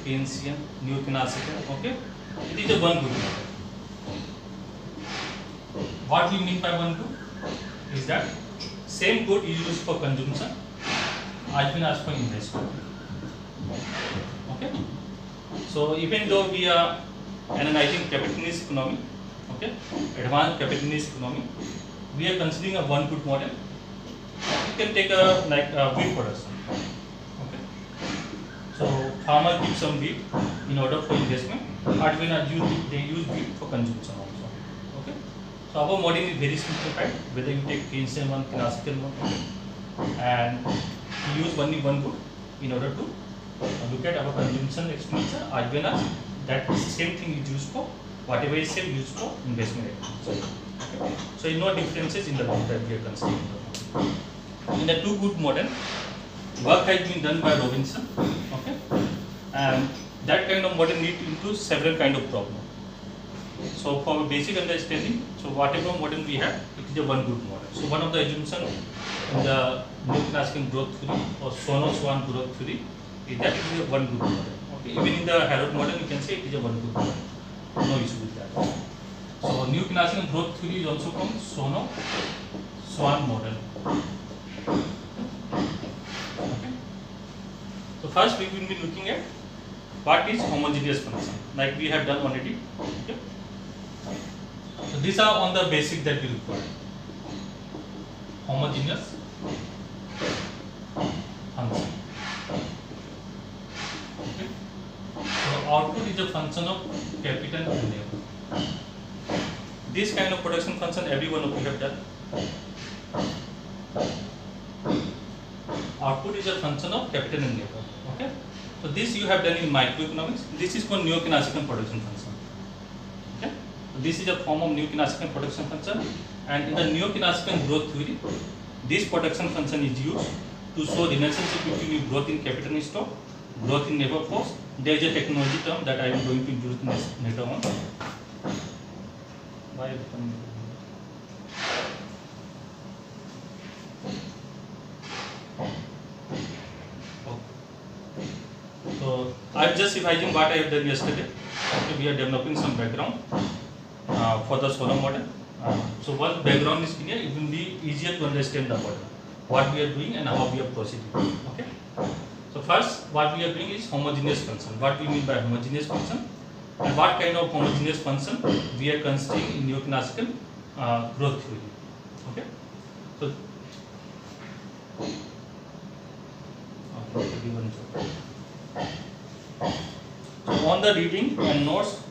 Keynesian, neo-classical. Okay, it is a one good model. What we mean by one good is that same good is used for consumption as well as for investment. Okay, so even though we are analyzing capitalist economy, okay, advanced capitalist economy, we are considering a one good model. You can take a wheat production. Okay, so farmer gives some wheat in order for investment, but when they use wheat for consumption also. Okay, so our model is very simplified. Whether you take Keynesian one, classical one, and we use only one good in order to look at our consumption expenditure as well as that same thing is used for whatever is same used for investment expenditure. Okay. So no differences in the one that we are considering. In the two good model, work has been done by Robinson, okay, and that kind of model needs into several kind of problems. So for basic understanding, so whatever model we have, it is a one good model. So one of the assumptions in the neo-classical growth theory or Solow growth theory is that it is a one good model. Okay, even in the Harrod model, you can say it is a one good model. No issue with that. So neo-classical growth theory is also called Solow model. Okay. So first we will be looking at what is homogeneous function, like we have done already. Okay. So these are on the basic that we require. Homogeneous function. Okay. So output is a function of capital and labor. This kind of production function every one of you have done. Output is a function of capital and labor. Okay. So this you have done in microeconomics. This is called neo-classical production function. Okay. So this is a form of neo-classical production function, and in the neo-classical growth theory, this production function is used to show relationship between growth in capital and stock, growth in labor force. There is a technology term that I am going to use later on. So I am just revising what I have done yesterday. Okay, we are developing some background for the Solow model. So once background is clear, it will be easier to understand the model, what we are doing and how we are proceeding. Okay. So first, what we are doing is homogeneous function. What we mean by homogeneous function, and what kind of homogeneous function we are considering in neo-classical growth theory. Okay. So on the reading and notes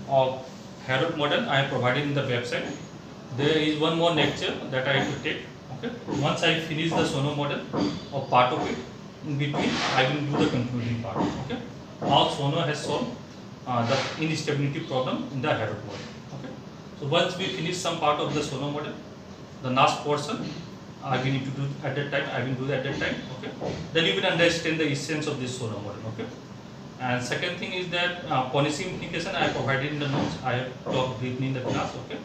of Harrod model I have provided in the website, there is one more lecture that I have to take. Okay. Once I finish the Solow model or part of it, in between I will do the concluding part. Okay. How Solow has solved the instability problem in the Harrod model. Okay. So once we finish some part of the Solow model, the last portion I will need to do at that time. I will do that at that time. Okay. Then you will understand the essence of this Solow model. Okay. And second thing is that policy implication I have provided in the notes. I have talked briefly in the class. Okay.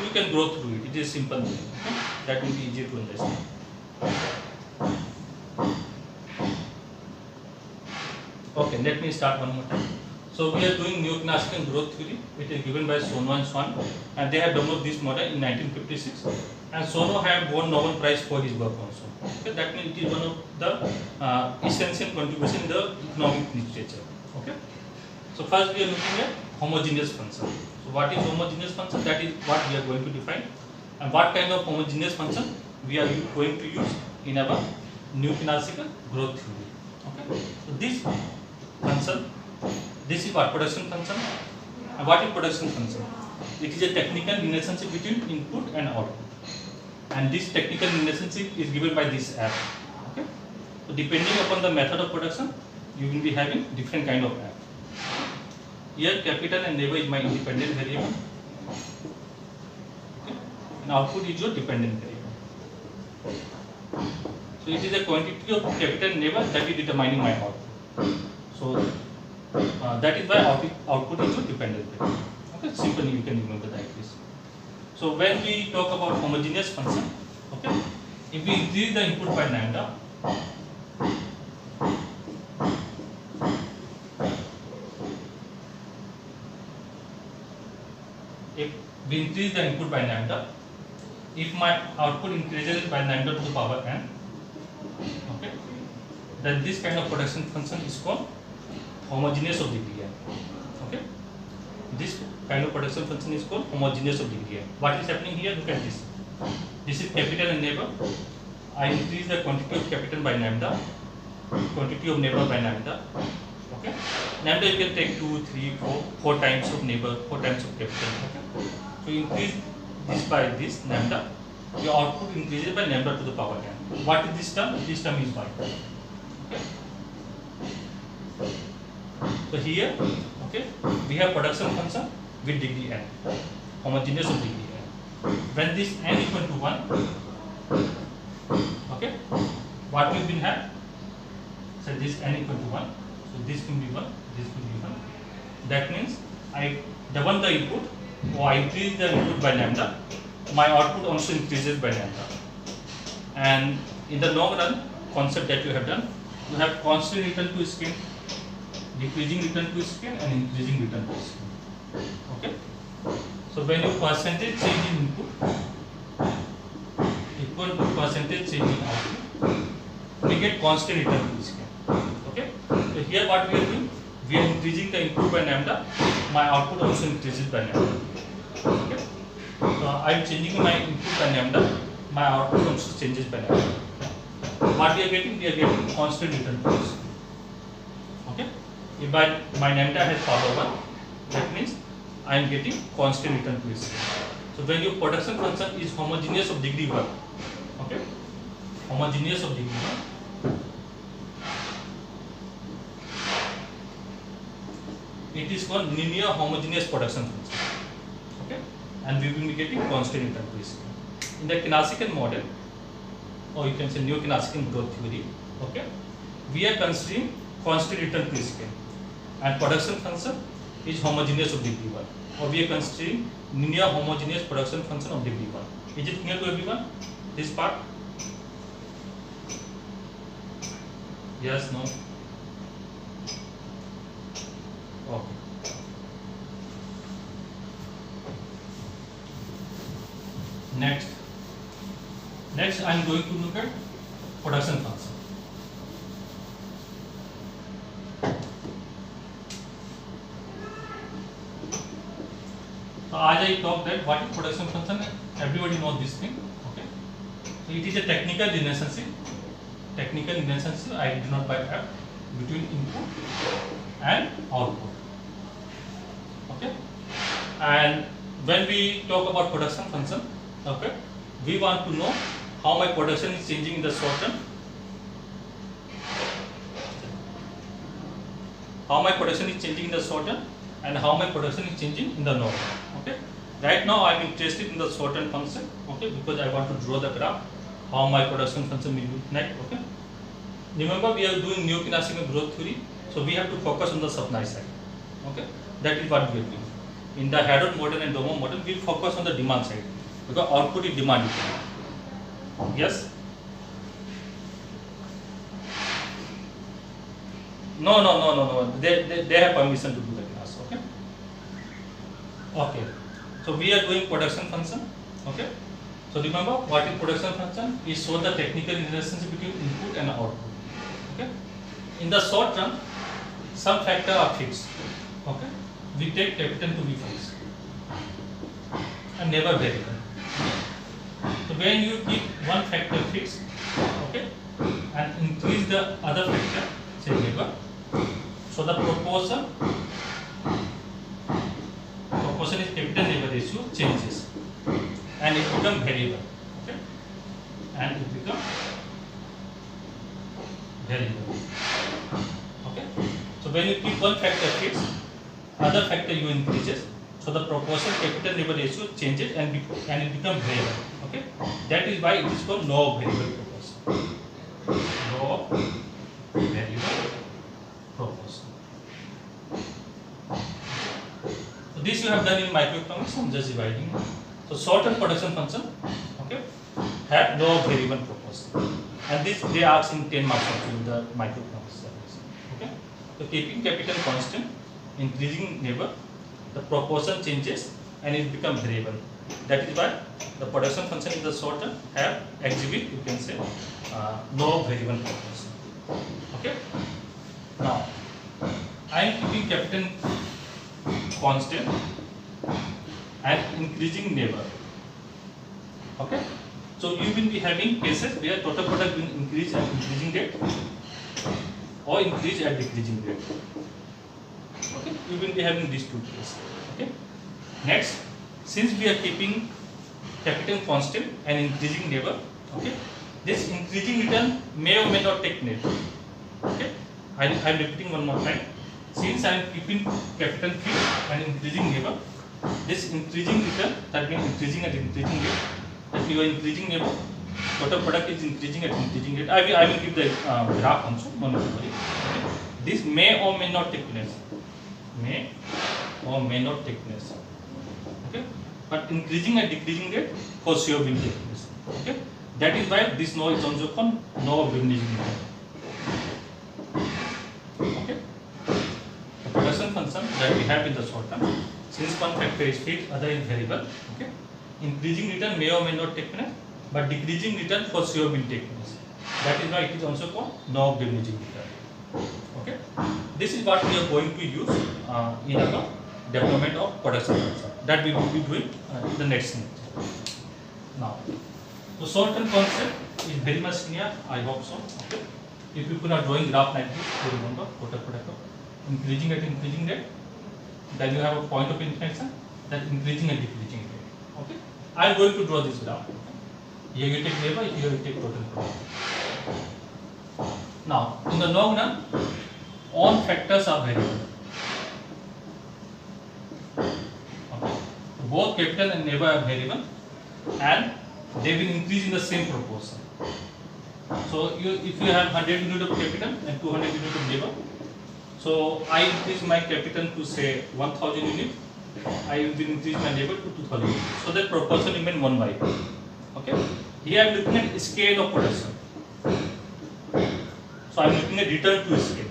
You can go through it. It is simple. Okay. That will be easier to understand. Okay. Let me start one more time. So we are doing neo-classical growth theory. It is given by Solow and Swan, and they have developed this model in 1956. And Solow have won Nobel Prize for his work also. Okay, that means it is one of the essential contribution in the economic literature. Okay. So first we are looking at homogeneous function. So what is homogeneous function? That is what we are going to define. And what kind of homogeneous function we are going to use in our neo-classical growth theory. Okay. So this function, this is what production function. And what is production function? It is a technical relationship between input and output. And this technical relationship is given by this app. Okay. So depending upon the method of production, you will be having different kind of app. Here capital and labor is my independent variable. Okay. And output is your dependent variable. So it is a quantity of capital and labor that is determining my output. So that is why output is your dependent variable. Okay. Simply you can remember like this. So when we talk about homogeneous function, okay, if we increase the input by lambda, if we increase the input by lambda, if my output increases by lambda to the power n, okay, then this kind of production function is called homogeneous of degree n. Okay, this kind of production function is called homogeneous of degree n. What is happening here? Look at this. This is capital and neighbor. I increase the quantity of capital by lambda, quantity of neighbor by lambda. Okay, lambda you can take 2, 3, 4 times of neighbor, 4 times of capital. Okay, so you increase this by this lambda, your output increases by lambda to the power n. What is this term? This term is y. Okay, so here, okay, we have production function with degree n, homogeneous of degree n. When this n equal to 1, okay, what we will have? So this n equal to 1. So this will be 1, this will be 1. That means I double the input, or I increase the input by lambda, my output also increases by lambda. And in the long run, concept that you have done, you have constant return to scale, decreasing return to scale, and increasing return to scale. Okay. So when you percentage change in input equal to percentage change in output, we get constant return to scale. Okay. So here what we are doing, we are increasing the input by lambda, my output also increases by lambda. Okay. So I am changing my input by lambda, my output also changes by lambda. What we are getting? We are getting constant return to scale. Okay. If my lambda has power 1, that means I am getting constant return to scale. So when your production function is homogeneous of degree 1, okay, homogeneous of degree 1, it is called linear homogeneous production function. Okay, and we will be getting constant return to scale. In the classical model, or you can say neo-classical growth theory, okay, we are considering constant return to scale, and production function is homogeneous of degree 1, or we are considering linear homogeneous production function of degree 1. Is it clear to everyone? This part? Yes, no? Okay. Next I am going to look at production function. So as I talked that what is production function, everybody knows this thing. Okay. So it is a technical relationship. I do not have between input and output. Okay. And when we talk about production function, okay, we want to know how my production is changing in the short term, how my production is changing in the short term, and how my production is changing in the long run. Okay. Right now I am interested in the short term function. Okay, because I want to draw the graph how my production function will look like. Okay. Remember we are doing neo-classical growth theory, so we have to focus on the supply side. Okay, that is what we are doing. In the Hadron model and Domo model, we focus on the demand side because output is demand equivalent. Yes? No. They have permission to do the class. Okay. Okay. So we are doing production function. Okay. So remember what is production function? Is show the technical relationship between input and output. Okay. In the short term, some factor are fixed. Okay. We take capital to be fixed and never variable. So when you keep one factor fixed, okay, and increase the other factor, say neighbor, so the proportion is capital neighbor ratio changes and it becomes variable. Okay, and it becomes variable. Okay, so when you keep one factor fixed, other factor you increases, so the proportion capital neighbor ratio changes and it becomes variable. Okay, that is why it is called law of variable proportion. Law of variable proportion. So this you have done in microeconomics. I'm just dividing. So short-term production function, okay, have law of variable proportion, and this they ask in 10 marks in the microeconomics. Okay, so keeping capital constant, increasing neighbor, the proportion changes and it become variable. That is why the production function in the short term have exhibit, you can say, no variable properties. Okay. Now I am keeping capital constant and increasing neighbor. Okay. So you will be having cases where total product will increase at increasing rate or increase at decreasing rate. Okay. You will be having these two cases. Okay. Next, since we are keeping capital constant and increasing neighbor, okay, this increasing return may or may not take net. Okay, I am repeating one more time. Since I am keeping capital fixed and increasing neighbor, this increasing return, that means increasing at increasing rate, that you are increasing neighbor, total product is increasing at increasing rate. I will give the graph also, no need to worry. Okay. This may or may not take place. May or may not take place. Okay, but increasing and decreasing rate for sure will take place. Okay, that is why this no is also called no of diminishing return. Okay, the production function that we have in the short term, since one factor is fixed, other is variable. Okay, increasing return may or may not take place, but decreasing return for sure will take place. That is why it is also called no of diminishing return. Okay, this is what we are going to use in our development of production function, that we will be doing in the next lecture. Now, the short-term concept is very much clear, I hope so. Okay, if people are drawing graph like this, you remember total product of increasing at increasing rate, then you have a point of inflection, that increasing and decreasing rate. Okay, I am going to draw this graph. Okay? Here you take labor, here you take total product. Now, in the long run, all factors are variable. Okay. Both capital and labor are variable, and they will increase in the same proportion. So, if you have 100 unit of capital and 200 unit of labor, so I increase my capital to say 1000 unit, I will increase my labor to 2000 units. So that proportion remain 1/2. Okay. Here I am looking at scale of production. So I am looking at return to scale.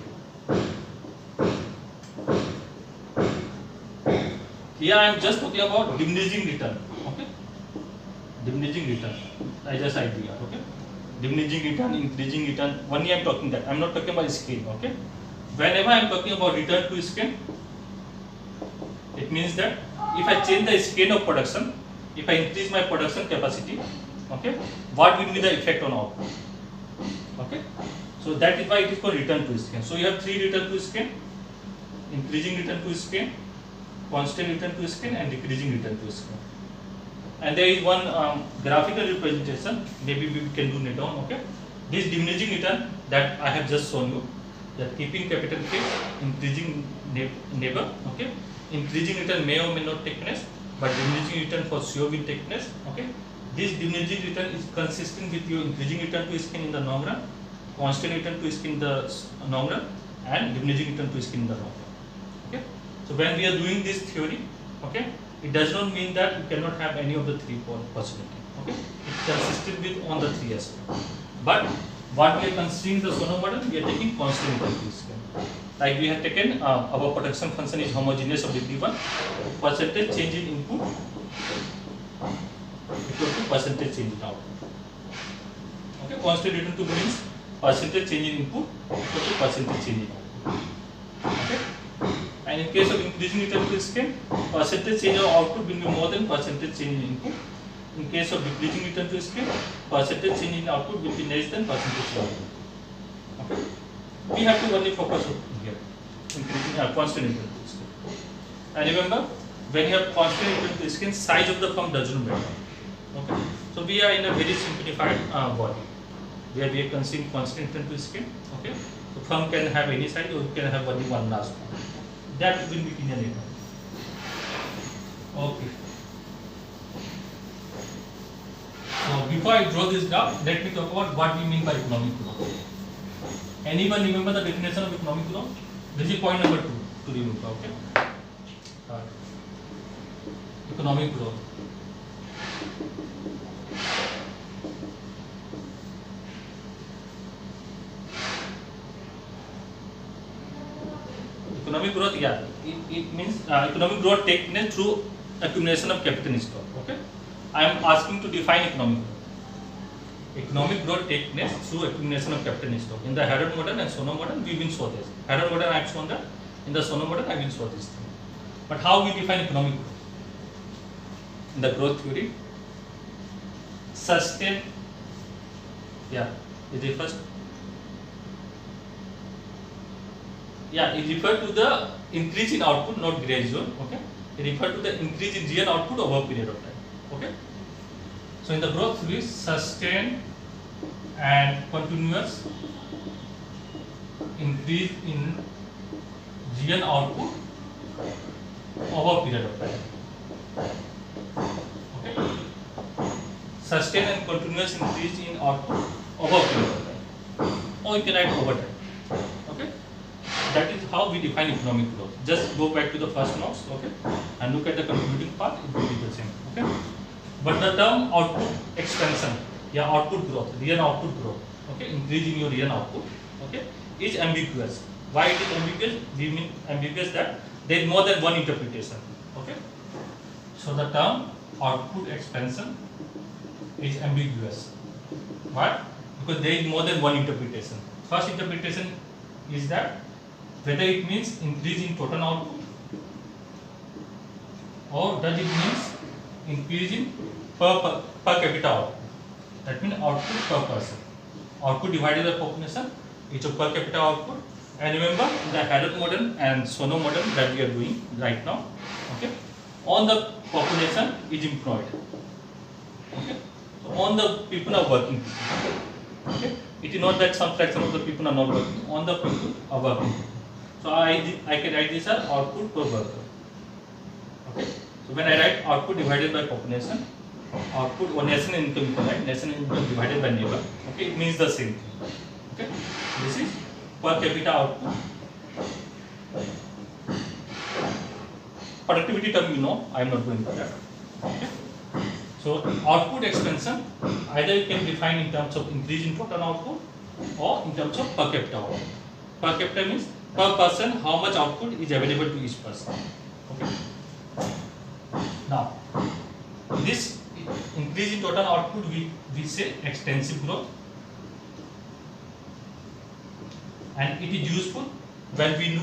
Here I am just talking about diminishing return. Okay, diminishing return. I just idea. Okay, diminishing return, increasing return. Only I am talking that. I am not talking about scale. Okay, whenever I am talking about return to scale, it means that if I change the scale of production, if I increase my production capacity, okay, what will be the effect on output? Okay, so that is why it is called return to scale. So you have three return to scale: increasing return to scale, constant return to scale, and decreasing return to scale. And there is one graphical representation, maybe we can do later on. Okay, this diminishing return that I have just shown you, that keeping capital fixed, increasing neighbor. Okay, increasing return may or may not take place, but diminishing return for sure will take place. Okay, this diminishing return is consistent with your increasing return to scale in the long run, constant return to scale in the long run, and diminishing return to scale in the long run. Okay, so when we are doing this theory, okay, it does not mean that you cannot have any of the three possibilities. Okay, it's consistent with on the three aspects. But what we are considering the Solow model, we are taking constant return to scale. Like we have taken our production function is homogeneous of degree 1, percentage change in input equal to percentage change in output. Okay, constant return to means percentage change in input equal to percentage change in output. Okay, and in case of increasing return to scale, percentage change of output will be more than percentage change in input. In case of decreasing return to scale, percentage change in output will be less than percentage change in input. Okay, we have to only focus on here, increasing constant return to scale. And remember, when you have constant return to scale, size of the firm does not matter. Okay, so we are in a very simplified body where we are considering constant return to scale. Okay, so firm can have any size or can have only one large firm. That will be clear later. Okay. So before I draw this graph, let me talk about what we mean by economic growth. Anyone remember the definition of economic growth? This is point number 2 to remember. Okay. Economic growth. Economic growth, yeah, it means economic growth takes place through accumulation of capital stock. Okay, I am asking to define economic growth. Economic growth takes place through accumulation of capital stock. In the Harrod model and Solow model, we will show this. Harrod model I have shown that. In the Solow model, I will show this thing. But how we define economic growth? In the growth theory, sustain. Yeah, is it first? Yeah, it refers to the increase in output, not gradual. Okay, it refers to the increase in real output over a period of time. Okay. So in the growth theory, sustained and continuous increase in real output over a period of time. Okay. Sustained and continuous increase in output over a period of time. Or you can write over time. Okay. That is how we define economic growth. Just go back to the first notes, okay, and look at the concluding part. It will be the same. Okay. But the term output expansion, yeah, output growth, real output growth, okay, increasing your real output, okay, is ambiguous. Why it is ambiguous? We mean ambiguous that there is more than one interpretation. Okay. So the term output expansion is ambiguous. Why? Because there is more than one interpretation. First interpretation is that whether it means increase in total output or does it means increase in per capita output. That means output per person. Output divided by population is a per capita output. And remember the Harrod model and Solow model that we are doing right now. Okay, on the population is employed. Okay, so on the people are working. Okay, it is not that some fraction of the people are not working. On the people are working. So I can write this as output per worker. Okay. So when I write output divided by population, output or national income, right? National income divided by neighbor. Okay, it means the same thing. Okay, this is per capita output. Productivity term, you know, I am not going to that. Okay. So output expansion, either you can define in terms of increase in total output or in terms of per capita output. Per capita means per person how much output is available to each person. Okay. Now, this increase in total output we say extensive growth, and it is useful when we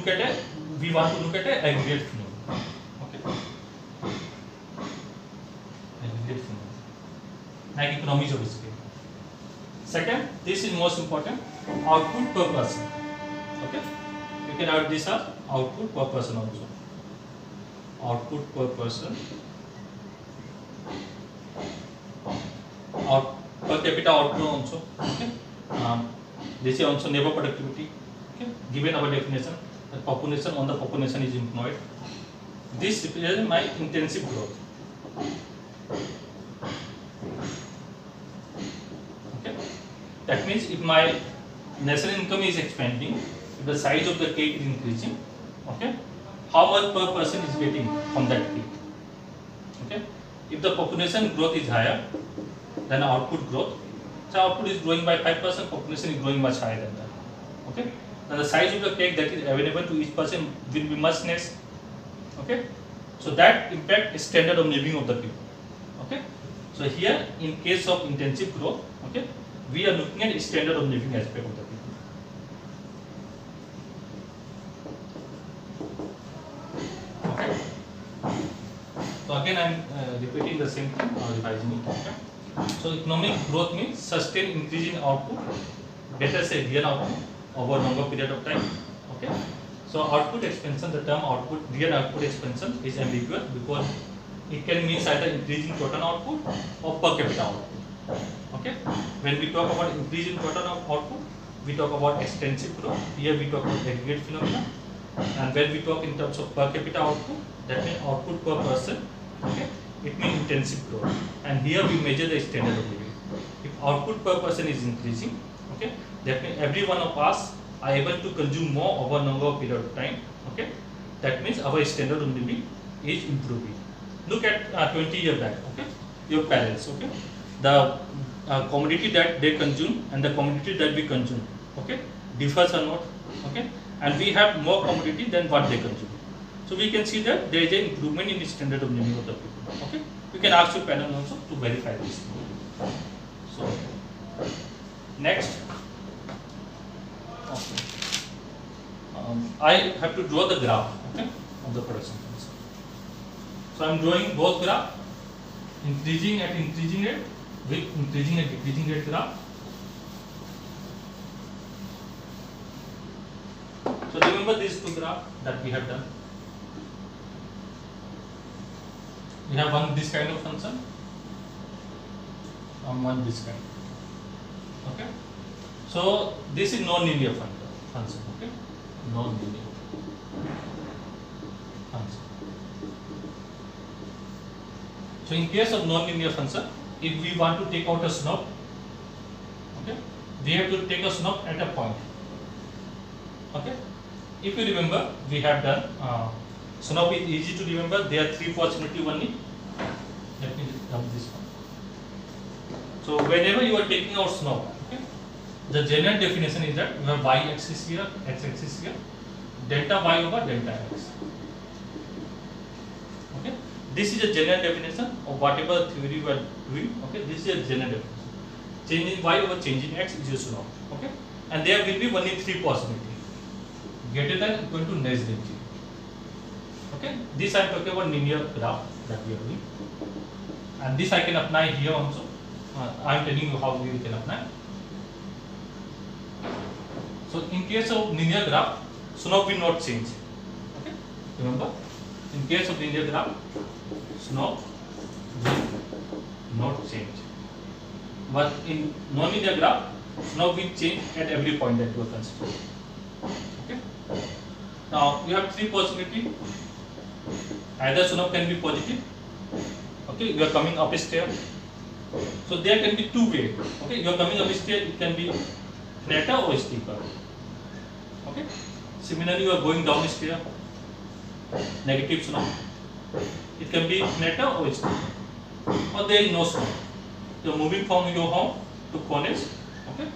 want to look at a aggregate phenomenon. Okay. Aggregate phenomenon, like economies of scale. Second, this is most important, output per person. Okay, you can add this as output per person also. Output per person, per capita output also. Okay, this is also neighbor productivity. Okay, given our definition, the population on the population is employed. This represents my intensive growth. Okay, that means if my national income is expanding, if the size of the cake is increasing, okay, how much per person is getting from that cake? Okay, if the population growth is higher than output growth, so output is growing by 5%, population is growing much higher than that. Okay, now the size of the cake that is available to each person will be much less. Okay, so that impact standard of living of the people. Okay, so here in case of intensive growth, okay, we are looking at standard of living aspect of the people. Okay, so again I am repeating the same thing or revising it. Okay, so economic growth means sustained increase in output, better say real output over a longer period of time. Okay, so output expansion, the term output, real output expansion is ambiguous because it can mean either increase in total output or per capita output. Okay, when we talk about increase in total output, we talk about extensive growth. Here we talk about aggregate phenomena. And when we talk in terms of per capita output, that means output per person. Okay, it means intensive growth. And here we measure the standard of living. If output per person is increasing, okay, that means every one of us are able to consume more over a longer period of time. Okay, that means our standard of living is improving. Look at 20 years back. Okay, your parents. Okay, the commodity that they consume and the commodity that we consume, okay, differs or not. Okay, and we have more commodity than what they consume. So we can see that there is an improvement in the standard of living of the people. Okay, you can ask your panel also to verify this. So next, okay. I have to draw the graph, okay, of the production function. So I am drawing both graph, increasing rate with increasing and decreasing rate graph. So remember these two graphs that we have done. We have one this kind of function and one this kind. Okay. So this is non-linear function. Okay, non-linear function. So in case of non-linear function, if we want to take out a slope, okay, we have to take a slope at a point. Okay. If you remember, we have done slope is easy to remember. There are three possibilities only. Let me rub this one. So whenever you are taking out slope, okay, the general definition is that you have y-axis here, x-axis here, delta y over delta x. Okay, this is a general definition of whatever theory you are doing. Okay, this is a general definition. Change in y over change in x is your slope. Okay, and there will be only three possibilities. Greater than equal to less than 0. Okay, this I am talking about linear graph that we are doing, and this I can apply here also. I am telling you how we can apply. So in case of linear graph, slope will not change. Okay, remember, in case of linear graph, slope will not change. But in non-linear graph, slope will change at every point that you are considering. Okay. Now you have three possibilities. Either slope can be positive. Okay, you are coming up a stair. So there can be two ways. Okay, you are coming up a stair. It can be flatter or steeper. Okay. Similarly, you are going down a stair. Negative slope. It can be flatter or steeper. Or there is no slope. You are moving from your home to college. Okay,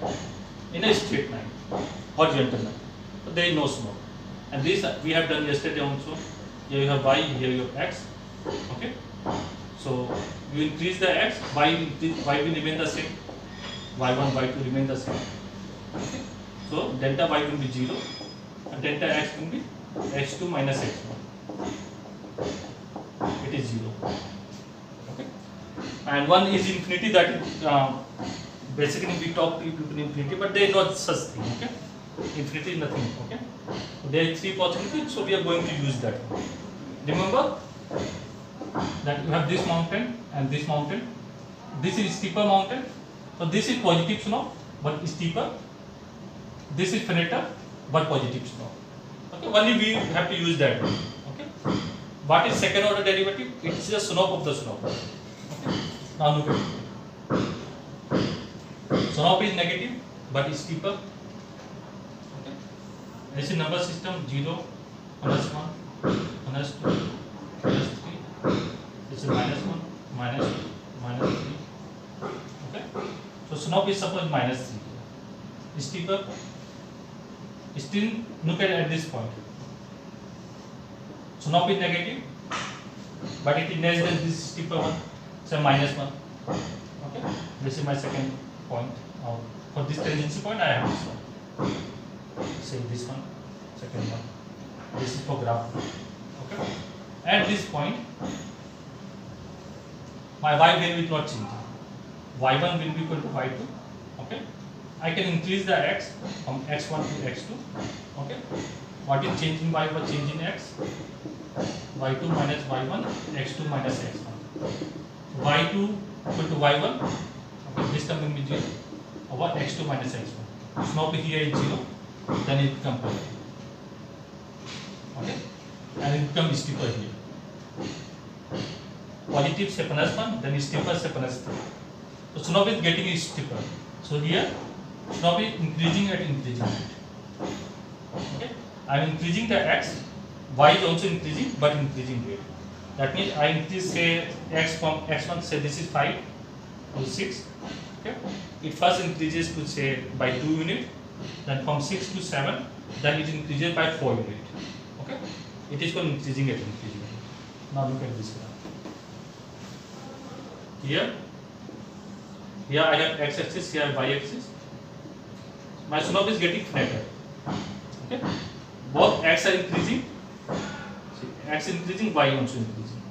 in a straight line, horizontal line. So there is no slope. And this we have done yesterday also. Here you have y, here you have x. Okay. So you increase the x, y will remain the same. y1, y2 remain the same. Okay. So delta y will be 0 and delta x will be x2 minus x1. It is 0. Okay. And one is infinity, that is basically we talk to infinity, but there is not such thing. Okay. Infinity is nothing. Okay. There are three possibilities, so we are going to use that. Remember that you have this mountain and this mountain. This is steeper mountain. So this is positive slope but steeper. This is flatter but positive slope. Okay. Only we have to use that. Okay. What is second order derivative? It is the slope of the slope. Okay. Now look at it. Slope is negative but steeper. This is number system 0, plus 1, plus 2, plus 3. This is minus 1, minus 2, minus 3. Okay. So slope is suppose minus 3. Steeper. Still look at this point. Slope is negative, but it is less than this steeper one. So minus 1. Okay. This is my second point. Now for this tangency point, I have this one. Say this one, second one. This is for graph. Okay. At this point, my y value will not change. y1 will be equal to y2. Okay. I can increase the x from x1 to x2. Okay. What is changing y over change in x? y2 minus y1, x2 minus x1. y2 equal to y1. Okay. This term will be 0 over x2 minus x1. Slope here is 0. Then it becomes positive. Okay, and it becomes steeper here. Positive say plus 1, then steeper say plus 3. So slope is getting steeper. So here slope is increasing at increasing rate. Okay, I am increasing the x, y is also increasing but increasing rate. That means I increase say x from x1, say this is 5 to 6. Okay, it first increases to say by 2 units. Then from 6 to 7, then it increases by 4 units. Okay, It is called increasing at increasing rate. Now look at this graph. Here I have x-axis, here I have y-axis. My slope is getting flatter. Okay, both x are increasing. See, x increasing, y also increasing.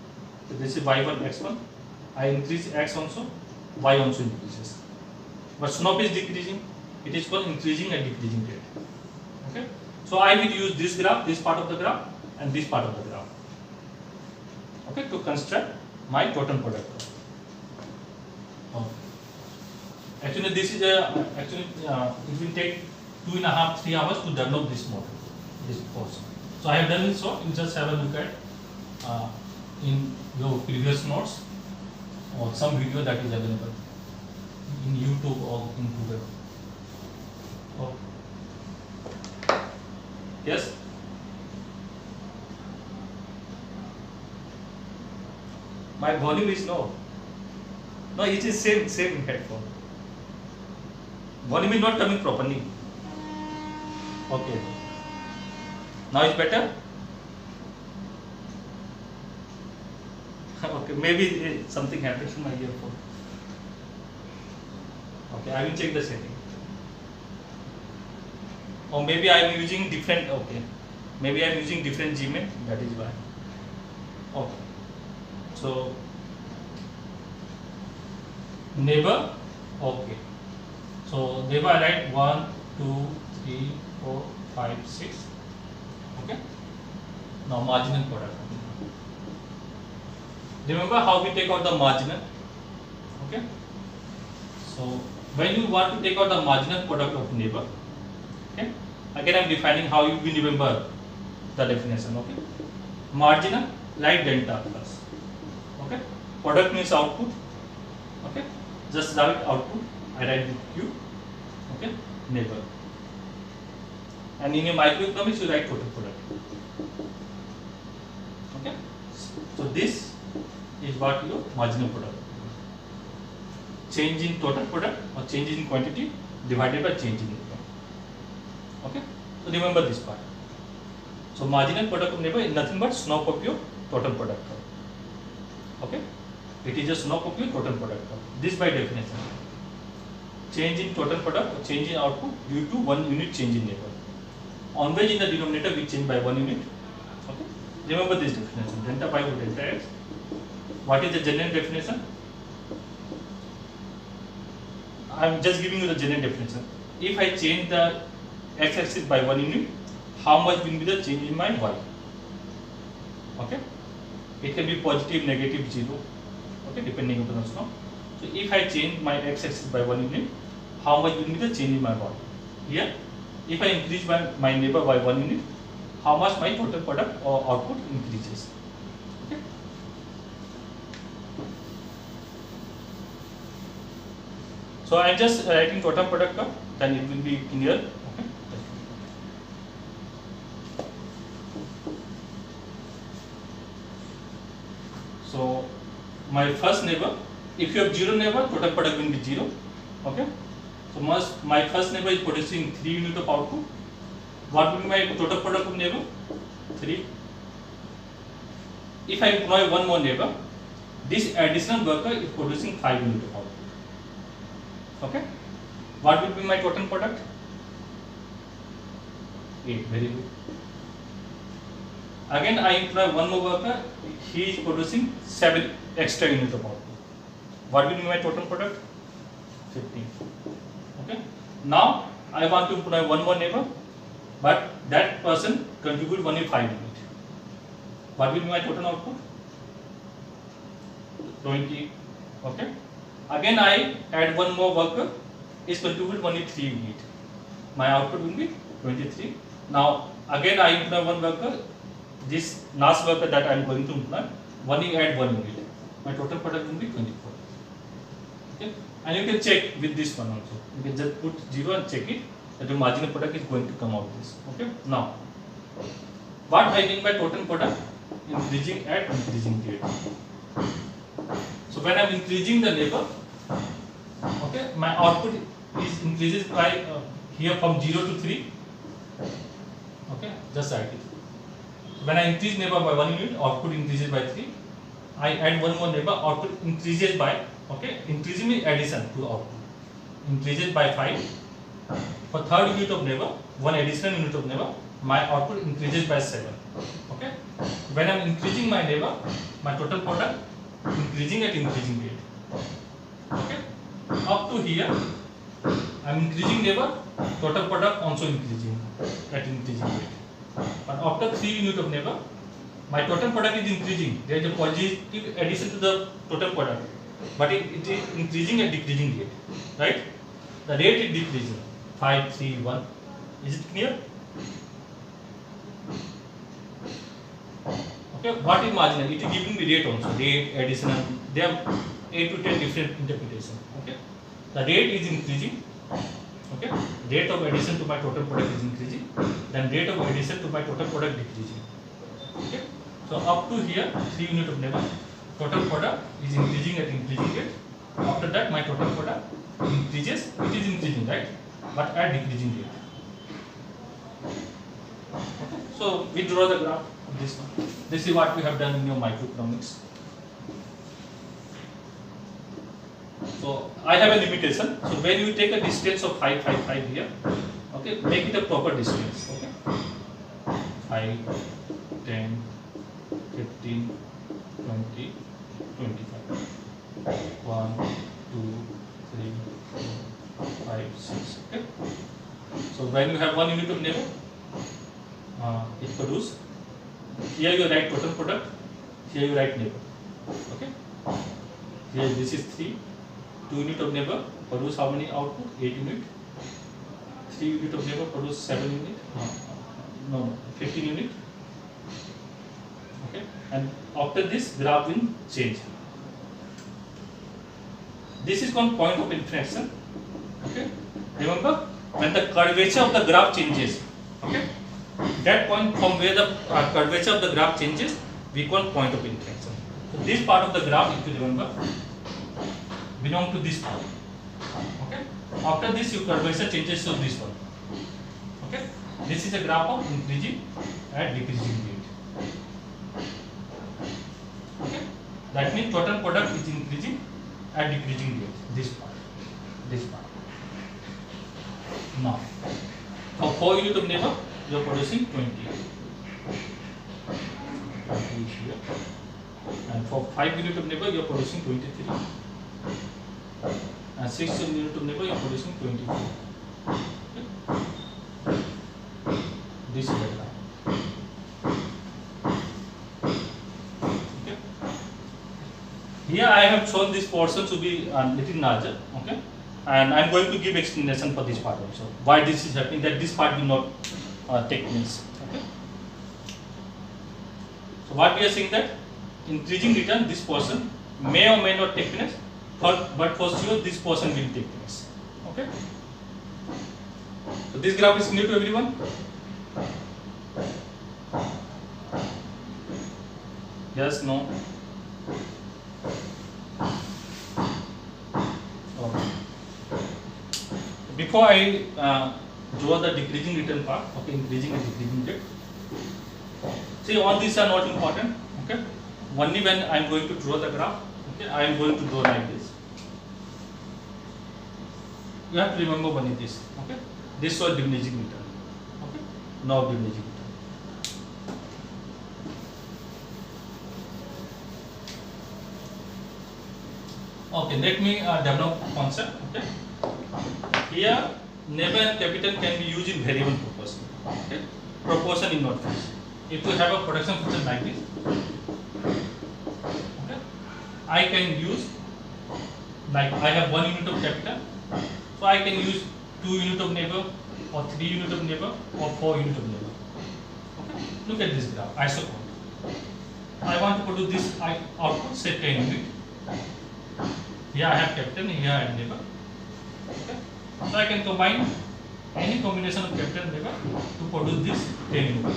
So this is y1, x1. I increase x also, y also increases. But slope is decreasing. It is called increasing and decreasing rate. Okay, so I will use this graph, this part of the graph, and this part of the graph. Okay, to construct my total product. Actually, this is it will take 2.5-3 hours to develop this model, this course. So I have done it. So you just have a look at in your previous notes or some video that is available in YouTube or in Google. Oh. Yes. My volume is no. No, it is same headphone. Volume is not coming properly. Okay. Now it's better. Okay, maybe something happened to my earphone. Okay, I will check the setting. Or maybe I am using different. Okay, maybe I am using different Gmail. That is why. Okay. So neighbor. Okay. So neighbor I write 1, 2, 3, 4, 5, 6. Okay. Now marginal product. Remember how we take out the marginal. Okay. So when you want to take out the marginal product of neighbor, okay. Again I am defining how you will remember the definition. Okay. Marginal like delta plus. Okay. Product means output. Okay. Just write output. I write with Q. Okay. Neighbor. And in your microeconomics you write total product. Okay. So this is what your marginal product. Change in total product or change in quantity divided by change in income. Okay. So remember this part. So marginal product of neighbor is nothing but slope of your total product. Okay. It is a slope of your total product. This by definition. Change in total product or change in output due to 1 unit change in neighbor. Always in the denominator we change by 1 unit. Okay. Remember this definition. Delta by delta x. What is the general definition? I am just giving you the general definition. If I change the x-axis by 1 unit, how much will be the change in my y? Okay. It can be positive, negative, 0. Okay, depending upon the slope. So if I change my x-axis by 1 unit, how much will be the change in my y? Here, if I increase my neighbor by 1 unit, how much my total product or output increases? Okay. So I am just writing total product term, then it will be clear. Okay. So my first neighbor, if you have 0 neighbor, total product will be 0. Okay. So my first neighbor is producing 3 units of output. What will be my total product of neighbor? 3. If I employ one more neighbor, this additional worker is producing 5 units of output. Okay. What will be my total product? 8. Very good. Again, I employ one more worker. He is producing 7 extra units of output. What will be my total product? 15. Okay. Now I want to employ one more neighbor, but that person contribute only 5 units. What will be my total output? 20. Okay. Again I add one more worker, is contribute only 3 units. My output will be 23. Now again I employ one worker. This last worker that I am going to employ, only add 1 unit. My total product will be 24. Okay. And you can check with this one also. You can just put 0 and check it that the marginal product is going to come out this. Okay. Now, what I mean by total product? Increasing at increasing rate. So when I am increasing the neighbor, okay, my output is increases by here from 0 to 3. Okay, just write it. When I increase neighbor by 1 unit, output increases by 3. I add one more neighbor, output increases by, okay, increasing means addition to output, increases by 5. For third unit of neighbor, one additional unit of neighbor, my output increases by 7. Okay. When I am increasing my neighbor, my total product increasing at increasing rate. Okay. Up to here, I am increasing neighbor, total product also increasing at increasing rate. But after 3 unit of neighbor, my total product is increasing. There is a positive addition to the total product, but it is increasing at decreasing rate, right? The rate is decreasing. 5, 3, 1. Is it clear? Okay. What is marginal? It is giving the rate also. Rate, additional. They have 8 to 10 different interpretations. Okay. The rate is increasing. Okay. Rate of addition to my total product is increasing. Then rate of addition to my total product decreasing. Okay. So up to here, 3 unit of neighbor, total product is increasing at increasing rate. After that, my total product increases. It is increasing, right? But at decreasing rate. Okay. So we draw the graph of this one. This is what we have done in your microeconomics. So I have a limitation. So when you take a distance of 5, 5, 5 here, okay, make it a proper distance. Okay, 5, 10, 15, 20, 25. 1, 2, 3, 4, 5, 6. Okay. So when you have 1 unit of neighbor, it produces. Here you write total product. Here you write neighbor. Okay. Here this is 3. 2 unit of neighbor produce how many output? 8 unit. 3 unit of neighbor produce 7 unit. No, 15 unit. Okay. And after this, graph will change. This is called point of inflection. Okay. Remember, when the curvature of the graph changes, okay, that point from where the curvature of the graph changes, we call point of inflection. So this part of the graph, if you remember, belong to this part. Okay. After this, your curvature changes to this one. Okay. This is a graph of increasing and decreasing rate. Okay. That means total product is increasing and decreasing rate. This part. This part. Now, for 4 unit of neighbor, you are producing 20. 20 here. And for 5 unit of neighbor, you are producing 23. And 6 unit of neighbor, you are producing 24. Okay. This is the graph. Okay. Here I have shown this portion to be a little larger. Okay. And I am going to give explanation for this part also. Why this is happening, that this part will not take place. Okay. So what we are saying that increasing return, this portion may or may not take place, but for sure this portion will take place. Okay. So this graph is clear to everyone? Yes, no? Okay. Before I draw the decreasing return part, okay, increasing and decreasing rate. See, all these are not important. Okay. Only when I am going to draw the graph, okay, I am going to draw like this. You have to remember only this. Okay. This was diminishing return. Okay. Now diminishing return. Okay. Let me develop concept. Okay. Here, neighbor and capital can be used in variable proportion. Okay. Proportion is not fixed. If you have a production function like this, okay, I can use, like I have 1 unit of capital, so I can use 2 unit of neighbor, or 3 unit of neighbor, or 4 unit of neighbor. Okay. Look at this graph, isochrone. I want to produce this output, say 10 unit. Here I have capital, here I have neighbor. Okay. So I can combine any combination of capital and neighbor to produce this 10 unit.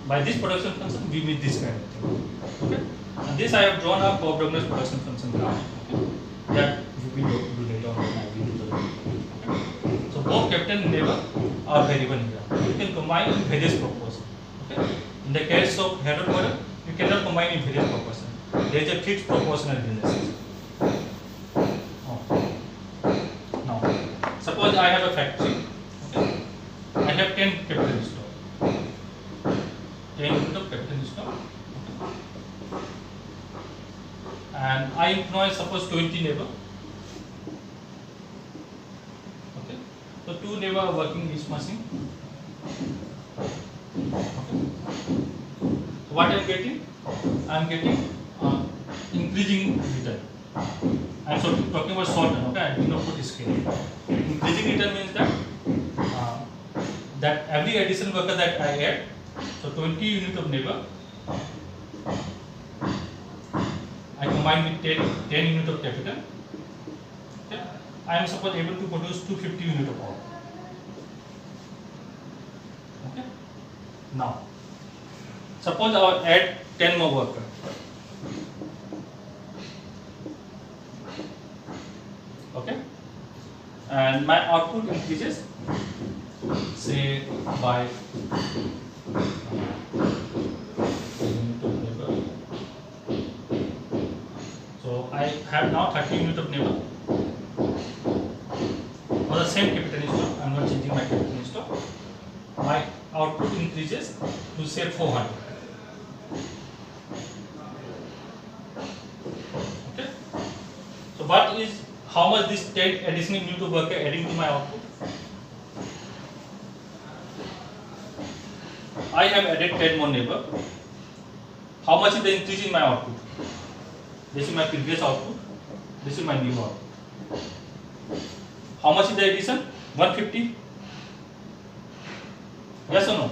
By this production function, we meet this kind of thing. Okay. And this I have drawn a Homogeneous production function graph. Okay. That we will do later on when I will do the. Okay. So both capital and neighbor are variable here. You can combine in various proportions. Okay. In the case of head model, you cannot combine in various proportion. There is a fixed proportional relationship. Now, suppose I have a factory. Okay. I have 10 capital stock. 10 unit of capital stock. Okay. And I employ suppose 20 labor. Okay. So 2 labor are working this machine. Okay. So what I am getting? I am getting increasing return. I am talking about short term. Okay, I do not put scale. Increasing return means that every additional worker that I add, so 20 unit of labor, I combine with 10 unit of capital. Okay, I am suppose able to produce 250 unit of power. Okay. Now, suppose I will add 10 more workers. Okay, and my output increases, say by unit of labor. So I have now 30 unit of labor for the same capital stock. I am not changing my capital stock. My output increases to say 400. Okay. So what is how much this 10 additional unit of worker adding to my output? I have added 10 more labor. How much is the increase in my output? This is my previous output. This is my new output. How much is the addition? 150. Yes or no?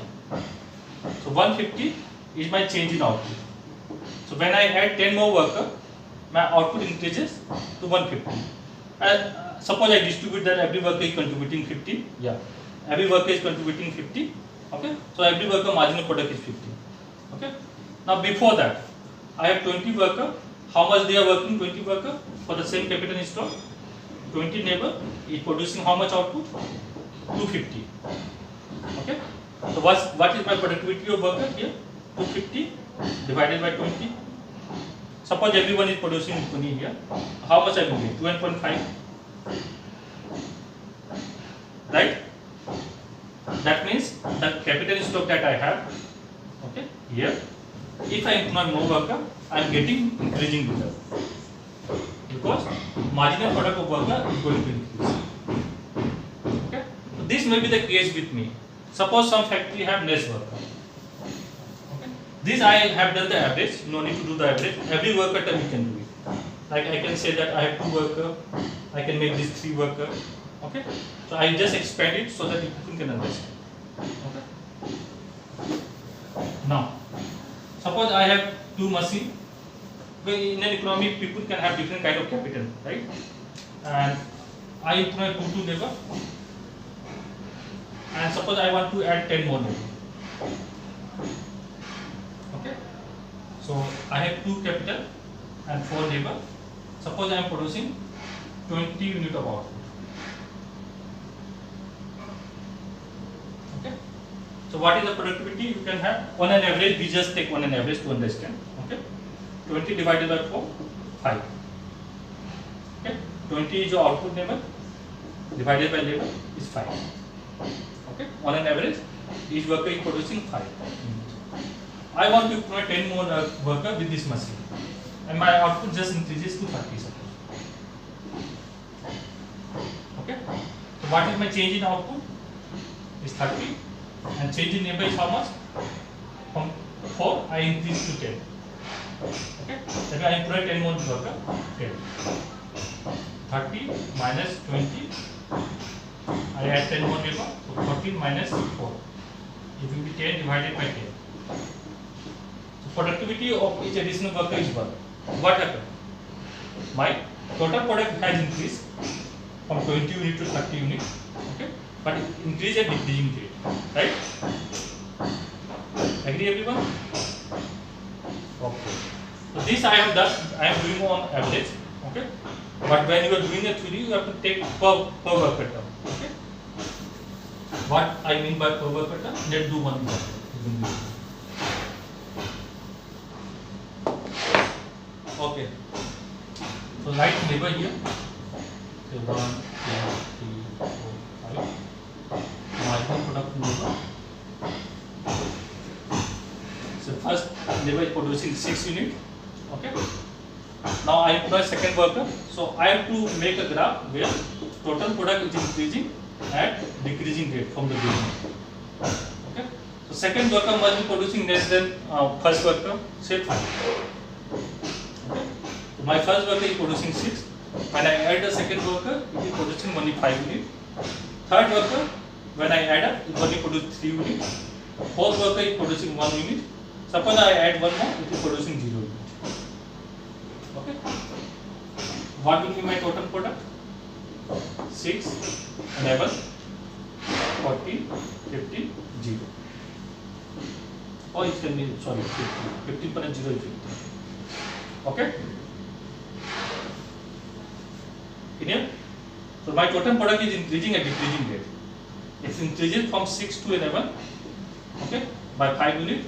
So 150 is my change in output. So when I add 10 more worker, my output increases to 150. And suppose I distribute that every worker is contributing 50. Yeah. Every worker is contributing 50. Okay. So every worker marginal product is 50. Okay. Now before that, I have 20 worker. How much they are working? 20 worker for the same capital stock. 20 labor is producing how much output? 250. Okay. So what is my productivity of worker here? 250 divided by 20. Suppose everyone is producing 20 here. How much I will get? 2.5. Right? That means the capital stock that I have, okay, here, if I employ more worker, I am getting increasing return. Because marginal product of worker is going to increase. Okay? So this may be the case with me. Suppose some factory have less worker. Okay? This I have done the average, no need to do the average. Every worker term you can do it. Like I can say that I have 2 worker, I can make this 3 worker. Okay? So I just expand it so that people can understand. Okay? Now, suppose I have 2 machines. In an economy, people can have different kind of capital, right? And I employ 2 labor. And suppose I want to add 10 more labor. Okay? So I have 2 capital and 4 labor. Suppose I am producing 20 unit of output. Okay? So what is the productivity you can have? On an average, we just take on an average to understand. Okay? 20 divided by 4, 5. Okay? 20 is your output labor, divided by labor is 5. Okay? On an average, each worker is producing 5. I want to employ 10 more worker with this machine, and my output just increases to 30. Suppose. Okay? So what is my change in output? Is 30, and change in labor is how much? From 4, I increase to 10. Okay? Then I employ 10 more worker, 10. 30 minus 20, I add 10 more labor, so 14 minus 4. It will be 10 divided by 10. So productivity of each additional worker is 1. What happened? My total product has increased from 20 unit to 30 unit, okay? But it increased at decreasing rate, right? Agree everyone? Okay. So this I have done, I am doing on average, okay? But when you are doing a theory, you have to take per worker term, okay? What I mean by per worker term, let's do one example. Okay. So write labor here. Say 1, 2, 3, 4, 5. Marginal product labor. So first labor is producing 6 units. Okay. Now I employ second worker. So I have to make a graph where total product is increasing at decreasing rate from the beginning. Okay. So second worker must be producing less than first worker, say 5. Okay. So my first worker is producing 6. When I add the second worker, it is producing only 5 units. Third worker, when I add up, it only produces 3 units. Fourth worker is producing 1 unit. Suppose I add one more, it is producing 0 unit. Okay. What will be my total product? 6, 11, 14, 15, 0. Or it can be, sorry, 15 per 0 is 15. Okay. Clear? So my total product is increasing at decreasing rate. It's increasing from 6 to 11, okay, by 5 units,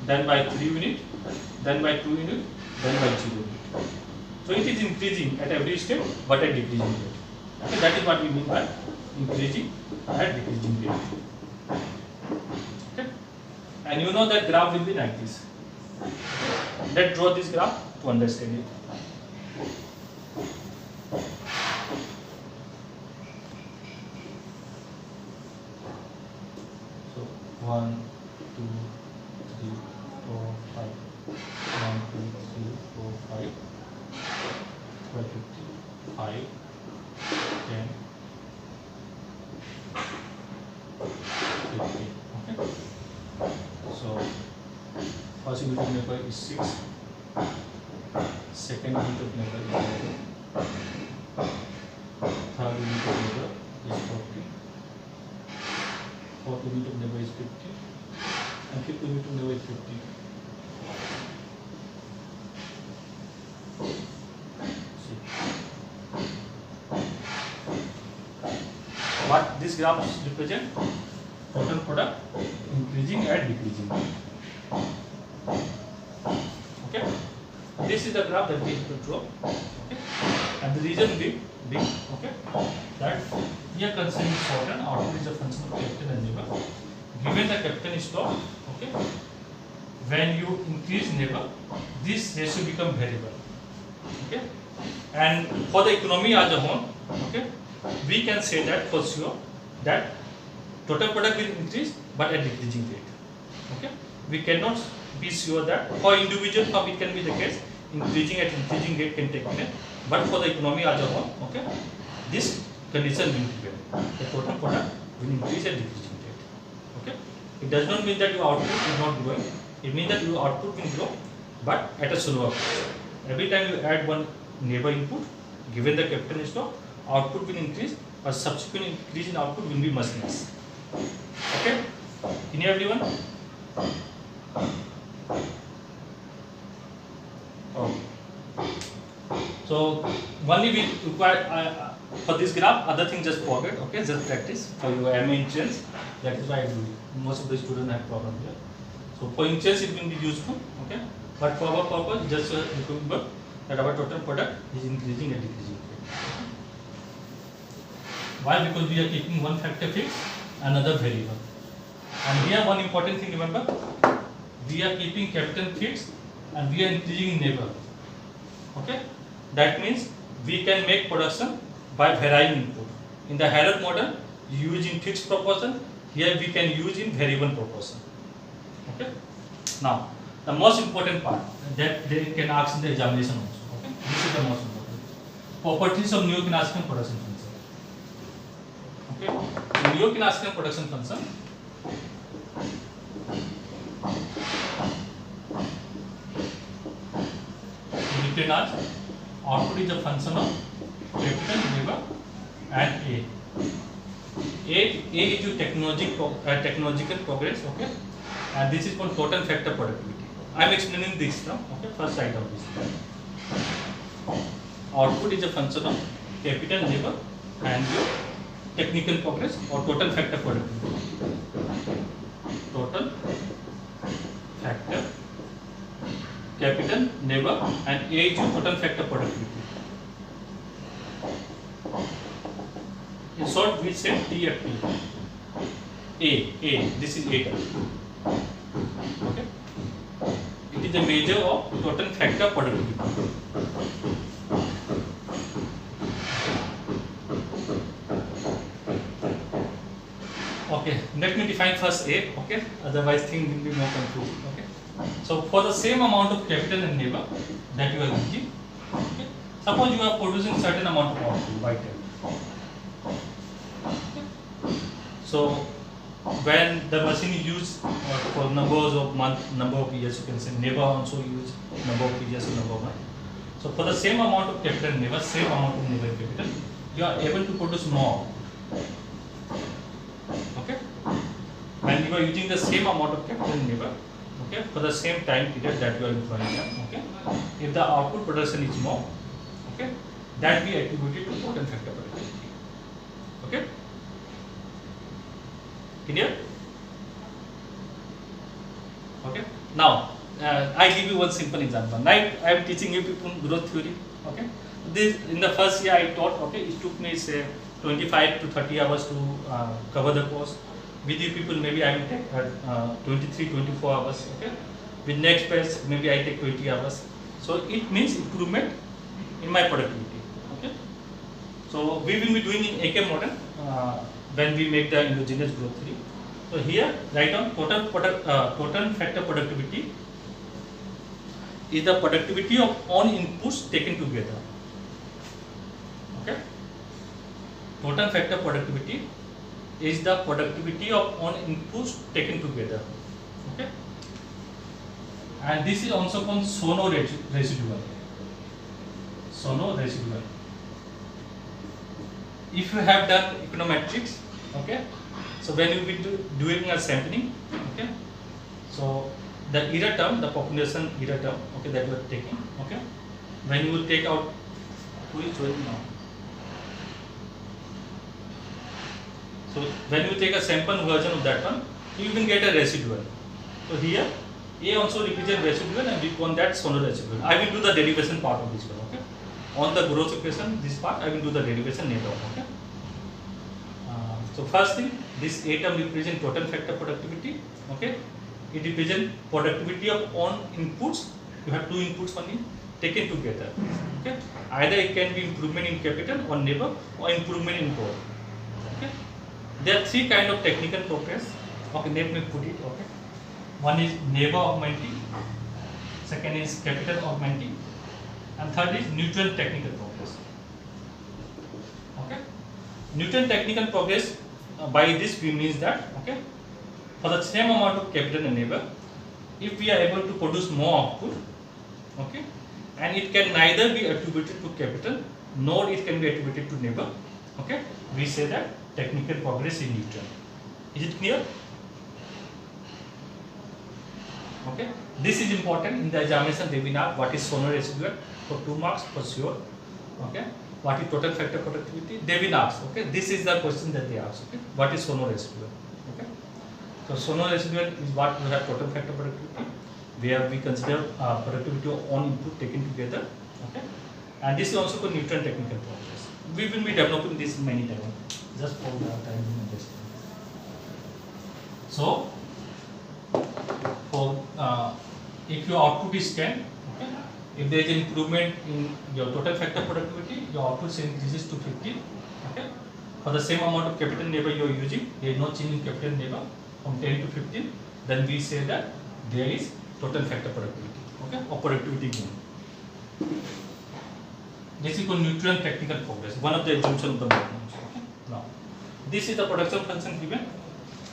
then by 3 units, then by 2 units, then by 0 units. So it is increasing at every step, but at decreasing rate. Okay, that is what we mean by increasing at decreasing rate. Okay, and you know that graph will be like this. Let's draw this graph to understand it. So 1, 2, 3, 4, 5. 1, 2, 3, 4, 5. 12, 15, 5, 10, 15. Okay. So first unit of labor is 6. Second unit of labor is 11. Third unit of labor is 40. Fourth unit of labor is 50. And fifth unit of labor is 50. What this graph represent? Total product increasing and decreasing. Okay. This is the graph that we have to draw. Okay. And the reason being, okay, that here concerning shorten output is a function of capital and labor. Given the capital stock, okay, when you increase labor, this ratio become variable. Okay. And for the economy as a whole, okay, we can say that for sure that total product will increase but at decreasing rate. Okay, we cannot be sure that for individual firm it can be the case increasing at increasing rate can take place, but for the economy as a whole, okay, this condition will prevail. The total product will increase at decreasing rate. Okay, it does not mean that your output is not growing. It means that your output will grow, but at a slower pace. Every time you add one labor input, given the capital stock, output will increase, or subsequent increase in output will be much less. Okay? Can you everyone? Okay. So only we require for this graph, other things just forget. Okay, just practice for your MA entrance. That is why I do it. Most of the students have problem here. So for entrance it will be useful. Okay, but for our purpose, just remember that our total product is increasing and decreasing. Why? Because we are keeping one factor fixed, another variable. And here one important thing, remember, we are keeping capital fixed and we are increasing in labor. Okay, that means we can make production by varying input. In the hierarchy model, you use in fixed proportion. Here we can use in variable proportion. Okay. Now, the most important part that they can ask in the examination also. Okay, this is the most important. Properties of Neo-Keynesian production function. Okay, in Neo-Keynesian production function, written as output is a function of capital, labor, and A. A is your technological progress. Okay, and this is called total factor productivity. I am explaining this now. Okay, first side of this. Output is a function of capital, labor, and your technical progress or total factor productivity. Total factor capital, labor, and A is your total factor productivity. In short, we say TFP. A. This is A term. Okay. It is a measure of total factor productivity. Okay, let me define first A, okay, otherwise thing will be more confusing, okay. So for the same amount of capital and labor that you are using, okay, suppose you are producing certain amount of output by time. Okay. So when the machine is used for numbers of month, number of years, you can say labor also use number of years, number of month. So for the same amount of capital and labor, same amount of labor and capital, you are able to produce more. Okay, when you are using the same amount of capital and labor, okay, for the same time period that you are employing them, okay, if the output production is more, okay, that we attribute to total factor productivity. Okay, clear? Okay, now I give you one simple example. Now I am teaching you people growth theory. Okay, this in the first year I taught. Okay, it took me say 25 to 30 hours to cover the course. With you people, maybe I will take 23, 24 hours. Okay, with next batch, maybe I take 20 hours. So it means improvement in my productivity. Okay, so we will be doing in AK model when we make the endogenous growth theory. So here, write down total factor productivity is the productivity of all inputs taken together. Okay. Total factor productivity is the productivity of all inputs taken together. Okay. And this is also called Solow residual. Solow residual. If you have done econometrics, okay. So when you will be doing a sampling, okay. So the error term, the population error term, okay, that you are taking, okay. When you will take out, who is showing now? So when you take a sample version of that one, you will get a residual. So here, A also represents residual, and we call that Solow residual. I will do the derivation part of this one, okay. On the growth equation, this part I will do the derivation later, okay. So first thing, this A term represents total factor productivity, okay. It represents productivity of all inputs. You have two inputs only taken together, okay. Either it can be improvement in capital or labor, or improvement in growth, okay. There are three kind of technical progress, okay. Let me put it, okay. One is labor augmenting, second is capital augmenting, and third is neutral technical progress, okay. Neutral technical progress, by this we means that, okay, for the same amount of capital and labor, if we are able to produce more output, okay, and it can neither be attributed to capital nor it can be attributed to labor, okay, we say that technical progress is neutral. Is it clear? Okay, this is important in the examination webinar. What is Solow residual? For 2 marks for sure. Okay, what is total factor productivity? They will ask. Okay, this is the question that they ask. Okay, what is Solow residual? Okay, so Solow residual is what we have total factor productivity, where we consider productivity of all input taken together. Okay, and this is also called neutral technical progress. We will be developing this many times, just for the time in this. So, for if your output is 10, okay, if there is an improvement in your total factor productivity, your output increases to 15. Okay, for the same amount of capital labor you are using, there is no change in capital labor from 10 to 15. Then we say that there is total factor productivity, okay, or productivity gain. This is called neutral technical progress. One of the assumptions of the model. Okay. Now, this is the production function given,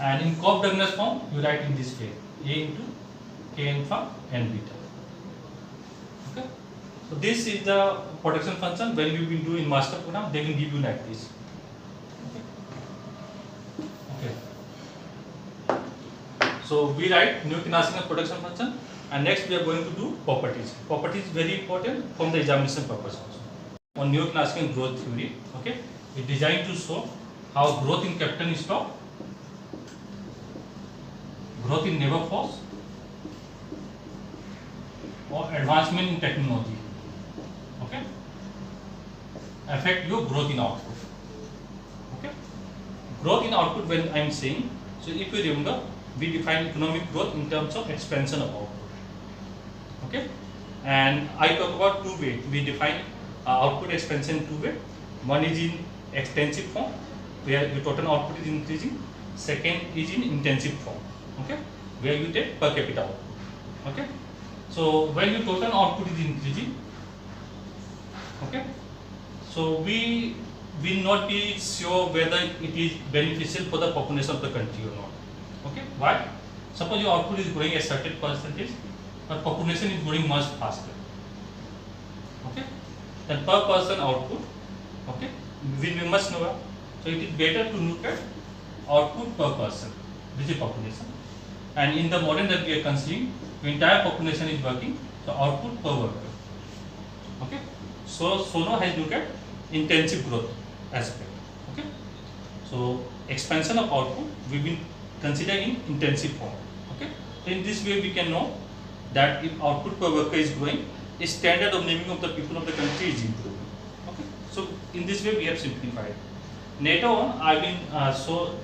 and in Cobb-Douglas form, you write in this way: A into K alpha and beta. Okay. So this is the production function. When you will do in master program, they will give you like this. Okay. So we write new classical production function, and next we are going to do properties. Properties is very important from the examination purpose also. On neoclassical growth theory, okay, it designed to show how growth in capital is stopped, growth in labor force, or advancement in technology, okay, affect your growth in output. Okay, growth in output, when I am saying, so if you remember, we define economic growth in terms of expansion of output. Okay, and I talk about two ways. We define output expansion in two ways. One is in extensive form, where your total output is increasing. Second is in intensive form, okay, where you take per capita output. Okay, so when your total output is increasing, okay, so we will not be sure whether it is beneficial for the population of the country or not. Okay, why? Suppose your output is growing a certain percentage, but population is growing much faster. Okay, then per person output, okay, we must know. So it is better to look at output per person, which is population. And in the model that we are considering, the entire population is working, so output per worker. Okay, so Solow has looked at intensive growth aspect. Okay, so expansion of output we will consider in intensive form. Okay, so in this way we can know that if output per worker is growing, the standard of living of the people of the country is improving. Okay, so in this way we have simplified. Later on, I will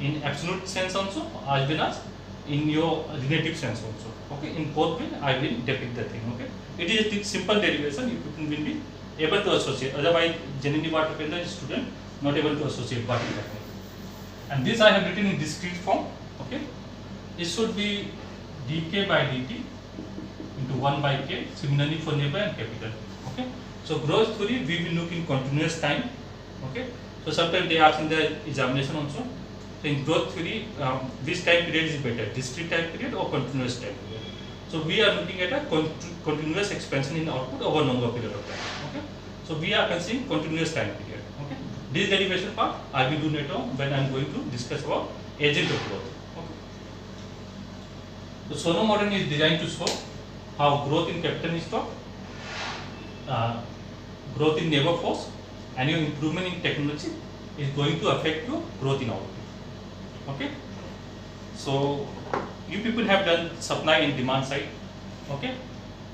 in absolute sense also, as well as in your relative sense also. Okay, in both ways I will depict the thing. Okay, it is a simple derivation. You people will be able to associate. Otherwise, generally what happens, the student not able to associate what is happening. And this I have written in discrete form. Okay, it should be dk by dt into 1 by k. Similarly for neighbor and capital. Okay, so growth theory we will look in continuous time. Okay, so sometimes they ask in the examination also. So in growth theory, which time period is better, discrete time period or continuous time period? So we are looking at a continuous expansion in output over a longer period of time. Okay, so we are considering continuous time period. Okay, this derivation part I will do later on when I am going to discuss about agent of growth. Okay, so Solow model is designed to show how growth in capital stock, growth in labor force, and your improvement in technology is going to affect your growth in output. Okay, so you people have done supply and demand side. Okay,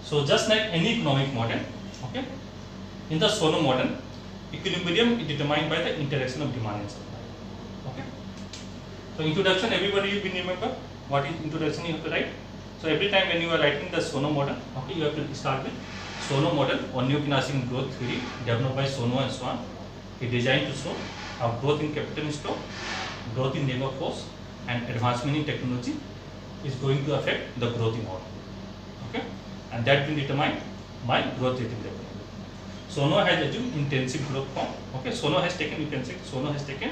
so just like any economic model, okay, in the Solow model, equilibrium is determined by the interaction of demand and supply. Okay, so introduction, everybody will remember what is introduction you have to write. So every time when you are writing the Solow model, okay, you have to start with Solow model or new Keynesian growth theory developed by Solow and so on. It is designed to show how growth in capital stock, growth in labor force, and advancement in technology is going to affect the growth in output. Okay, and that will determine my growth rate in development. Solow has assumed intensive growth form. Okay, Solow has taken, you can say Solow has taken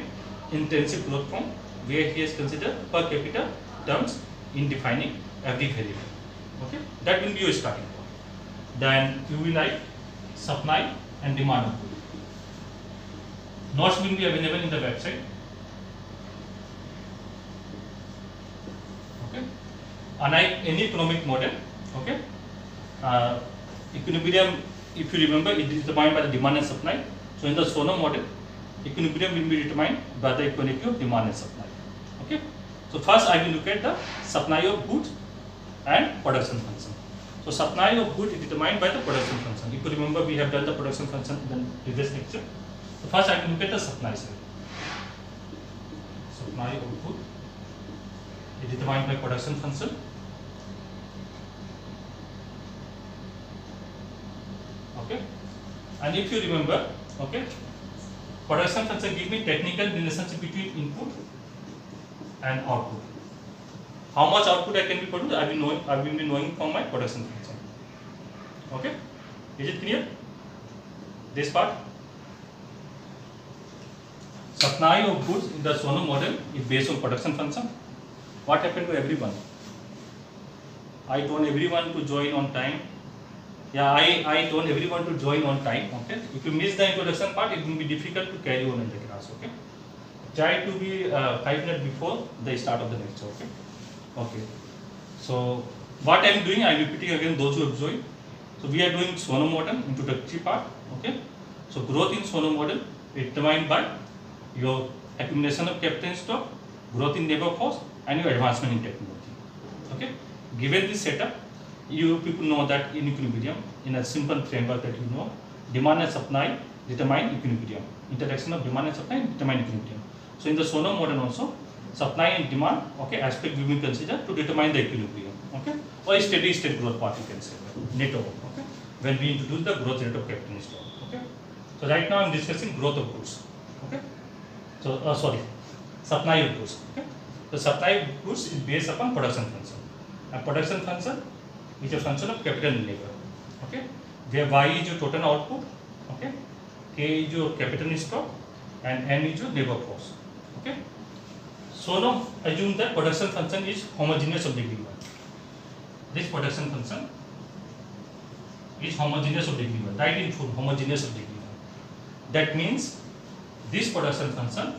intensive growth form, where he has considered per capita terms in defining every variable. Okay, that will be your starting point. Then you will write supply and demand of goods. Notes will be available in the website. Okay, unlike any economic model, okay, equilibrium, if you remember, it is determined by the demand and supply. So in the Solow model, equilibrium will be determined by the equality of demand and supply. Okay, so first I will look at the supply of goods and production function. So supply of goods is determined by the production function. If you remember, we have done the production function in the previous lecture. So first I will look at the supply side. Supply of goods is determined by production function. Okay, and if you remember, okay, production function gives me technical relationship between input and output. How much output I can be produced, I will be knowing from my production function. Okay, is it clear? This part. Supply of goods in the Solow model is based on production function. What happened to everyone? I told everyone to join on time. Yeah, I told everyone to join on time. Okay, if you miss the introduction part, it will be difficult to carry on in the class. Okay, try to be 5 minutes before the start of the lecture. Okay. Okay, so what I am doing, I am repeating again those who have joined. So we are doing Solow model introductory part. Okay, so growth in Solow model is determined by your accumulation of capital stock, growth in labor force, and your advancement in technology. Okay, given this setup, you people know that in equilibrium, in a simple framework that you know, demand and supply determine equilibrium. Interaction of demand and supply determine equilibrium. So in the Solow model also, supply and demand, okay, aspect we will consider to determine the equilibrium, okay, or a steady state growth path you can say, net over, okay, when we introduce the growth rate of capital stock, okay. So right now I am discussing growth of goods, okay. So sorry, supply of goods, okay. The supply of goods is based upon production function, and production function is a function of capital and labor, okay, where Y is your total output, okay, K is your capital stock, and N is your labor cost, okay. So now assume that production function is homogeneous of degree 1. This production function is homogeneous of degree 1, right in full, homogeneous of degree 1. That means this production function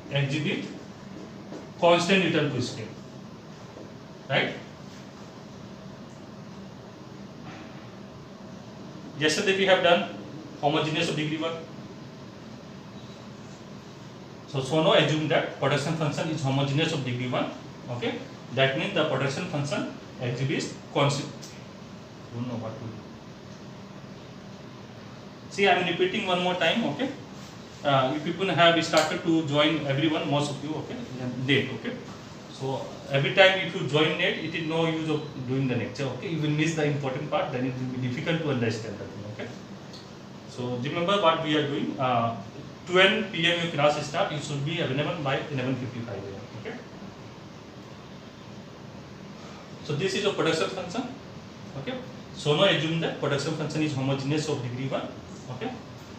exhibit constant return to scale, right? Yesterday we have done homogeneous of degree 1. So now assume that production function is homogeneous of degree 1, okay. That means the production function exhibits constant. Don't know what to do. See, I am repeating one more time, okay. You people have started to join, everyone, most of you, okay, late, okay. So every time if you join late, it is no use of doing the lecture, okay. You will miss the important part, then it will be difficult to understand the thing, okay. So remember what we are doing. 12 PM your class start. You should be available by 11:55 AM, okay. So this is a production function, okay. So now assume that production function is homogeneous of degree 1, okay.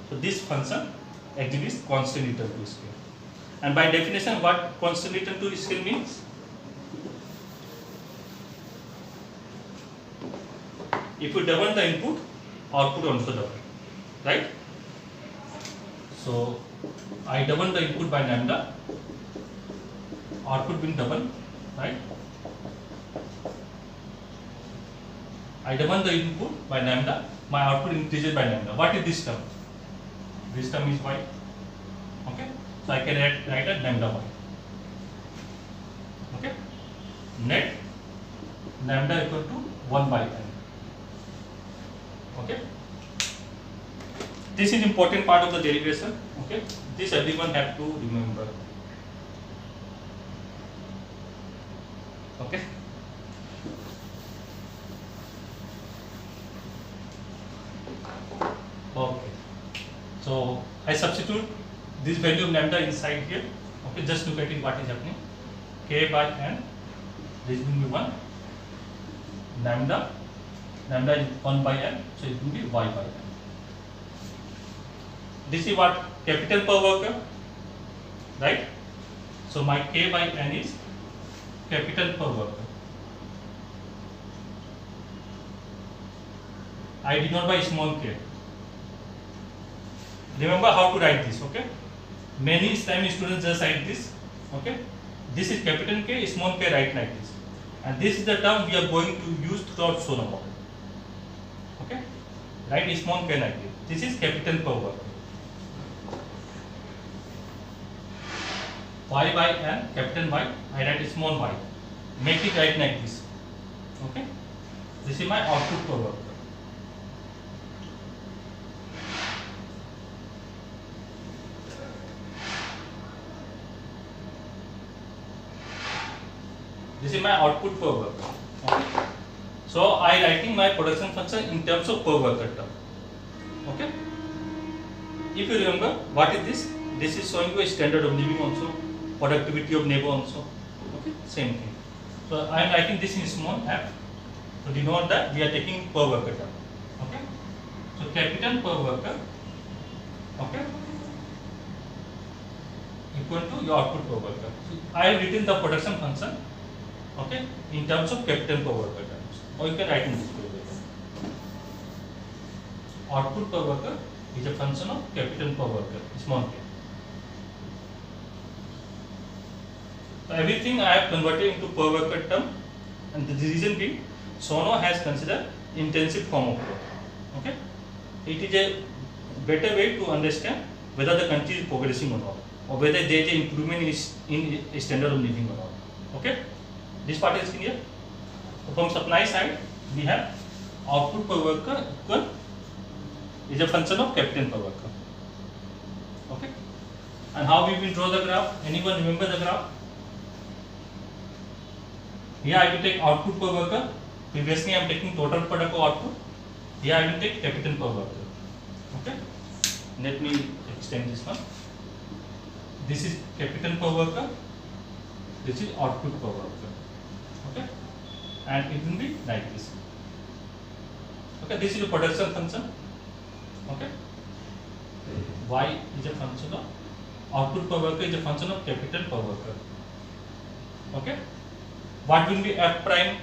So this function exhibits constant return to scale, and by definition what constant return to scale means? If you double the input, output also double, right? So I double the input by lambda, output will double, right? I double the input by lambda, my output increases by lambda. What is this term? This term is y, okay. So I can write a lambda y, okay. Net lambda equal to 1 by n, okay. This is important part of the derivation, okay. This everyone have to remember, okay. Okay. So I substitute this value of lambda inside here, okay. Just look at it, what is happening. K by n, this will be 1. Lambda is 1 by n, so it will be y by n. This is what capital per worker, right? So my K by n is capital per worker. I denote by small k. Remember how to write this, okay? Many time students just write this, okay? This is capital K, small k, write like this. And this is the term we are going to use throughout Solow model, okay? Write small k like this. This is capital per worker. Y by n, capital Y, I write small y. Make it write like this, okay? This is my output per worker. This is my output per worker, okay? So I writing my production function in terms of per worker term, okay? If you remember, what is this? This is showing you a standard of living also, productivity of labor also, okay? Same thing. So I am writing this in small f to denote that we are taking per worker term, okay? So capital per worker, okay, equal to your output per worker. So I have written the production function, okay, in terms of capital per worker terms, or you can write in this way. Output per worker is a function of capital per worker, small k. So everything I have converted into per worker term, and the reason being Solow has considered intensive form of work, okay. It is a better way to understand whether the country is progressing or not, or whether there is an improvement in standard of living or not, okay. This part is clear? So from supply side, we have output per worker equal is a function of capital per worker. Okay. And how we will draw the graph? Anyone remember the graph? Here I will take output per worker. Previously I am taking total product of output. Here I will take capital per worker. Okay. Let me extend this one. This is capital per worker. This is output per worker. Okay. And it will be like this. Okay. This is a production function. Okay. Y is a function of output per worker is a function of capital per worker. Okay. What will be F prime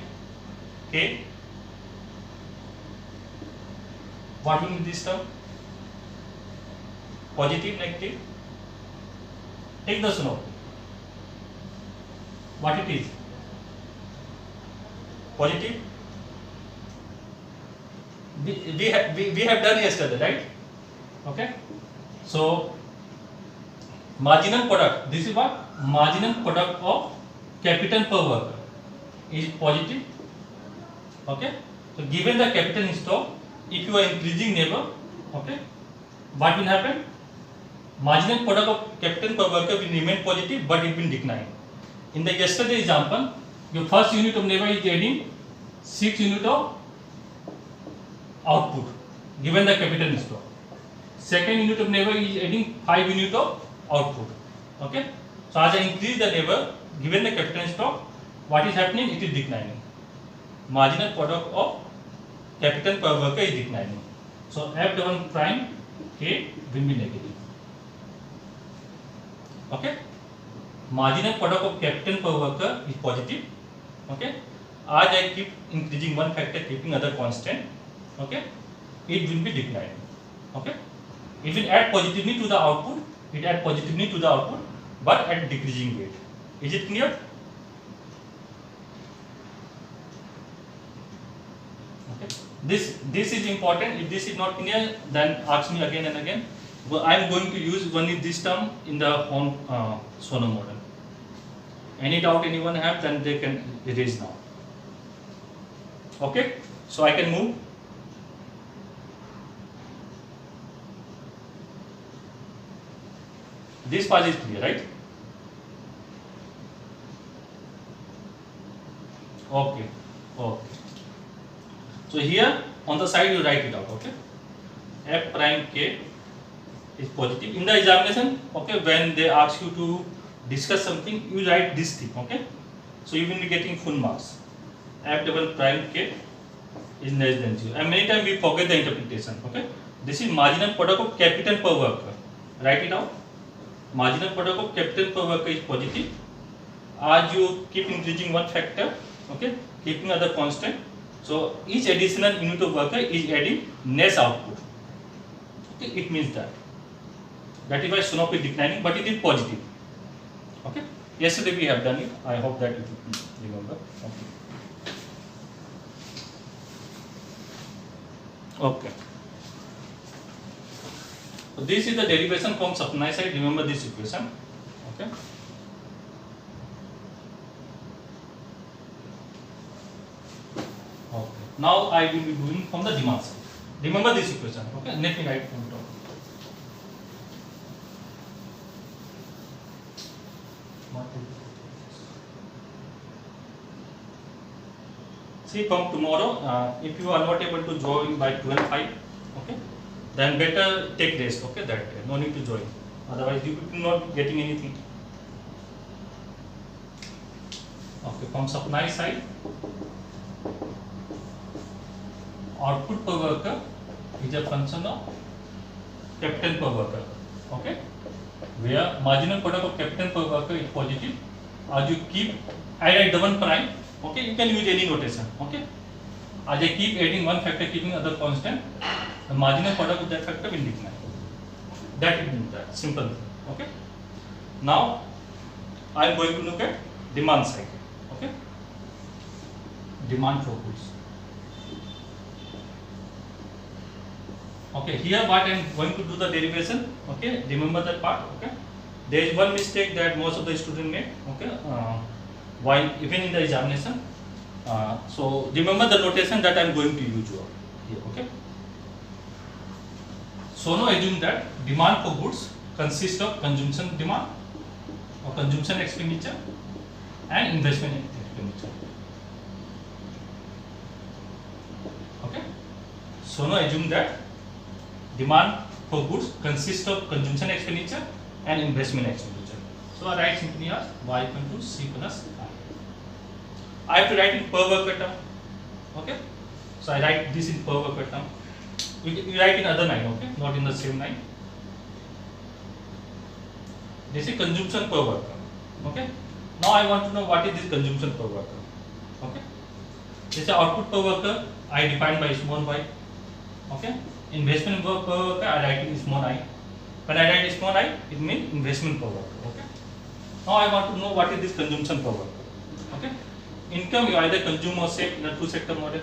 K? What will be this term? Positive, negative? Take the Solow. What it is? Positive? We have done yesterday, right? Okay. So marginal product. This is what? Marginal product of capital per worker is positive. Okay. So given the capital in stock, if you are increasing labor, okay, what will happen? Marginal product of capital per worker will remain positive, but it will decline. In the yesterday example, your first unit of labor is adding 6 unit of output given the capital in stock. Second unit of labor is adding 5 unit of output. Okay. So as I increase the labor given the capital in stock, what is happening? It is declining. Marginal product of capital per worker is declining. So F1 prime K will be negative. Okay. Marginal product of capital per worker is positive. Okay. As I keep increasing one factor, keeping other constant, okay, it will be declining. Okay. It will add positively to the output. It add positively to the output, but at decreasing rate. Is it clear? Okay. This is important. If this is not clear, then ask me again and again. Well, I am going to use only this term in the Solow model. Any doubt anyone have, then they can erase now. Okay. So I can move. This part is clear, right? Okay. Okay. So here on the side you write it out. Okay. F prime K is positive. In the examination, okay, when they ask you to discuss something, you write this thing. Okay. So you will be getting full marks. F double prime K is less than 0. And many times we forget the interpretation. Okay. This is marginal product of capital per worker. Write it out. Marginal product of capital per worker is positive. As you keep increasing one factor, okay, keeping other constant, so each additional unit of worker is adding less output. Okay, it means that is why Solow is declining, but it is positive. Okay. Yesterday we have done it. I hope that you remember. Okay. So this is the derivation from supply side. Remember this equation. Okay. Okay. Now I will be doing from the demand side. Remember this equation. Okay. Let me write on top. See, from tomorrow, if you are not able to join by 12:05, okay, then better take rest. Okay, that day. No need to join. Otherwise, you will not be getting anything. Okay, from supply side, output per worker is a function of capital per worker. Okay, where marginal product of capital per worker is positive. As you keep, I write the one prime. Okay, you can use any notation. Okay, as I keep adding one factor, keeping other constant, the marginal product of that factor will decline. That it means that simple. Okay. Now I am going to look at demand side. Okay, demand for goods. Okay, here what I am going to do the derivation. Okay, remember that part. Okay, there is one mistake that most of the students make. Okay, while even in the examination, So remember the notation that I am going to use here. Okay. So now assume that demand for goods consists of consumption demand or consumption expenditure and investment expenditure. Okay. So now assume that demand for goods consists of consumption expenditure and investment expenditure. So I write simply as y equal to C plus I have to write in per worker term. Okay. So I write this in per worker term. You write in other line, okay, not in the same line. This is consumption per worker. Okay. Now I want to know what is this consumption per worker. Okay. This is output per worker. I define by small y. Okay. Investment per worker I write in small I. When I write small I, it means investment per worker. Okay. Now I want to know what is this consumption per worker. Okay. Income you either consume or save in a two-sector model.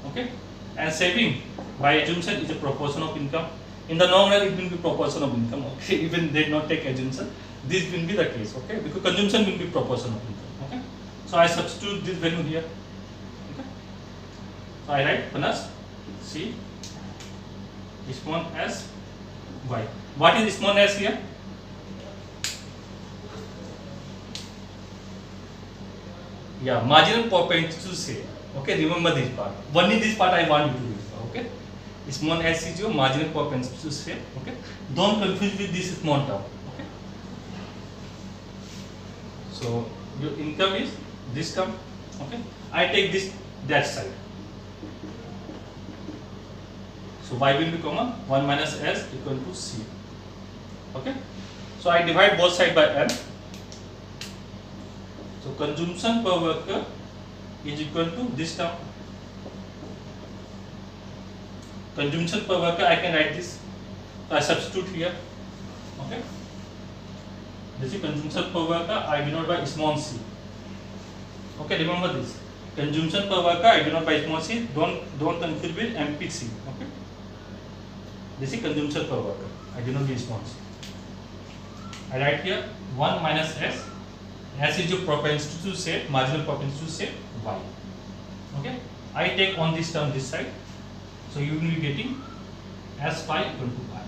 Okay. And saving by assumption is a proportion of income. In the long run, it will be proportion of income. Okay. Even they not take assumption, this will be the case. Okay. Because consumption will be proportion of income. Okay. So I substitute this value here. Okay. So I write plus C small s y. What is small s here? Yeah, marginal propensity to save. Okay, remember this part. Only this part I want you to do. Okay, small s is your marginal propensity to save. Okay, don't confuse with this small term. Okay, so your income is this term. Okay, I take this that side. So y will be common. 1 minus s equal to c. Okay, so I divide both sides by n. So consumption per worker is equal to this term. Consumption per worker I can write this. So I substitute here. Okay. This is consumption per worker I denote by small c. Okay, remember this. Consumption per worker I denote by small c. Don't confuse with MPC. Okay. This is consumption per worker. I denote by small c. I write here 1 minus s. S is your propensity to save, marginal propensity to save y. Okay, I take on this term this side, so you will be getting s phi equal to y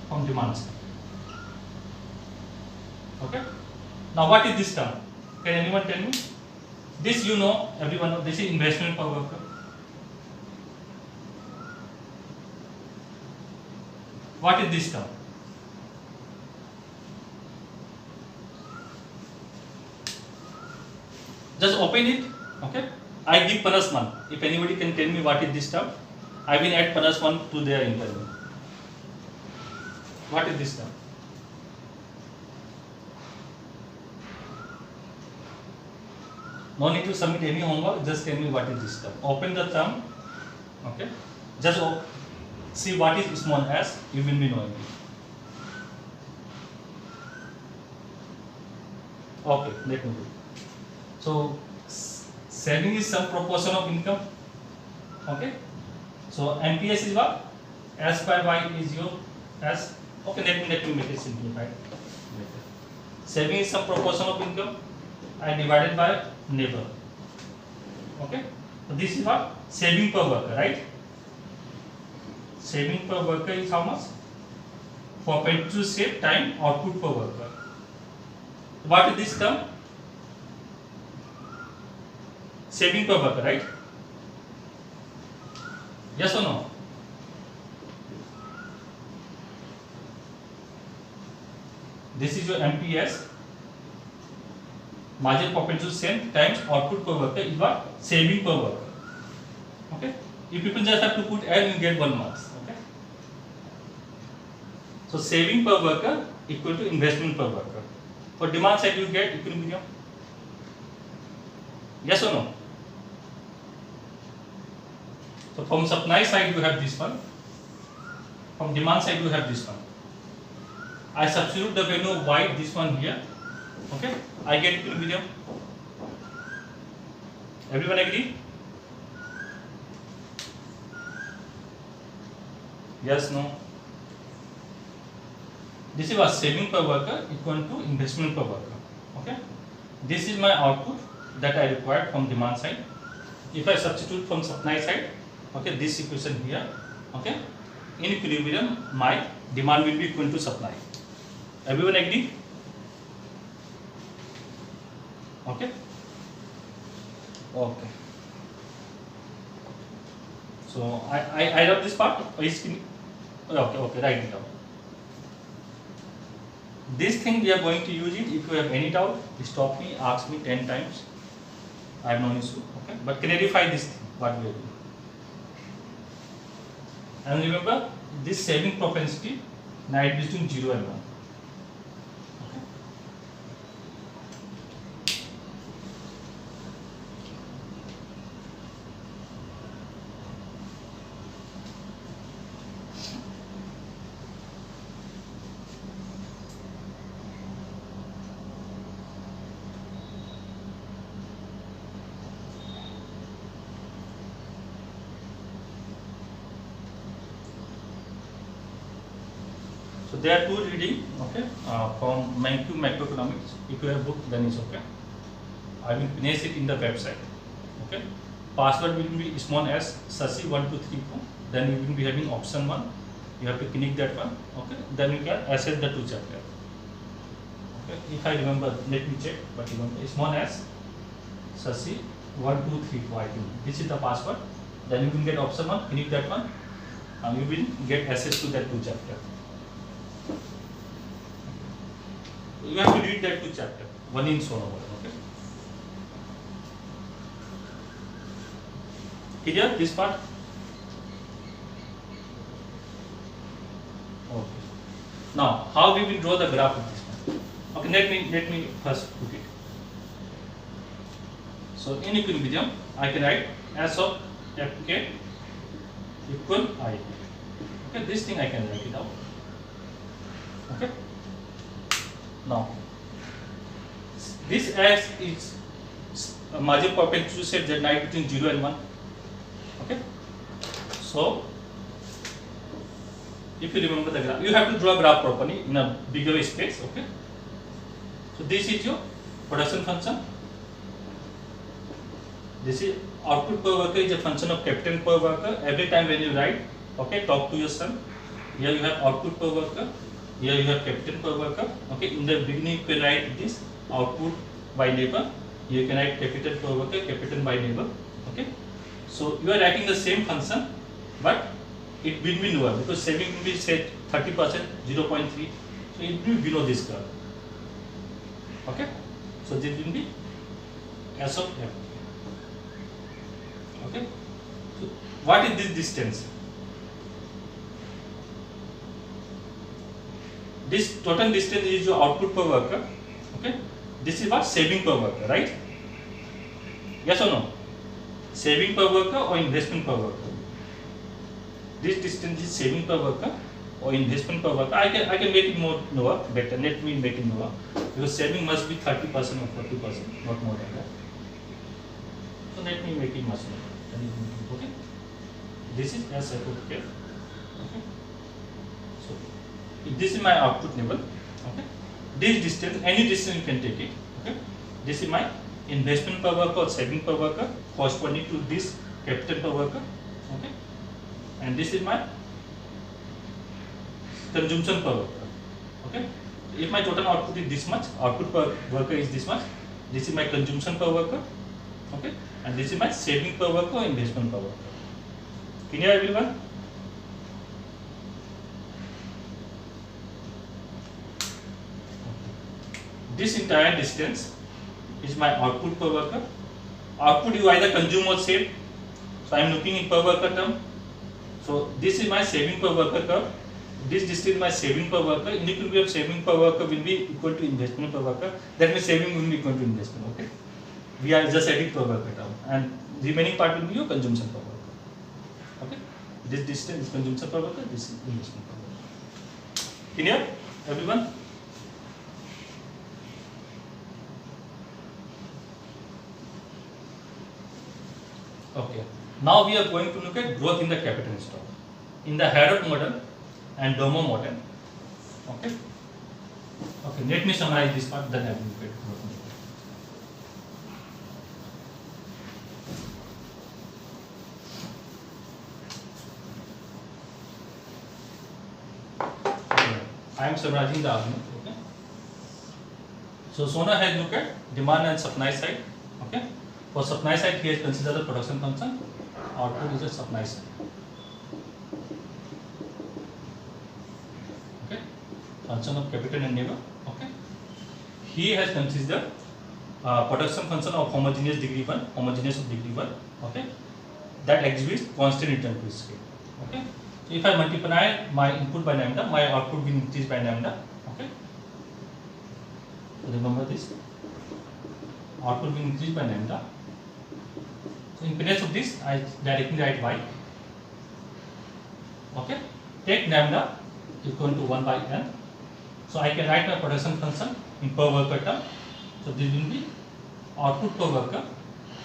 from demand side. Okay, now what is this term? Can anyone tell me? This you know, everyone knows. This is investment per worker. What is this term? Just open it. Okay, I give plus 1. If anybody can tell me what is this term, I will add plus 1 to their interval. What is this term? No need to submit any homework, just tell me what is this term. Open the term. Okay, just see what is small s, you will be knowing it. Okay, let me do. So saving is some proportion of income. Okay. So MPS is what? S by y is your S. Okay, let me make it simplified. Saving is some proportion of income. I divided by neighbor. Okay. So this is what? Saving per worker, right? Saving per worker is how much? Propensity to save time output per worker. What is this term? Saving per worker, right? Yes or no? This is your MPS. Marginal propensity to save times output per worker is what? Saving per worker. Okay. If people just have to put L, you get 1 marks. Okay. So saving per worker equal to investment per worker. For demand side, you get equilibrium. Yes or no? So from supply side you have this one, from demand side you have this one. I substitute the value of y, this one here. Okay, I get equilibrium. Everyone agree? Yes, no? This is what saving per worker equal to investment per worker. Okay, this is my output that I required from demand side. If I substitute from supply side, okay, this equation here, okay, in equilibrium my demand will be equal to supply. Everyone agree? Okay. Okay. So I write this part. Okay, write it down. This thing we are going to use it. If you have any doubt, stop me, ask me 10 times. I have no issue. Okay, but clarify this thing what we are doing. And remember this saving propensity lies between 0 and 1. Okay. So there are two reading, okay, from Manq Macroeconomics. If you have book, then it's okay. I will place it in the website. Okay. Password will be small as Sasi1234. Then you will be having option 1. You have to click that one. Okay. Then you can access the 2 chapter. Okay. If I remember, let me check. But remember, it's small as Sasi1234. I think this is the password. Then you will get option 1. Click that one, and you will get access to that 2 chapter. You have to read that 2 chapter, one in Solow Model. Okay. Clear this part? Okay. Now, how we will draw the graph of this one? Okay. Let me first put it. So in equilibrium, I can write S of Fk equal I. Okay. This thing I can write it out. Okay. Now, this S is a margin perpendicular set that lies between 0 and 1. Okay. So, if you remember the graph, you have to draw a graph properly in a bigger space. Okay. So, this is your production function. This is output per worker is a function of capital per worker. Every time when you write, okay, talk to your son. Here you have output per worker. Here you have capital per worker. Okay, in the beginning you can write this output by labor. Here you can write capital per worker, capital by labor. Okay, so you are writing the same function, but it will be lower because saving will be set 30%, 0.3. So it will be below this curve. Okay, so this will be S of F. Okay, so what is this distance? This total distance is your output per worker. Okay, this is what saving per worker, right? Yes or no? Saving per worker or investment per worker? This distance is saving per worker or investment per worker. I can make it more lower, better. Let me make it lower because saving must be 30% or 40%, not more than that. So let me make it much lower. Okay, this is as I put here. Okay. So this is my output level. Okay, this distance, any distance you can take it. Okay, this is my investment per worker or saving per worker corresponding to this capital per worker. Okay, and this is my consumption per worker. Okay, if my total output is this much, output per worker is this much. This is my consumption per worker. Okay, and this is my saving per worker or investment per worker. Clear everyone? This entire distance is my output per worker. Output you either consume or save. So I am looking in per worker term. So this is my saving per worker curve. This distance is my saving per worker. In equilibrium, saving per worker will be equal to investment per worker. That means saving will be equal to investment. Okay. We are just adding per worker term, and the remaining part will be your consumption per worker. Okay. This distance is consumption per worker. This is investment per worker. Clear, everyone? Okay. Now we are going to look at growth in the capital stock in the Harrod model and Domo model. Okay. Okay. Let me summarize this part. Then I will look at growth. I am summarizing the argument. Okay. So Sona has looked at demand and supply side. Okay. For supply side, he has considered the production function. Output is a supply side. Okay. Function of capital and labor. Okay. He has considered production function of homogeneous degree 1, homogeneous of degree 1. Okay. That exhibits constant return to scale. Okay. So if I multiply my input by lambda, my output will increase by lambda. Okay. So remember this. Output will increase by lambda. So in place of this, I directly write y. Okay. Take lambda equal to 1 by n. So I can write my production function in per worker term. So this will be output per worker.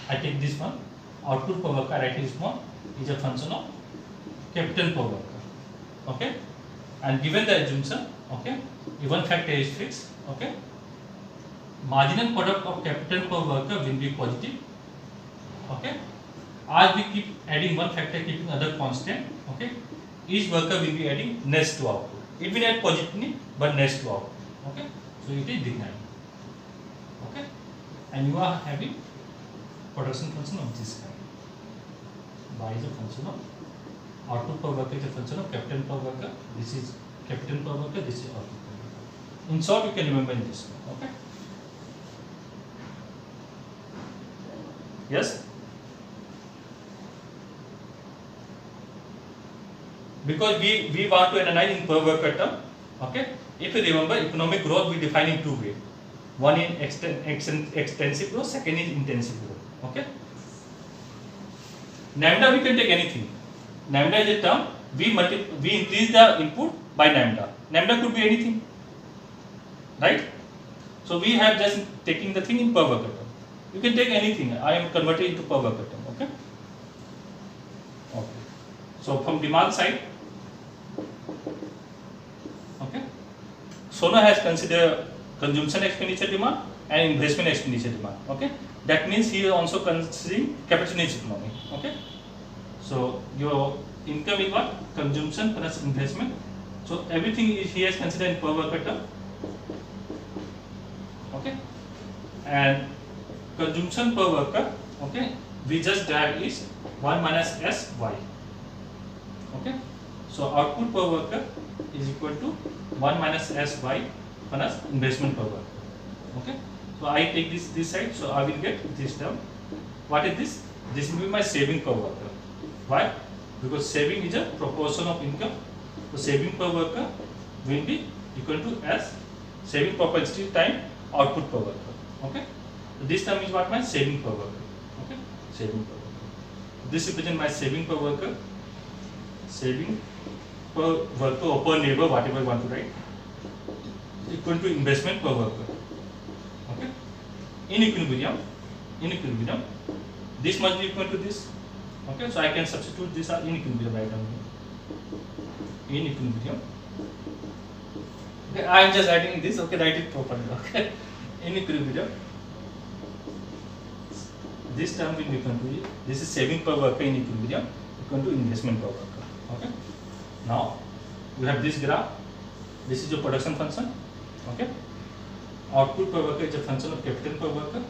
I take this one. Output per worker, I write this one is a function of capital per worker. Okay. And given the assumption, okay, if one factor is fixed, okay, marginal product of capital per worker will be positive. Okay. As we keep adding one factor, keeping other constant, okay, each worker will be adding next to output. It will add positively, but next to output. Okay. So it is declining. Okay. And you are having production function of this kind. Y is a function of output per worker, is a function of capital per worker. This is capital per worker, this is output per worker. In short, you can remember in this way. Okay. Yes. Because we want to analyze in per worker term. Okay. If you remember, economic growth we define in two ways. One in extensive growth, second is intensive growth. Okay. Lambda we can take anything. Lambda is a term, we increase the input by lambda. Lambda could be anything. Right? So we have just taking the thing in per worker term. You can take anything. I am converting into per worker term. Okay. Okay. So from demand side, okay, Sona has considered consumption expenditure demand and investment expenditure demand. Okay. That means he is also considering capital needs economy. Okay. So your income is what? Consumption plus investment. So everything he has considered in per worker term. Okay. And consumption per worker, okay, we just derive is 1 minus S Y. Okay. So output per worker is equal to 1 minus S Y minus investment per worker. Okay. So I take this side, so I will get this term. What is this? This will be my saving per worker. Why? Because saving is a proportion of income. So saving per worker will be equal to S saving propensity time output per worker. Okay. So this term is what? My saving per worker. Okay. Saving per worker. This represents my saving per worker. Saving per worker or per labor, whatever you want to write, equal to investment per worker. Okay. In equilibrium, this must be equal to this. Okay. So I can substitute this in equilibrium right down here. In equilibrium. Okay. I am just writing this. Okay. Write it properly. Okay. In equilibrium, this term will be equal to this is saving per worker in equilibrium equal to investment per worker. Okay. Now we have this graph. This is your production function. Okay. Output per worker is a function of capital per worker.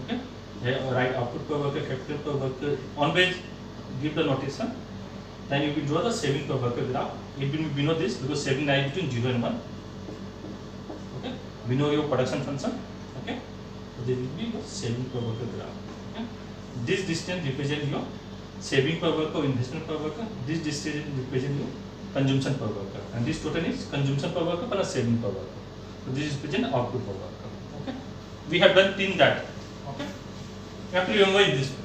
Okay. Write output per worker, capital per worker. Always give the notation. Then you will draw the saving per worker graph. It will be know this because saving lies between 0 and 1. Okay. We know your production function. Okay. So this will be your saving per worker graph. Okay. This distance represents your saving per worker or investment per worker. This distance represents your consumption per worker. And this total is consumption per worker plus saving per worker. So this is represent output per worker. Okay. We have done in that. Okay. You have to remember it this way.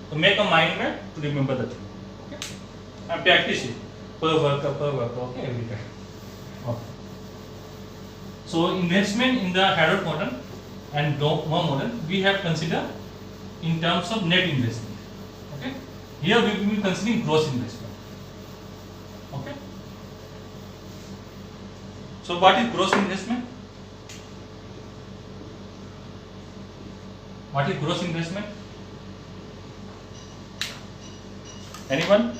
So make a mind map to remember the thing. Okay. And practice it per worker. Okay, every time. Okay. So investment in the Harold model and Dogma model we have considered in terms of net investment. Okay. Here we will be considering gross investment. Okay. So what is gross investment? What is gross investment? Anyone?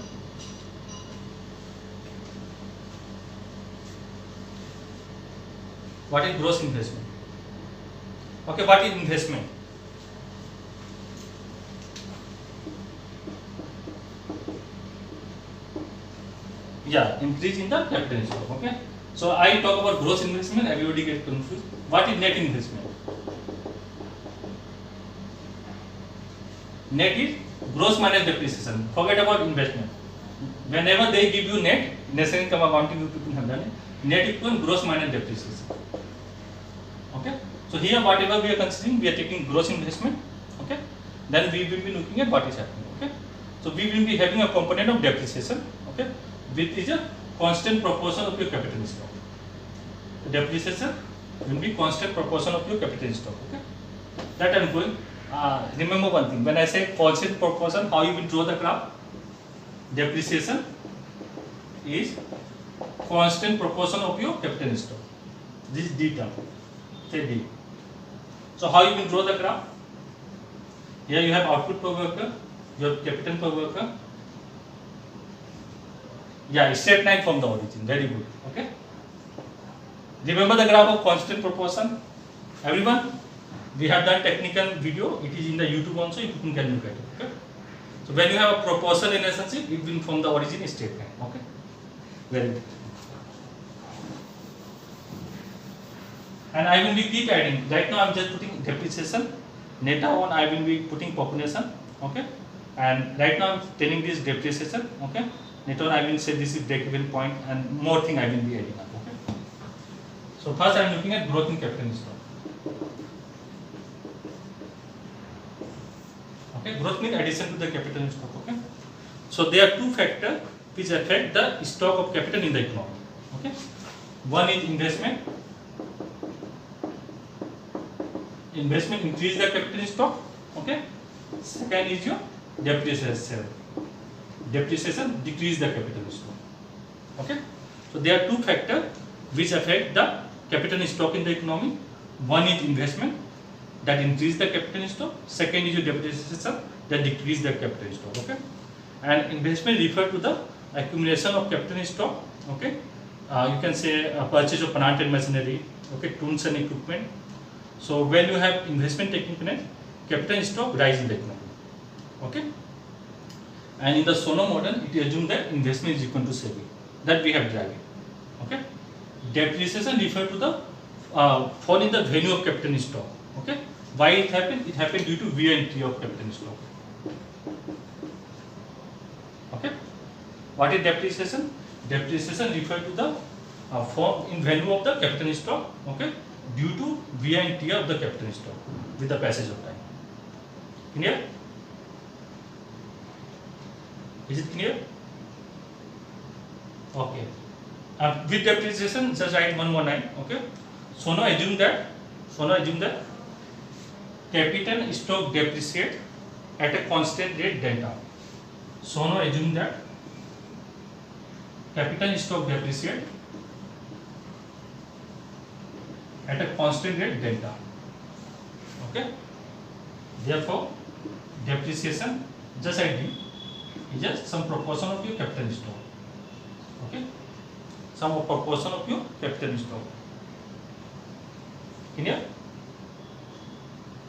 What is gross investment? Okay, what is investment? Yeah, increase in the capital stock. Okay. So I talk about gross investment, everybody get confused. What is net investment? Net is gross minus depreciation. Forget about investment. Whenever they give you net, national income accounting you people have done it. Net equal gross minus depreciation. Okay. So here whatever we are considering, we are taking gross investment. Okay. Then we will be looking at what is happening. Okay. So we will be having a component of depreciation. Okay. Which is a constant proportion of your capital stock. The depreciation will be constant proportion of your capital stock. Okay. That I am going. Remember one thing. When I say constant proportion, how you will draw the graph? Depreciation is constant proportion of your capital stock. This is D term. Say D. So how you will draw the graph? Here you have output per worker, your capital per worker. Yeah, straight line from the origin. Very good. Okay. Remember the graph of constant proportion? Everyone? We have done technical video. It is in the YouTube also. You can look at it. Okay. So when you have a proportion relationship, it will from the origin straight line. Okay. Very good. And I will be keep adding. Right now I am just putting depreciation. Later on I will be putting population. Okay. And right now I am telling this depreciation. Okay. Later on I will say this is break-even point and more thing I will be adding up. Okay. So first I am looking at growth in capital stock. Okay. Growth means addition to the capital stock. Okay. So there are two factors which affect the stock of capital in the economy. Okay. One is investment. Investment increase the capital stock. Okay. Second is your depreciation. Depreciation decrease the capital stock. Okay. So there are two factors which affect the capital stock in the economy. One is investment that increase the capital stock. Second is your depreciation that decrease the capital stock. Okay. And investment refer to the accumulation of capital stock. Okay. You can say a purchase of plant and machinery. Okay. Tools and equipment. So when you have investment taking place, capital stock rise in the economy. Okay. And in the Solow model, it assumes that investment is equal to saving. That we have derived. Okay. Depreciation refer to the fall in the value of capital stock. Okay. Why it happened? It happened due to wear and tear of capital stock. Okay. What is depreciation? Depreciation refer to the fall in value of the capital stock. Okay. Due to wear and tear of the capital stock with the passage of time. Clear? Is it clear? Okay. With depreciation, just write 119. Okay. So now assume that capital stock depreciate at a constant rate delta. So now assume that capital stock depreciate at a constant rate delta. Okay. Therefore, depreciation just I did is just some proportion of your capital stock. Okay. Some proportion of your capital stock. Clear?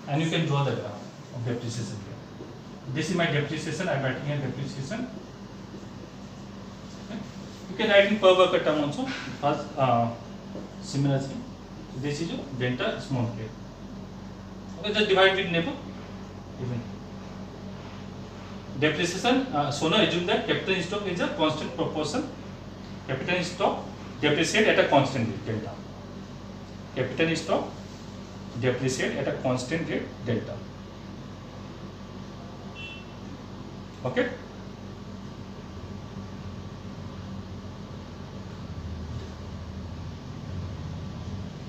And you can draw the graph of depreciation here. This is my depreciation. I am writing here depreciation. Okay. You can write in per worker term also. First, similar thing. This is your delta small k. Okay, just divide with neighbor. Even. Depreciation. So now assume that capital stock is a constant proportion. Capital stock depreciate at a constant rate delta. Capital stock depreciate at a constant rate delta. Okay.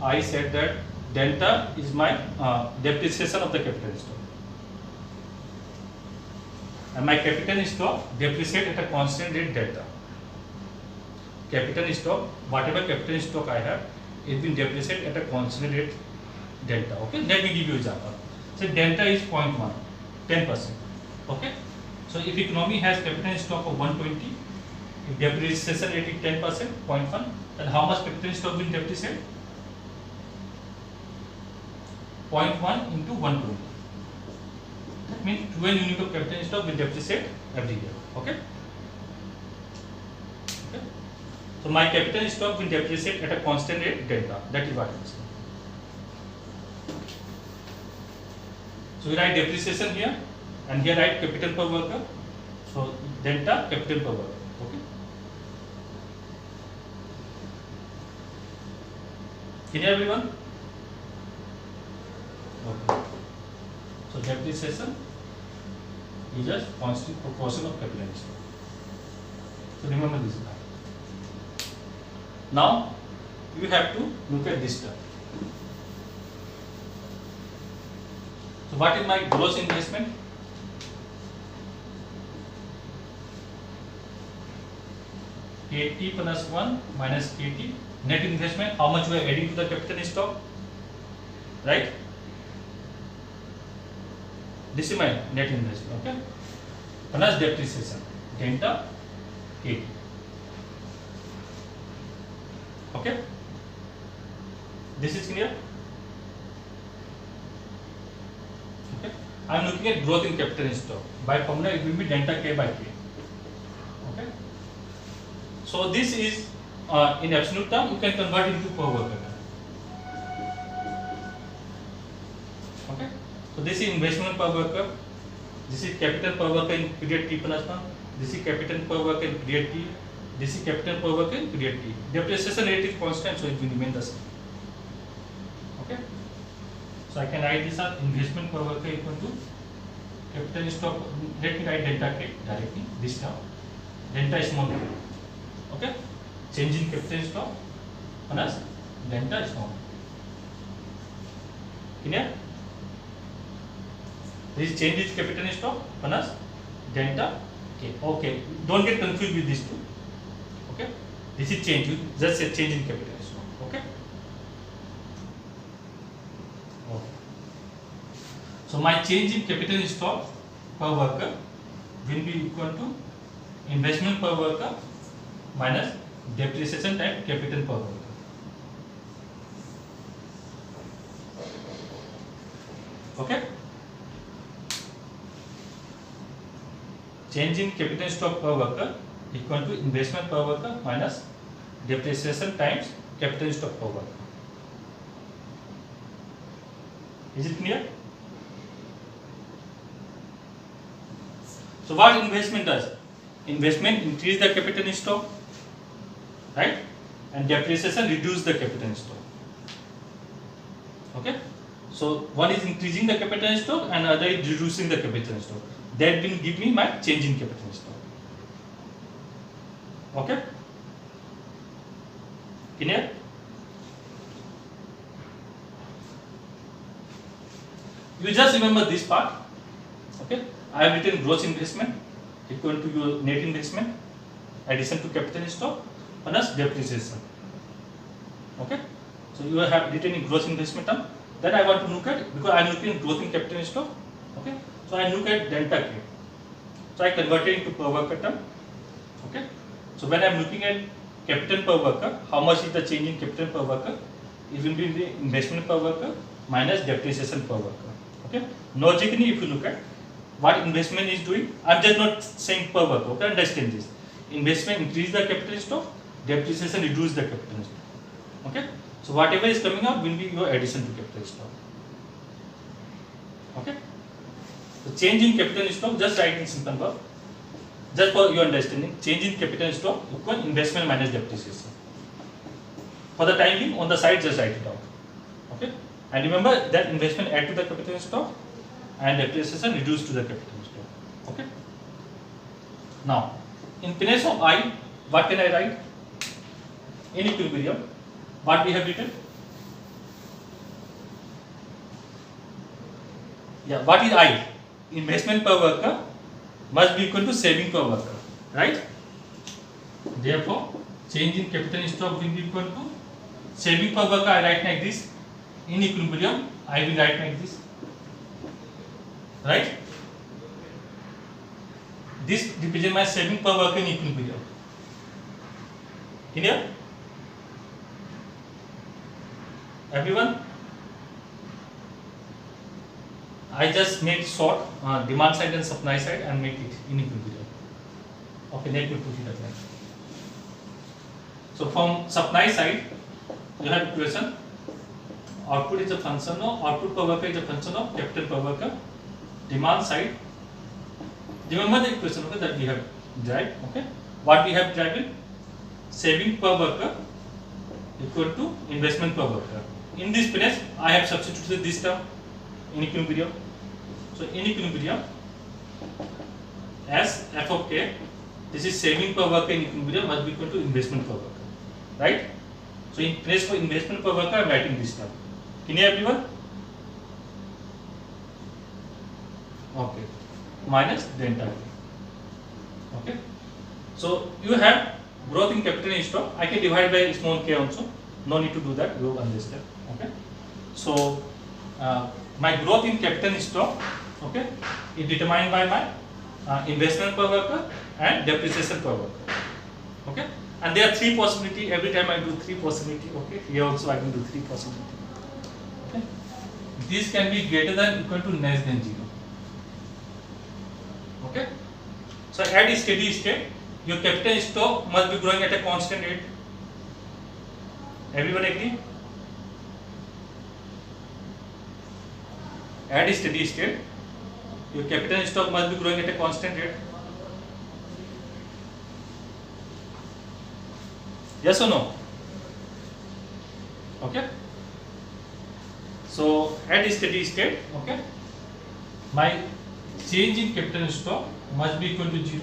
I said that delta is my depreciation of the capital stock. And my capital stock depreciate at a constant rate delta. Capital stock, whatever capital stock I have, it will depreciate at a constant rate delta. Okay, let me give you example. So delta is 0.1, 10%. Okay, so if economy has capital stock of 120, if depreciation rate is 10%, 0.1, then how much capital stock will depreciate? 0.1 into 1 crore. That means 12 unit of capital stock will depreciate every year. Okay. Okay. So my capital stock will depreciate at a constant rate delta. That is what it is. So we write depreciation here, and here write capital per worker. So delta capital per worker. Okay. Clear everyone? Okay. So depreciation is just constant proportion of capital stock. So remember this part. Now you have to look at this term. So what is my gross investment? KT plus 1 minus KT. Net investment, how much we are adding to the capital stock, right? This is my net investment, okay? Plus depreciation, delta KT. Okay? This is clear? Okay? I am looking at growth in capital stock. By formula, it will be delta K by K. Okay? So this is in absolute term, you can convert into per worker term. Okay? So this is investment per worker. This is capital per worker in period T plus 1. This is capital per worker in period T. This is capital per worker in period T. Depreciation rate is constant, so it will remain the same. Okay? So I can write this as investment per worker equal to capital stock. Let me write delta K directly. This term. Delta small k. Okay? Change in capital stock plus delta small. Clear? This is change in capital stock plus delta K. Okay. Don't get confused with these two. Okay? This is change. You just say change in capital stock. Okay? Okay. So my change in capital stock per worker will be equal to investment per worker minus depreciation times capital per worker. Okay? Change in capital stock per worker equal to investment per worker minus depreciation times capital stock per worker. Is it clear? So what investment does? Investment increase the capital stock, right? And depreciation reduce the capital stock. Okay? So one is increasing the capital stock and other is reducing the capital stock. That will give me my change in capital stock. Okay? Clear? You just remember this part. Okay? I have written gross investment equal to your net investment addition to capital stock plus depreciation. Okay? So you have written in gross investment term. Then I want to look at, because I am looking at growth in capital stock. Okay? So I look at delta K. So I convert it into per worker term. Okay? So when I am looking at capital per worker, how much is the change in capital per worker? It will be the investment per worker minus depreciation per worker. Okay? Logically, if you look at what investment is doing, I am just not saying per worker. Okay? Understand this. Investment increase the capital stock, depreciation reduce the capital stock. Okay? So whatever is coming up will be your addition to capital stock. Okay? So change in capital stock, just write in simple verb. Just for your understanding, change in capital stock equal investment minus depreciation. For the time being, on the side, just write it out. Okay? And remember that investment add to the capital stock and depreciation reduce to the capital stock. Okay? Now, in place of I, what can I write? In equilibrium, what we have written? Yeah, what is I? Investment per worker must be equal to saving per worker, right? Therefore, change in capital stock will be equal to saving per worker. I write like this. In equilibrium, I will write like this, right? This represents my saving per worker in equilibrium. Clear? Everyone? I just make short demand side and supply side and make it in equilibrium. Okay, let me put it again. So from supply side, you have equation. Output is a function of output per worker is a function of capital per worker. Demand side. Remember the equation, okay, that we have derived. Okay, what we have derived? Saving per worker equal to investment per worker. In this place, I have substituted this term in equilibrium. So in equilibrium, as f of k, this is saving per worker in equilibrium must be equal to investment per worker, right? So in place for investment per worker, I am writing this term. Clear everyone? Okay. Minus delta k. Okay. So you have growth in capital in stock. I can divide by small k also. No need to do that. You understand. Okay. So my growth in capital in stock, okay, is determined by my investment per worker and depreciation per worker. Okay. And there are three possibilities. Every time I do three possibilities. Okay. Here also I can do three possibilities. Okay. This can be greater than equal to less than 0. Okay. So at steady state, your capital stock must be growing at a constant rate. Everyone agree? At steady state, your capital stock must be growing at a constant rate. Yes or no? Okay. So at steady state, okay, my change in capital stock must be equal to 0.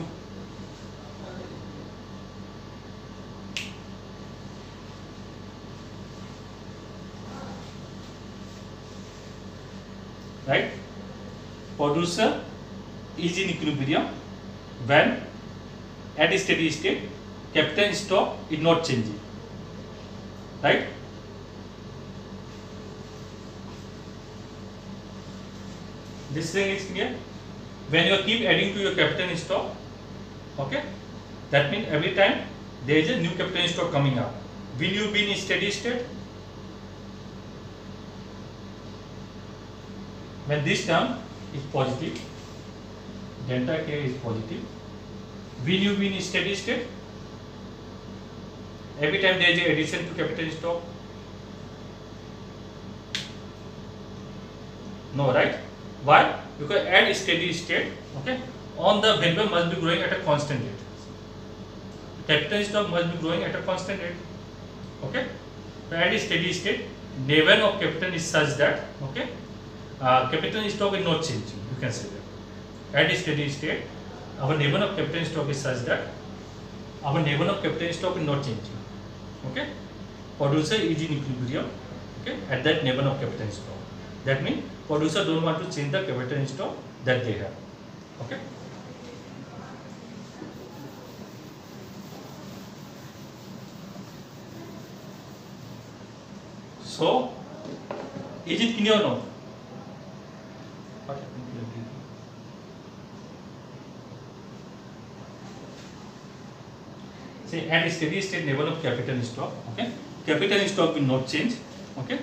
Right? Producer is in equilibrium when at steady state capital stock is not changing. Right? This thing is clear. When you keep adding to your capital stock, okay, that means every time there is a new capital stock coming up. Will you be in steady state? When this term is positive, delta k is positive, will you be in steady state? Every time there is an addition to capital stock? No, right? Why? Because at steady state, okay, on the variable must be growing at a constant rate. Capital stock must be growing at a constant rate. Okay? So at steady state, level of capital is such that, okay, capital stock is not changing. You can say that. At steady state, our level of capital stock is such that our level of capital stock is not changing. Okay? Producer is in equilibrium. Okay? At that level of capital stock. That means producer don't want to change the capital stock that they have. Okay? So, is it clear or no? What happened to the say at steady state level of capital stock, okay, capital stock will not change. Okay,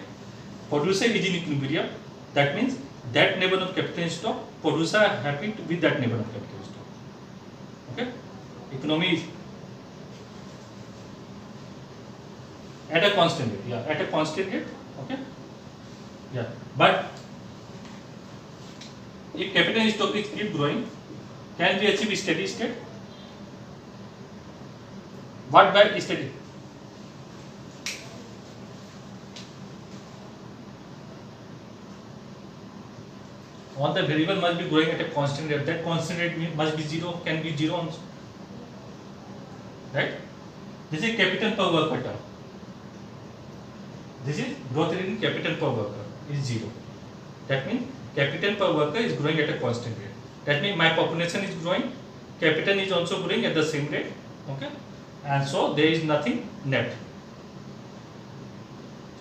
producer is in equilibrium. That means that level of capital stock, producer are happy with that level of capital stock. Okay, economy is at a constant rate. Yeah, at a constant rate. Okay, yeah, but if capital stock is keep growing, can we achieve steady state? What by steady? On the variable must be growing at a constant rate. That constant rate must be 0. Can be 0 also. Right? This is capital per worker term. This is growth rate in capital per worker is 0. That means capital per worker is growing at a constant rate. That means my population is growing, capital is also growing at the same rate. Okay, and so there is nothing net.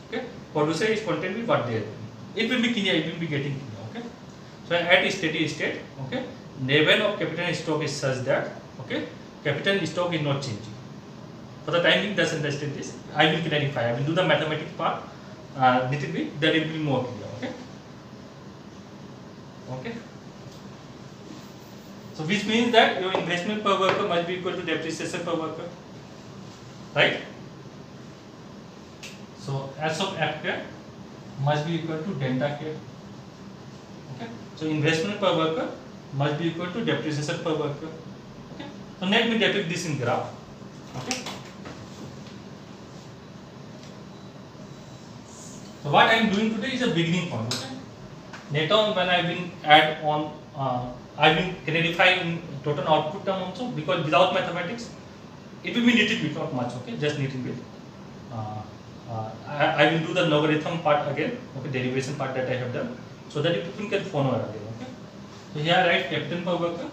Okay, producer is content with what they are doing. It will be clear. It will be getting clear. Okay, so at steady state, okay, level of capital stock is such that, okay, capital stock is not changing. For the time being, just understand this. I will clarify. I will do the mathematics part little bit. That will be more clear. Okay. Okay. So which means that your investment per worker must be equal to depreciation per worker, right? So S of F care must be equal to delta care. Okay. So investment per worker must be equal to depreciation per worker. Okay. So let me depict this in graph. Okay. So what I am doing today is a beginning point. Okay. Later on, when I will add on, I will clarify in total output term also, because without mathematics, it will be little bit, not much. Okay, just little bit. I will do the logarithm part again. Okay, derivation part that I have done, so that you can follow again. Okay. So here I write capital per worker.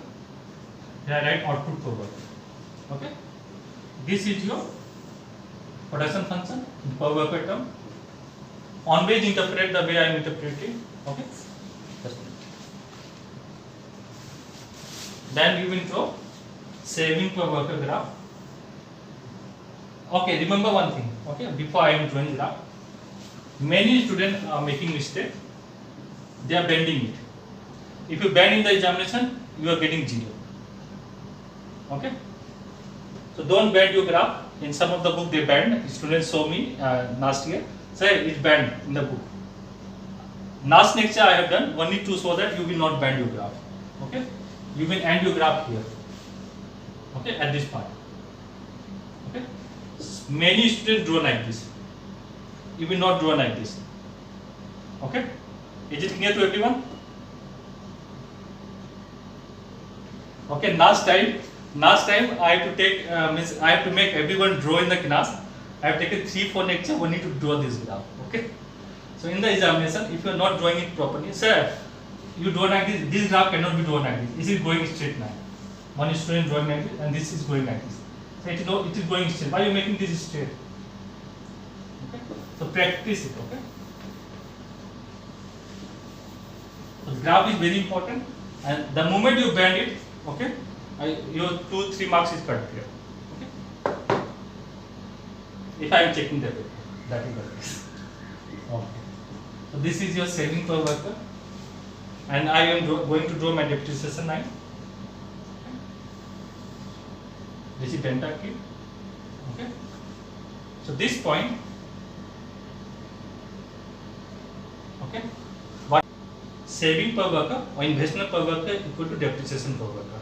Here I write output per worker. Okay. This is your production function in per worker term. Always interpret the way I am interpreting. Okay. Then we will draw saving per worker graph. Okay, remember one thing. Okay, before I am drawing graph, many students are making mistake. They are bending it. If you bend in the examination, you are getting 0. Okay. So don't bend your graph. In some of the book they bend. Students show me last year. Say it's bend in the book. Last lecture I have done only to show that you will not bend your graph. Okay. You will end your graph here. Okay, at this point. Okay. Many students draw like this. You will not draw like this. Okay. Is it clear to everyone? Okay. Last time I have to take I have to make everyone draw in the class. I have taken 3-4 lectures only to draw this graph. Okay. So in the examination, if you are not drawing it properly, sir, you draw like this. This graph cannot be drawn like this. This is going straight line. One student drawing like this, and this is going like this. So it is going straight. Why are you making this straight? Okay. So practice it. Okay. So graph is very important, and the moment you bend it, okay, your 2-3 marks is cut here. Okay. If I am checking the paper, that is the case. Okay. So this is your saving per worker, and I am going to draw my depreciation line. This is delta Q. Okay. So this point, okay, what saving per worker or investment per worker equal to depreciation per worker.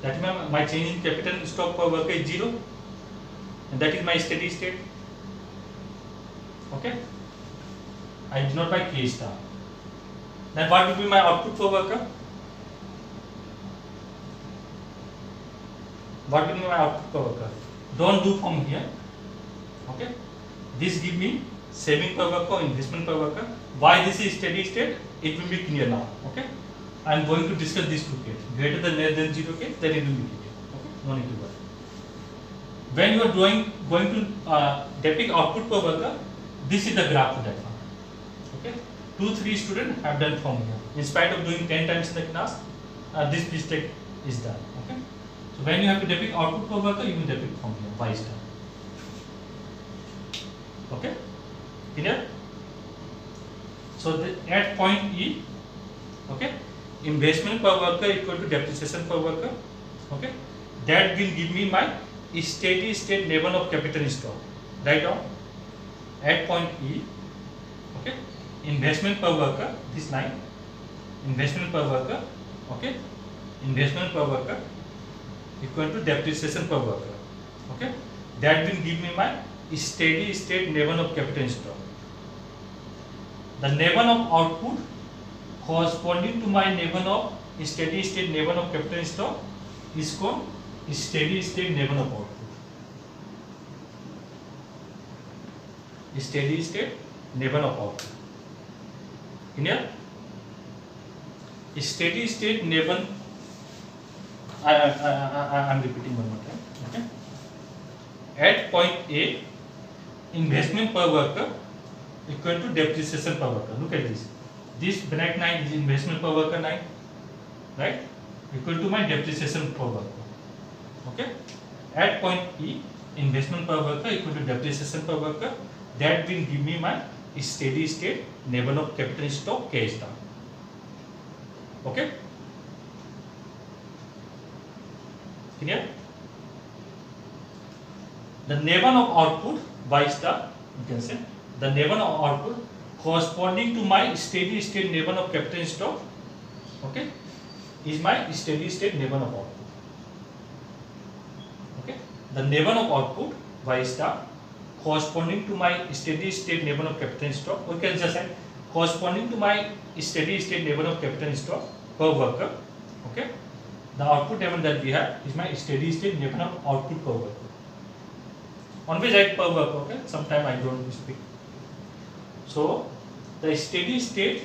That means my change in capital stock per worker is 0, and that is my steady state. Okay. I did not buy K star. Then what will be my output per worker? What will be my output per worker? Don't do from here. Okay. This give me saving per worker or investment per worker. Why this is steady state? It will be clear now. Okay. I am going to discuss these two cases. Greater than less than 0 case, then it will be clear. Okay. No need to worry. When you are going to depict output per worker, this is the graph for that one. Okay. 2-3 students have done from here. In spite of doing 10 times in the class, this mistake is done. Okay. So when you have to depict output per worker, you will depict from here. Y star. Okay. Clear? So at point E, okay, investment per worker equal to depreciation per worker. Okay. That will give me my steady state level of capital stock. Write down. At point E, okay, investment per worker, this line, investment per worker, okay, investment per worker equal to depreciation per worker, okay, that will give me my steady state level of capital stock. The level of output corresponding to my level of steady state level of capital stock is called steady state level of output. Steady state level of output. Clear? Steady state level. I am repeating one more time. Okay. At point A, investment per worker equal to depreciation per worker. Look at this. This black line is investment per worker line, right? Equal to my depreciation per worker. Okay. At point E, investment per worker equal to depreciation per worker. That will give me my steady state level of capital stock K star. Okay. Clear? The level of output y star, you can say the level of output corresponding to my steady state level of capital stock, okay, is my steady state level of output. Okay, the level of output y star corresponding to my steady state level of capital stock, we can just say corresponding to my steady state level of capital stock per worker. Okay, the output level that we have is my steady state level of output per worker. Always write per worker, okay? Sometime I don't speak. So the steady state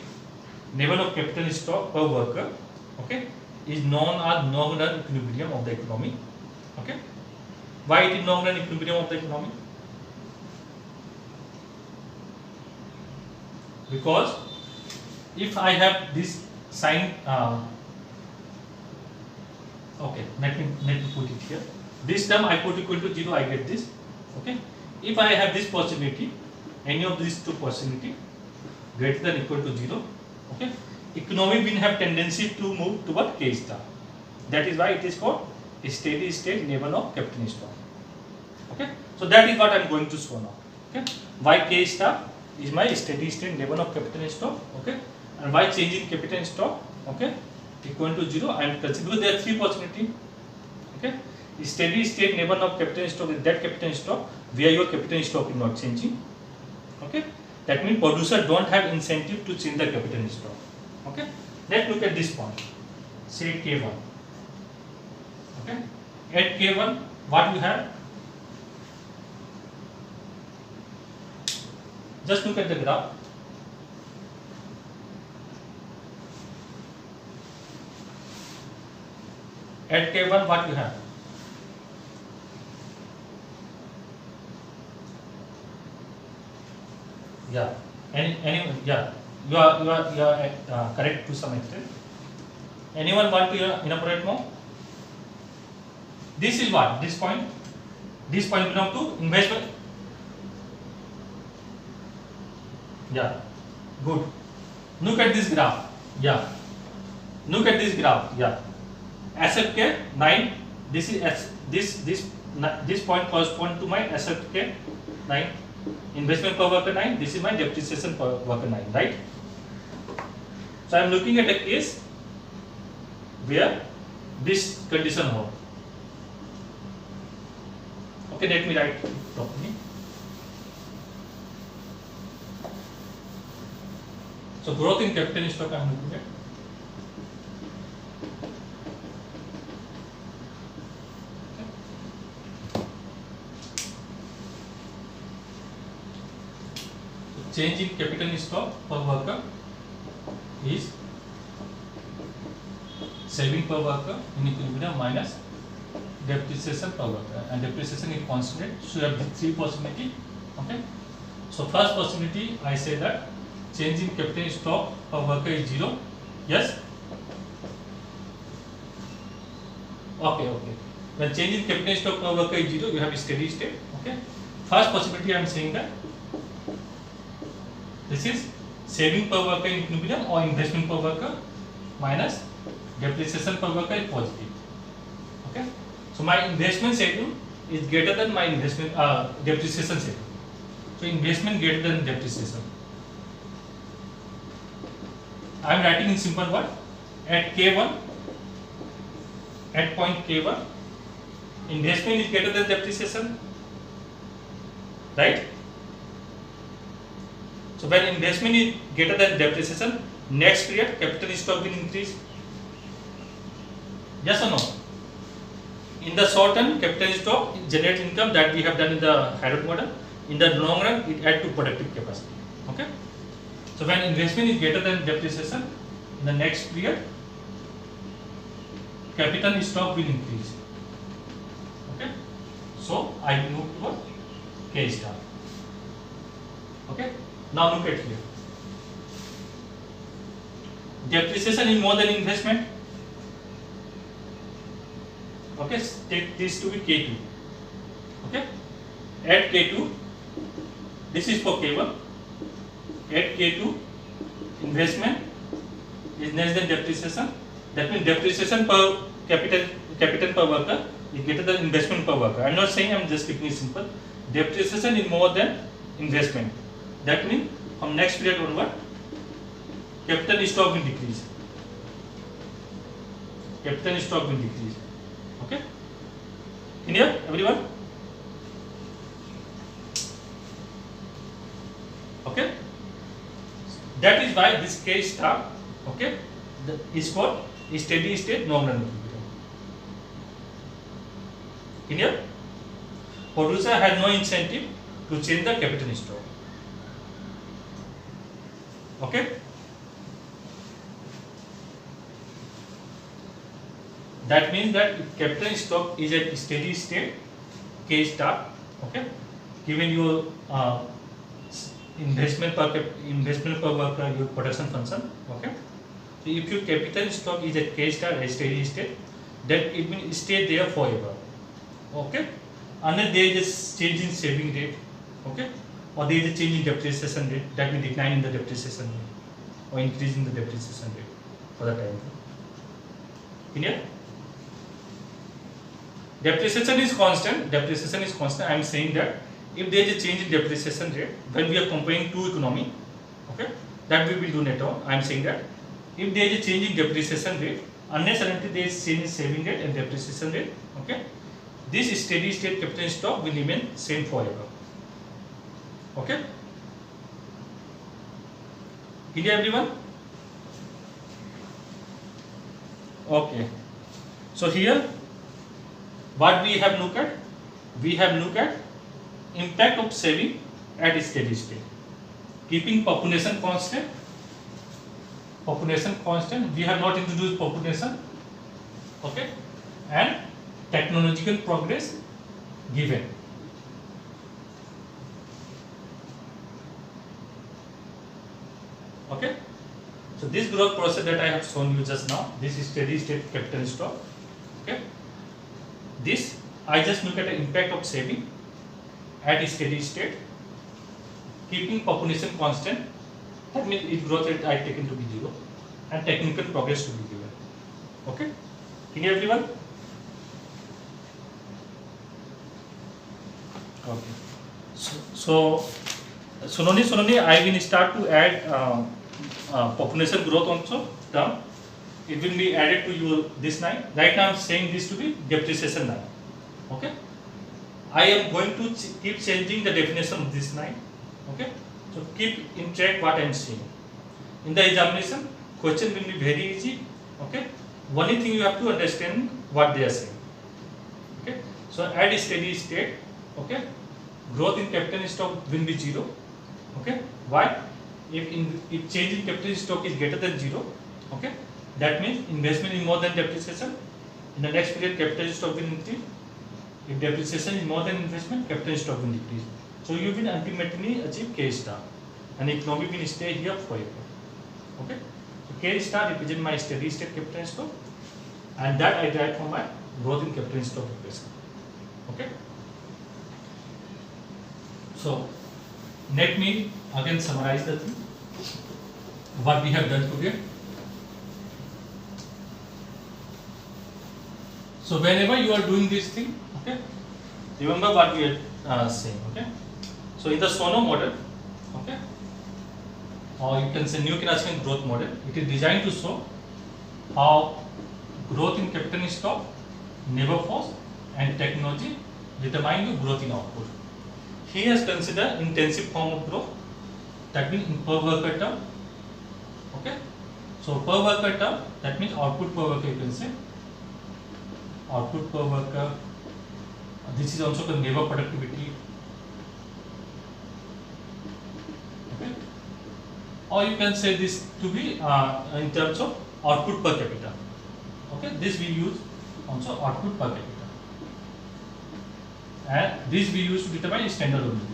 level of capital stock per worker, okay, is known as long run equilibrium of the economy. Okay, why it is long run equilibrium of the economy? Because if I have this sign, okay, let me put it here. This term I put equal to 0, I get this. Okay, if I have this possibility, any of these two possibility greater than equal to 0, okay, economy will have tendency to move toward K star. That is why it is called a steady state level of capital stock. Okay, so that is what I am going to show now. Okay, why K star is my steady state level of capital stock. Okay, and why change in capital stock, okay, equal to 0, I am considering there are three possibilities. Okay, steady state level of capital stock is that capital stock where your capital stock is not changing. Okay, that means producer don't have incentive to change the capital stock. Okay, let's look at this point. Say K1. Okay, at K1, what you have? Just look at the graph. At K1, what you have? Yeah. Anyone? Yeah. You are correct to some extent. Anyone want to elaborate more? This is what? This point? This point belongs to investment. Yeah. Good. Look at this graph. Yeah. Look at this graph. Yeah. Asset K 9. This is this point corresponds to my asset K 9. Investment per worker 9. This is my depreciation per worker 9. Right. So I am looking at a case where this condition holds. Okay. Let me write it properly. So growth in capital stock I am looking at. Change in capital stock per worker is saving per worker in equilibrium minus depreciation per worker, and depreciation is constant. So you have three possibilities. Okay. So first possibility I say that change in capital stock per worker is 0. Yes. Okay. When change in capital stock per worker is 0, you have a steady state. Okay. First possibility I am saying that this is saving per worker in equilibrium or investment per worker minus depreciation per worker is positive. Okay. So my investment schedule is greater than my investment depreciation schedule. So investment greater than depreciation. I am writing in simple word. At K1, at point K1, investment is greater than depreciation. Right? So when investment is greater than depreciation, next period capital stock will increase. Yes or no? In the short run, capital stock generates income that we have done in the Solow model. In the long run, it adds to productive capacity. Okay. So when investment is greater than depreciation, in the next period, capital stock will increase. Okay. So I will move to K star. Okay. Now look at here. Depreciation is more than investment. Okay, take this to be K2. Okay, at K2, this is for K1. At K2, investment is less than depreciation. That means depreciation per capital per worker is greater than investment per worker. I'm not saying, I'm just keeping it simple. Depreciation is more than investment. That means from next period onward, capital stock will decrease. Capital stock will decrease. Okay? Clear, everyone? Okay? That is why this K star, okay, is called steady state nominal equilibrium. Clear? Producer has no incentive to change the capital stock. Okay? That means that if capital stock is at steady state, K star, okay, given your investment per worker, your production function, okay. So if your capital stock is at K star at steady state, then it will stay there forever, okay, unless there is a change in saving rate, okay, or there is a change in depreciation rate, that will decline in the depreciation rate or increase in the depreciation rate for the time. Clear? Depreciation is constant. Depreciation is constant. I am saying that if there is a change in depreciation rate when we are comparing two economy, okay, that we will do later on. I am saying that if there is a change in depreciation rate, unless until there is change in saving rate and depreciation rate, okay, this steady state capital stock will remain same forever. Okay. Clear, everyone? Okay. So here, what we have looked at? We have looked at impact of saving at steady state, keeping population constant. Population constant. We have not introduced population. Okay, and technological progress given. Okay. So this growth process that I have shown you just now, this is steady state capital stock. Okay. This I just look at the impact of saving at steady state, keeping population constant. That means its growth rate I taken to be 0 and technical progress to be given. Okay. Clear, everyone? Okay. So slowly I will start to add population growth also term. It will be added to your this line. Right now I am saying this to be depreciation line. Okay. I am going to keep changing the definition of this line. Okay. So keep in track what I am saying. In the examination, question will be very easy. Okay. Only thing you have to understand what they are saying. Okay. So at steady state, okay, growth in capital stock will be 0. Okay. Why? If change in capital stock is greater than 0, okay, that means investment is more than depreciation. In the next period, capital stock will increase. If depreciation is more than investment, capital stock will decrease. So you will ultimately achieve K star, and economy will stay here forever. Okay. So K star represents my steady state capital stock, and that I derive from my growth in capital stock equation. Okay. So let me again summarize the thing, what we have done today. So whenever you are doing this thing, okay, remember what we are saying. Okay. So in the Solow model, okay, or you can say new classical growth model, it is designed to show how growth in capital stock, labor force, and technology determine the growth in output. He has considered intensive form of growth, that means in per worker term. Okay. So per worker term, that means output per worker, you can say. Output per worker. This is also called labor productivity. Okay. Or you can say this to be in terms of output per capita. Okay. This we use also output per capita. And this we use to determine standard of living.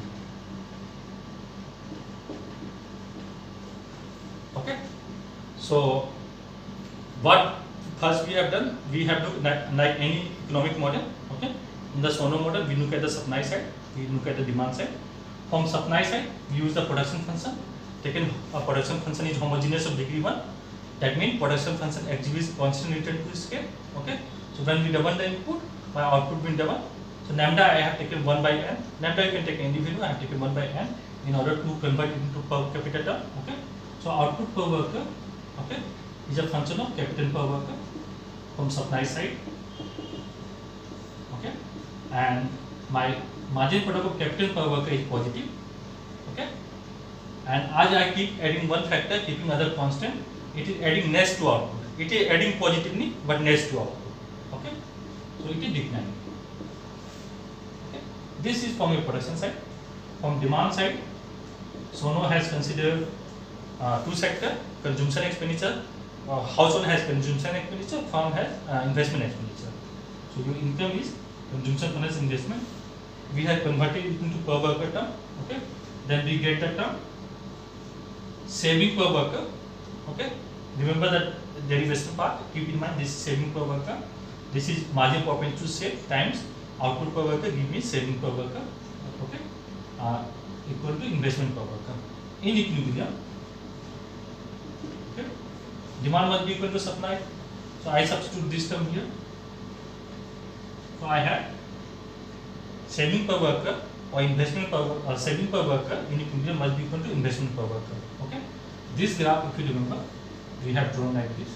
Okay. So what first we have done, we have looked at like any economic model. Okay. In the Solow model, we look at the supply side, we look at the demand side. From supply side, we use the production function. Taken a production function is homogeneous of degree 1. that means production function exhibits constant return to scale. Okay, so when we double the input, my output will double. So lambda I have taken 1 by n. Lambda you can take any value. I have taken 1 by n in order to convert it into per capital term. Okay, so output per worker, okay, is a function of capital per worker from supply side. Okay, and my margin product of capital per worker is positive. Okay, and as I keep adding one factor, keeping other constant, it is adding next to output. It is adding positively, but next to output. Okay, so it is declining. Okay, this is from your production side. From demand side, Solow has considered two sectors: consumption expenditure. Household has consumption expenditure, firm has investment expenditure. So your income is consumption minus investment. We have converted it into per worker term. Okay, then we get the term saving per worker. Okay, remember that derivation part. Keep in mind this is saving per worker. This is margin profit to save times output per worker give me saving per worker. Okay, equal to investment per worker in equilibrium. Okay, demand must be equal to supply. So I substitute this term here. So I have saving per worker or investment per or saving per worker in equilibrium must be equal to investment per worker. Okay, this graph, if you remember, we have drawn like this: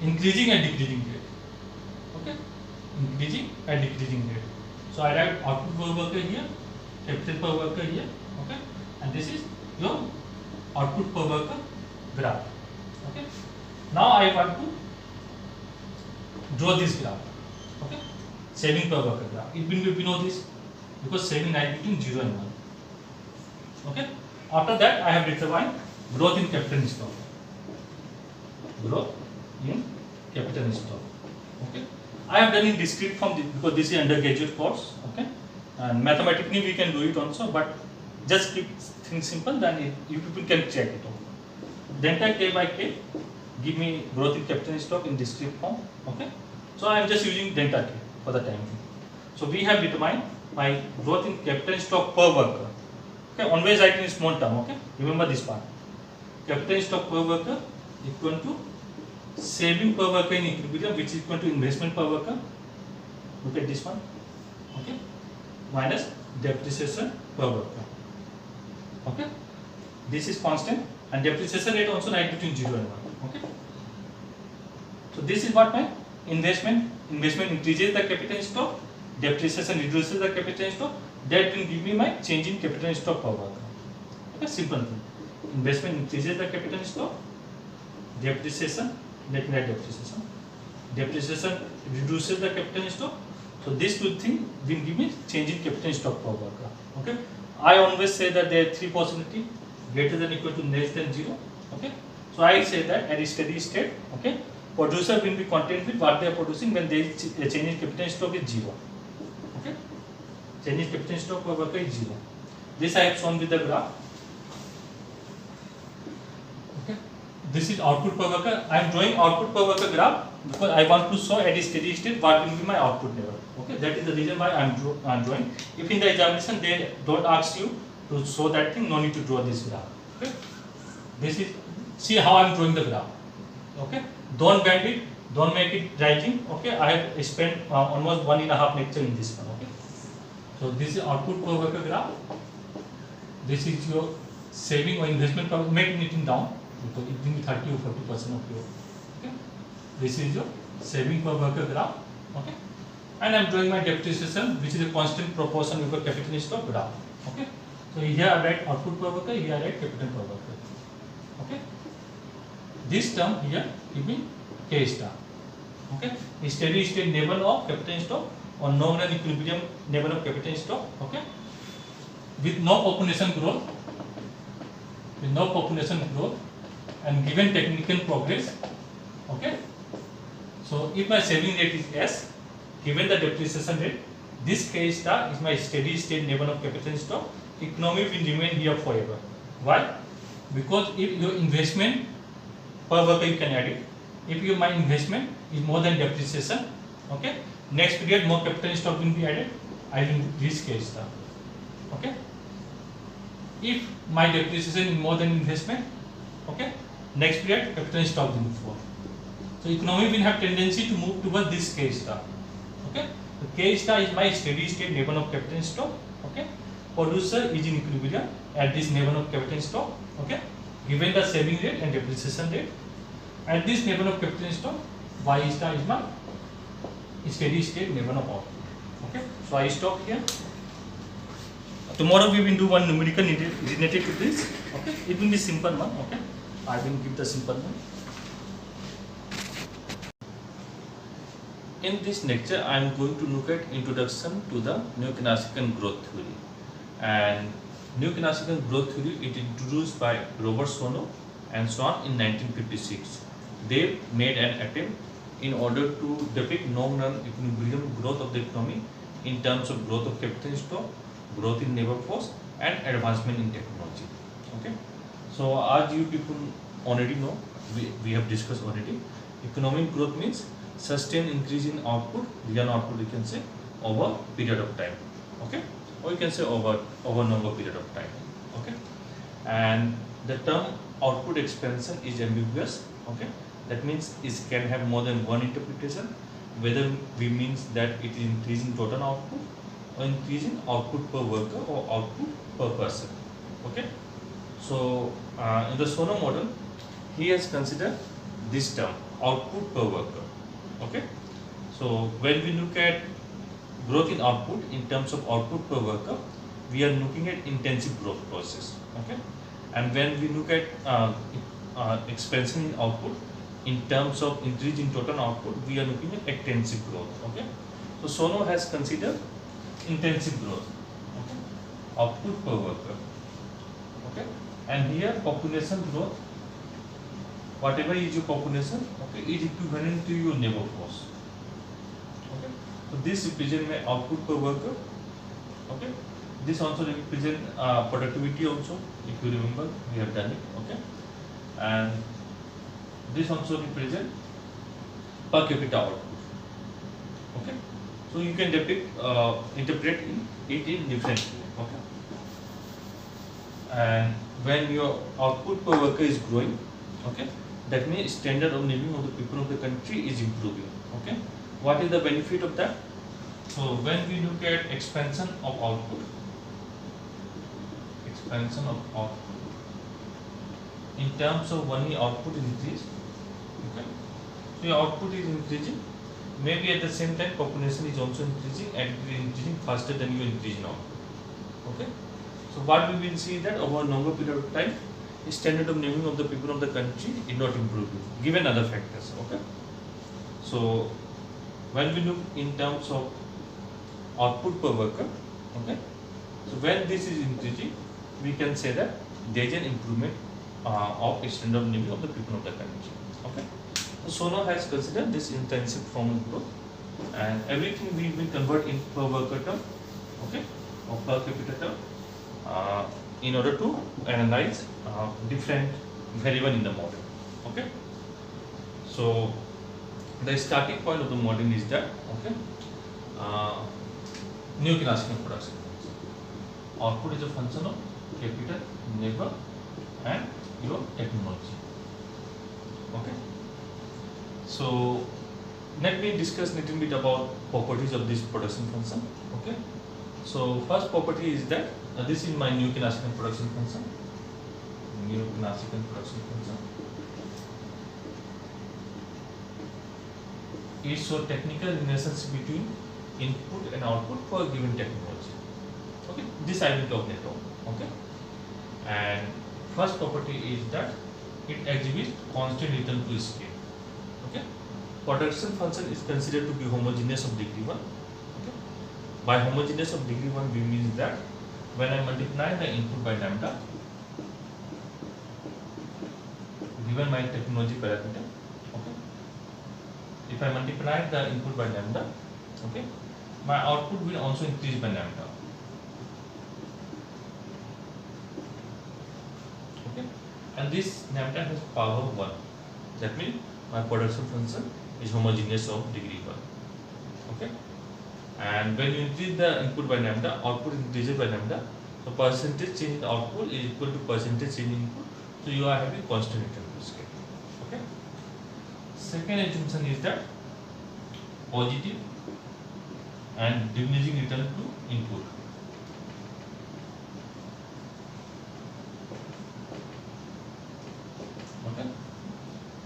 increasing and decreasing rate. Okay, increasing and decreasing rate. So I write output per worker here, capital per worker here. Okay, and this is your output per worker graph. Okay, now I want to draw this graph. Okay, saving per worker graph. It will be below this because saving lies between 0 and 1. Okay, after that I have determined growth in capital stock. Growth in capital stock. Okay, I have done in discrete form because this is undergraduate course. Okay, and mathematically we can do it also, but just keep things simple, then you people can check it out. Delta k by k give me growth in capital stock in discrete form. Okay, so I am just using delta k for the time being. So we have determined my growth in capital stock per worker. Okay, always write in small term. Okay, remember this part. Capital stock per worker equal to saving per worker in equilibrium, which is equal to investment per worker. Look at this one. Okay, minus depreciation per worker. Okay, this is constant and depreciation rate also right between 0 and 1. Okay, so this is what my investment increases the capital stock, depreciation reduces the capital stock. That will give me my change in capital stock per worker. Okay, simple thing. Investment increases the capital stock, depreciation, let me write depreciation. Depreciation reduces the capital stock. So this two thing will give me change in capital stock per worker. Okay, I always say that there are three possibilities: greater than equal to less than 0. Okay, so I say that at a steady state, okay, producer will be content with what they are producing when they change in capital stock is 0. Okay, change in capital stock per worker is 0. This I have shown with the graph. Okay, this is output per worker. I am drawing output per worker graph because I want to show at a steady state what will be my output level. Okay, that is the reason why I am drawing. If in the examination they don't ask you to show that thing, no need to draw this graph. Okay, this is, see how I am drawing the graph. Okay, don't bend it, don't make it rising. Okay, I have spent almost 1.5 lecture in this one. Okay, so this is output per worker graph. This is your saving or investment per, making it in down because it will be 30 or 40% of your. Okay, this is your saving per worker graph. Okay, and I am drawing my depreciation, which is a constant proportion with the capital stock graph. Okay, so here I write output per worker, here I write capital per worker. Okay, this term here will be K star. Okay, a steady state level of capital stock or nominal equilibrium level of capital stock. Okay, with no population growth, and given technical progress. Okay, so if my saving rate is S, given the depreciation rate, this K star is my steady state level of capital stock. Economy will remain here forever. Why? Because if your investment per worker, you can add it. If my investment is more than depreciation, okay, next period more capital stock will be added, I will reach K star. Okay, if my depreciation is more than investment, okay, Next period, capital stock will fall. So economy will have tendency to move towards this K star. Okay, the K star is my steady state level of capital stock. Okay, producer is in equilibrium at this level of capital stock. Okay, given the saving rate and depreciation rate, at this level of capital stock, Y star is my steady state level of output. Okay, so I stop here. Tomorrow we will do one numerical related to this. Okay, it will be simple one. Okay, I will give the simple one. In this lecture, I am going to look at introduction to the neo-classical growth theory. And neo-classical growth theory is introduced by Robert Solow and so on in 1956. They made an attempt in order to depict long-run equilibrium growth of the economy in terms of growth of capital stock, growth in labor force, and advancement in technology. Okay. So as you people already know, we have discussed already. Economic growth means sustained increase in output, real output you can say, over period of time. Okay, or you can say over longer period of time. Okay, and the term output expansion is ambiguous. Okay, that means it can have more than one interpretation. Whether we means that it is increasing total output or increasing output per worker or output per person. Okay, so in the Solow model, he has considered this term output per worker. Okay, so when we look at growth in output in terms of output per worker, we are looking at intensive growth process. Okay, and when we look at expansion in output in terms of increase in total output, we are looking at extensive growth. Okay, so Solow has considered intensive growth. Okay, output per worker. Okay, and here population growth, whatever is your population, okay, is equivalent to your labor force. Okay, so this represents my output per worker. Okay, this also represent productivity also, if you remember we have done it. Okay, and this also represent per capita output. Okay, so you can interpret it in different way. Okay, and when your output per worker is growing, okay, that means standard of living of the people of the country is improving. Okay, what is the benefit of that? So when we look at expansion of output, in terms of when your output increase, okay, so your output is increasing, maybe at the same time population is also increasing and it is increasing faster than your increase in output. Okay, so what we will see that over a longer period of time, standard of living of the people of the country is not improving given other factors. Okay, so when we look in terms of output per worker, okay, so when this is increasing, we can say that there is an improvement of standard of living of the people of the country. Okay, so Solow has considered this intensive form of growth, and everything we will convert in per worker term, okay, or per capita term, in order to analyze different variable in the model. Okay, so the starting point of the model is that, okay, neo-classical production. Output is a function of capital, labor, and your technology. Okay, so let me discuss a little bit about properties of this production function. Okay, so first property is that this is my neo-classical production function. Neo-classical production function is so technical relationship between input and output for a given technology. Okay, this I will talk later on. Okay, and first property is that it exhibits constant return to scale. Okay, production function is considered to be homogeneous of degree 1. Okay, by homogeneous of degree 1 we mean that when I multiply the input by lambda given my technology parameter, okay, if I multiply the input by lambda, okay, my output will also increase by lambda. Okay, and this lambda has power 1. That means my production function is homogeneous of degree 1. Okay, and when you increase the input by lambda, output increases by lambda. So percentage change in output is equal to percentage change in input. So you are having constant return to scale. Second assumption is that positive and diminishing return to input. Okay,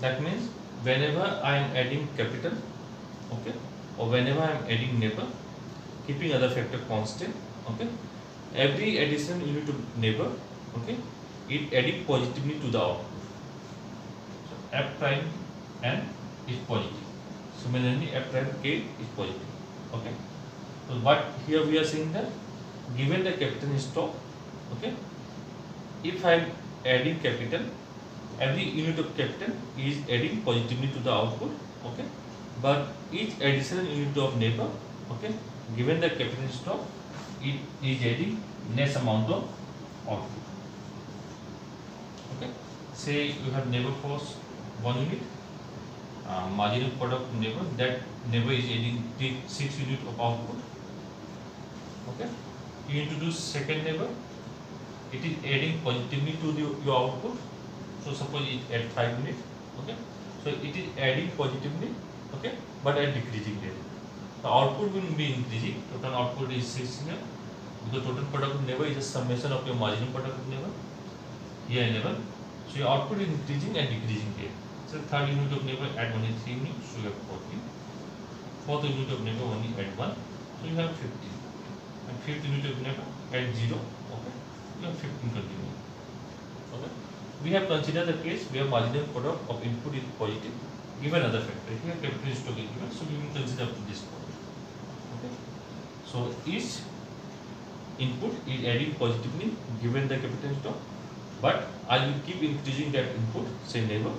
that means whenever I am adding capital, okay, or whenever I am adding neighbor, keeping other factor constant, okay, every addition unit of neighbor, okay, it adding positively to the output. So f prime n is positive. Similarly, f prime k is positive. Okay. So what here we are saying that given the capital stock, okay, if I am adding capital, every unit of capital is adding positively to the output. Okay. But each additional unit of neighbor, okay, given the capital stock, it is adding less amount of output. Okay, say you have neighbor force 1 unit, marginal product neighbor, that neighbor is adding 6 unit of output. Okay, you introduce second neighbor, it is adding positively to your output. So suppose it add 5 unit. Okay, so it is adding positively, okay, but at decreasing rate. The output will be increasing. Total output is 6 here, because total product of neighbor is a summation of your marginal product of neighbor. Here 11. So your output is increasing and decreasing rate. So third unit of neighbor add only 3 units, so you have 14. Fourth unit of neighbor only add 1, so you have 15. And fifth unit of neighbor add 0, okay, you have 15 continuing. Okay. We have considered the case where marginal product of input is positive, given other factor. Here capital stock is given, so we will consider up to this point. Okay. So each input is adding positively given the capital stock, but I will keep increasing that input, say neighbor,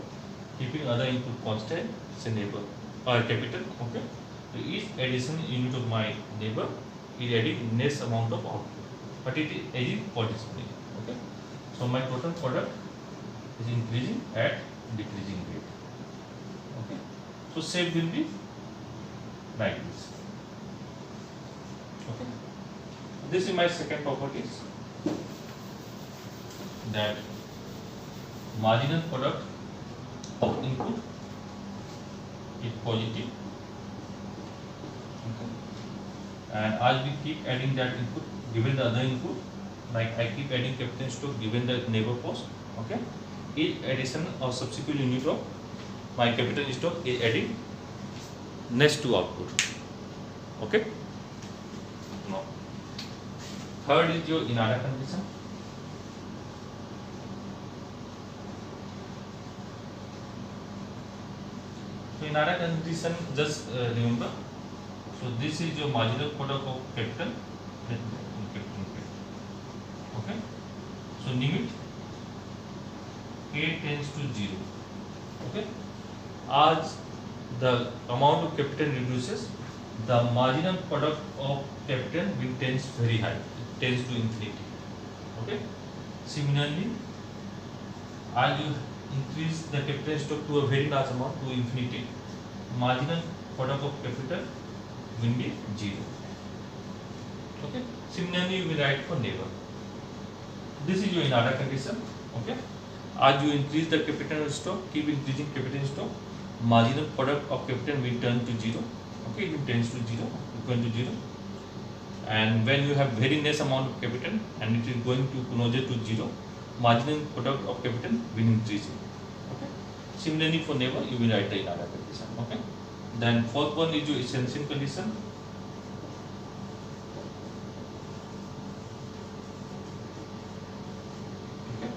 keeping other input constant, say neighbor or capital. Okay. So each additional unit of my neighbor is adding less amount of output, but it is adding positively. Okay. So my total product is increasing at decreasing rate. Okay. So shape will be like this. Okay. This is my second properties, that marginal product of input is positive. Okay. And as we keep adding that input given the other input, like I keep adding capital stock given the neighbor cost, okay, each addition or subsequent unit of my capital stock is adding next to output. Okay. Now third is your inner condition. So inner condition, just remember, so this is your marginal product of capital. Okay. So limit k tends to 0. Okay. As the amount of capital reduces, the marginal product of capital will tends very high. It tends to infinity. Okay. Similarly, as you increase the capital stock to a very large amount, to infinity, marginal product of capital will be 0. Okay. Similarly, you will write for neighbor. This is your inner condition. Okay. As you increase the capital stock, keep increasing capital stock, marginal product of capital will turn to 0. Okay, it tends to 0, equal to 0. And when you have very less amount of capital and it is going to closer to 0, marginal product of capital will increase. Okay. Similarly, for neighbor, you will write the inner condition. Okay. Then fourth one is your essential condition. Okay.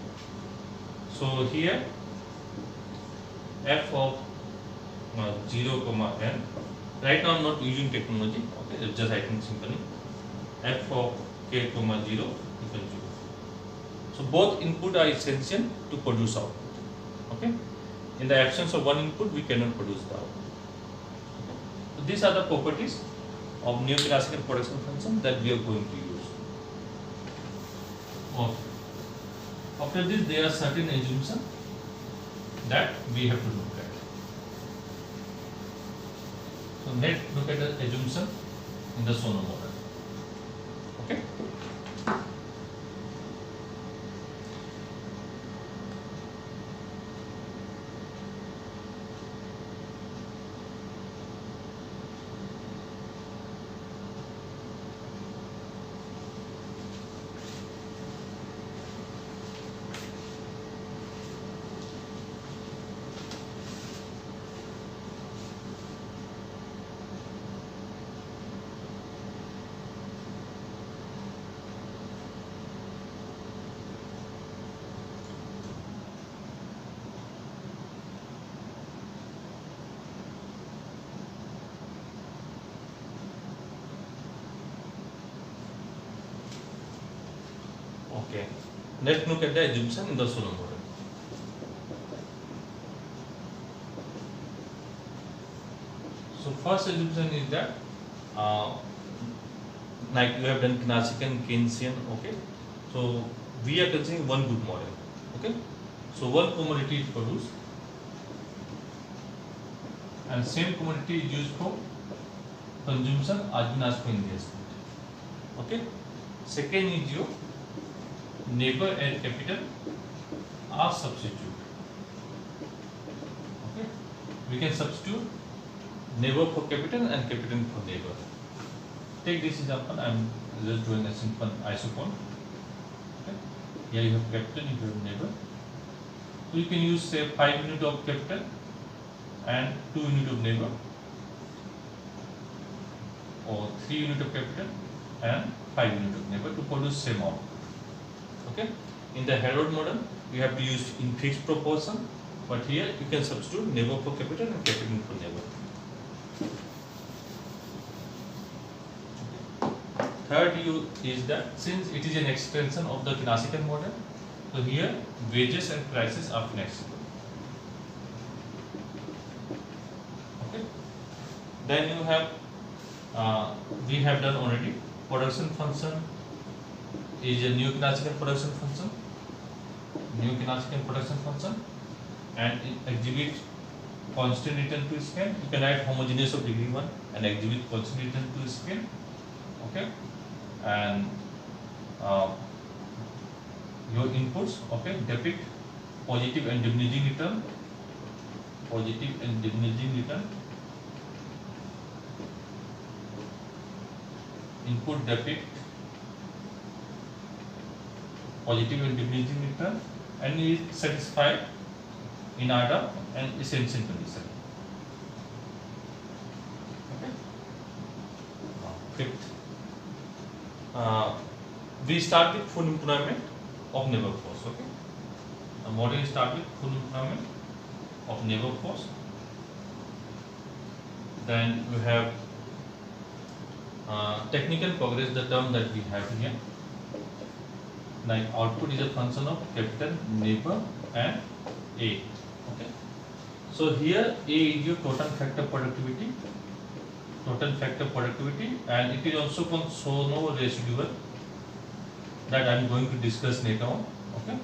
So here f of 0, n. Right now I am not using technology. Okay, just writing simply. F of k, 0 equal 0. So both input are essential to produce output. Okay. In the absence of one input, we cannot produce the output. Okay. So these are the properties of neoclassical production function that we are going to use. Okay. After this, there are certain assumptions that we have to look at. So let's look at the assumption in the Solow model. Okay. Okay. Let's look at the assumption in the Solow model. So first assumption is that like you have done classical and Keynesian, okay. So we are considering one good model, okay. So one commodity is produced and same commodity is used for consumption as well as for investment, okay. Second is your labor and capital are substitute, okay. We can substitute labor for capital and capital for labor. Take this example, I am just doing a simple isochrone. Okay. Here you have capital, you have labor. So you can use say 5 units of capital and 2 units of labor, or 3 units of capital and 5 units of labor to produce same output. Okay. In the Herod model, you have to use in fixed proportion, but here you can substitute labor for capital and capital for labor. Third is that since it is an extension of the classical model, so here wages and prices are flexible. Okay. Then you have we have done already production function is a new classical production function, and it exhibits constant return to scale. You can write homogeneous of degree 1 and exhibit constant return to scale. Okay. And your inputs, okay, depict positive and diminishing return, input depict positive and diminishing return, and is satisfied in order and essential condition. Okay. Fifth, we start with full employment of labor force. Okay, the model start with full employment of labor force. Then you have technical progress, the term that we have here. Like output is a function of capital, labor, and A. Okay. So here A is your total factor productivity, and it is also called Solow residual that I am going to discuss later on. Okay.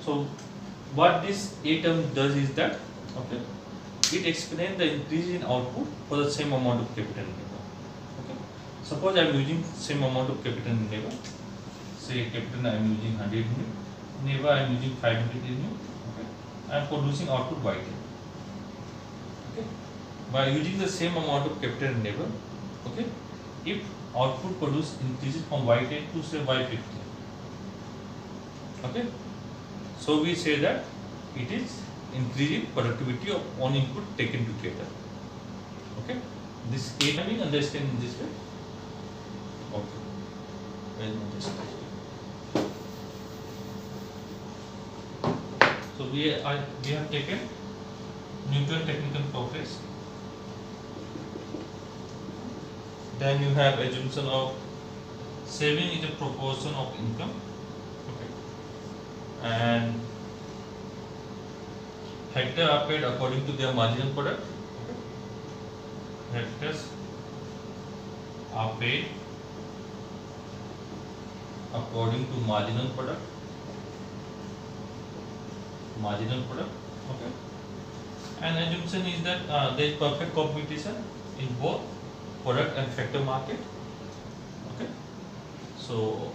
So what this A term does is that, okay, it explains the increase in output for the same amount of capital and labor. Okay. Suppose I am using same amount of capital and labor. Say capital I am using 100 units, labor I am using 500 units. Okay. I am producing output Y10. Okay. By using the same amount of capital and labor, okay, if output produced increases from Y10 to say Y50, okay, so we say that it is increasing productivity of one input taken together. Okay, this A can understand in this way. Okay, well understood. So we have taken Newton technical progress. Then you have assumption of saving is a proportion of income. Okay. And factors are paid according to their marginal product. Okay. Factors are paid according to marginal product. Okay. And assumption is that there is perfect competition in both product and factor market. Okay. So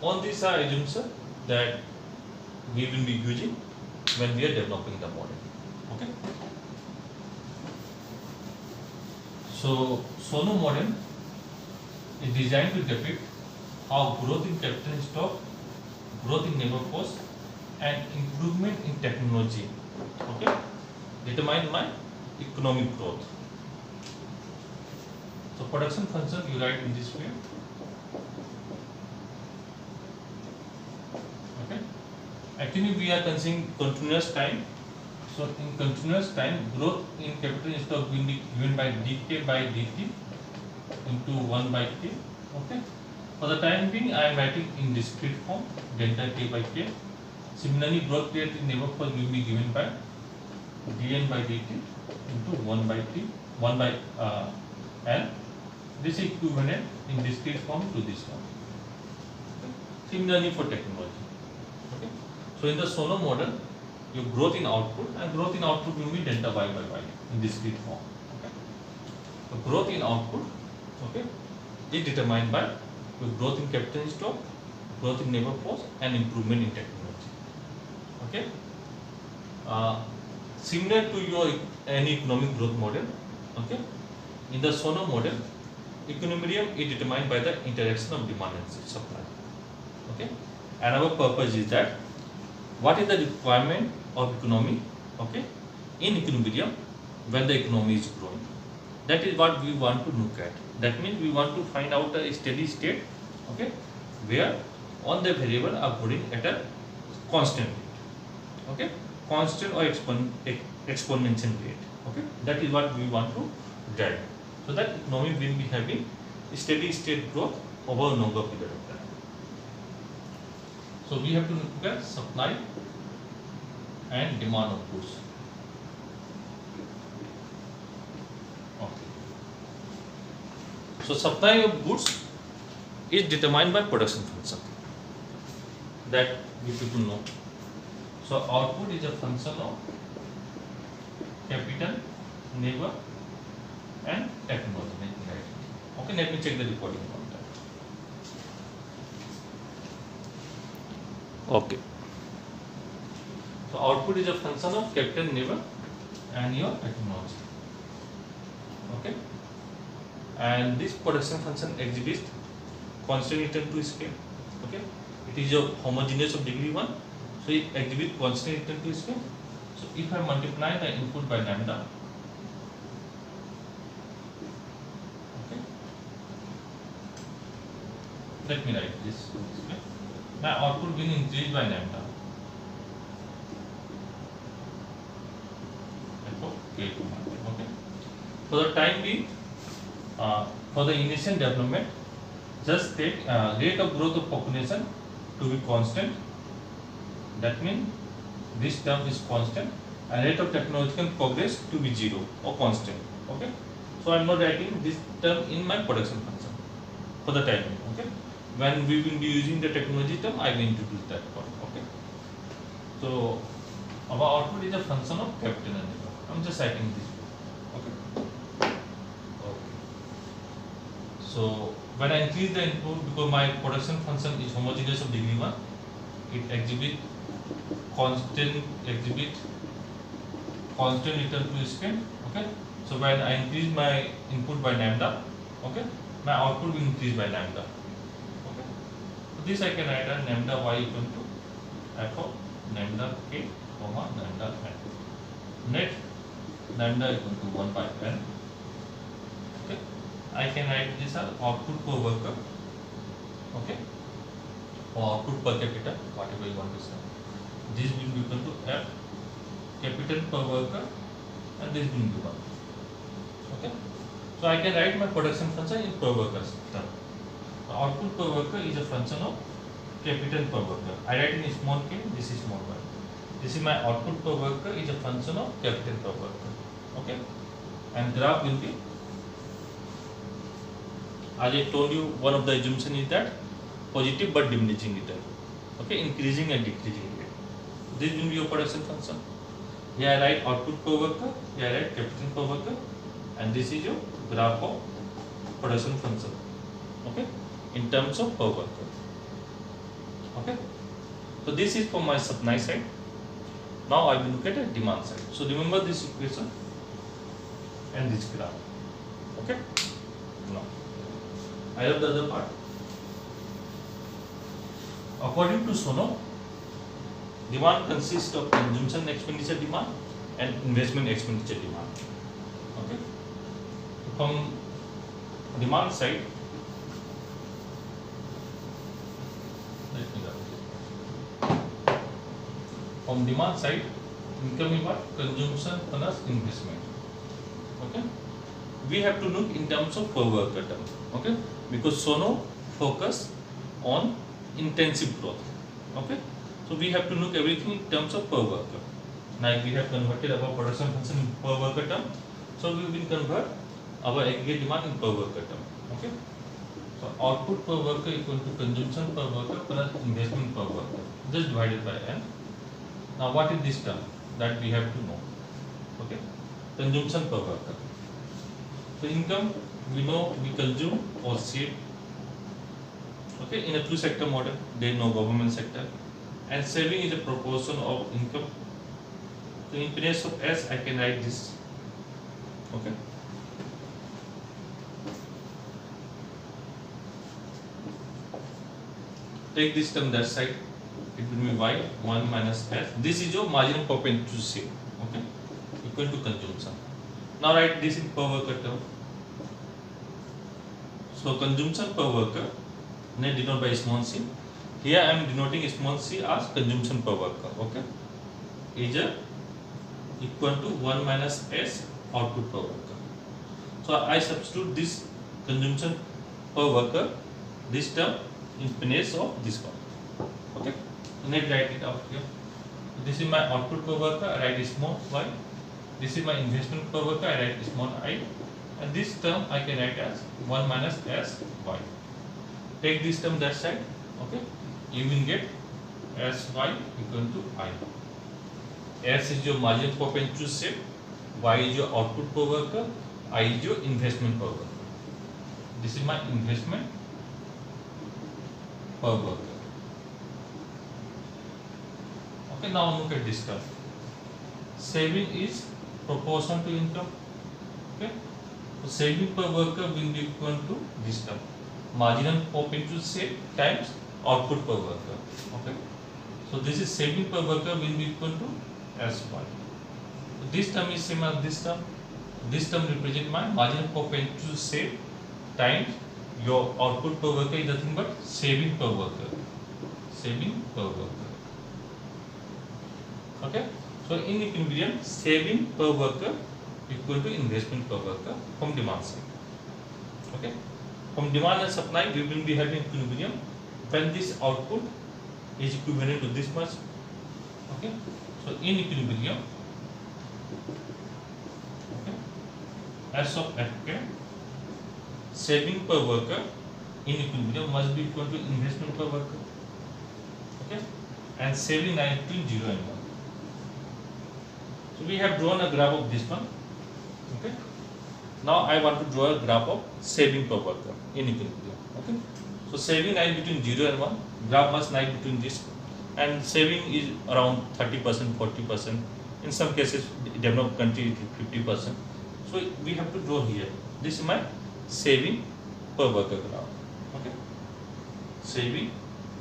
all these are assumptions that we will be using when we are developing the model. Okay. So Solow model is designed to depict how growth in capital stock, growth in labor force, and improvement in technology, okay, determine my economic growth. So production function you write in this way. Okay. Actually we are considering continuous time. So in continuous time, growth in capital stock will be given by dk by dt into 1 by k. Okay. For the time being, I am writing in discrete form delta K by K. Similarly, growth rate in neighbor force will be given by dN by dt into 1 by T, 1 by L. This is equivalent in discrete form to this one. Okay. Similarly for technology. Okay. So in the Solow model, your growth in output and growth in output will be delta Y by Y in discrete form. Okay. So growth in output, okay, is determined by your growth in capital stock, growth in labor force, and improvement in technology. Okay. Similar to your any economic growth model, okay, in the Solow model, equilibrium is determined by the interaction of demand and supply. Okay, and our purpose is that what is the requirement of economy, okay, in equilibrium when the economy is growing. That is what we want to look at. That means we want to find out a steady state, okay, where all the variables are growing at a constant rate, okay, constant or exponential rate. Okay, that is what we want to get. So that economy will be having steady state growth over a longer period of time. So we have to look at supply and demand of goods. Okay. So supply of goods is determined by production function. That we people know. So output is a function of capital, labor, and technology. Right. Okay, let me check the recording on that. Okay. So output is a function of capital, labor, and your technology. Okay. And this production function exhibits constant return to scale. Okay. It is a homogeneous of degree 1. So it exhibits constant return to scale. So if I multiply the input by lambda, okay, let me write this. Okay. My output will increase by lambda. Okay. For the time being, for the initial development, just take rate of growth of population to be constant. That means this term is constant, and rate of technological progress to be 0 or constant. Okay. So I am not writing this term in my production function for the time being. Okay. When we will be using the technology term, I will introduce that one. Okay. So our output is a function of capital and labor. I am just writing this. Okay. So when I increase the input, because my production function is homogeneous of degree 1, it exhibits constant return to scale. Okay. So when I increase my input by lambda, okay, my output will increase by lambda. Okay. So this I can write as lambda y equal to f of lambda k comma lambda n. Net lambda equal to 1 by n. Okay. I can write this as output per worker. Okay. Or output per capita, whatever you want to say. This will be equal to f capital per worker, and this will be 1. Okay. So I can write my production function in per worker term. Output per worker is a function of capital per worker. I write in small k, this is small y. This is my output per worker is a function of capital per worker. Okay. And graph will be, as I told you, one of the assumptions is that positive but diminishing return. Okay, increasing and decreasing rate. This will be your production function. Here I write output per worker, here I write capital per worker, and this is your graph of production function. Okay, in terms of per worker. Okay, so this is for my supply side. Now I will look at the demand side. So remember this equation and this graph. Okay, now I have the other part. According to Solow, demand consists of consumption expenditure demand and investment expenditure demand. Okay. From demand side, from demand side, income is what? Consumption plus investment. Okay. We have to look in terms of per worker term. Okay. Because Solow focus on intensive growth. Okay, so we have to look everything in terms of per worker. Now we have converted our production function in per worker term, so we will convert our aggregate demand in per worker term. Okay, so output per worker equal to consumption per worker plus investment per worker, just divided by n. Now what is this term that we have to know? Okay, consumption per worker. So income, we know we consume or save. Okay, in a two sector model, there is no government sector, and saving is a proportion of income. So in place of S, I can write this. Okay. Take this term that side, it will be y 1 minus s. This is your marginal profit to save. Okay, equal to consumption. Now write this in per worker term. So consumption per worker, denoted by small c. Here I am denoting small c as consumption per worker. Okay, is equal to 1 minus s output per worker. So I substitute this consumption per worker, this term, in place of this one. Okay, let's write it out here. This is my output per worker, I write small y. This is my investment per worker, I write small I. And this term I can write as 1 minus s y. Take this term that side. Okay, you will get s y equal to I. S is your margin profit to save, y is your output per worker, I is your investment per worker. This is my investment per worker. Okay, now look at this term. Saving is proportion to income. Okay, so saving per worker will be equal to this term, marginal profit to save times output per worker. Okay, so this is saving per worker will be equal to S1. So this term is same as this term. This term represents my marginal profit to save times your output per worker is nothing but saving per worker. Saving per worker. Okay, so in equilibrium, saving per worker equal to investment per worker from demand side. Okay, from demand and supply we will be having equilibrium when this output is equivalent to this much. Okay, so in equilibrium, okay, S of Fk, saving per worker in equilibrium must be equal to investment per worker. Okay, and saving are between 0 and 1. So we have drawn a graph of this one. Okay, now I want to draw a graph of saving per worker in equilibrium. Okay, so saving lies between 0 and 1, graph must lie between this, and saving is around 30%, 40%. In some cases, developed country it is 50%. So we have to draw here. This is my saving per worker graph. Okay, saving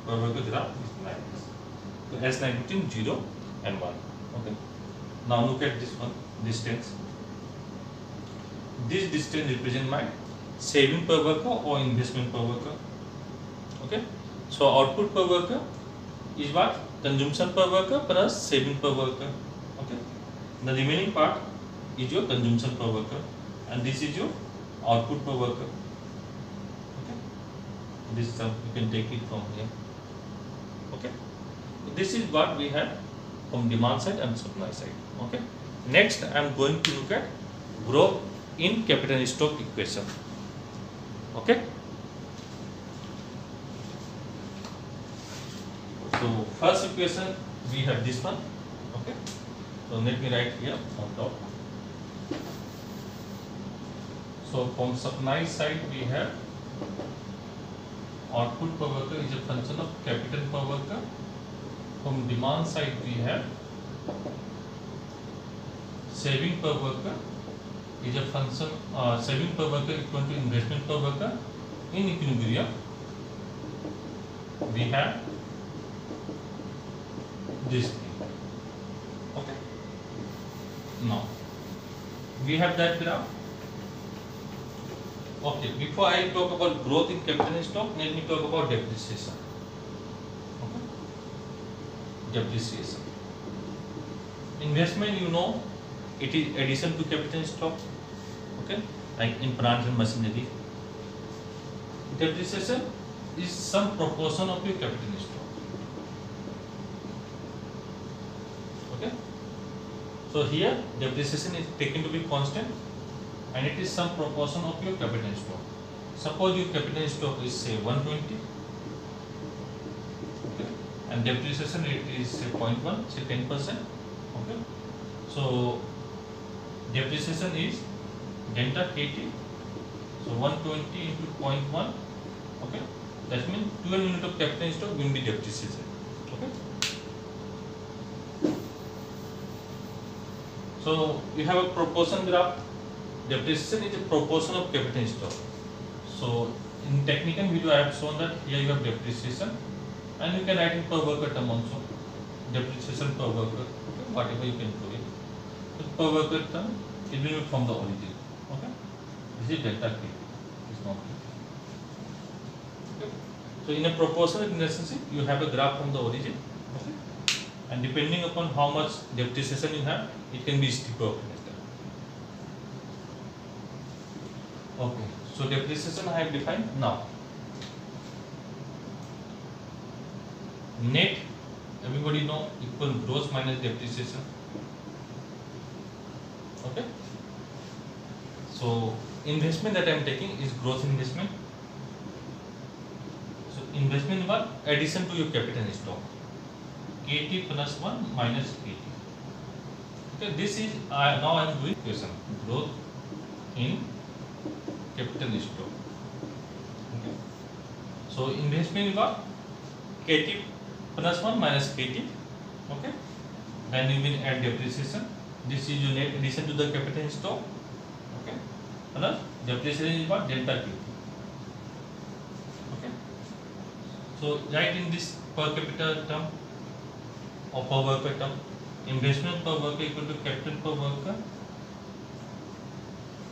per worker graph is like this. So S line between 0 and 1. Okay, now look at this one, distance. This distance represents my saving per worker or investment per worker. Okay, so output per worker is what? Consumption per worker plus saving per worker. Okay, the remaining part is your consumption per worker, and this is your output per worker. Okay, this sum you can take it from here. Okay, so this is what we have from demand side and supply side. Okay, next I am going to look at growth in capital stock equation. Okay, so first equation we have this one. Okay, so let me write here on top. So from supply side we have output per worker is a function of capital per worker. From demand side we have saving per worker is a function, saving per worker equal to investment per worker. In equilibrium we have this thing. Okay, now we have that graph. Okay, before I talk about growth in capital stock, let me talk about depreciation. Okay, depreciation. Investment, you know, it is addition to capital stock. Okay, like in plant and machinery. Depreciation is some proportion of your capital stock. Okay. So here depreciation is taken to be constant, and it is some proportion of your capital stock. Suppose your capital stock is say 120, okay, and depreciation rate is say 0.1, say 10%. Okay. So depreciation is delta KT. So 120 into 0.1. Okay. That means 12 unit of capital stock will be depreciated. Okay. So you have a proportion graph. Depreciation is a proportion of capital stock. So in technical video I have shown that here you have depreciation, and you can write in per worker term also. Depreciation per worker, okay, whatever you can do it. So per worker term, it will be from the origin. Okay. This is delta K. It's not K. Okay. So in a proportional relationship, you have a graph from the origin. Okay. And depending upon how much depreciation you have, it can be steeper or flatter. Okay. So depreciation I have defined now. Net, everybody know, equal gross minus depreciation. Okay. So investment that I am taking is gross investment. So investment was addition to your capital stock. KT plus 1 minus KT. Okay, this is now I am doing equation growth in capital stock. Okay. So investment was KT plus 1 minus KT. Okay. Then you will add depreciation. This is your net addition to the capital stock. Okay. Plus depreciation is what? Delta KT. Okay. So write in this per capita term or per worker term, investment per worker equal to capital per worker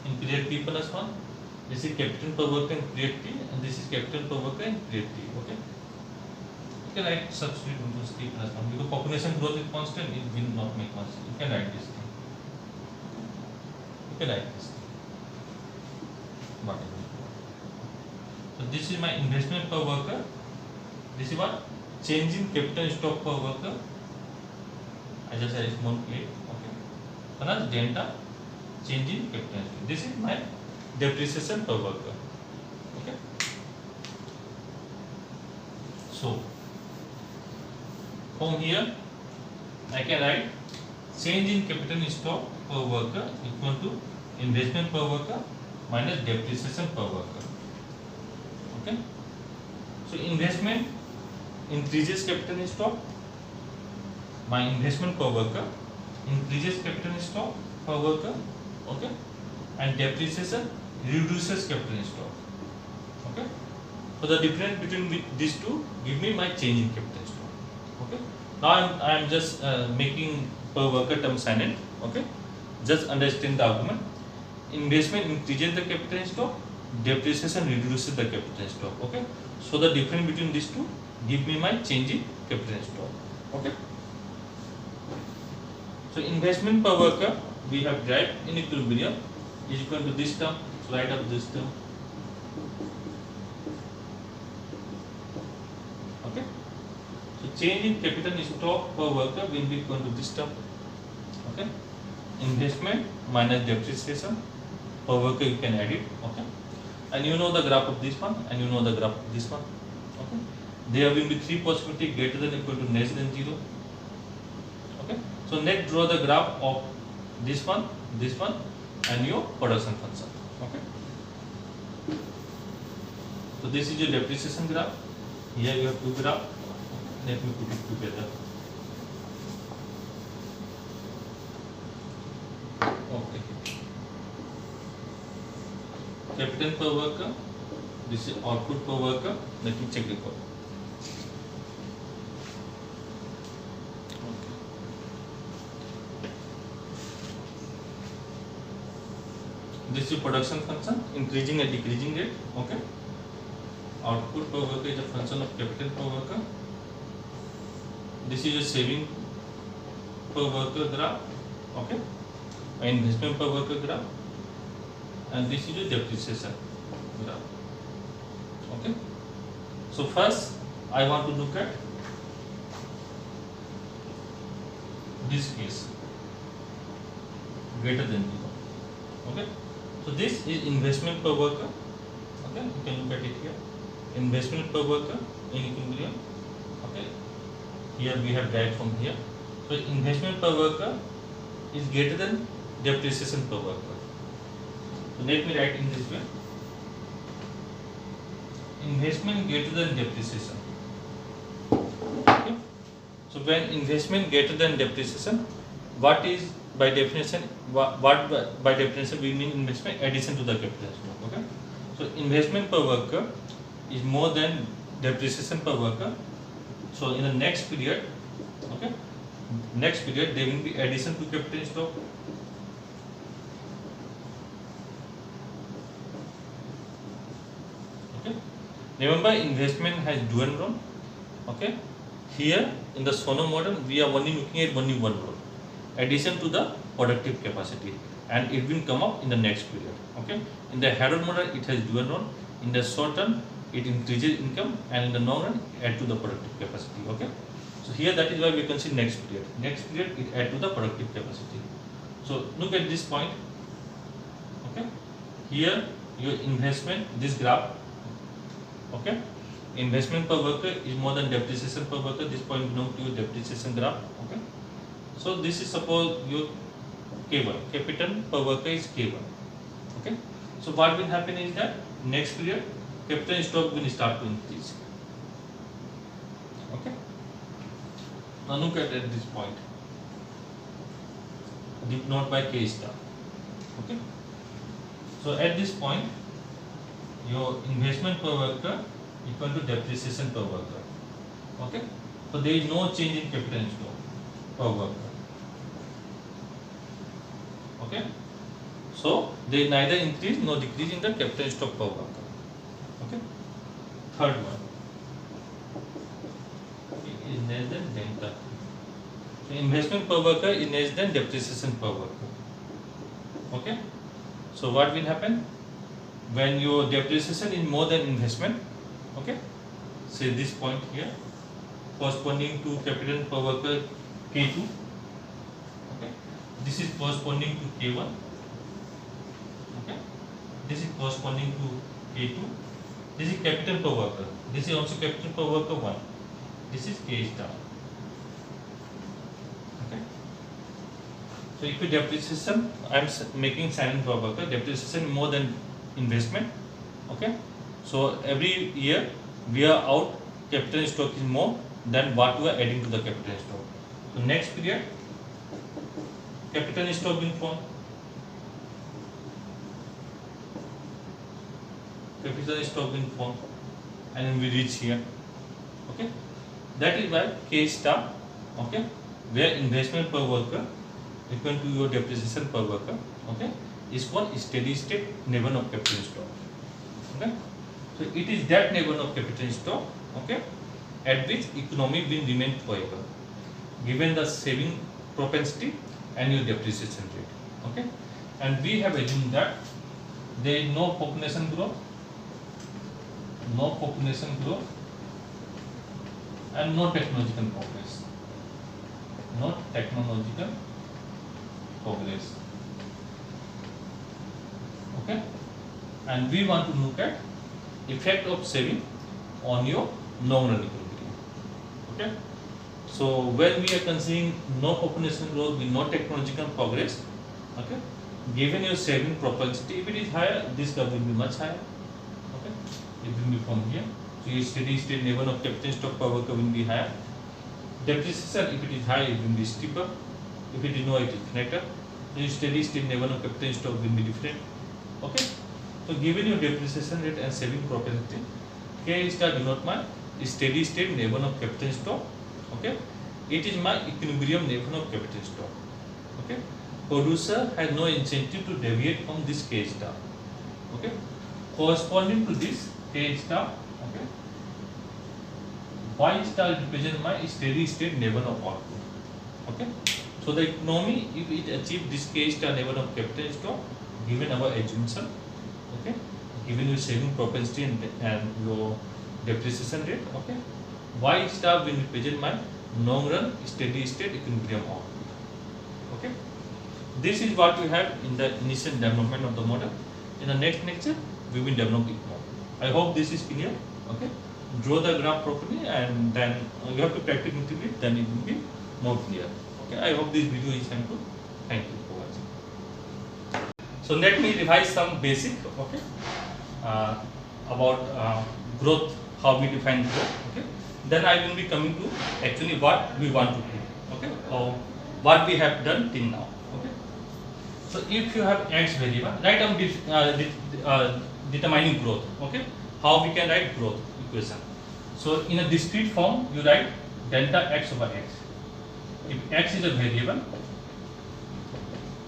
in period T plus 1. This is capital per worker in period T, and this is capital per worker in period T. Okay. You can write substitute into T plus 1 because population growth is constant. It will not make much. You can write this thing. You can write this thing. Whatever. So this is my investment per worker. This is what? Change in capital stock per worker. I just add a small plate. Okay. Plus delta change in capital stock. This is my depreciation per worker. Okay. So from here I can write change in capital stock per worker equal to investment per worker minus depreciation per worker. Okay. So investment increases capital stock. My investment per worker increases capital stock per worker. Okay. And depreciation reduces capital stock. Okay. So the difference between these two give me my change in capital stock. Okay. Now I am just making per worker term silent. Okay. Just understand the argument. Investment increases the capital stock. Depreciation reduces the capital stock. Okay. So the difference between these two give me my change in capital stock. Okay. So investment per worker we have derived in equilibrium is equal to this term. So write up this term. Okay. So change in capital stock per worker will be equal to this term. Okay. Investment minus depreciation per worker you can add it. Okay. And you know the graph of this one, and you know the graph of this one. Okay. There will be three possibilities greater than equal to less than 0. Okay. So next draw the graph of this one, and your production function. Okay. So this is your depreciation graph. Here you have two graphs. Let me put it together. Okay. Capital per worker. This is output per worker. Let me check the code. This is production function, increasing and decreasing rate. Okay. Output per worker is a function of capital per worker. This is a saving per worker graph. Okay. Investment per worker graph. And this is a depreciation graph. Okay. So first I want to look at this case, greater than 0. Okay. So this is investment per worker. Okay, you can look at it here. Investment per worker in equilibrium. Okay. Here we have derived from here. So investment per worker is greater than depreciation per worker. So let me write in this way. Investment greater than depreciation. Okay. So when investment greater than depreciation, what is by definition? What by definition we mean investment addition to the capital stock. Okay. So investment per worker is more than depreciation per worker. So in the next period, okay, next period there will be addition to capital stock. Okay. Remember, investment has dual role. Okay. Here in the Solow model, we are only looking at only one role, addition to the productive capacity, and it will come up in the next period. Okay. In the Herald model, it has dual role. In the short term, it increases income, and in the long run, add to the productive capacity. Okay. So here that is why we can see next period. Next period, it add to the productive capacity. So look at this point. Okay. Here your investment, this graph. Okay. Investment per worker is more than depreciation per worker. This point belongs to your depreciation graph. Okay. So this is suppose your K1. Capital per worker is K1. Okay. So what will happen is that next period capital stock will start to increase. Okay. Now look at this point. Denoted by K star. Okay. So at this point, your investment per worker equal to depreciation per worker. Okay. So there is no change in capital stock per worker. Okay. So there is neither increase nor decrease in the capital stock per worker. Okay. Third one. It is less than delta. So investment per worker is less than depreciation per worker. Okay. So what will happen when your depreciation is more than investment? Okay. Say this point here, corresponding to capital per worker K2. Okay. This is corresponding to K1. Okay. This is corresponding to K2. This is capital per worker. This is also capital per worker 1. This is K star. Okay. So if you depreciation, I am making sign per worker. Depreciation more than investment. Okay. So every year we are out capital stock is more than what we are adding to the capital stock. So next period capital stock will form. Capital stock will form, and we reach here. Okay. That is why K star. Okay. Where investment per worker equal to your depreciation per worker. Okay. Is called steady state level of capital stock. Okay. So it is that level of capital stock, okay, at which economy will remain forever, given the saving propensity and your depreciation rate. Okay, and we have assumed that there is no population growth, and no technological progress. No technological progress. Okay, and we want to look at effect of saving on your long run equilibrium. Okay. So when we are considering no population growth with no technological progress, okay, given your saving propensity, if it is higher, this curve will be much higher. Okay, it will be from here. So your steady state level of capital stock per worker will be higher. Depreciation, if it is high, it will be steeper. If it is low, it is flatter. Your steady state level of capital stock will be different. Okay. So given your depreciation rate and saving propensity, K star denote my steady state level of capital stock. Okay, it is my equilibrium level of capital stock. Okay, producer has no incentive to deviate from this K star. Okay, corresponding to this K star. Okay, Y star represents my steady state level of output. Okay, so the economy, if it achieves this K star level of capital stock, given our assumption. Okay, given your saving propensity and your depreciation rate. Okay, y star will represent my long run steady state equilibrium output. Okay, this is what we have in the initial development of the model. In the next lecture, we will develop it more. I hope this is clear. Okay, draw the graph properly, and then you have to practice integrate, then it will be more clear. Okay, I hope this video is helpful. Thank you for watching. So let me revise some basic, okay, about growth, how we define growth. Okay, then I will be coming to actually what we want to do. Okay, or what we have done till now. Okay, so if you have x variable, write down determining growth. Okay, how we can write growth equation. So in a discrete form, you write delta x over x. If x is a variable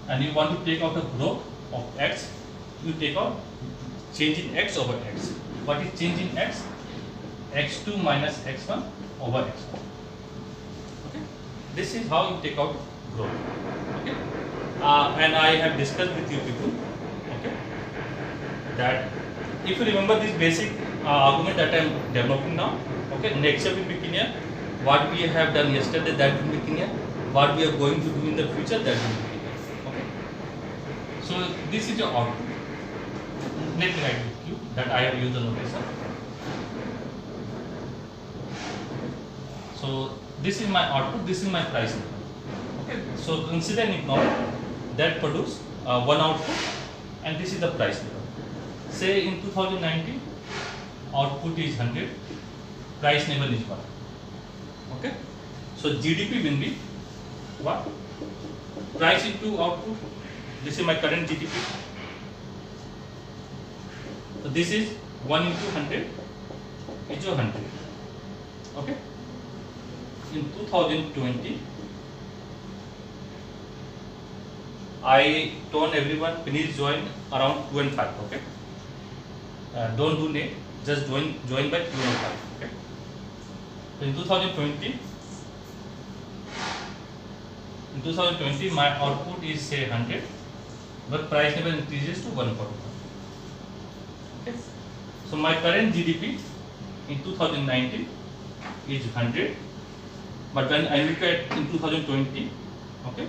and you want to take out the growth of x, you take out change in x over x. What is change in x? x2 minus x1 over x1. Okay, this is how you take out growth. Okay, and I have discussed with you people. Okay, that if you remember this basic argument that I am developing now. Okay, next step will be clear. What we have done yesterday, that will be clear. What we are going to do in the future, that will be clear. Okay. So this is your output. Let me write with you that I have used the notation. So this is my output. This is my price level. Okay. So consider an economy that produce one output, and this is the price level. Say in 2019, output is 100, price level is 1. Okay, so GDP will be what? Price into output. This is my current GDP. So this is 1 into 100 is 100. Okay. In 2020, I told everyone please join around 2 and 5. Okay. Don't do late. Just join by 2 and 5. Okay. In 2020, my output is say 100, but price level increases to 141. Okay, so my current GDP in 2019 is 100, but when I look at in 2020, okay,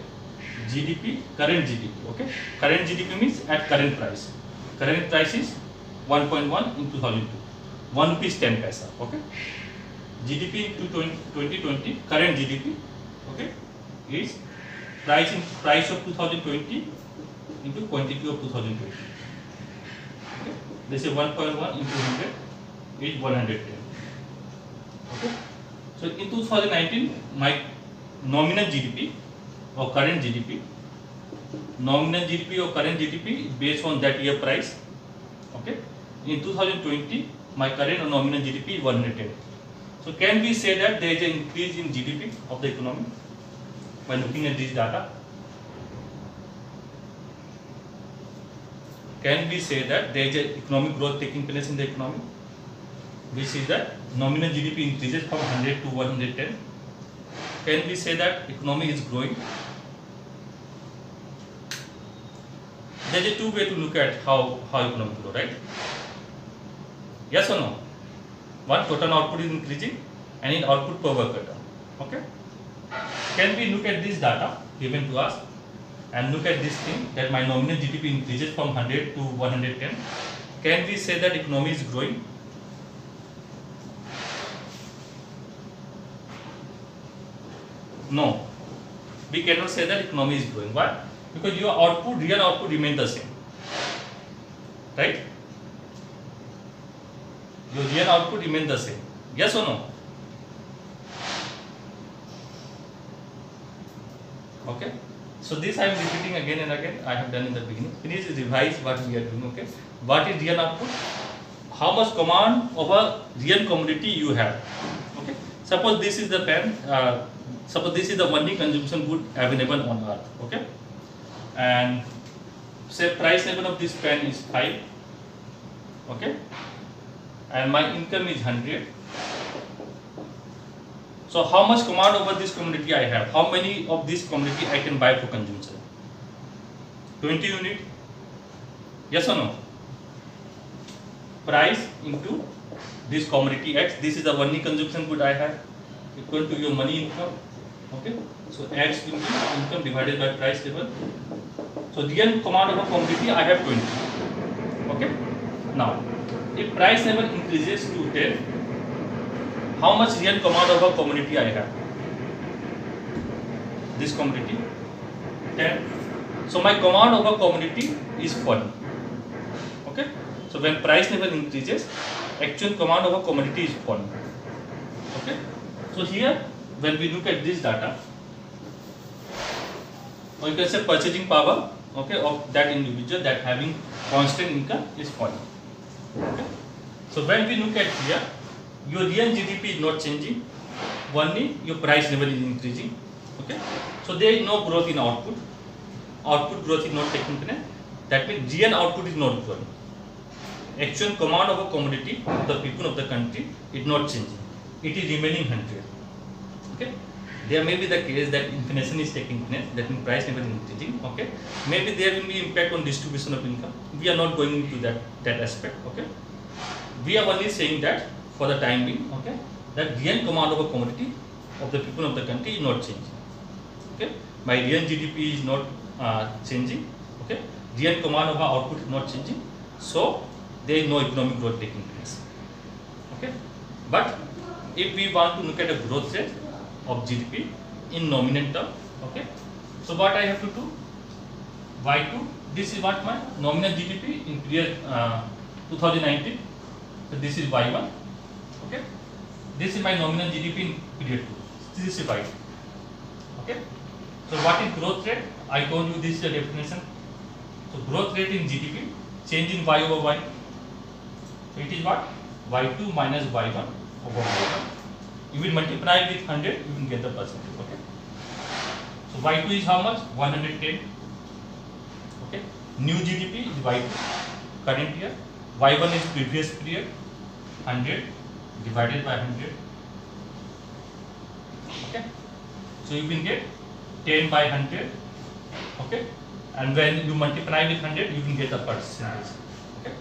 GDP, current GDP, okay, current GDP means at current price. Current price is 1.1 in 2002, 1 rupees 10 paisa. Okay. GDP in 2020, current GDP, okay, is price of 2020 into quantity of 2020. Okay, this is 1.1 into 100 is 110. Okay, so in 2019, my nominal GDP or current GDP, is based on that year price. Okay, in 2020, my current or nominal GDP is 110. So can we say that there is an increase in GDP of the economy by looking at this data? Can we say that there is an economic growth taking place in the economy? We see that nominal GDP increases from 100 to 110. Can we say that economy is growing? There is two ways to look at how economy grows, right? Yes or no? One, total output is increasing, and in output per worker term. Okay. Can we look at this data given to us and look at this thing that my nominal GDP increases from 100 to 110? Can we say that economy is growing? No. We cannot say that economy is growing. Why? Because your output, real output remains the same. Right? Your real output remains the same. Yes or no? Okay. So this I am repeating again and again. I have done in the beginning. Please revise what we are doing. Okay. What is real output? How much command over real commodity you have. Okay. Suppose this is the pen. Suppose this is the only consumption good available on earth. Okay. And say price level of this pen is 5. Okay. And my income is 100. So how much command over this commodity I have? How many of this commodity I can buy for consumption? 20 unit? Yes or no? Price into this commodity X, this is the only consumption good I have, equal to your money income. Okay, so X will be income divided by price level. So real command of a commodity I have 20. Okay, now if price level increases to 10, how much real command of a commodity I have? This commodity 10. So my command of a commodity is 1. Okay, so when price level increases, actual command of a commodity is 1. Okay, so here when we look at this data, or you can say purchasing power, okay, of that individual that having constant income is 1. Okay, so when we look at here, your real GDP is not changing, only your price level is increasing. Okay, so there is no growth in output. Output growth is not taking place. That means real output is not growing. Actual command of a commodity of the people of the country is not changing. It is remaining 100. Okay, there may be the case that inflation is taking place, that means price level is increasing. Okay, maybe there will be impact on distribution of income. We are not going into that aspect. Okay, we are only saying that for the time being. Okay, that real command of a commodity of the people of the country is not changing. Okay, my real GDP is not changing. Okay, real command of our output is not changing. So there is no economic growth taking place. Okay, but if we want to look at a growth rate of GDP in nominal term, okay, so what I have to do? Y2, this is what my nominal GDP in period 2019. So this is Y1. Okay, this is my nominal GDP in period 2. This is Y2. Okay, so what is growth rate? I told you this is the definition. So growth rate in GDP, change in Y over Y. So it is what? Y2 minus Y1 over Y1. You will multiply with 100, you will get the percentage. Okay. So Y2 is how much? 110. Okay. New GDP is Y2, current year. Y1 is previous period, 100 divided by 100. Okay. So you will get 10 by 100. Okay. And when you multiply with 100, you will get the percentage. Okay.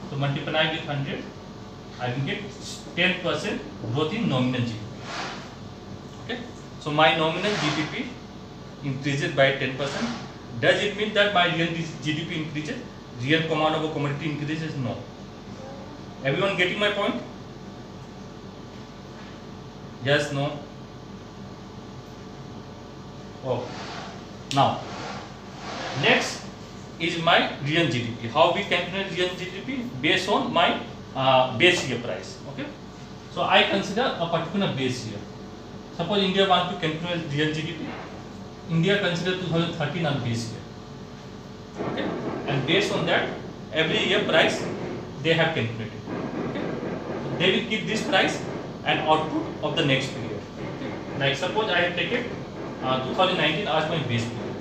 So multiply with 100, I will get 10% growth in nominal GDP. Okay. So my nominal GDP increases by 10%. Does it mean that my real GDP increases? Real command of a commodity increases? No. Everyone getting my point? Yes, no? Oh. Now, next is my real GDP. How we calculate real GDP? Based on my base year price. Okay. So I consider a particular base year. Suppose India want to calculate real GDP. India consider 2013 as base year. Okay. And based on that, every year price they have calculated. Okay. So they will keep this price and output of the next period. Okay. Like suppose I have taken 2019 as my base period.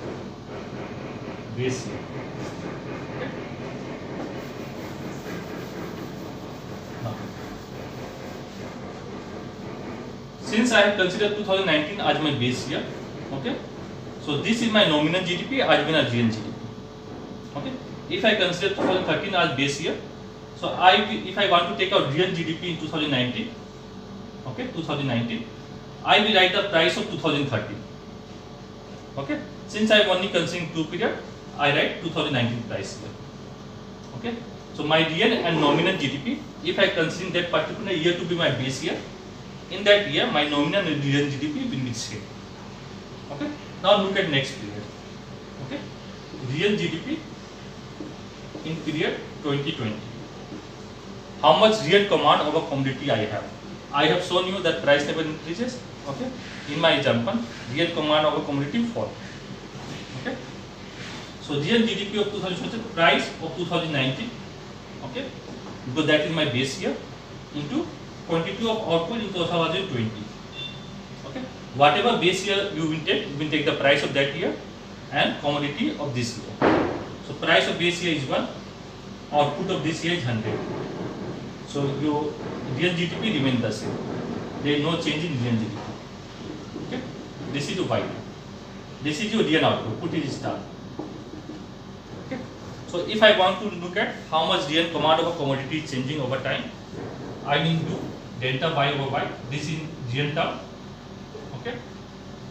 Base year. Okay. Now, since I have considered 2019 as my base year, okay, so this is my nominal GDP as well as real GDP. Okay, if I consider 2013 as base year, so if I want to take out real GDP in 2019, okay, 2019, I will write the price of 2013. Okay, since I am only considering 2 period, I write 2019 price here. Okay, so my real and nominal GDP, if I consider that particular year to be my base year, in that year my nominal and real GDP will be same. Okay, now look at next period. Okay, real GDP in period 2020. How much real command over commodity I have? I have shown you that price level increases. Okay, in my example, real command over commodity fall. Okay, so real GDP of 2020, price of 2019. Okay, because that is my base year, into quantity of output in 2020. Okay, whatever base year you will take the price of that year and commodity of this year. So price of base year is 1, output of this year is 100. So your real GDP remains the same. There is no change in real GDP. Okay, this is your Y. This is your real output. Put it star. Okay. So if I want to look at how much real command of a commodity is changing over time, I will do delta y over y. This in real term. Okay.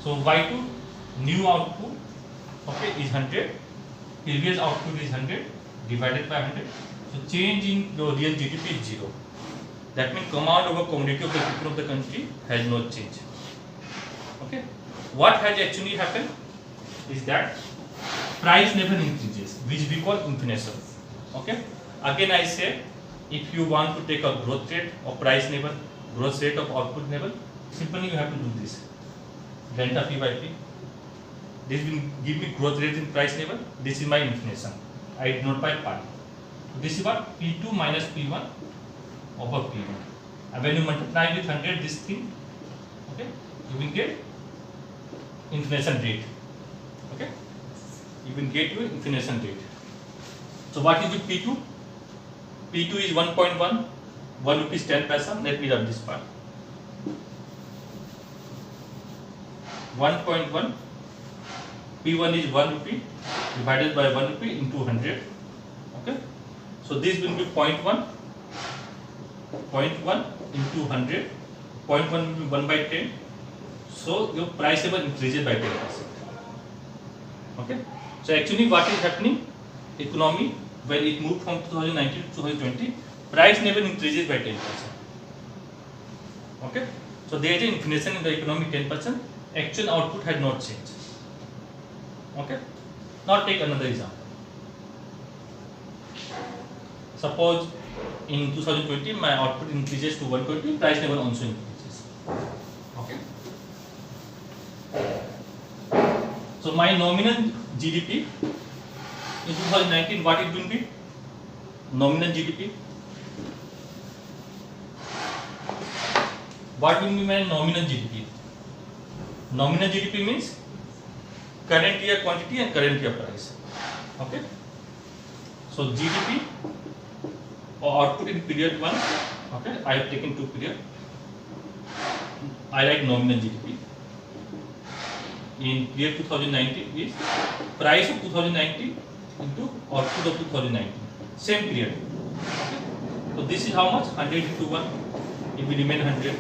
So y2 new output, okay, is 100. Previous output is 100 divided by 100. So change in your real GDP is 0. That means command over commodity of the people of the country has no change. Okay. What has actually happened is that price never increases, which we call inflation. Okay. Again I say, if you want to take a growth rate of price level, growth rate of output level, simply you have to do this. Delta P by P. This will give me growth rate in price level. This is my inflation. I denote by pi. So this is what P2 minus P1 over P1. And when you multiply with 100 this thing, okay, you will get inflation rate. Okay, you will get your inflation rate. So what is the P2? P2 is 1.1, 1 rupees 10 paisa. Let me rub this part. 1.1. P1 is 1 rupee divided by 1 rupee into 100. Okay, so this will be 0.1. 0.1 into 100. 0.1 will be 1 by 10. So your price level increases by 10%. Okay, so actually what is happening? Economy, when it moved from 2019 to 2020, price level increases by 10%. Okay, so there is an inflation in the economy 10%. Actual output had not changed. Okay, now take another example. Suppose in 2020 my output increases to 120, price level also increases. Okay, so my nominal GDP in 2019, what it will be? Nominal GDP. What will be my nominal GDP? Nominal GDP means current year quantity and current year price. Okay, so GDP or output in period 1. Okay, I have taken 2 period. I write nominal GDP. In year 2019 is price of 2019 into output of 2019. Same period. Okay, so this is how much? 100 into 1. It will remain 100.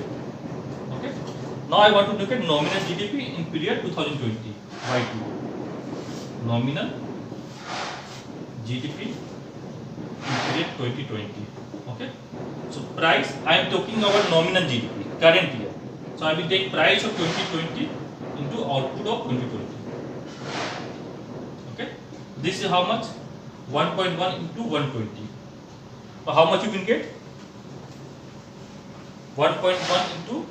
Okay. Now I want to look at nominal GDP in period 2020 by 2. Nominal GDP in period 2020. Okay. So price, I am talking about nominal GDP, current year. So I will take price of 2020 into output of 2020. Okay. This is how much? 1.1 into 120. So how much you will get? 1.1 into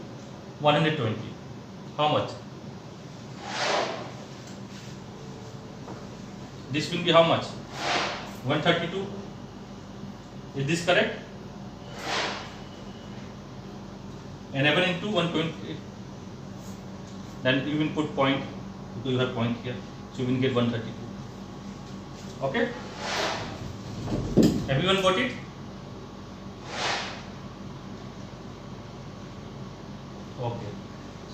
120. How much? This will be how much? 132. Is this correct? And even into 120. Then you will put point, because you have point here. So you will get 132. Okay? Everyone got it? Okay.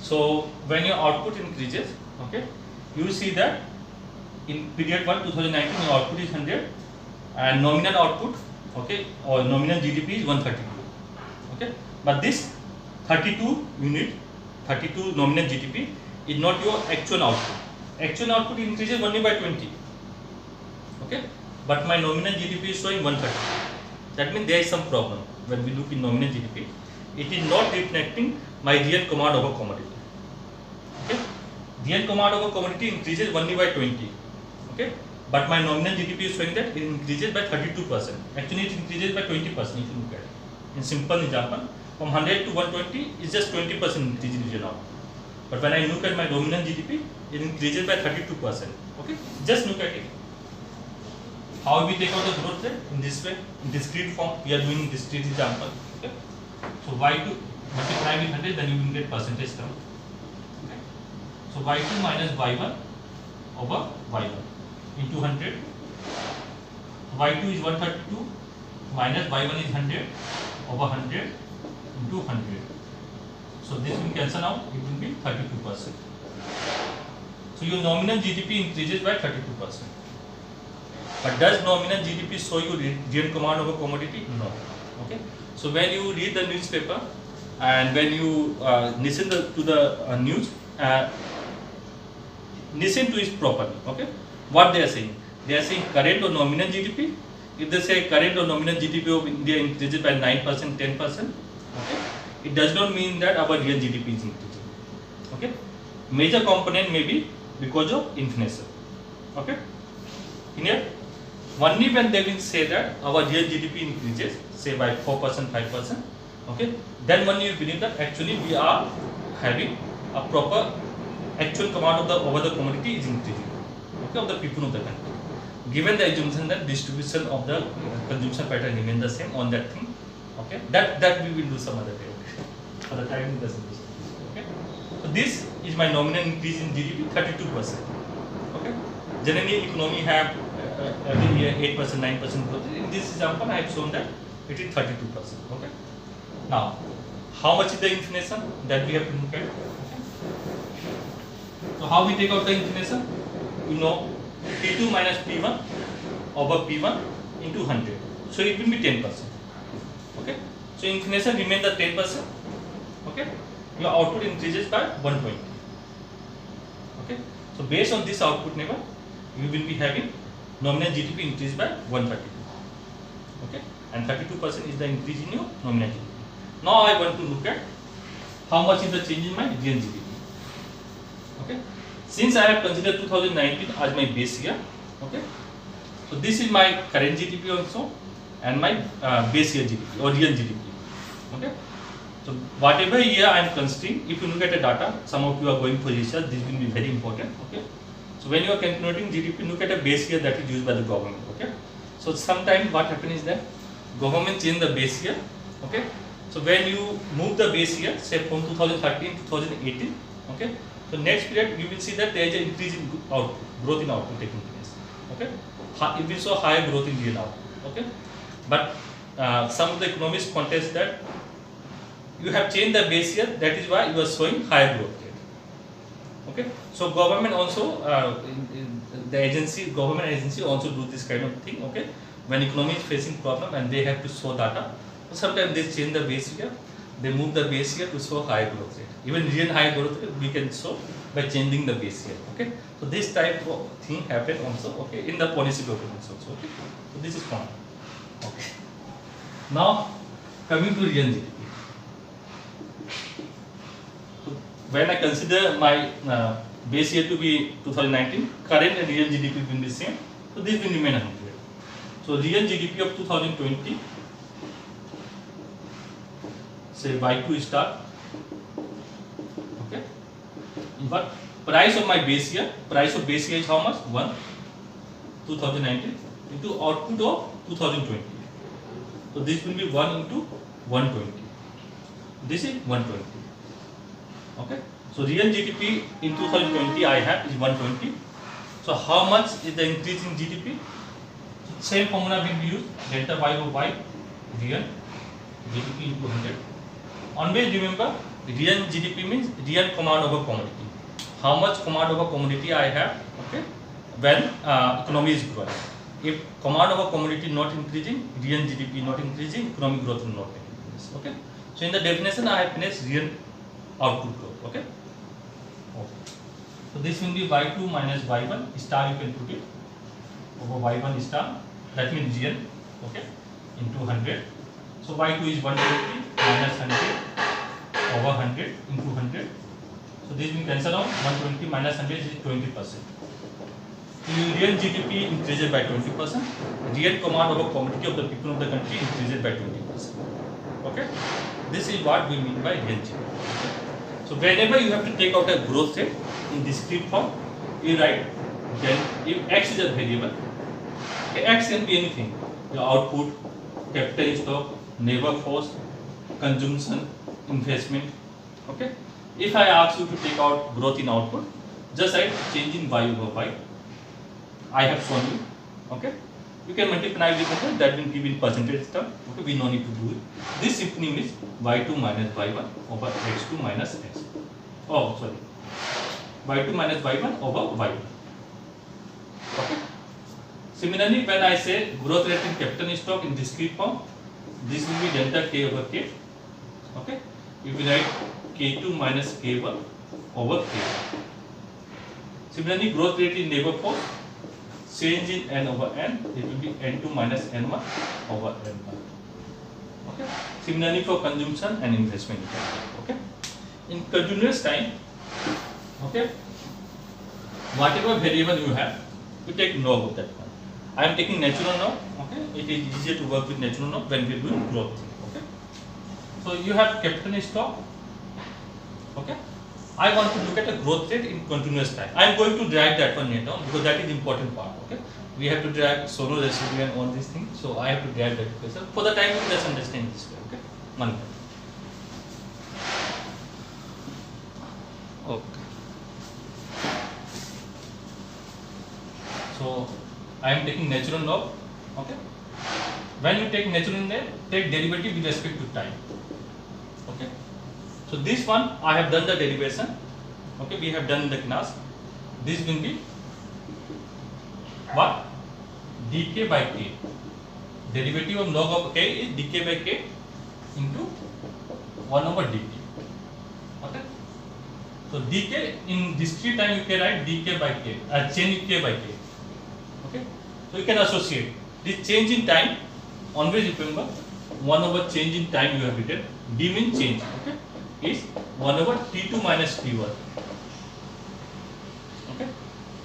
So when your output increases, okay, you will see that in period 1 2019 your output is 100 and nominal output, okay, or nominal GDP is 132. Okay, but this 32 unit, 32 nominal GDP is not your actual output. Actual output increases only by 20. Okay, but my nominal GDP is showing 130. That means there is some problem when we look in nominal GDP. It is not reflecting my real command over commodity. Okay, real command over commodity increases only by 20. Okay, but my nominal GDP is showing that it increases by 32%. Actually, it increases by 20% if you look at it. In simple example, from 100 to 120 is just 20% increase in real output. But when I look at my nominal GDP, it increases by 32%. Okay, just look at it. How we take out the growth rate? In this way, in discrete form, we are doing discrete example. Okay, so y2 multiply with 100, then you will get percentage term. Okay, so y2 minus y1 over y1 into 100. y2 is 132 minus y1 is 100 over 100 into 100. So this will cancel out, it will be 32%. So your nominal GDP increases by 32%. But does nominal GDP show you real command over commodity? No. Okay. So when you read the newspaper and when you listen to the news, listen to it properly. Okay, what they are saying? They are saying current or nominal GDP. If they say current or nominal GDP of India increases by 9%, 10%, okay, it does not mean that our real GDP is increasing. Okay, major component may be because of inflation. Okay, in here, only when they will say that our real GDP increases, say by 4%, 5%, okay, then only you believe that actually we are having a proper actual command of the over the commodity is increasing, okay, of the people of the country. Given the assumption that distribution of the consumption pattern remain the same on that thing, okay, that we will do some other day. Okay, for the time it doesn't. Okay, so this is my nominal increase in GDP, 32%. Okay, generally economy have every year 8%, 9% growth. In this example, I have shown that it is 32%. Okay. Now, how much is the inflation that we have to look at? Okay. So how we take out the inflation? You know, P2 minus P1 over P1 into 100. So it will be 10%. Okay. So inflation remains the 10%. Okay. Your output increases by 120. Okay. So based on this output number, you will be having nominal GDP increase by 132. Okay, and 32% is the increase in your nominal GDP. Now I want to look at how much is the change in my real GDP. Okay, since I have considered 2019 as my base year. Okay, so this is my current GDP also and my base year GDP or real GDP. Okay, so whatever year I am considering, if you look at the data, some of you are going for research, this will be very important. Okay. So when you are calculating GDP, look at a base year that is used by the government. Okay. So sometimes what happens is that government change the base year. Okay. So when you move the base year, say from 2013 to 2018. Okay. So next period you will see that there is an increase in output, growth in output taking place. Okay. It will show higher growth in real output. Okay. But some of the economists contest that you have changed the base year. That is why you are showing higher growth rate. Okay, so government also, the government agency also do this kind of thing. Okay, when economy is facing problem and they have to show data, so sometimes they change the base year, they move the base year to show higher growth rate. Even real high growth rate we can show by changing the base year. Okay, so this type of thing happen also. Okay, in the policy documents also. Okay, so this is common. Okay, now coming to real GDP. When I consider my base year to be 2019, current and real GDP will be same, so this will remain 100. So real GDP of 2020, say Y2 star. Okay, but price of my base year, price of base year is how much? 1, 2019 into output of 2020. So this will be 1 into 120. This is 120. Okay, so real GDP in 2020 I have is 120. So how much is the increase in GDP? Same formula will be used, delta Y over Y, real GDP into 100. Always remember, real GDP means real command over commodity. How much command over commodity I have? Okay, when economy is growing. If command over commodity not increasing, real GDP not increasing, economic growth will not increase. Okay, so in the definition I have finished real output growth. Okay. Okay. So this will be Y2 minus Y1 star, you can put it over Y1 star, that means real. Okay, into 100. So Y2 is 120 minus 100 over 100 into 100. So this will cancel out. 120 minus 100 is 20%. So real GDP increases by 20%. Real command over commodity of the people of the country increases by 20%. Okay, this is what we mean by real GDP. So whenever you have to take out a growth rate in discrete form, you write then if X is a variable, okay, X can be anything. Your output, capital stock, labor force, consumption, investment. Okay. If I ask you to take out growth in output, just write change in Y over Y. I have shown you. Okay. You can multiply with it, that will give in percentage term. Okay, we no need to do it. This simply means Y2 minus Y1 over X2 minus X. Oh, sorry. Y2 minus Y1 over Y1. Okay. Similarly, when I say growth rate in capital stock in discrete form, this will be delta K over K. Okay, if we write K2 minus K1 over K. Similarly, growth rate in labor force, change in N over N, it will be N2 minus N1 over N1. Okay. Similarly for consumption and investment. Okay. In continuous time, okay, whatever variable you have, you take log of that one. I am taking natural log. Okay, it is easier to work with natural log when we are doing growth. Okay, so you have capital stock. Okay, I want to look at the growth rate in continuous time. I am going to drag that one later on because that is important part. Okay, we have to drag Solow residual and all these things, so I have to drag that equation. For the time, let's understand this way. Okay, one minute. Okay. So I am taking natural log. Okay. When you take natural log, take derivative with respect to time. Okay. So this one I have done the derivation. Okay, we have done in the class. This will be what? dk by k. Derivative of log of k is dk by k into 1 over dt. Okay. So dk in discrete time you can write dk by k, change k by k. Okay. So you can associate this change in time. Always remember 1 over change in time you have written. D means change. Okay. Is 1 over t2 minus t1. Okay.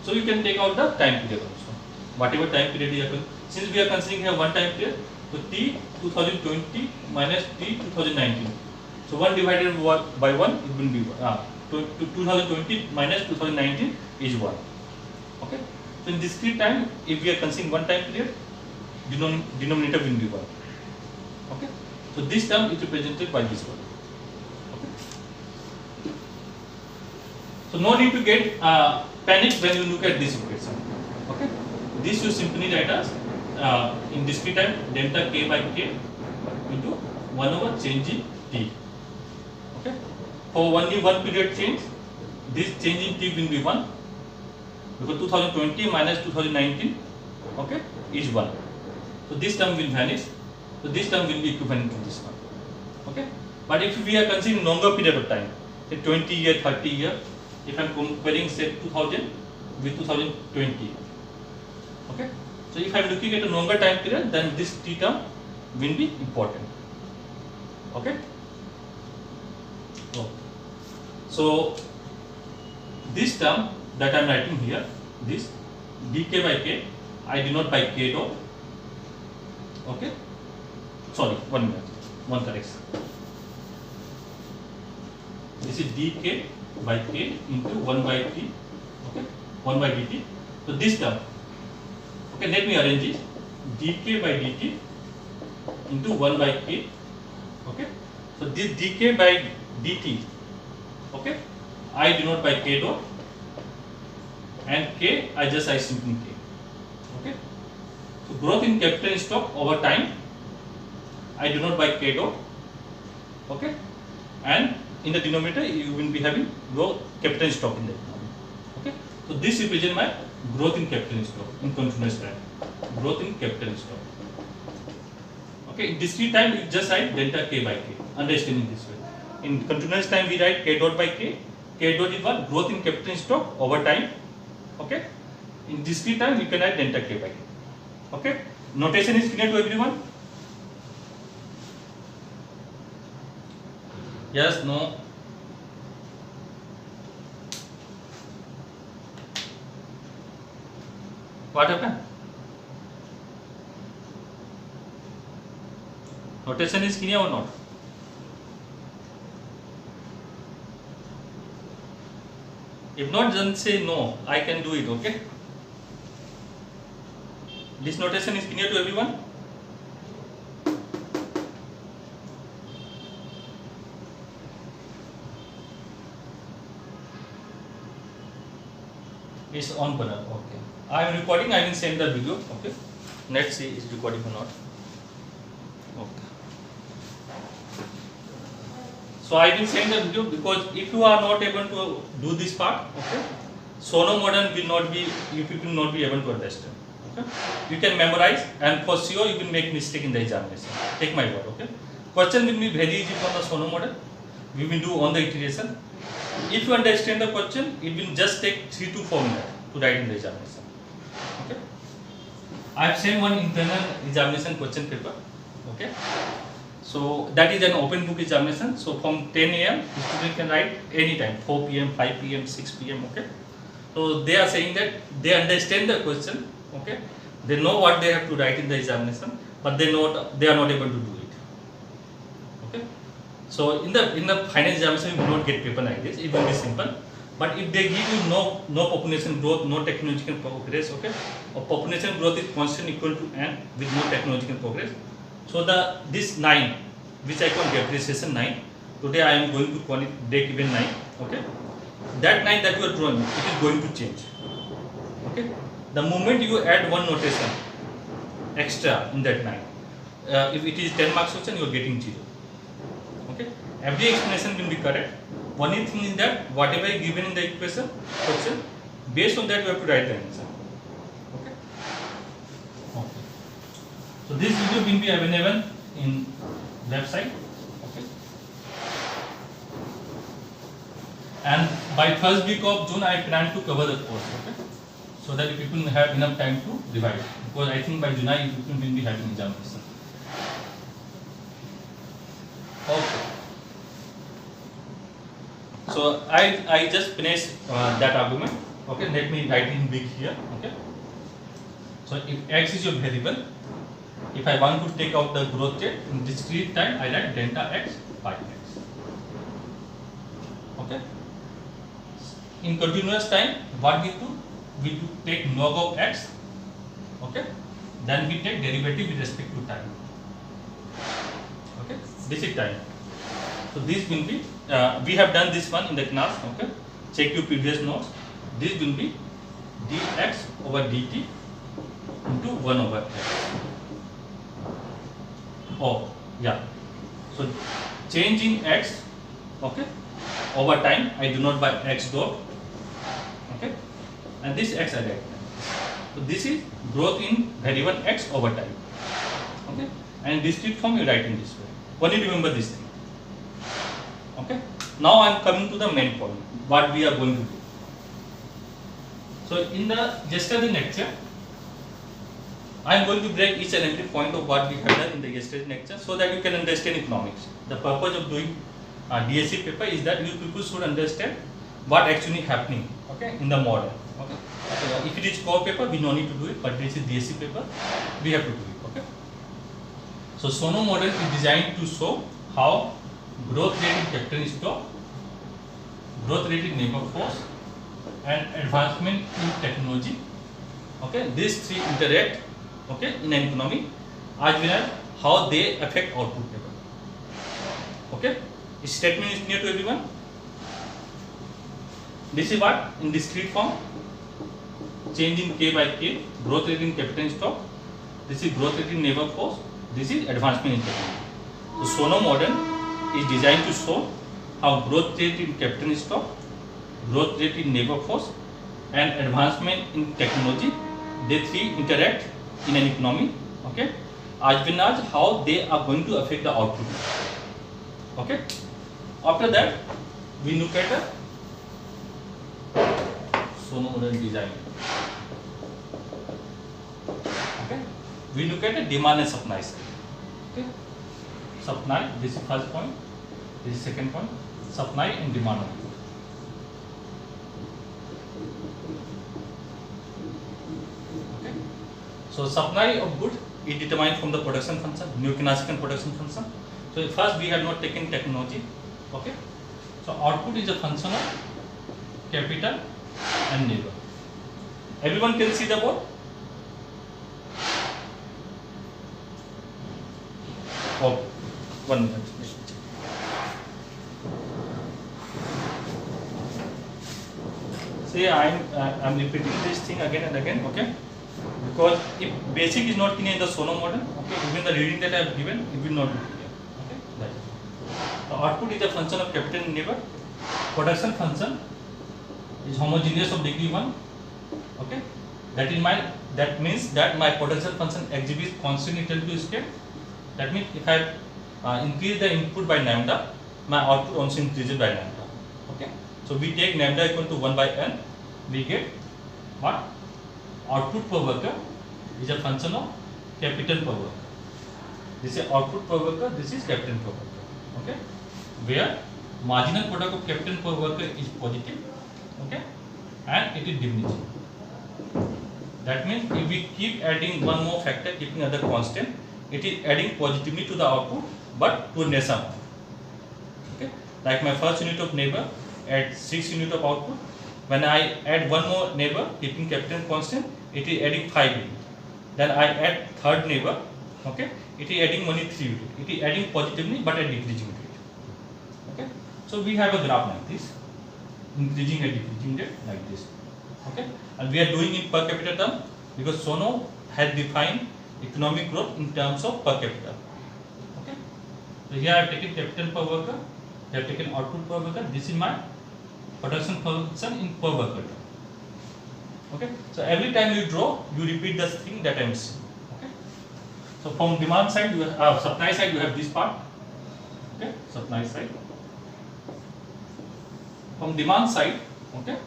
So you can take out the time period also. Whatever time period you have, since we are considering here one time period, so t 2020 minus t 2019. So 1 divided by 1 it will be 2020 minus 2019 is 1. Okay. So in discrete time, if we are considering one time period, denominator will be 1. Okay. So this term is represented by this one. Okay. So no need to get panic when you look at this equation. Okay. This you simply write as in discrete time delta k by k into 1 over change in t. Okay. For only one period change, this change in t will be 1 because 2020 minus 2019, okay, is 1. So this term will vanish. So this term will be equivalent to this one. Okay. But if we are considering longer period of time, say 20 year, 30 year, if I am comparing say 2000 with 2020. Okay. So if I am looking at a longer time period, then this t term will be important. Okay. So this term that I am writing here, this dk by k, I denote by k dot. Okay. Sorry, 1 minute, one correction. This is dk by k into 1 by t. Okay, 1 by dt. So this term. Okay, let me arrange it. dk by dt into 1 by k. Okay. So this dk by dt. Okay, I denote by k dot, and k I simply k. Okay. So growth in capital stock over time, I denote by k dot. Okay, and in the denominator you will be having growth capital stock in that. Okay. So this represents my growth in capital stock in continuous time. Growth in capital stock. Okay, in discrete time you just write delta k by k. Understanding this way. In continuous time we write k dot by k. K dot is what? Growth in capital stock over time. Okay. In discrete time you can write delta k by k. Okay. Notation is clear to everyone? Yes, no. What happened? Notation is clear or not? If not, then say no, I can do it, okay? This notation is clear to everyone? It's on panel, okay. I am recording, I will send the video, okay? Let's see is recording or not. Okay. So I will send the video because if you are not able to do this part, okay, Solow model will not be, you people will not be able to understand. Okay, you can memorize, and for sure you will make mistake in the examination. Take my word. Okay, question will be very easy from the Solow model. We will do on the iteration. If you understand the question, it will just take 3 to 4 minutes to write in the examination. Okay, I have sent one internal examination question paper. Okay, so that is an open book examination. So from 10 a.m. the student can write anytime, 4 p.m., 5 p.m., 6 p.m. Okay, so they are saying that they understand the question. Okay, they know what they have to write in the examination, but they are not able to do it. Okay, so in the final examination you will not get paper like this. It will be simple. But if they give you no population growth, no technological progress, okay, or population growth is constant equal to n with no technological progress. So this 9, which I call depreciation 9, today I am going to call it break even 9. Okay, that 9 that you are drawing, it is going to change. Okay, the moment you add one notation extra in that 9, if it is 10 marks question, you are getting 0. Okay, every explanation will be correct. Only thing is that whatever is given in the equation question, based on that you have to write the answer. Okay. Okay. So this video will be available in website. Okay. And by first week of June, I plan to cover the course. Okay. So that people have enough time to revise. Because I think by July people will be having examination. Okay. So I just finished that argument. Okay, let me write in big here. Okay. So if x is your variable, if I want to take out the growth rate in discrete time, I write delta x by x. Okay. In continuous time, what we do? We do take log of x. Okay. Then we take derivative with respect to time. Okay. This is time. So this will be, we have done this one in the class, okay. Check your previous notes. This will be dx over dt into 1 over x. Oh, yeah. So change in x, okay, over time, I do not by x dot, okay, and this x I write. So this is growth in variable x over time, okay, and discrete form you write in this way. Only remember this thing. Okay. Now I am coming to the main point. What we are going to do. So in the yesterday lecture, I am going to break each and every point of what we have done in the yesterday lecture, so that you can understand economics. The purpose of doing DSC paper is that you people should understand what actually happening. Okay, in the model. Okay. So if it is core paper, we no need to do it, but this is DSC paper, we have to do it. Okay. So Solow model is designed to show how growth rate in capital stock, growth rate in labor force, and advancement in technology. Okay, these three interact. Okay, in an economy, as well as how they affect output level. Okay, this statement is clear to everyone. This is what in discrete form. Change in K by K, growth rate in capital stock. This is growth rate in labor force. This is advancement in technology. So Solow model is designed to show how growth rate in capital stock, growth rate in labor force, and advancement in technology, they three interact in an economy, okay, as well as how they are going to affect the output. Okay. After that, we look at a Solow model design. Okay. We look at a demand and supply side. Okay. Supply, this is first point, this is second point, supply and demand. Okay. So supply of good is determined from the production function, neo-classical production function. So first we have not taken technology. Okay. So output is a function of capital and labor. Everyone can see the board? Okay. 1 minute. See, I am repeating this thing again and again, okay? Because if basic is not clear in the Solow model, okay, even the reading that I have given, it will not be clear. Okay, right. The output is a function of capital and labor. Production function is homogeneous of degree 1. Okay, that is that means that my potential function exhibits constant intellectual state. That means if I increase the input by lambda, my output also increases by lambda. Okay. So we take lambda equal to 1 by n, we get what? Output per worker is a function of capital per worker. This is output per worker, this is capital per worker. Okay. Where marginal product of capital per worker is positive, okay, and it is diminishing. That means if we keep adding one more factor, keeping other constant, it is adding positively to the output, but to a lesser amount. Okay, like my first unit of neighbor adds 6 units of output. When I add one more neighbor, keeping capital constant, it is adding 5 units. Then I add third neighbor, okay, it is adding only 3 units. It is adding positively, but at decreasing rate. Okay, so we have a graph like this, increasing and decreasing rate like this. Okay, and we are doing it per capita term because Solow has defined economic growth in terms of per capita. Okay, so here I have taken capital per worker, I have taken output per worker. This is my production function in per worker term. Okay, so every time you draw, you repeat the thing that I am saying. Okay, so from demand side, you have supply side, you have this part. Okay, supply side. From demand side, okay,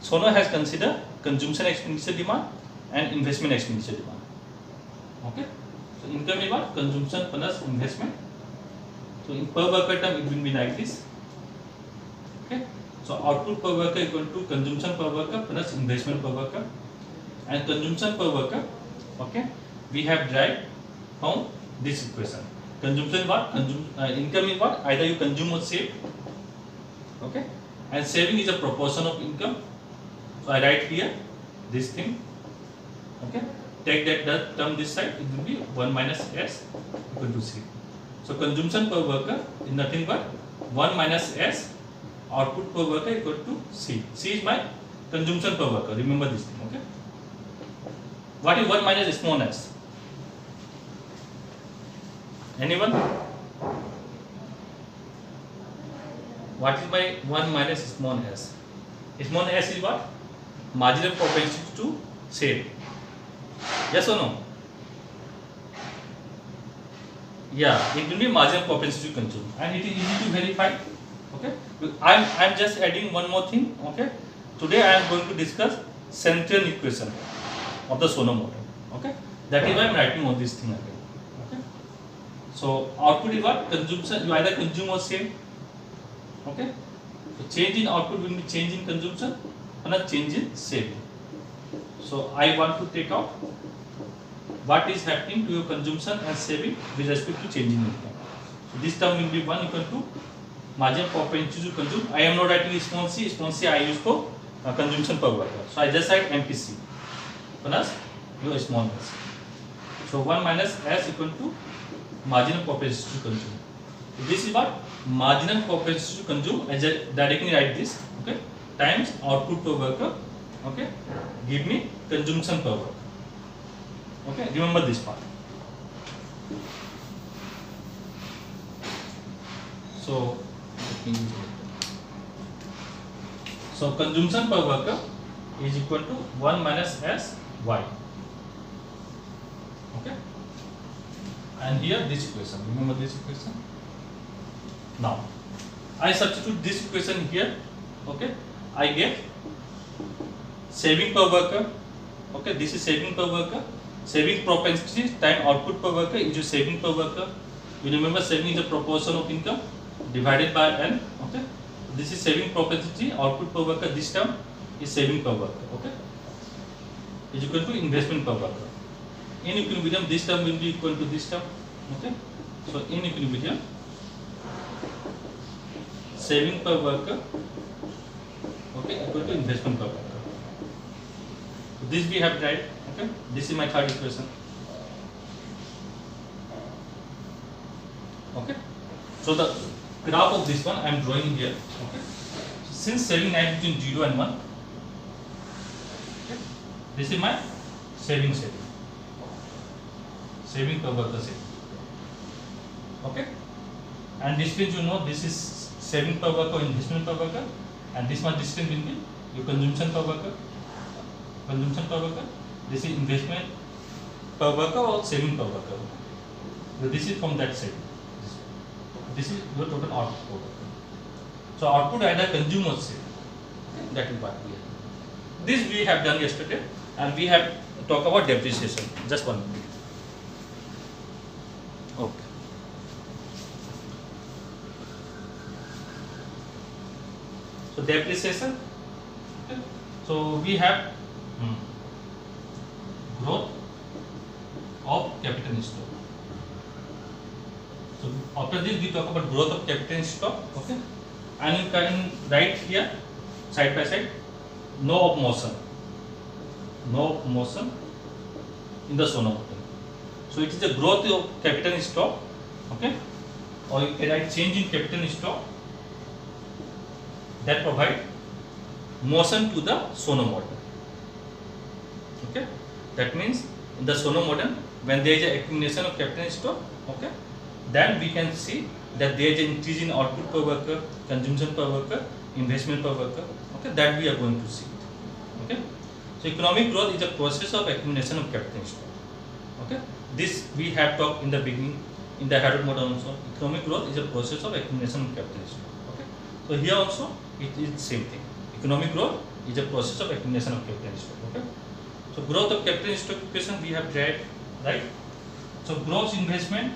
Solow has considered consumption expenditure demand and investment expenditure demand. Okay, so income is what? Consumption plus investment. So in per worker term, it will be like this. Okay, so output per worker equal to consumption per worker plus investment per worker, and consumption per worker. Okay, we have derived from this equation. Consumption is what? Income is what? Either you consume or save. Okay, and saving is a proportion of income. So I write here this thing. Okay, take that term this side, it will be 1 minus S equal to C. So consumption per worker is nothing but 1 minus S, output per worker equal to C. C is my consumption per worker. Remember this thing. Okay. What is 1 minus small s? Anyone? What is my 1 minus small s? Small s is what? Marginal propensity to save. Yes or no? Yeah, it will be marginal propensity to consume, and it is easy to verify. Okay, I'm just adding one more thing. Okay, today I am going to discuss central equation of the Solow model. Okay, that is why I am writing all this thing again. Okay, so output is what? Consumption. You either consume or save. Okay, so change in output will be change in consumption and a change in saving. So I want to take out what is happening to your consumption and saving with respect to changing income. So this term will be 1 equal to marginal propensity to consume. I am not writing small c. Small c I use for consumption per worker. So I just write MPC plus your small s. So 1 minus s equal to marginal propensity to consume. So this is what? Marginal propensity to consume. I just directly write this. Okay, times output per worker. Okay, give me consumption per worker. Okay, remember this part. So consumption per worker is equal to 1 minus S Y. Okay, and here this equation. Remember this equation. Now I substitute this equation here. Okay, I get saving per worker. Okay, this is saving per worker. Saving propensity time output per worker is your saving per worker. You remember saving is a proportion of income divided by n. Okay, this is saving propensity output per worker. This term is saving per worker. Okay, is equal to investment per worker. In equilibrium, this term will be equal to this term. Okay, so in equilibrium, saving per worker, okay, equal to investment per worker. So this we have tried. Okay, this is my third equation. Okay, so the graph of this one I am drawing here. Okay, so since saving lies between 0 and 1, okay, this is my saving per worker saving. Okay, and this means you know this is saving per worker, investment per worker, and this one distance will be your consumption per worker. This is investment per worker or saving per worker. So this is from that side. This is your total output per worker. So output either consume or save. Okay? That is what we have. This we have done yesterday, and we have talked about depreciation. Just 1 minute. Okay. So depreciation. Okay. So we have growth of capital in stock. So after this we talk about growth of capital in stock. Okay, and you can write here side by side, no of motion in the Solow model. So it is the growth of capital in stock. Okay, or you can write change in capital in stock that provide motion to the Solow model. Okay, that means in the Solow model, when there is an accumulation of capital in stock, okay, then we can see that there is an increase in output per worker, consumption per worker, investment per worker. Okay, that we are going to see. Okay, so economic growth is a process of accumulation of capital in stock. Okay, this we have talked in the beginning in the Harold model also. Economic growth is a process of accumulation of capital in stock. Okay, so here also it is the same thing. Economic growth is a process of accumulation of capital in stock. Okay, so growth of capital in stock equation we have tried, right? So gross investment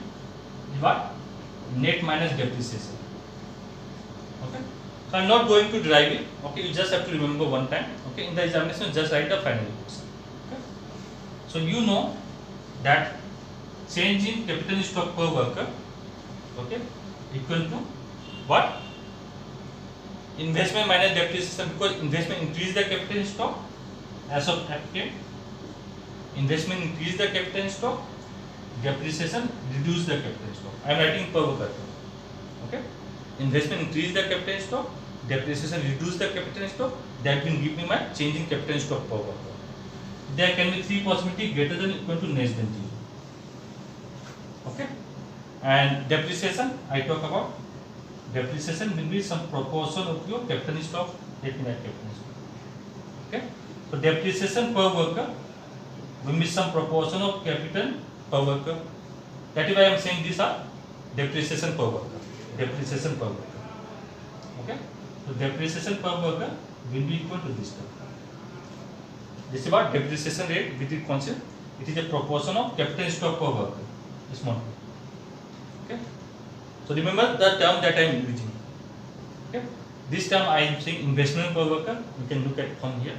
is what? Net minus depreciation. Okay, so I am not going to derive it. Okay, you just have to remember one time. Okay, in the examination just write the final equation. Okay, so you know that change in capital in stock per worker, okay, equal to what? Investment minus depreciation, because investment increase the capital in stock as of FK. Investment increase the capital in stock, depreciation reduce the capital in stock. I am writing per worker. Okay, investment increase the capital in stock, depreciation reduce the capital in stock. That will give me my change in capital in stock per worker. There can be 3 possibilities: greater than, equal to, less than 0. Okay, and depreciation I talk about. Depreciation will be some proportion of your capital in stock. Let me write capital in stock. Okay, so depreciation per worker will be some proportion of capital per worker. That is why I am saying these are depreciation per worker. Depreciation per worker. Okay, so depreciation per worker will be equal to this term. This is what depreciation rate with the concept. It is a proportion of capital in stock per worker. Small. Okay, so remember the term that I am using. Okay, this term I am saying investment per worker. You can look at from here.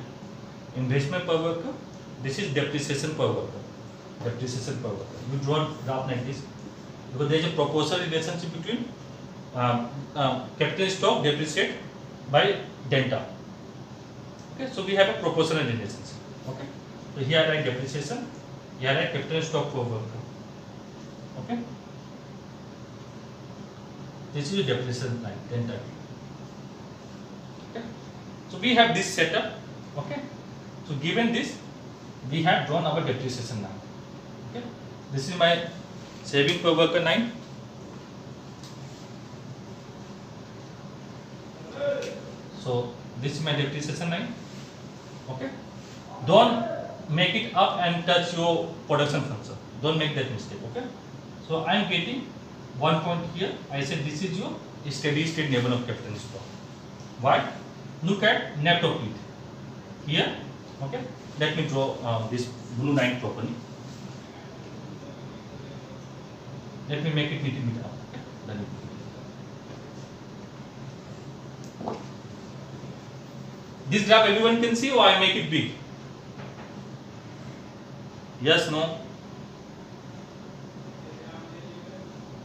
Investment per worker. This is depreciation per worker. Depreciation per worker. You draw graph like this because there is a proportional relationship between capital in stock depreciate by delta. Okay, so we have a proportional relationship. Okay, so here I write depreciation. Here I write capital in stock per worker. Okay, this is the depreciation line, delta. Okay, so we have this setup. Okay, so given this, we have drawn our depreciation line. Okay, this is my saving per worker line. So this is my depreciation line. Okay, don't make it up and touch your production function. Don't make that mistake. Okay, so I am getting 1 point here. I said this is your steady state level of capital stock. Why? Look at net of it here. Okay, let me draw this blue line properly. Let me make it little bit up. Okay, this graph everyone can see, or I make it big? Yes, no?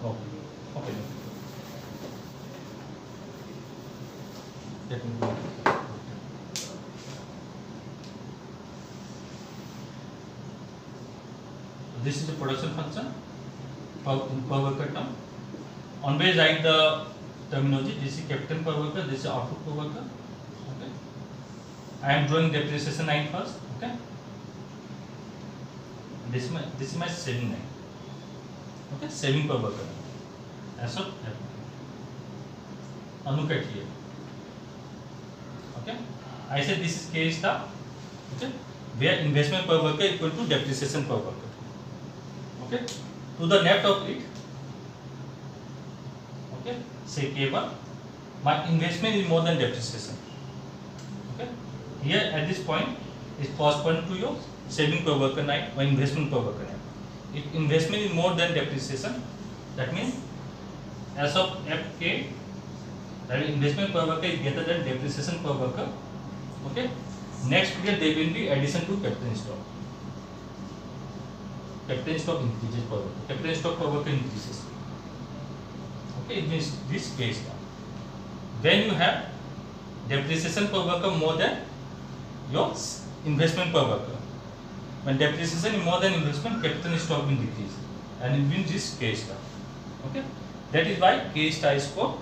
Oh, okay. Let me go. This is the production function per worker term. Always write the terminology. This is capital per worker, this is output per worker. Okay, I am drawing depreciation line first. Okay, this is my saving line. Okay, saving per worker as of now look at here. Okay, I said this is K star. Okay, where investment per worker equal to depreciation per worker. Okay, to the net of it, okay, say K1, my investment is more than depreciation. Okay, here at this point is corresponding to your saving per worker 9 or investment per worker 9. If investment is more than depreciation, that means as of FK, that is investment per worker is greater than depreciation per worker. Okay, next period there will be addition to capital stock. Capital stock increases per worker. Capital stock per worker increases. Okay, it means this case now. When you have depreciation per worker more than your investment per worker. When depreciation is more than investment, capital stock will decrease, and it means this K star. Okay, that is why K star is for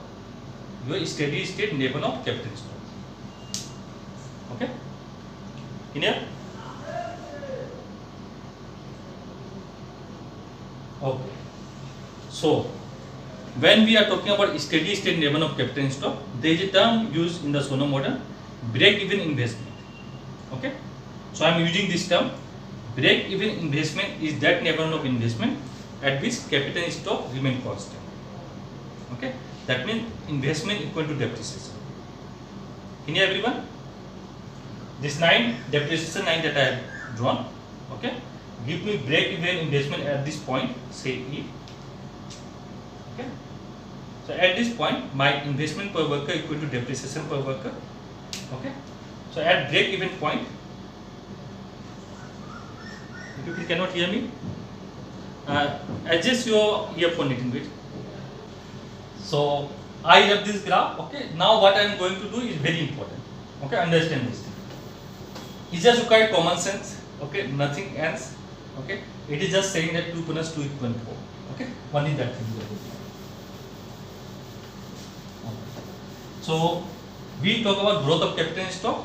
your steady state level of capital stock. Okay, clear? Okay, so when we are talking about steady state level of capital stock, there is a term used in the Solow model, break-even investment. Okay, so I am using this term. Break-even investment is that level of investment at which capital stock remain constant. Okay, that means investment equal to depreciation. Can you everyone? This 9 depreciation 9 that I have drawn. Okay, give me break-even investment at this point. Say E. Okay, so at this point my investment per worker equal to depreciation per worker. Okay, so at break-even point. If you cannot hear me, adjust your earphone little bit. So I have this graph. Okay, now what I am going to do is very important. Okay, understand this. It's just required common sense. Okay, nothing else. Okay, it is just saying that 2 plus 2 equal 4. Okay, one is that thing. So we talk about growth of capital stock,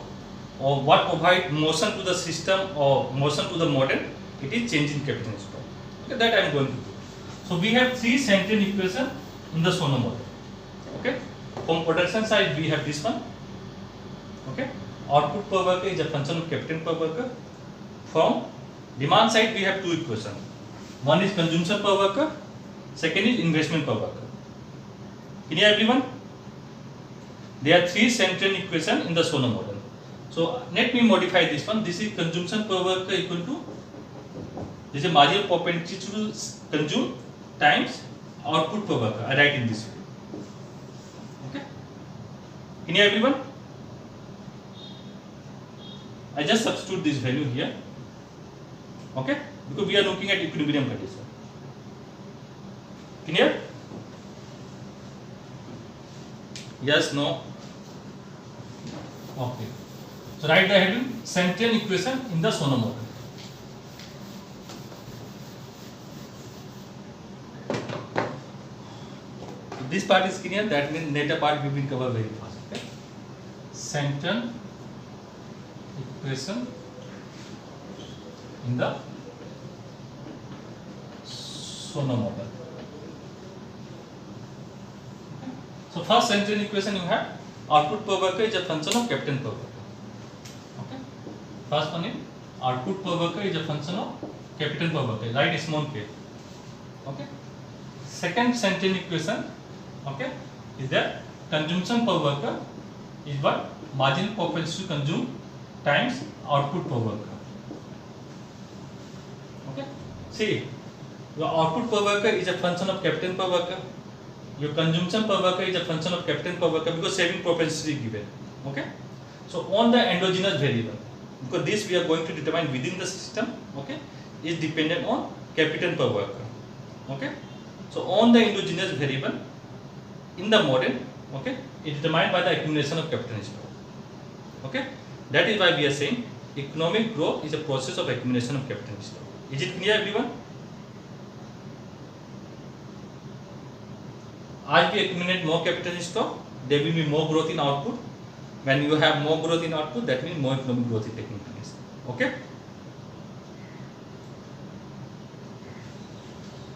or what provide motion to the system or motion to the model. It is change in capital stock. Okay, that I am going to do. So we have 3 central equations in the Solow model. Okay, from production side we have this one. Okay, output per worker is a function of capital per worker. From demand side we have 2 equations. One is consumption per worker, second is investment per worker. Can you everyone? There are 3 central equations in the Solow model. So let me modify this one. This is consumption per worker equal to, this is a marginal propensity to consume times output per worker. I write in this way. Okay. Can you everyone? I just substitute this value here. Okay. Because we are looking at equilibrium condition. Clear? Yes, no? Okay. So write the heading central equation in the Solow model. This part is clear, that means later part we will cover very fast. Okay? Central equation in the Solow model. Okay? So first central equation you have output per worker is a function of capital per worker. Okay? First one is output per worker is a function of capital per worker. Write small k. Okay? Second central equation, okay, is that consumption per worker is what? Marginal propensity to consume times output per worker. Okay, see, your output per worker is a function of capital per worker, your consumption per worker is a function of capital per worker, because saving propensity is given. Okay, so on the endogenous variable, because this we are going to determine within the system, okay, is dependent on capital per worker. Okay, so on the endogenous variable in the model, okay, it is determined by the accumulation of capital stock. Okay, that is why we are saying economic growth is a process of accumulation of capital stock. Is it clear, everyone? As we accumulate more capital stock, there will be more growth in output. When you have more growth in output, that means more economic growth is taking place. Okay.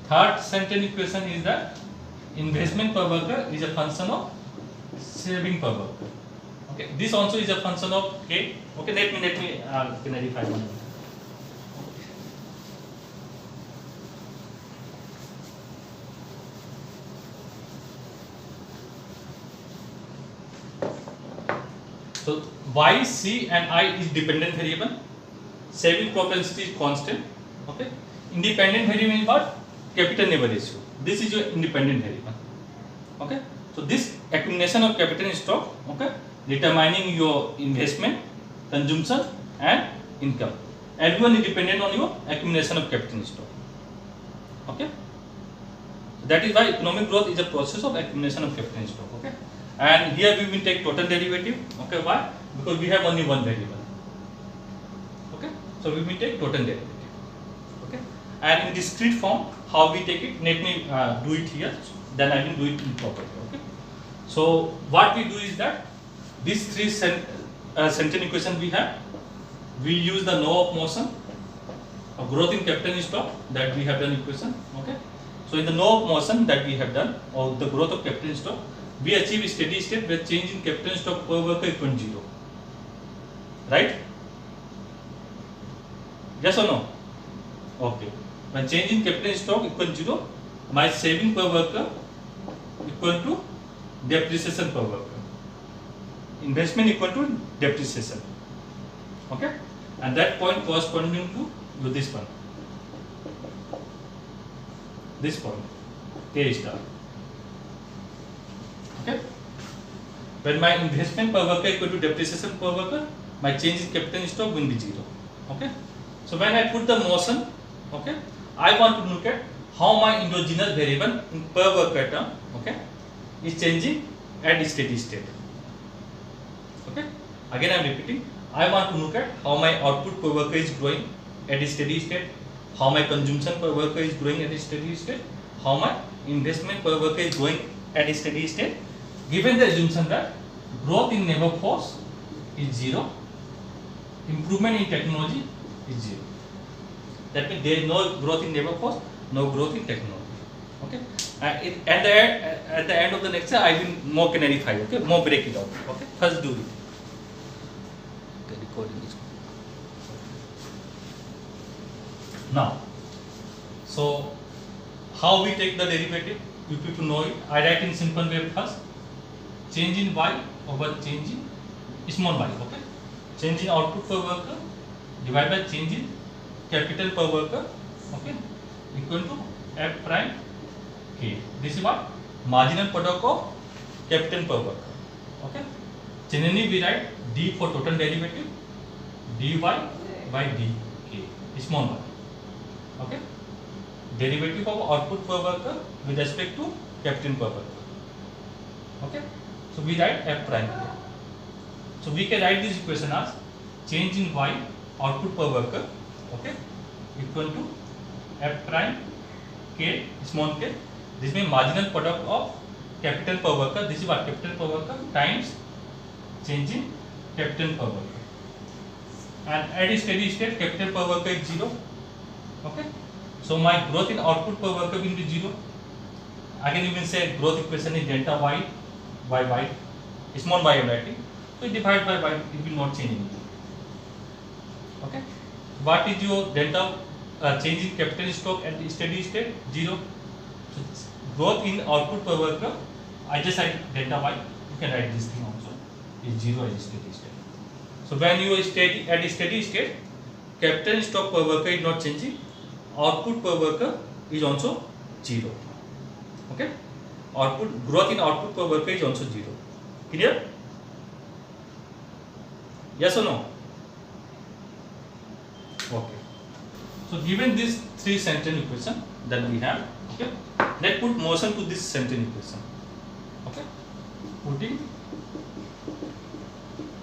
Third central equation is that investment per worker is a function of saving per worker. Okay, this also is a function of K. Okay, let me clarify one. So Y, C and I is dependent variable. Saving propensity is constant. Okay. Independent variable is what? Capital neighbor ratio. This is your independent variable. Okay. So this accumulation of capital stock, okay, determining your investment, consumption and income. Everyone is dependent on your accumulation of capital stock. Okay. That is why economic growth is a process of accumulation of capital stock. Okay. And here we will take total derivative. Okay. Why? Because we have only one variable. Okay. So we will take total derivative. Okay. And in discrete form, how we take it? Let me do it here. Then I will do it in properly. Okay. So what we do is that these three sentence equation we have. We use the law of motion of growth in capital stock that we have done equation. Okay. So in the law of motion that we have done, or the growth of capital stock, we achieve steady state where change in capital stock per worker equal to 0. Right? Yes or no? Okay. When change in capital stock equal to 0, my saving per worker equal to depreciation per worker. Investment equal to depreciation. Okay? And that point corresponding to this one. This point, K star. Okay? When my investment per worker equal to depreciation per worker, my change in capital stock will be 0. Okay? So when I put the motion, okay, I want to look at how my endogenous variable in per worker term, okay, is changing at steady state. Okay? Again I am repeating. I want to look at how my output per worker is growing at a steady state, how my consumption per worker is growing at a steady state, how my investment per worker is growing at a steady state, given the assumption that growth in labor force is 0, improvement in technology is 0. That means there is no growth in labor force, no growth in technology. Okay. At the end of the lecture, I will more clarify. Okay, more break it out. Okay, first do it. The recording is now. So how we take the derivative? You people know it. I write in simple way first. Change in y over change in small y. Okay. Change in output per worker divided by change in capital per worker. Okay. Equal to f prime k. This is what? Marginal product of capital per worker. Okay. Generally we write d for total derivative, dy by dk, small y. Okay. Derivative of output per worker with respect to capital per worker. Okay. So we write f prime k. So we can write this equation as change in y output per worker, okay, equal to f prime k small k. This means marginal product of capital per worker. This is what? Capital per worker times change in capital per worker. And at steady state, capital per worker is 0. Okay. So my growth in output per worker will be 0. Again, you will say growth equation is delta y by y, small y I'm writing. So divide by y, it will not change anything. Okay. What is your delta change in capital stock at steady state? 0. So growth in output per worker, I just write delta y. You can write this thing also. Is 0 at steady state. So when you are at steady state, capital stock per worker is not changing. Output per worker is also 0. Okay. Output growth in output per worker is also 0. Clear? Yes or no? Okay. So given these three sentence equation that we have, okay, let's put motion to this sentence equation. Okay, putting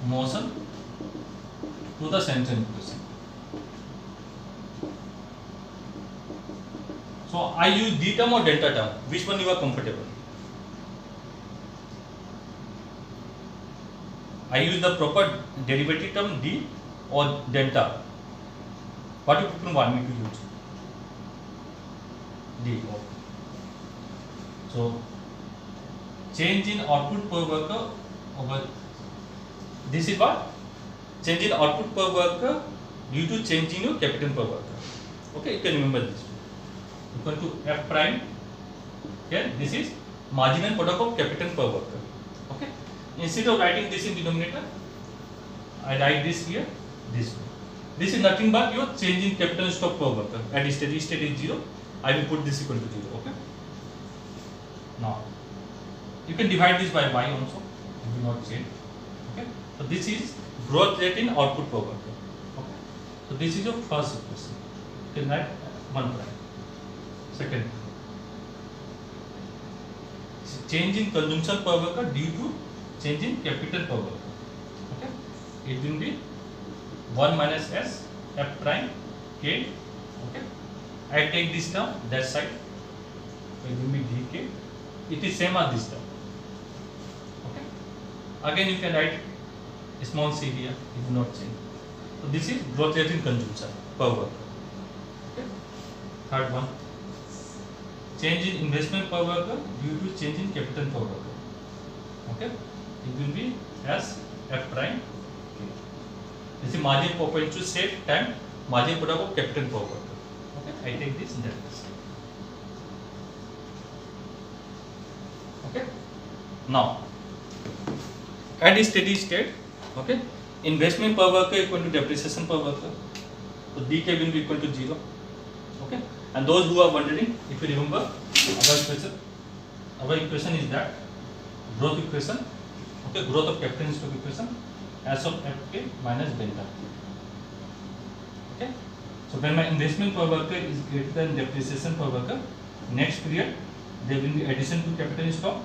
motion to the sentence equation. So I use d term or delta term. Which one you are comfortable? I use the proper derivative term d or delta. What do you people want me to use? D. Okay. So change in output per worker over this is what? Change in output per worker due to change in your capital per worker. Okay, you can remember this. Equal to f prime. Here, this is marginal product of capital per worker. Okay. Instead of writing this in denominator, I write this here, this way. This is nothing but your change in capital stock per worker. At steady state is 0. I will put this equal to 0. Okay. Now, you can divide this by y also. It will not change. Okay. So this is growth rate in output per worker. Okay. So this is your first equation. You can write 1 prime. Second, change in consumption per worker due to change in capital per worker. Okay. It will be 1 minus s f prime k. Okay. I take this term that side. So it will be dk. It is same as this term. Okay. Again you can write small c here. It will not change. So this is growth rate in consumption per worker. Okay. Third one, change in investment per worker due to change in capital per worker. Okay. It will be as f prime k. This is margin per point to save time margin product of capital per worker. Okay. I take this in that case. Okay. Now, at steady state, okay, investment per worker equal to depreciation per worker. So dk will be equal to 0. Okay. And those who are wondering, if you remember our equation is that growth equation, okay, growth of capital stock equation as of fk minus delta. Okay. So when my investment per worker is greater than depreciation per worker, next period there will be addition to capital stock.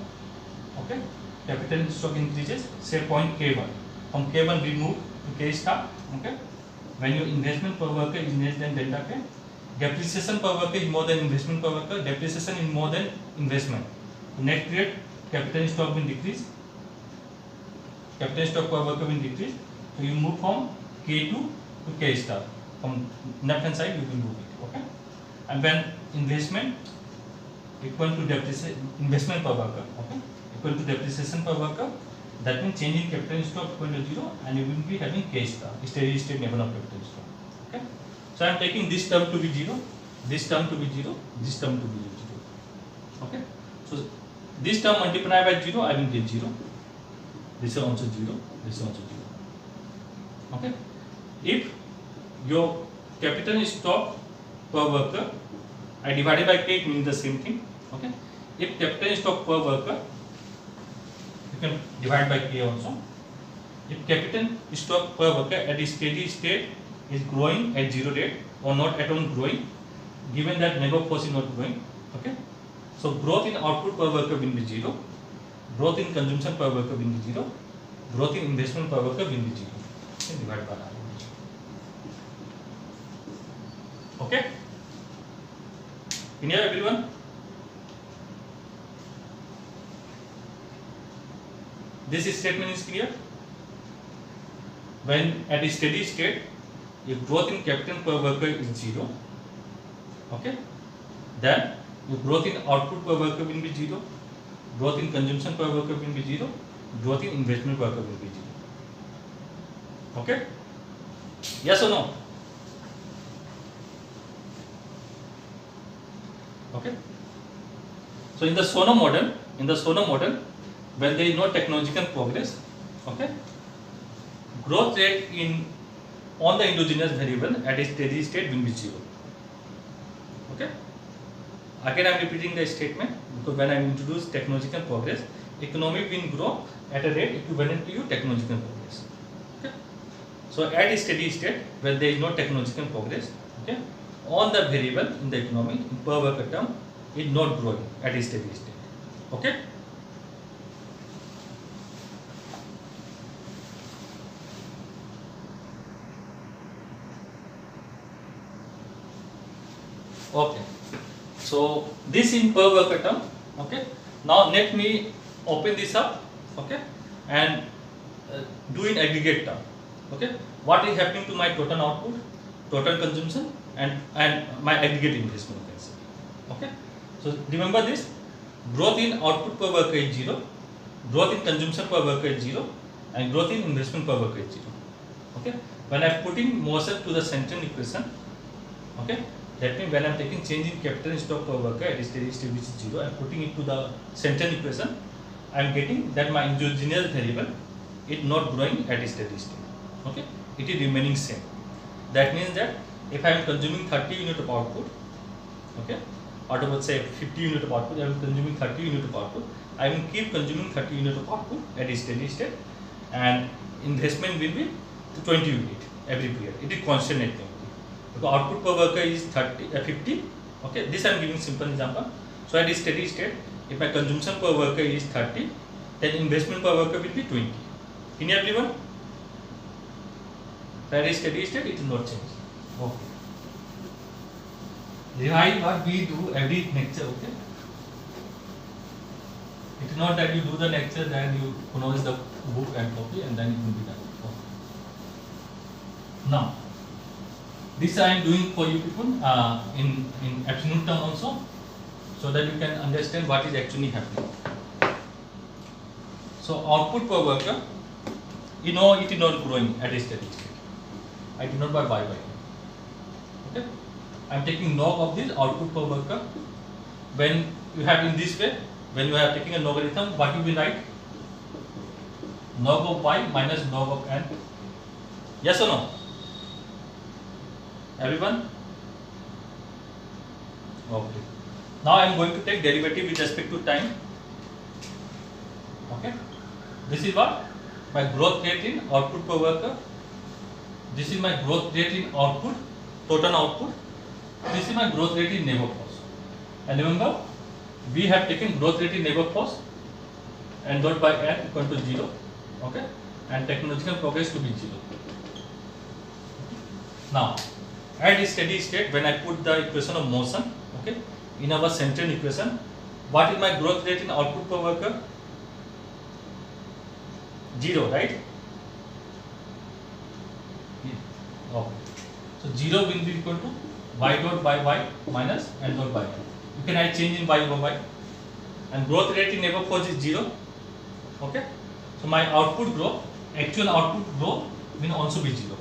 Okay. Capital stock increases, say point k1. From k1 we move to k star. Okay. When your investment per worker is less than delta k, depreciation per worker is more than investment per worker, depreciation is more than investment. So next period capital stock will decrease, capital stock per worker will decrease. So you move from k2 to k star. From left hand side you will move it. Okay. And when investment equal to depreciation, investment per worker, okay, equal to depreciation per worker, that means change in capital stock equal to 0, and you will be having k star, steady state level of capital stock. Okay. So I am taking this term to be 0, this term to be 0, this term to be 0. Okay. So this term multiplied by 0, I will get 0. This is also 0, this is also 0. Okay. If your capital stock per worker, I divided by k, it means the same thing. Okay. If capital stock per worker, you can divide by k also. If capital stock per worker at a steady state is growing at 0 rate or not at all growing, given that labor force is not growing. Okay. So growth in output per worker will be 0, growth in consumption per worker will be 0, growth in investment per worker will be 0. Okay. Divide by r. Okay. Clear everyone? This statement is clear. When at a steady state, if growth in capital per worker is 0, okay, then your growth in output per worker will be 0, growth in consumption per worker will be 0, growth in investment per worker will be 0. Okay? Yes or no? Okay. So in the Solow model, when there is no technological progress, okay, growth rate on the endogenous variable at a steady state will be 0. Okay. Again I am repeating the statement because when I introduce technological progress, economy will grow at a rate equivalent to your technological progress. Okay. So at a steady state, when there is no technological progress, okay, on the variable in the economy per worker term is not growing at a steady state. Okay. Okay. So this in per worker term. Okay. Now let me open this up. Okay. And do in aggregate term. Okay. What is happening to my total output, total consumption, and my aggregate investment? Okay. So remember this: growth in output per worker is 0, growth in consumption per worker is 0, and growth in investment per worker is 0. Okay. When I am putting motion to the central equation, okay, that means when I am taking change in capital stock per worker at steady state which is 0, I am putting it to the central equation. I am getting that my endogenous variable is not growing at a steady state. Okay, it is remaining same. That means that if I am consuming 30 unit of output, okay, out of say 50 unit of output, I am consuming 30 unit of output. I will keep consuming 30 unit of output at a steady state, and investment will be 20 unit every period. It is constant activity. Because output per worker is 50. Okay, this I am giving simple example. So at a steady state, if my consumption per worker is 30, then investment per worker will be 20. In everyone, that is steady state, it will not change. Okay. Revise what we do every lecture. Okay. It is not that you do the lecture, then you pronounce the book and copy, and then it will be done. Okay. Now, this I am doing for you people in absolute term also, so that you can understand what is actually happening. So output per worker, you know, it is not growing at a steady state. I do not buy by. Okay, I am taking log of this output per worker. When you have in this way, when you are taking a logarithm, what you will write? Log of y minus log of n. Yes or no? Everyone? Okay. Now I am going to take derivative with respect to time. Okay. This is what? My growth rate in output per worker. This is my growth rate in output, total output. This is my growth rate in labor force. And remember, we have taken growth rate in labor force and dot by n equal to 0. Okay. And technological progress to be 0. Now, at steady state, when I put the equation of motion, okay, in our central equation, what is my growth rate in output per worker? 0, right? Okay. So 0 will be equal to y dot by y minus n dot by n. You can add change in y over y. And growth rate in labor force is 0. Okay. So my output growth, actual output growth will also be 0.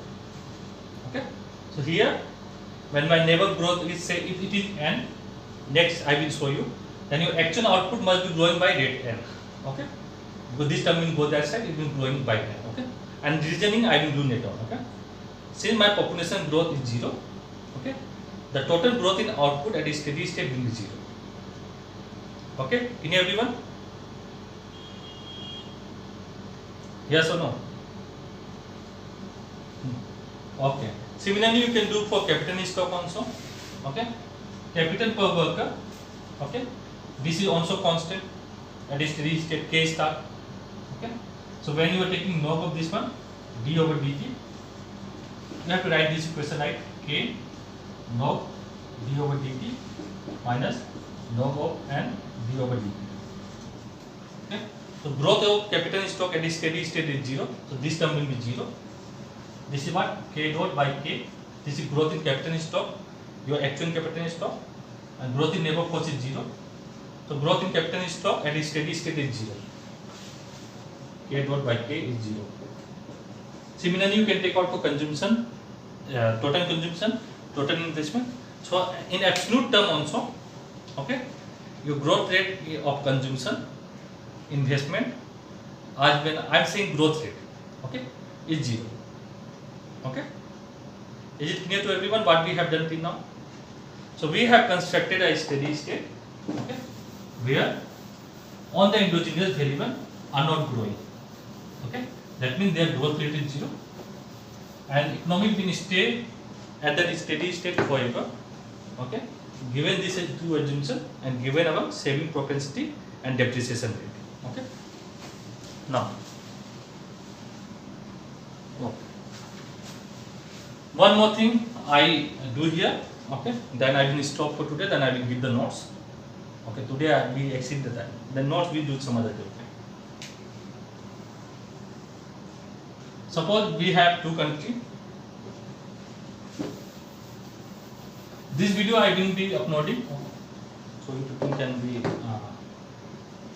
Okay. So here, when my labor growth is, say, if it is n, next I will show you, then your actual output must be growing by rate n. Okay. Because this term will go that side, it will be growing by n. Okay. And reasoning I will do later on. Okay. Since my population growth is 0, okay, the total growth in output at a steady state will be 0. Okay, in everyone? Yes or no? Okay. Similarly, you can do for capital stock also. Okay, capital per worker. Okay, this is also constant at a steady state K star. Okay, so when you are taking log of this one, d over dt, you have to write this equation like K log d over dt minus log of n d over dt. Okay. So growth of capital stock at a steady state is 0. So this term will be 0. This is what? K dot by K. This is growth in capital stock, your actual capital stock, and growth in labor force is 0. So growth in capital stock at a steady state is 0. K dot by K is 0. Similarly, you can take out for consumption, total consumption, total investment. So in absolute term also, okay, your growth rate of consumption, investment, as when I am saying growth rate, okay, is 0. Okay, is it clear to everyone what we have done till now? So we have constructed a steady state, okay, where all the endogenous variables are not growing. Okay, that means their growth rate is 0, and economic will stay at that steady state forever. Okay, given this two assumption and given our saving propensity and depreciation rate. Okay, now one more thing I do here. Okay, then I will stop for today. Then I will give the notes. Okay, today we exceed the time. The notes we do some other day. Okay? Suppose we have two countries. This video I will be uploading, so you people can be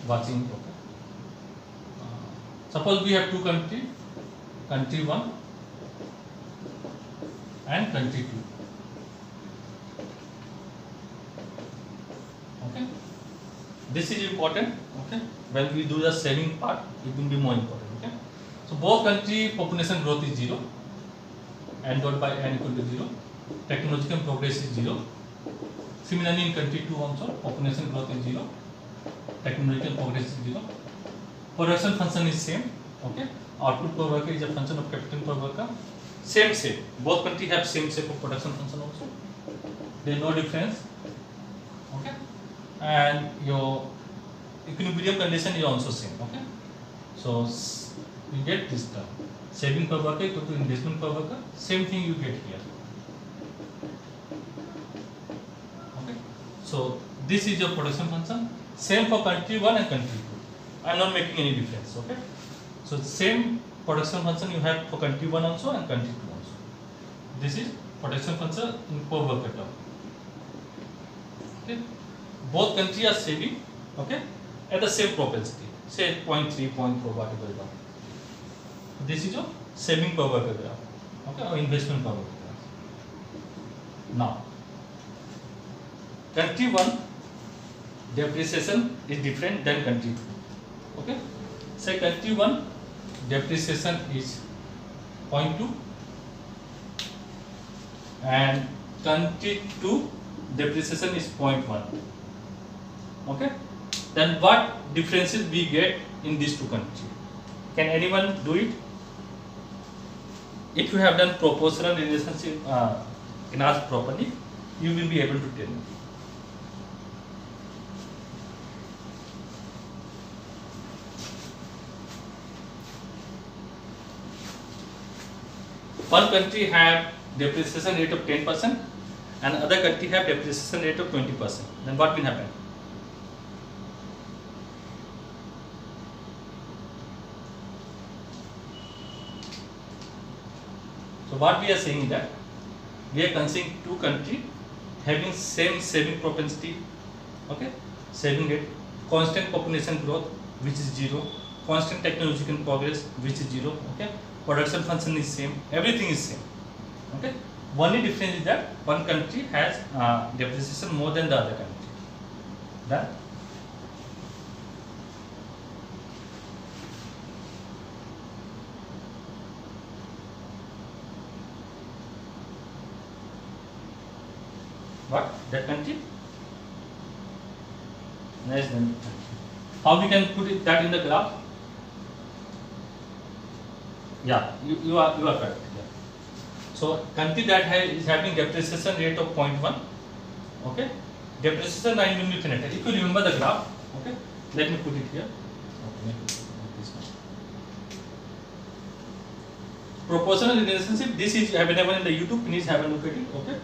watching. Okay. Suppose we have two countries, country 1 and country 2. Okay. This is important. Okay. When we do the saving part, it will be more important. Okay. So both country population growth is 0. n dot by n equal to 0. Technological progress is 0. Similarly, in country 2 also, population growth is 0. Technological progress is 0. Production function is same. Okay. Output per worker is a function of capital per worker. Same shape. Both countries have same shape of production function also. There is no difference. Okay. And your equilibrium condition is also same. Okay. So you get this term. Saving per worker equal to investment per worker. Same thing you get here. Okay. So this is your production function. Same for country 1 and country 2. I am not making any difference. Okay. So same production function you have for country 1 also and country 2 also. This is production function in per worker term. Okay. Both countries are saving, okay, at the same propensity, say 0.3, 0.4, whatever it is. This is your saving per worker graph, okay, or investment per worker graph. Now, country 1 depreciation is different than country 2. Okay, say country 1 depreciation is 0.2 and country 2 depreciation is 0.1. Okay, then what differences we get in these two countries? Can anyone do it? If you have done proportional relationship class properly, you will be able to tell me. One country have depreciation rate of 10% and other country have depreciation rate of 20%. Then what will happen? So what we are saying is that we are considering two countries having same saving propensity, okay, saving rate, constant population growth which is 0, constant technological progress which is 0, okay, production function is same, everything is same, okay. Only difference is that one country has depreciation more than the other country. That what? That country? Nice. How we can put it that in the graph? Yeah, you are correct. Yeah. So country that is having depreciation rate of 0.1, okay, depreciation line will be finite. If you remember the graph, okay, let me put it here. Okay, this one. Proportional relationship. This is available in the YouTube. Please have a look at it. Okay.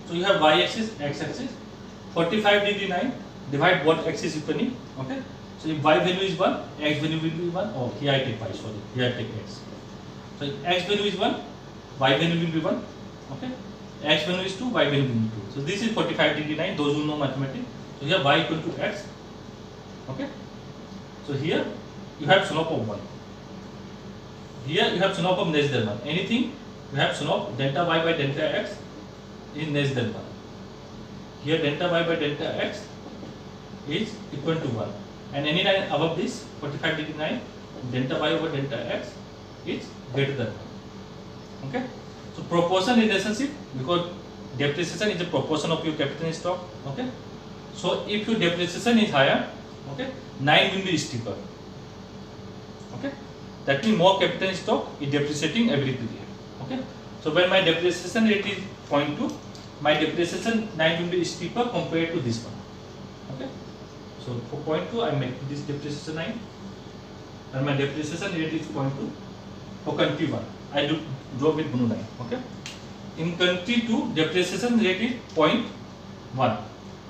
So you have y-axis, x-axis, 45 degree line, divide both axis equally, okay. So if y value is 1, x value will be 1, oh here I take y, sorry, here I take x. So if x value is 1, y value will be 1, okay, x value is 2, y value will be 2. So this is 45 degree line, those who know mathematics. So here y equal to x, okay. So here you have slope of 1. Here you have slope of less than 1. Anything you have slope delta y by delta x is less than 1. Here delta y by delta x is equal to 1. And any line above this 45 degree line, delta y over delta x is greater than 1. Okay. So proportion relationship, because depreciation is a proportion of your capital stock. Okay. So if your depreciation is higher, okay, line will be steeper. Okay. That means more capital stock is depreciating every period. Okay. So when my depreciation rate is 0.2, my depreciation line will be steeper compared to this one. Okay. So for 0.2, I make this depreciation line, and my depreciation rate is 0.2. For country 1, I do draw with blue line. Okay. In country 2, depreciation rate is 0.1.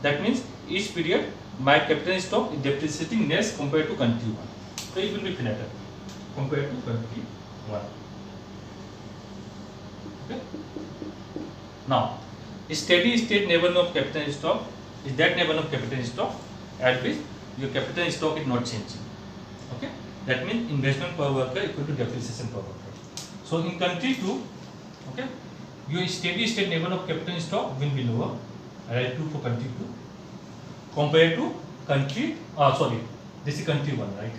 That means each period my capital stock is depreciating less compared to country 1. So it will be flatter compared to country 1. Okay. Now, steady state level of capital stock is that level of capital stock at which your capital stock is not changing. Okay. That means investment per worker equal to depreciation per worker. So in country 2, okay, your steady state level of capital stock will be lower. I write 2 for country 2 compared to country. This is country 1, right?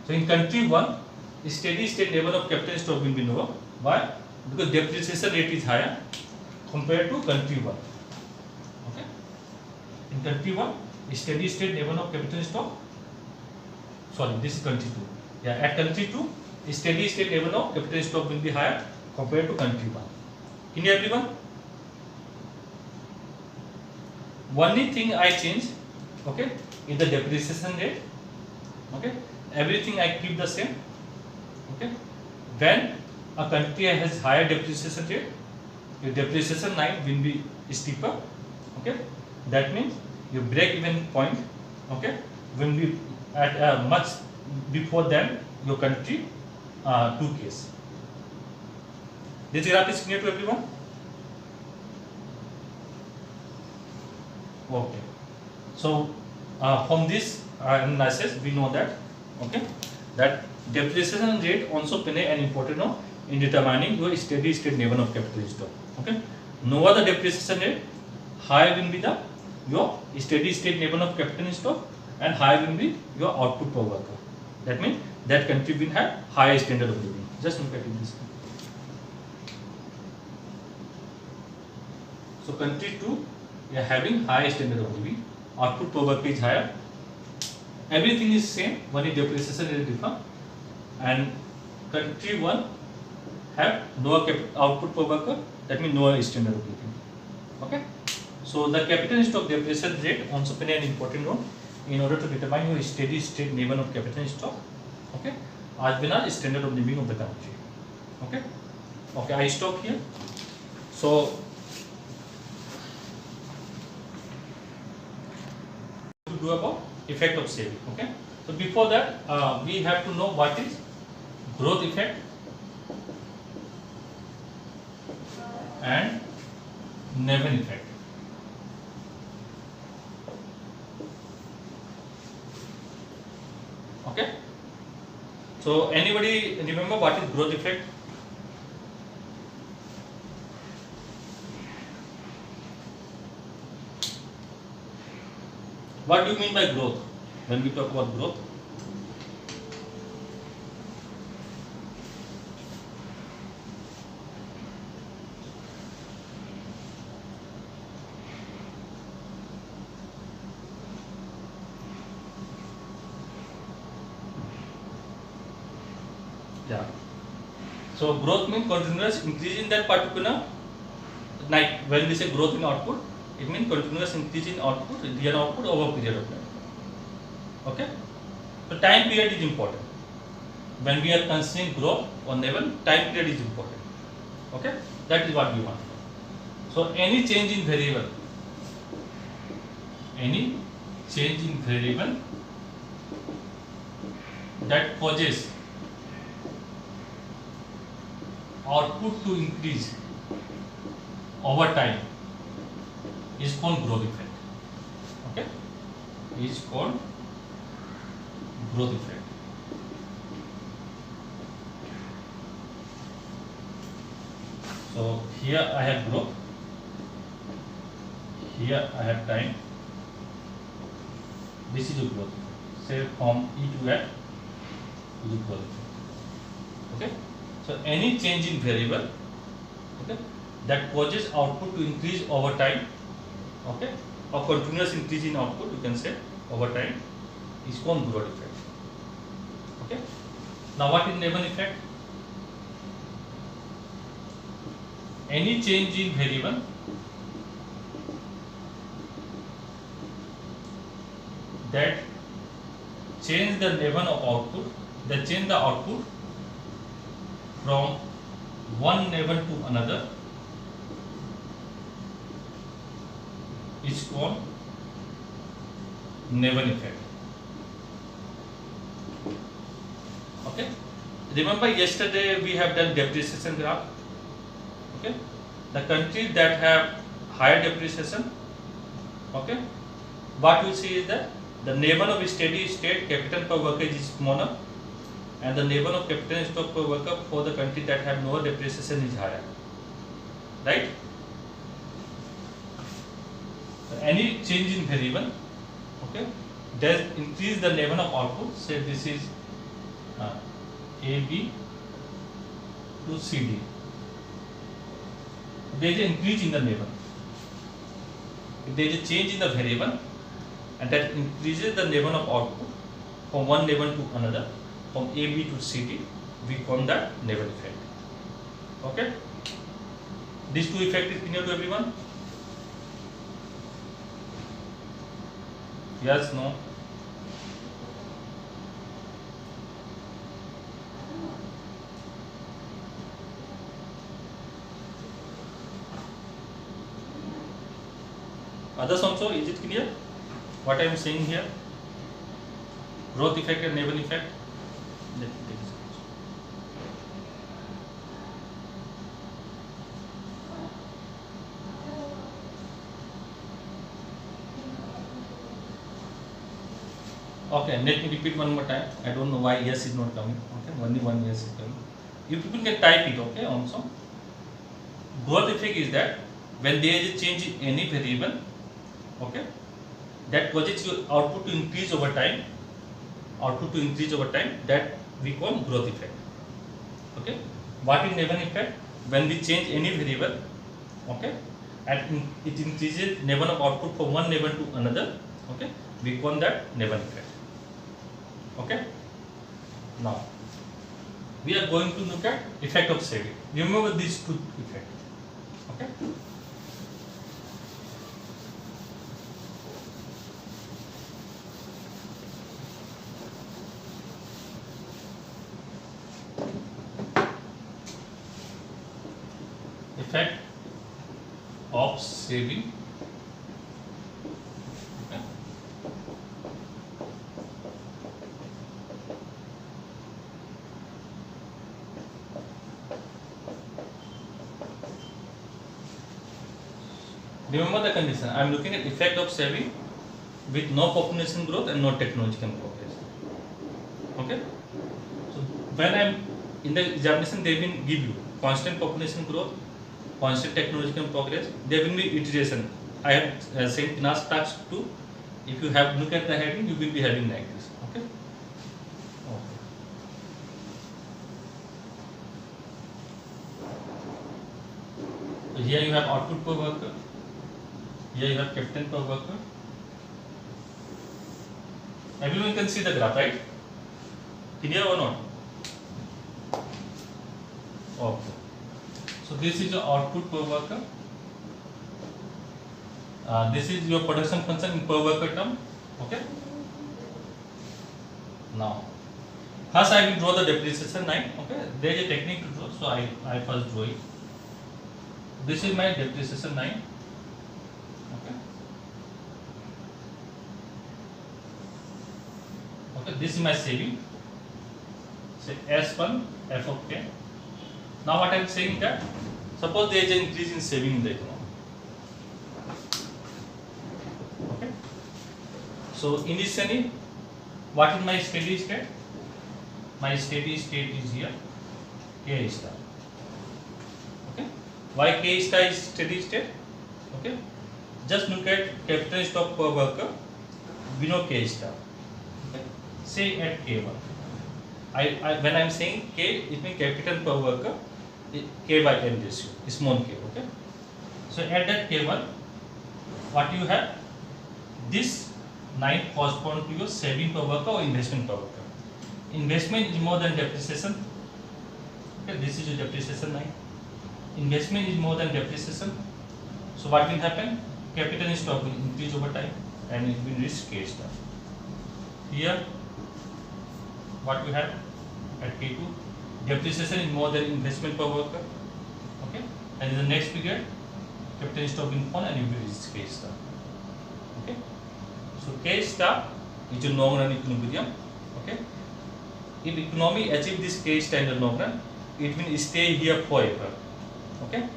So in country 1, steady state level of capital stock will be lower. Why? because depreciation rate is higher compared to country 1. Okay. In country 1, steady state level of capital stock. Sorry, this is country 2. Yeah, at country 2, steady state level of capital stock will be higher compared to country 1. In everyone, only thing I change, okay, is the depreciation rate. Okay, everything I keep the same. Okay, when a country has higher depreciation rate, your depreciation line will be steeper. Okay, that means your break-even point, okay, will be at much before than your country 2 case. This graph is clear to everyone? Okay. So from this analysis, we know that, okay, that depreciation rate also play an important role in determining your steady state level of capital stock. Okay, lower the depreciation rate, higher will be the your steady state level of capital stock, and higher will be your output per worker. That means that country will have higher standard of living. Just look at this. So country 2, we are having higher standard of living, output per worker is higher, everything is same, only depreciation is different, and country 1 have lower output per worker, that means lower standard of living. Okay, so the capital stock depreciation rate also play an important role in order to determine your steady state level of capital stock, okay, as well as standard of living of the country. Okay, okay, I stop here. So to do about effect of saving. Okay, so before that we have to know what is growth effect and Nevin effect. Okay, so anybody remember what is growth effect? What do you mean by growth when we talk about growth? Yeah. So growth means continuous increase in that particular, like when we say growth in output, it means continuous increase in output, real output over a period of time. Okay. So time period is important. When we are considering growth or level, time period is important. Okay. That is what we want. So any change in variable, that causes output to increase over time is called growth effect. Okay, is called growth effect. So here I have growth, here I have time. This is a growth effect. Say from E to F is a growth effect. Okay. So any change in variable, okay, that causes output to increase over time, okay, or continuous increase in output, you can say over time, is called growth effect. Okay. Now what is Nevin effect? Any change in variable that change the level of output, that change the output from one level to another is called Nevin effect. Okay. Remember yesterday we have done depreciation graph. Okay. The countries that have higher depreciation, okay, what you see is that the level of steady state capital per worker is smaller, and the level of capital stock per worker for the country that have lower depreciation is higher. Right? So any change in variable, okay, does increase the level of output. Say this is A, B to C, D. there is an increase in the neighbor. If there is a change in the variable and that increases the neighbor of output from one neighbor to another, from AB to CD, we call that neighbor effect. Okay? These two effects is clear to everyone? Yes, no? Others also, is it clear? What I am saying here? Growth effect and neighbor effect. Let me take this. Okay, let me repeat one more time. I don't know why yes is not coming. Okay, only one yes is coming. You people can type it, okay, also. Growth effect is that when there is a change in any variable, okay, that causes your output to increase over time. Output to increase over time, that we call growth effect. Okay. What is neighbor effect? When we change any variable, okay, and it increases neighbor of output from one neighbor to another, okay, we call that neighbor effect. Okay. Now we are going to look at effect of saving. Remember these two effects. Okay. Effect of saving. Okay. Remember the condition. I am looking at effect of saving with no population growth and no technological progress. Okay. So when I am in the examination, they will give you constant population growth, constant technological progress. There will be iteration. I have sent class task 2. If you have look at the heading, you will be having like this. Okay. Okay. So here you have output per worker. Here you have capital per worker. Everyone can see the graph, right? Clear or not? Okay. So this is your output per worker. This is your production function in per worker term. Okay. Now, first I will draw the depreciation line. Okay. There is a technique to draw, so I first draw it. This is my depreciation line. Okay. Okay. This is my saving. Say S1 f of k. Now what I am saying that suppose there is an increase in saving in the economy. Okay. So initially, what is my steady state? My steady state is here, K star. Okay. Why K star is steady state? Okay. Just look at capital stock per worker. We know K star. Okay. Say at K1. When I am saying K, it means capital per worker. K by N ratio, small k, okay. So at that K1, what you have? This 9 corresponds to your saving per worker or investment per worker. Investment is more than depreciation. Okay, this is your depreciation 9. Investment is more than depreciation. So what will happen? Capital stock will increase over time and it will reach K star. Here, what we have at K2? Depreciation is more than investment per worker. Okay, and in the next period, capital stock will fall and it will reach K star. Okay, so K star is your long run equilibrium. Okay, if economy achieve this K star in the long run, it will stay here forever. Okay,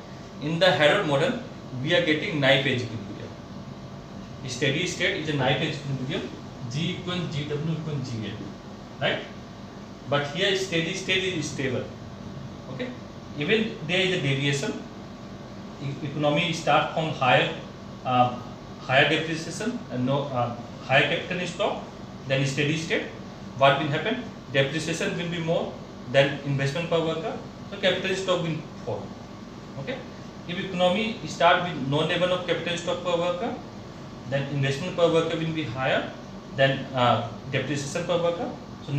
in the Harrod model, we are getting knife edge equilibrium. Steady state is a knife edge equilibrium. G equals GW equals GA, right? But here steady state is stable. Okay, even there is a deviation. Economy start from higher depreciation and higher capital stock than steady state. What will happen? Depreciation will be more than investment per worker, so capital stock will fall. Okay, If economy start with no level of capital stock per worker, then investment per worker will be higher than depreciation per worker. So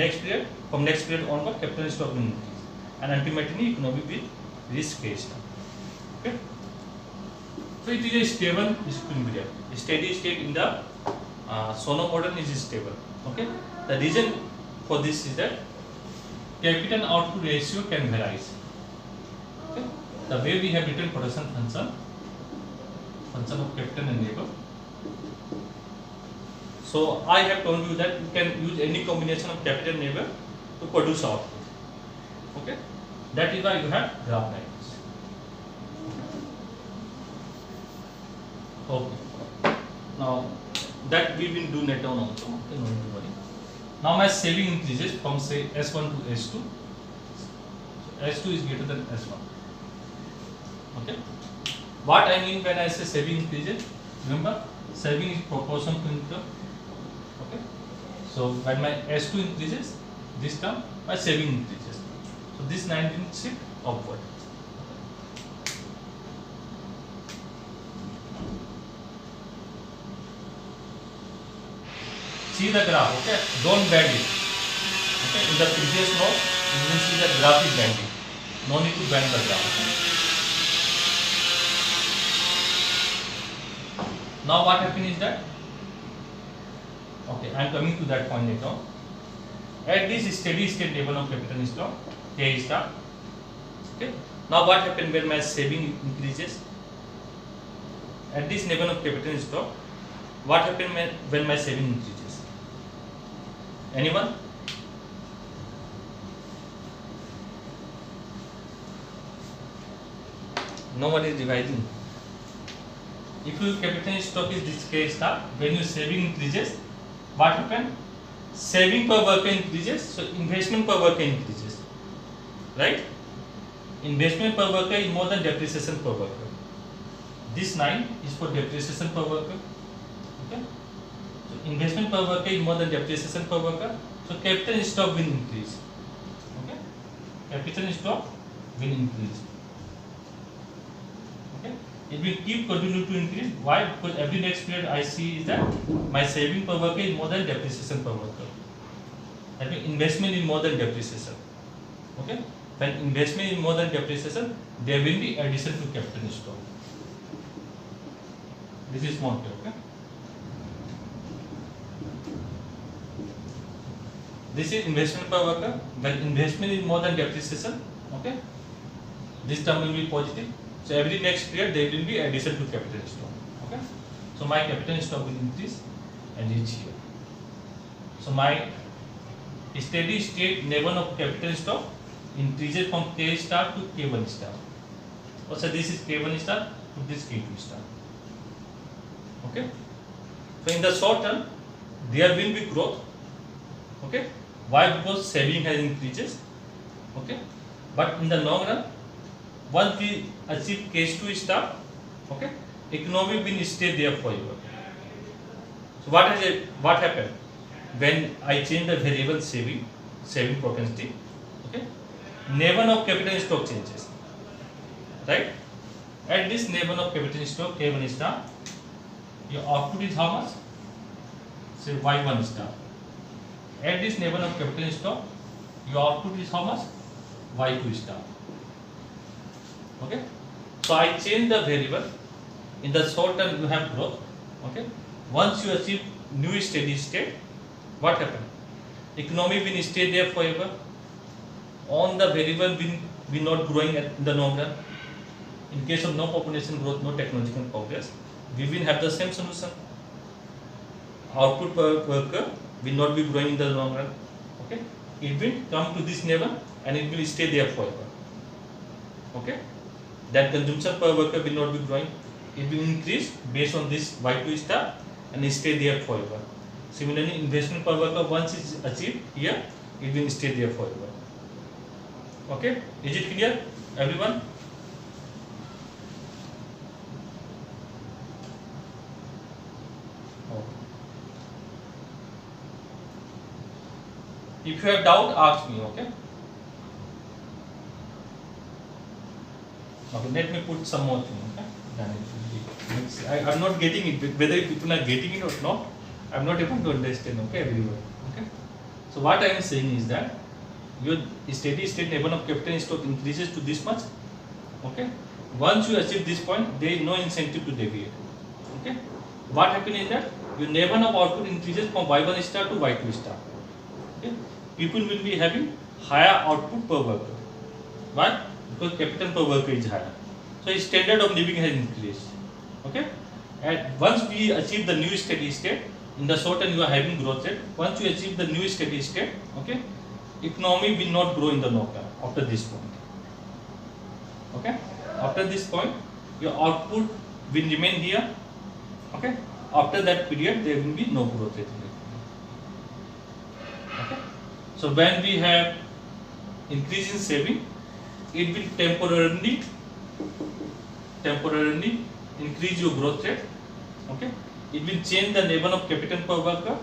from next period onward, capital stock will increase, and ultimately economy will reach phase down. Okay. So it is a stable equilibrium. Steady state in the Solow model is stable. Okay. The reason for this is that capital output ratio can vary. Okay. The way we have written production function of capital and labor. So I have told you that you can use any combination of capital and labor to produce output. Okay. That is why you have graph like this. Okay. Now that we will do later on also. Okay, no need to worry. Now my saving increases from say S1 to S2. So S2 is greater than S1. Okay. What I mean when I say saving increases, remember saving is proportional to income. Okay. So when my S2 increases, this term my saving increases. So this 19 shift upward. See the graph, okay? Don't bend it. Okay? In the previous note, you will see the graph is bending. No need to bend the graph. Now what happens is that, okay, I am coming to that point later on. At this steady state level of capital stock, K star. Okay. Now what happens when my saving increases? At this level of capital stock, what happens when my saving increases? Anyone? No one is revising. If your capital stock is this K star, when your saving increases, what happens? Saving per worker increases, so investment per worker increases. Right? Investment per worker is more than depreciation per worker. This 9 is for depreciation per worker. Okay? So investment per worker is more than depreciation per worker. So capital stock will increase. Okay? Capital stock will increase. Okay? It will keep continue to increase. Why? Because every next period I see is that my saving per worker is more than depreciation per worker. That means investment is more than depreciation. Okay? When investment is more than depreciation, there will be addition to capital stock. This is small K, okay? This is investment per worker. When investment is more than depreciation, okay? This term will be positive. So every next period there will be addition to capital stock. Okay? So my capital stock will increase and reach here. So my steady state level of capital stock increases from K star to K1 star. Also this is K1 star to this K2 star. Okay? So in the short term, there will be growth. Okay? Why? Because saving has increases. Okay? But in the long run, once we achieve K2 star, okay, economy will stay there forever. So what happened? When I change the variable saving propensity, okay, level of capital stock changes. Right? At this level of capital stock, K1 star, your output is how much? Say Y1 star. At this level of capital stock, your output is how much? Y2 star. Okay? So I change the variable. In the short term, you have growth. Okay? Once you achieve new steady state, what happens? Economy will stay there forever. On the variable will be not growing in the long run. In case of no population growth, no technological progress, we will have the same solution. Output per worker will not be growing in the long run. Okay? It will come to this level and it will stay there forever. Okay? That consumption per worker will not be growing. It will increase based on this Y2 star and stay there forever. Similarly, investment per worker once it is achieved here, it will stay there forever. Okay? Is it clear, everyone? If you have doubt, ask me, okay? Okay, Okay, let me put some more thing. Okay, then I am not getting it. Whether people are getting it or not, I am not able to understand. Okay, everyone. Okay. So what I am saying is that your steady state level of capital stock increases to this much. Okay. Once you achieve this point, there is no incentive to deviate. Okay. What happens is that your level of output increases from Y1 star to Y2 star. Okay. People will be having higher output per worker. Why? Because capital per worker is higher. So his standard of living has increased. Okay. And once we achieve the new steady state, in the short term you are having growth rate. Once you achieve the new steady state, okay, economy will not grow in the long term after this point. Okay. After this point, your output will remain here. Okay. After that period, there will be no growth rate in the economy. Okay. So when we have increase in saving, it will temporarily increase your growth rate. Okay. It will change the level of capital per worker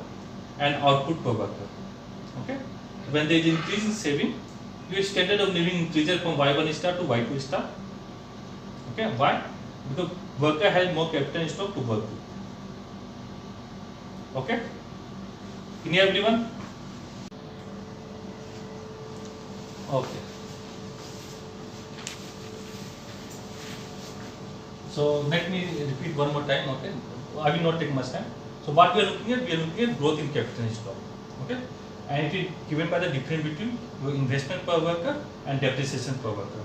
and output per worker. Okay. When there is increase in saving, your standard of living increases from Y1 star to Y2 star. Okay. Why? Because worker has more capital stock to work with. Okay. Clear everyone? Okay. So let me repeat one more time. Okay. I will not take much time. So what we are looking at? We are looking at growth in capital stock. Okay. And it is given by the difference between your investment per worker and depreciation per worker.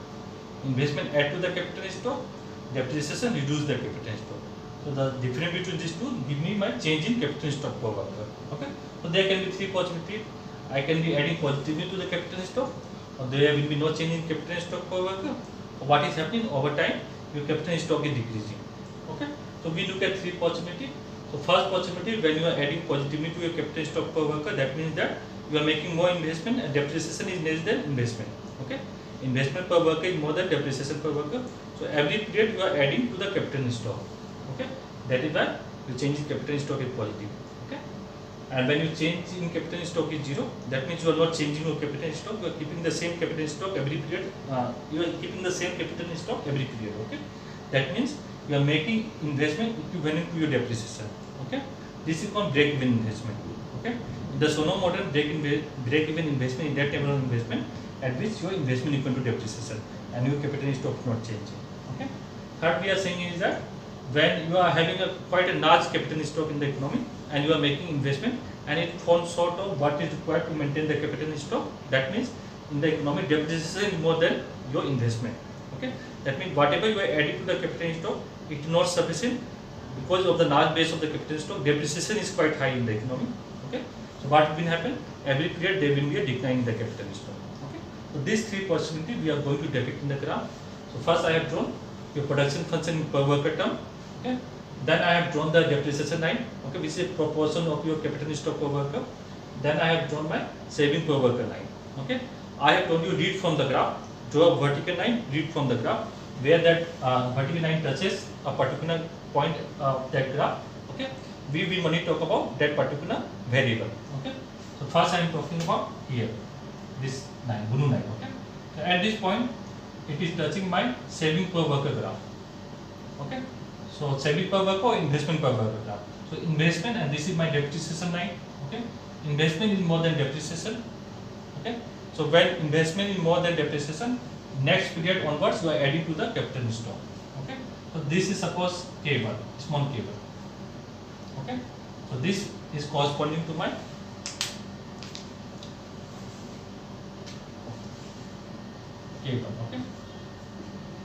Investment add to the capital stock, depreciation reduce the capital stock. So the difference between these two give me my change in capital stock per worker. Okay. So there can be three possibilities. I can be adding positively to the capital stock, or there will be no change in capital stock per worker. Or what is happening over time? Your capital stock is decreasing. Okay. So we look at three possibilities. So first possibility, when you are adding positively to your capital stock per worker, that means that you are making more investment and depreciation is less than investment. Okay. Investment per worker is more than depreciation per worker. So every period you are adding to the capital stock. Okay. That is why your change in capital stock is positive. Okay. And when you change in capital stock is zero, that means you are not changing your capital stock. You are keeping the same capital stock every period. You are keeping the same capital stock every period. Okay. That means you are making investment equivalent to your depreciation. Okay. This is called break-even investment. Okay. In the Solow model, break-even investment is that level of investment at which your investment equal to depreciation and your capital stock is not changing. Okay. Third, we are saying is that when you are having quite a large capital stock in the economy and you are making investment and it falls short of what is required to maintain the capital stock, that means in the economy depreciation is more than your investment. Okay. That means whatever you are adding to the capital stock, it is not sufficient because of the large base of the capital stock. Depreciation is quite high in the economy. Okay. So what will happen? Every period there will be a decline in the capital stock. Okay. So these three possibilities we are going to depict in the graph. So first I have drawn your production function in per worker term. Okay. Then I have drawn the depreciation line. Okay, which is a proportion of your capital stock per worker. Then I have drawn my saving per worker line. Okay. I have told you read from the graph. Draw a vertical line, read from the graph, where that vertical line touches a particular point of that graph. Okay, we will only talk about that particular variable. Okay, so first I am talking about here, this line, blue line. Okay, so at this point, it is touching my saving per worker graph. Okay, so saving per worker or investment per worker graph. So investment, and this is my depreciation line. Okay, investment is more than depreciation. Okay. So when investment is more than depreciation, next period onwards you are adding to the capital stock. Okay. So this is suppose K1, small K1. Okay. So this is corresponding to my K1. Okay.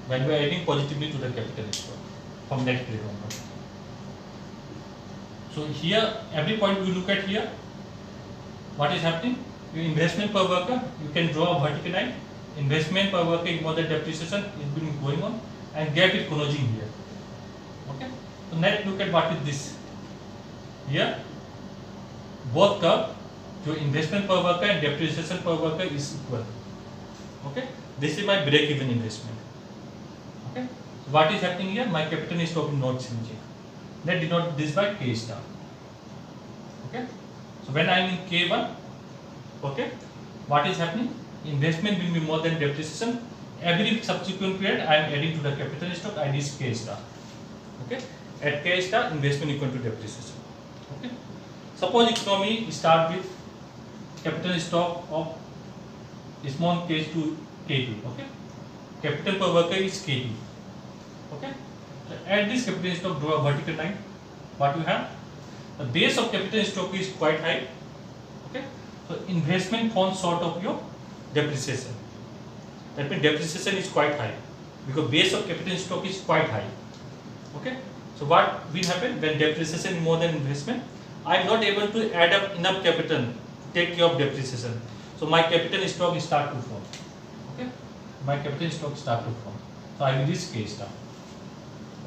When we are adding positively to the capital stock from next period onwards. So here every point we look at here, what is happening? Your investment per worker, you can draw a vertical line. Investment per worker is more than depreciation, is been going on, and gap is converging here. Okay. So let's look at what is this. Here, both curve, your investment per worker and depreciation per worker is equal. Okay. This is my break-even investment. Okay. So what is happening here? My capital stock is not changing. Let's denote this by K star. Okay. So when I am in K1. Okay, what is happening? Investment will be more than depreciation. Every subsequent period I am adding to the capital stock and is K star. Okay. At K star, investment equal to depreciation. Okay. Suppose economy start with capital stock of small k to K2. Okay. Capital per worker is K2. Okay. So at this capital stock, draw a vertical line. What you have? The base of capital stock is quite high. Okay. So investment falls short of your depreciation. That means depreciation is quite high because base of capital stock is quite high. Okay. So what will happen when depreciation is more than investment? I am not able to add up enough capital to take care of depreciation. So my capital stock start to fall. Okay. My capital stock start to fall. So I will reach K star.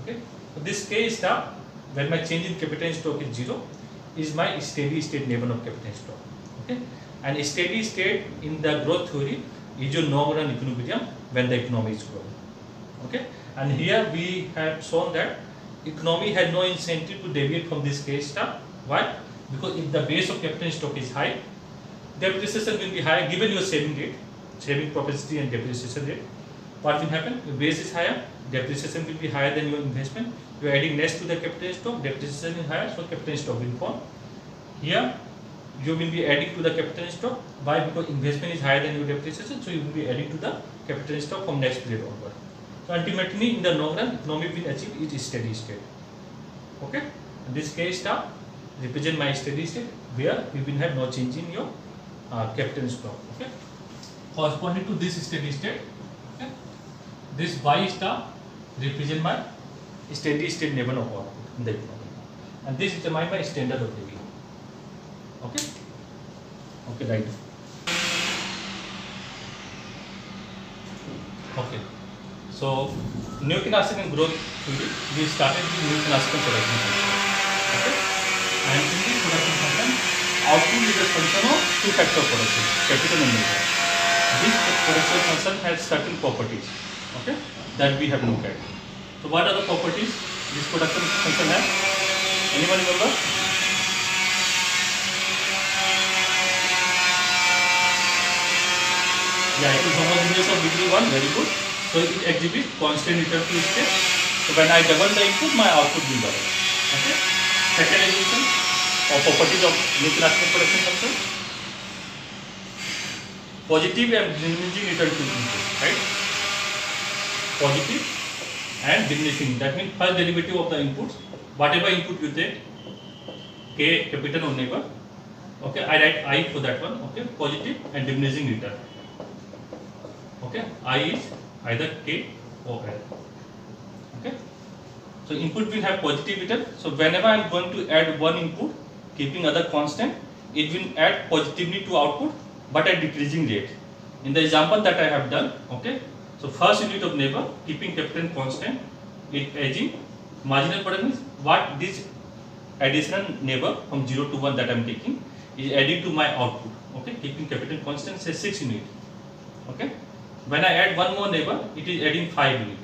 Okay. So this K star, when my change in capital stock is 0, is my steady state level of capital stock. Okay. And steady state in the growth theory is your long-run equilibrium when the economy is growing. Okay. And here we have shown that economy has no incentive to deviate from this K star. Why? Because if the base of capital stock is high, depreciation will be high given your saving rate, saving propensity and depreciation rate. What will happen? Your base is higher, depreciation will be higher than your investment. You are adding less to the capital stock, depreciation is higher, so capital stock will fall. Here, you will be adding to the capital stock. Why? Because investment is higher than your depreciation, so you will be adding to the capital stock from next period onward. So ultimately, in the long run, economy will achieve its steady state. Okay? And this K star represent my steady state where you will have no change in your capital stock. Okay? Corresponding to this steady state, okay? This Y star represent my steady state level of output in the economy, and this determine my standard of living. Okay? Okay, right. Okay. So, new classical growth theory, we started with new classical production function. Okay? And in this production function, output is a function of two factor production, capital and labor. This production function has certain properties, okay, that we have looked at. So, what are the properties this production function has? Anyone remember? Yeah, it is homogeneous of degree 1, very good. So it exhibits constant return to state. So when I double the input, my output will double. Okay. Second exhibition or properties of new classical production function. Positive and diminishing return to input, right? Positive and diminishing. That means first derivative of the inputs. Whatever input you take, K, capital or neighbor. Okay, I write I for that one. Okay, positive and diminishing return. Okay, I is either K or L. Okay, so input will have positive return. So whenever I am going to add one input, keeping other constant, it will add positively to output, but at decreasing rate. In the example that I have done, okay, so first unit of neighbor, keeping capital constant, it adding marginal product means what this additional neighbor from 0 to 1 that I am taking is adding to my output. Okay, keeping capital constant, say 6 unit. Okay. When I add one more neighbor, it is adding 5 unit.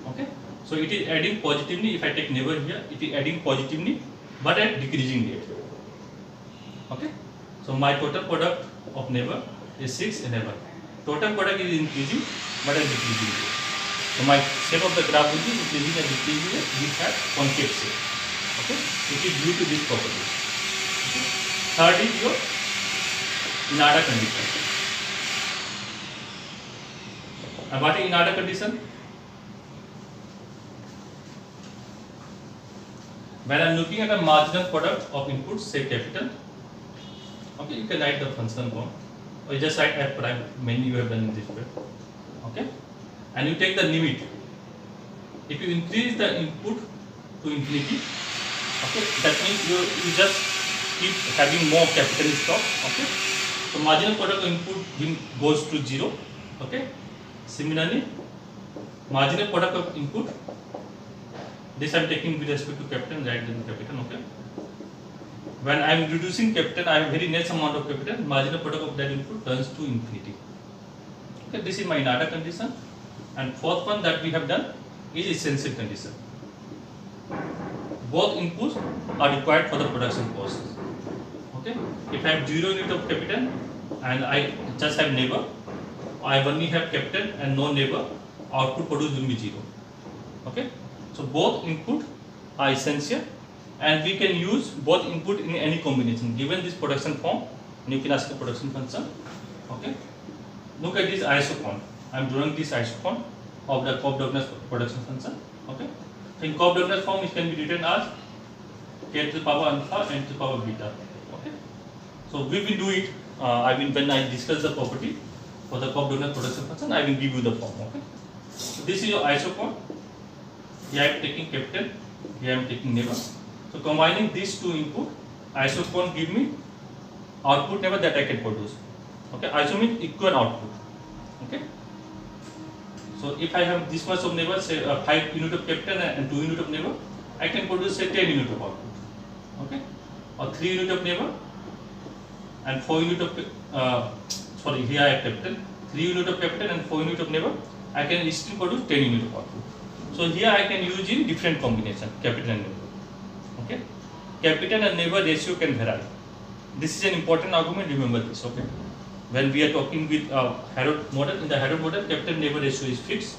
Okay, so it is adding positively. If I take neighbor here, it is adding positively, but at decreasing rate. Okay, so my total product of neighbor is 6 and 11. Total product is increasing, but at decreasing rate. So my shape of the graph will be increasing and decreasing rate. We have concave shape. Okay, it is due to this property. Okay. Third is your Inada condition. And what is Inada condition? When I am looking at a marginal product of inputs, say capital, okay, you can write the function form, or you just write f prime, mainly you have done in this way, okay, and you take the limit. If you increase the input to infinity, okay, that means you just keep having more capital stock, okay, so marginal product of input goes to 0, okay. Similarly, marginal product of input, this I am taking with respect to capital, right, then capital, okay. When I am reducing capital, I have very less amount of capital, marginal product of that input turns to infinity. Okay, this is my Inada condition. And fourth one that we have done is essential condition. Both inputs are required for the production cost. Okay, if I have 0 unit of capital and I just have neighbor, I only have captain and no neighbor, output produced will be 0. Okay, so both input are essential, and we can use both input in any combination. Given this production form, you can ask a production function. Okay, look at this isochrone. I am drawing this isochrone of the Cobb-Douglas production function. Okay, so in Cobb-Douglas form, it can be written as k to the power alpha and to the power beta. Okay, so we will do it. When I discuss the property for the Cobb-Douglas production function, I will give you the form. Okay, so this is your isochrone. Here I am taking captain, here I am taking neighbor. So combining these two input, isochrone give me output neighbor that I can produce. Okay, iso means equal output. Okay, so if I have this much of neighbor, say 5 unit of captain and 2 unit of neighbor, I can produce say 10 unit of output. Okay, or 3 unit of neighbor and 4 unit of here I have captain, 3 unit of captain and 4 unit of neighbor, I can still produce 10 unit of output. So here I can use in different combination, captain and neighbor. Okay, captain and neighbor ratio can vary. This is an important argument. Remember this. Okay, when we are talking with Harrod model, in the Harrod model, captain neighbor ratio is fixed.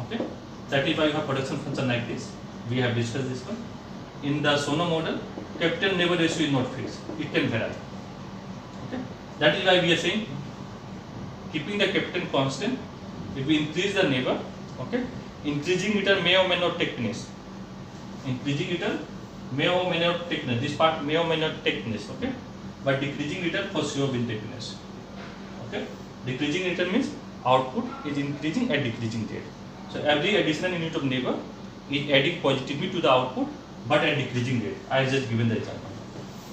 Okay, that is why you have production function like this. We have discussed this one. In the Solow model, captain neighbor ratio is not fixed. It can vary. Okay, that is why we are saying keeping the captain constant. If we increase the neighbor, okay, increasing return may or may not take place. Increasing return may or may not take place. This part may or may not take place. Okay, but decreasing return for sure will take place. Okay, decreasing return means output is increasing at decreasing rate. So every additional unit of neighbor is adding positively to the output, but at decreasing rate. I have just given the example.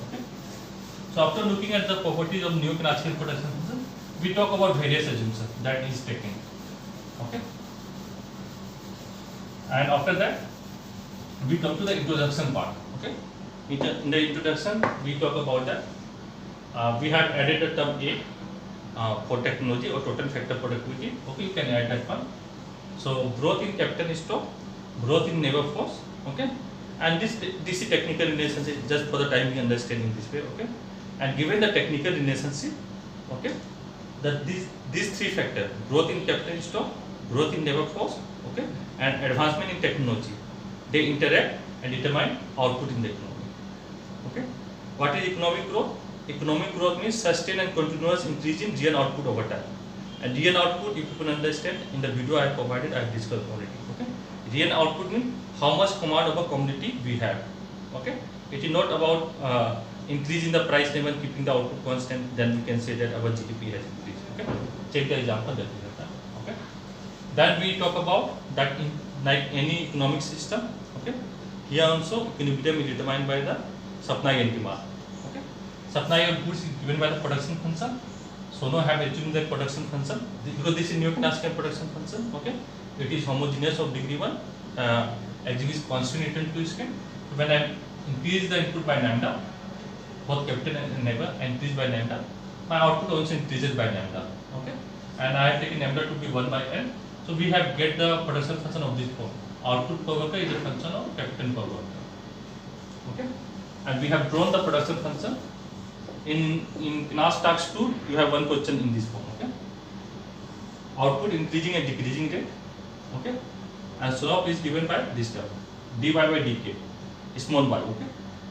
Okay. So after looking at the properties of neo-classical production function, we talk about various assumptions that is taken. Okay, and after that we come to the introduction part. Okay, in the introduction we talk about that we have added the term A for technology or total factor productivity. Okay, you can add that one. So growth in capital stock, growth in neighbor force. Okay, and this is technical relationship, just for the time we understand in this way. Okay, and given the technical relationship, okay, that these three factors, growth in capital stock, growth in neighbor force, okay, and advancement in technology, they interact and determine output in the economy. Okay, what is economic growth? Economic growth means sustained and continuous increase in real output over time. And real output, if you can understand, in the video I have provided, I have discussed already. Okay, real output means how much command over commodity we have. Okay, it is not about increasing the price level, keeping the output constant. Then we can say that our GDP has increased. Okay, take the example that we have done. Okay, then we talk about that in like any economic system. Okay, here also equilibrium is determined by the supply and demand. Okay, supply of goods is given by the production function. Solow have assumed that production function because this is neo-classical production function. Okay, it is homogeneous of degree 1, exhibits constant return to scale. When I increase the input by lambda, both capital and neighbor increase by lambda, my output also increases by lambda. Okay, and I have taken lambda to be 1 by n. So we have get the production function of this form. Output per worker is a function of capital per worker. Okay, and we have drawn the production function. In class task 2, you have one question in this form. Okay, output increasing and decreasing rate. Okay, and slope is given by this term, dy by dk, small y. Okay,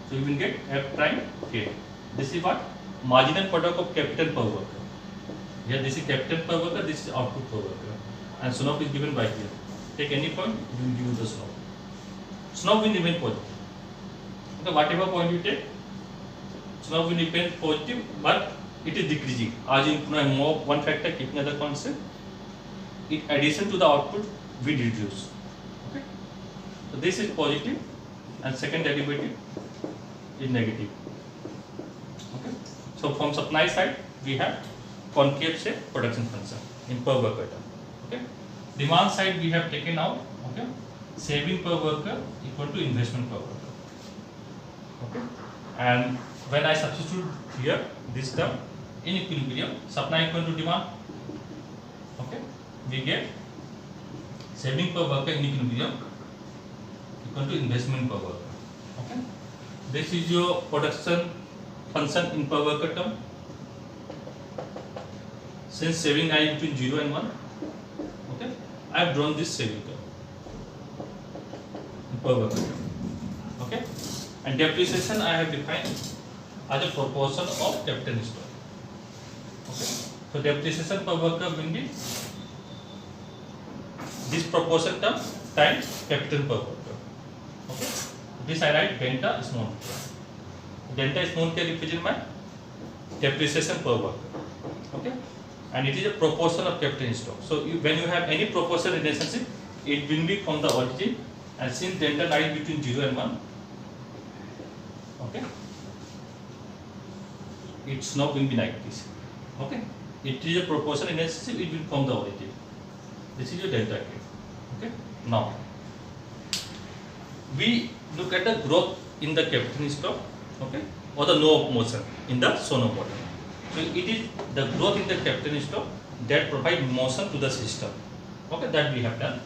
so you will get f prime k. This is what marginal product of capital per worker. Here this is capital per worker, this is output per worker, and slope is given by here. Take any point, it will give you the slope. Slope will remain positive. Okay, whatever point you take, slope will remain positive, but it is decreasing. As you more one factor, keeping other constant, in addition to the output, we reduce. Okay, so this is positive, and second derivative is negative. Okay, so from supply side, we have concave say production function in per worker term. Okay, demand side we have taken out. Okay, saving per worker equal to investment per worker. Okay, and when I substitute here this term in equilibrium, supply equal to demand. Okay, we get saving per worker in equilibrium equal to investment per worker. Okay, this is your production function in per worker term. since saving I between 0 and 1, okay, I have drawn this saving curve per worker, okay, and depreciation I have defined as a proportion of capital stock, okay. So depreciation per worker will be this proportion term times capital per worker, okay. This I write delta is known. Delta is known to represent my depreciation per worker, okay, and it is a proportion of capital stock. So when you have any proportion relationship, it will be from the origin, and since delta lies between 0 and 1, okay, its now will be like this, okay. It is a proportion relationship, it will from the origin. This is your delta K, okay. Now we look at the growth in the capital stock, okay, or the law of motion in the Solow model. So it is the growth in the capital stock that provide motion to the system, okay, that we have done.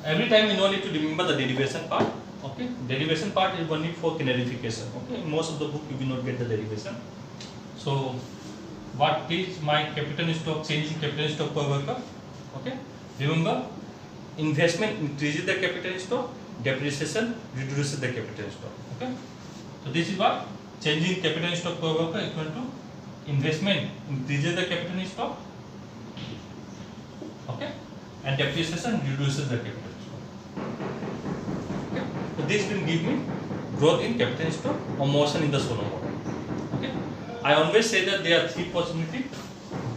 Every time we no need to remember the derivation part, okay. Derivation part is only for clarification, okay. In most of the book you will not get the derivation. So what is my capital stock, change in capital stock per worker, okay. Remember, investment increases the capital stock, depreciation reduces the capital stock, okay. So this is what change in capital stock per worker equal to investment increases the capital stock, okay, and depreciation reduces the capital stock, okay. So this will give me growth in capital stock or motion in the Solow model, okay. I always say that there are three possibilities: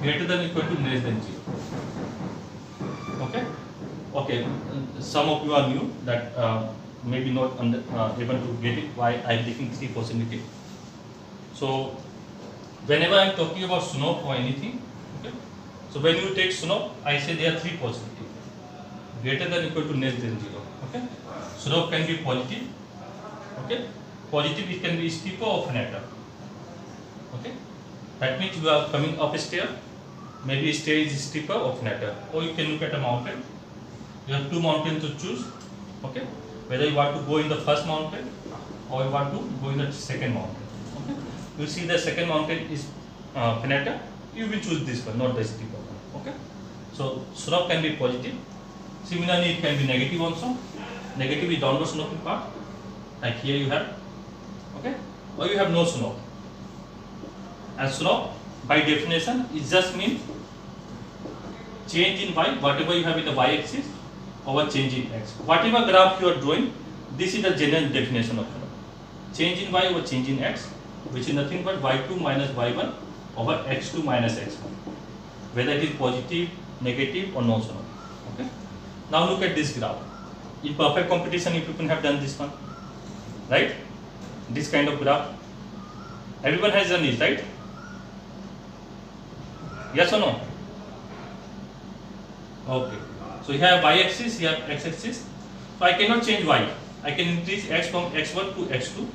greater than equal to less than 0, okay. Okay, some of you are new that maybe not able to get it why I am taking three possibility. So whenever I am talking about Solow or anything, okay, so when you take Solow, I say there are three possibilities: greater than equal to less than 0, okay. Solow can be positive, okay. Positive, it can be steeper or flatter, okay. That means you are coming up a stair, maybe stair is steeper or flatter, or you can look at a mountain. You have two mountains to choose, okay, whether you want to go in the first mountain or you want to go in the second mountain, okay. You see the second mountain is flatter, you will choose this one, not the steeper one, okay. So slope can be positive. Similarly, it can be negative also. Negative is downward sloping part, like here you have, okay, or you have no slope. And slope by definition it just means change in y, whatever you have in the y-axis, over change in x. Whatever graph you are drawing, this is the general definition of slope. Change in y over change in x, which is nothing but y2 minus y1 over x2 minus x1, whether it is positive, negative or no slope, okay. Now look at this graph. In perfect competition, you people have done this one, right? This kind of graph, everyone has done this, right? Yes or no? Okay. So you have y-axis, you have x-axis. So I cannot change y. I can increase x from x1 to x2.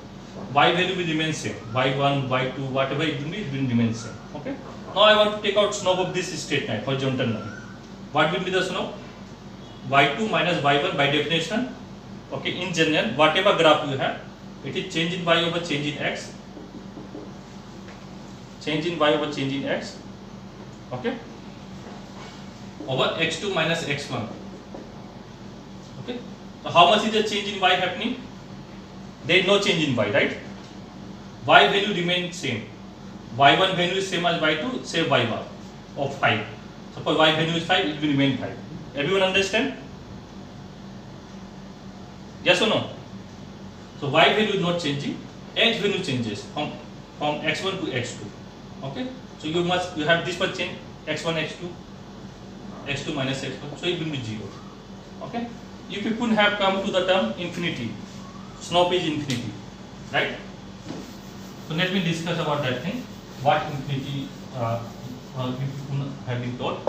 Y value will remain same. y1, y2, whatever it will remain same. Okay. Now I want to take out slope of this straight line, horizontal line. What will be the slope? y2 minus y1 by definition. Okay. In general, whatever graph you have, it is change in y over change in x. Change in y over change in x. Okay. Over x2 minus x1. Okay. So how much is the change in y happening? There is no change in y, right? Y value remains same. y1 value is same as y2, say y bar of 5. Suppose y value is 5, it will remain 5. Everyone understand? Yes or no? So y value is not changing, x value changes from x1 to x2. Okay. So you have this much change, x1, x2. x2 minus x1, so it will be 0. Okay. You people have come to the term infinity. Slope is infinity, right? So let me discuss about that thing. What infinity you people have been taught.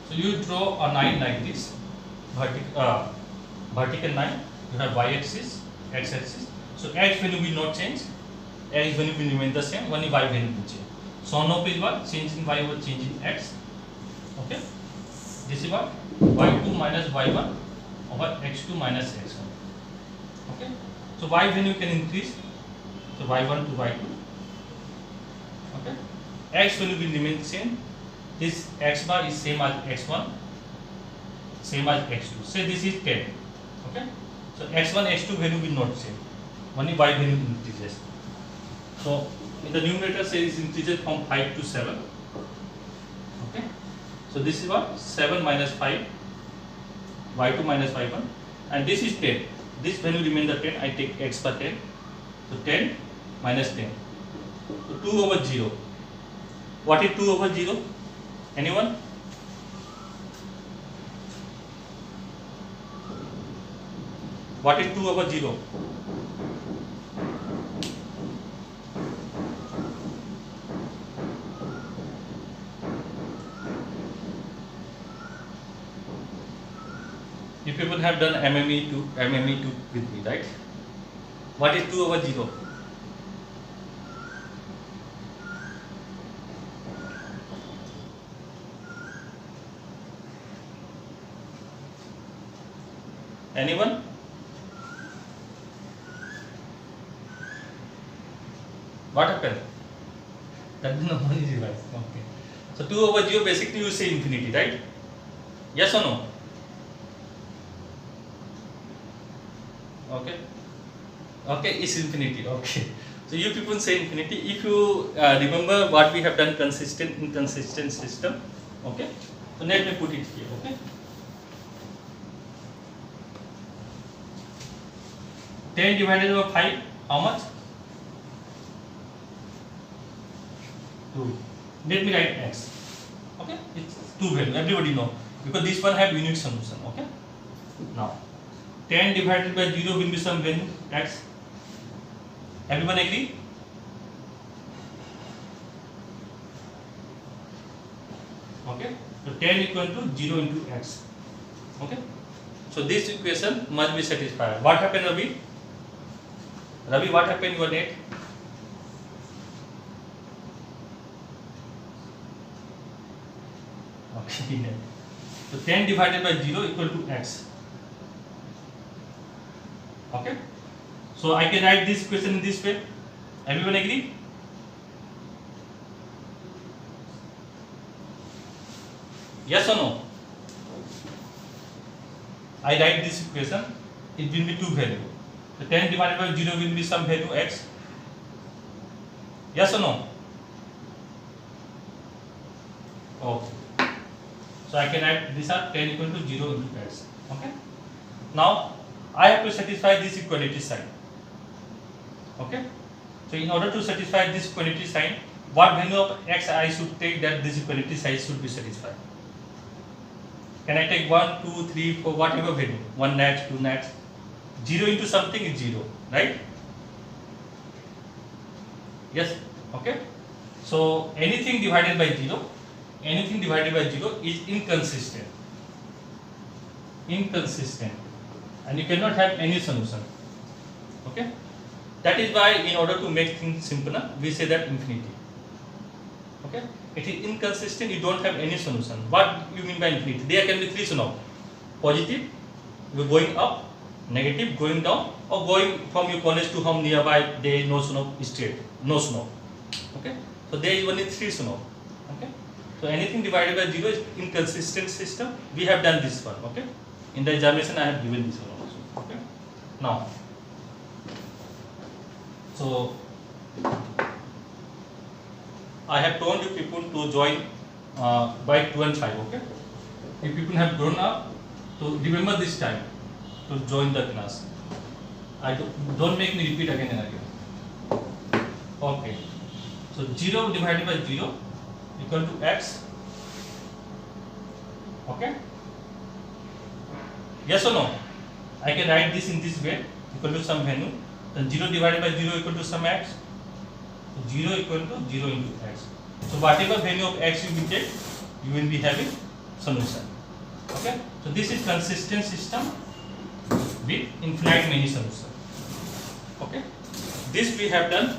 So you draw a line like this, vertical line. You have y-axis, x-axis. So x value will not change, x value will remain the same. Only y value will change. So now is what? Change in y over change in x. Okay. This is what? y2 minus y1 over x2 minus x1. Okay. So y value can increase. So y1 to y2. x value will remain same. This x bar is same as x1, same as x2. Say this is 10. Okay. So x1, x2 value will not same. Only y value increases. So in the numerator, say it increases from 5 to 7. Okay. So this is what 7 minus 5, y2 minus y1, and this is 10. This value remains the 10. I take x per 10. So 10 minus 10. So 2 over 0. What is 2 over 0? Anyone? What is 2 over 0? You people have done MME2 with me, right? What is 2 over 0? Anyone? What happened? That no one is revised. Okay. So 2 over 0 basically you say infinity, right? Yes or no? Okay. Okay, it's infinity. Okay. So you people say infinity. If you remember what we have done consistent, inconsistent system. Okay. So let me put it here. Okay. 10 divided by 5, how much? 2. Let me write x. Okay, it's 2 value. Everybody know because this one have unique solution. Okay. Now, 10 divided by 0 will be some value x. Everyone agree? Okay. So 10 equal to 0 into x. Okay. So this equation must be satisfied. What happened, Ravi? Ravi, what happened your net? Okay. So 10 divided by 0 equal to x. Okay. So I can write this equation in this way. Everyone agree? Yes or no? I write this equation. It will be 2 value. So 10 divided by 0 will be some value x. Yes or no? Okay. So I can write this as 10 equal to 0 into x. Okay. Now I have to satisfy this equality sign. Okay. So in order to satisfy this equality sign, what value of x I should take that this equality sign should be satisfied? Can I take 1, 2, 3, 4, whatever value? 1 nats, 2 nats. 0 into something is 0, right? Yes. Okay. So anything divided by 0, anything divided by 0 is inconsistent. Inconsistent. And you cannot have any solution. Okay. That is why in order to make things simpler, we say that infinity. Okay. It is inconsistent, you don't have any solution. What you mean by infinity? There can be 3 solutions. Positive, you are going up, negative, going down, or going from your college to home nearby, there is no snow, straight, no snow. Okay. So there is only 3 snow. Okay. So anything divided by 0 is inconsistent system. We have done this one. Okay. In the examination I have given this one also. Okay. Now, so I have told you people to join by 2 and 5. Okay. If people have grown up, so remember this time to join the class. Don't make me repeat again and again. Okay. So 0 divided by 0 equal to x. Okay. Yes or no? I can write this in this way, equal to some value. Then 0 divided by 0 equal to some x. So 0 equal to 0 into x. So whatever value of x you will take, you will be having solution. Okay. So this is consistent system with infinite many solutions. Okay. This we have done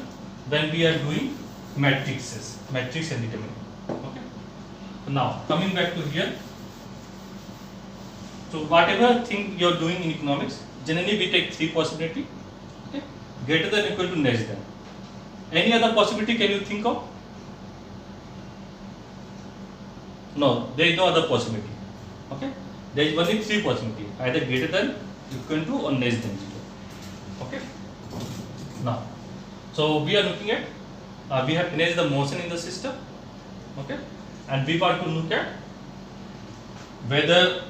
when we are doing matrices, matrix and determinant. Okay. So now coming back to here. So whatever thing you are doing in economics, generally we take 3 possibility. Okay. Greater than, equal to, less than. Any other possibility can you think of? No, there is no other possibility. Okay, there is only three possibility: either greater than, equal to, or less than 0. Okay. Now, so we are looking at we have finished the motion in the system. Okay, and we want to look at whether,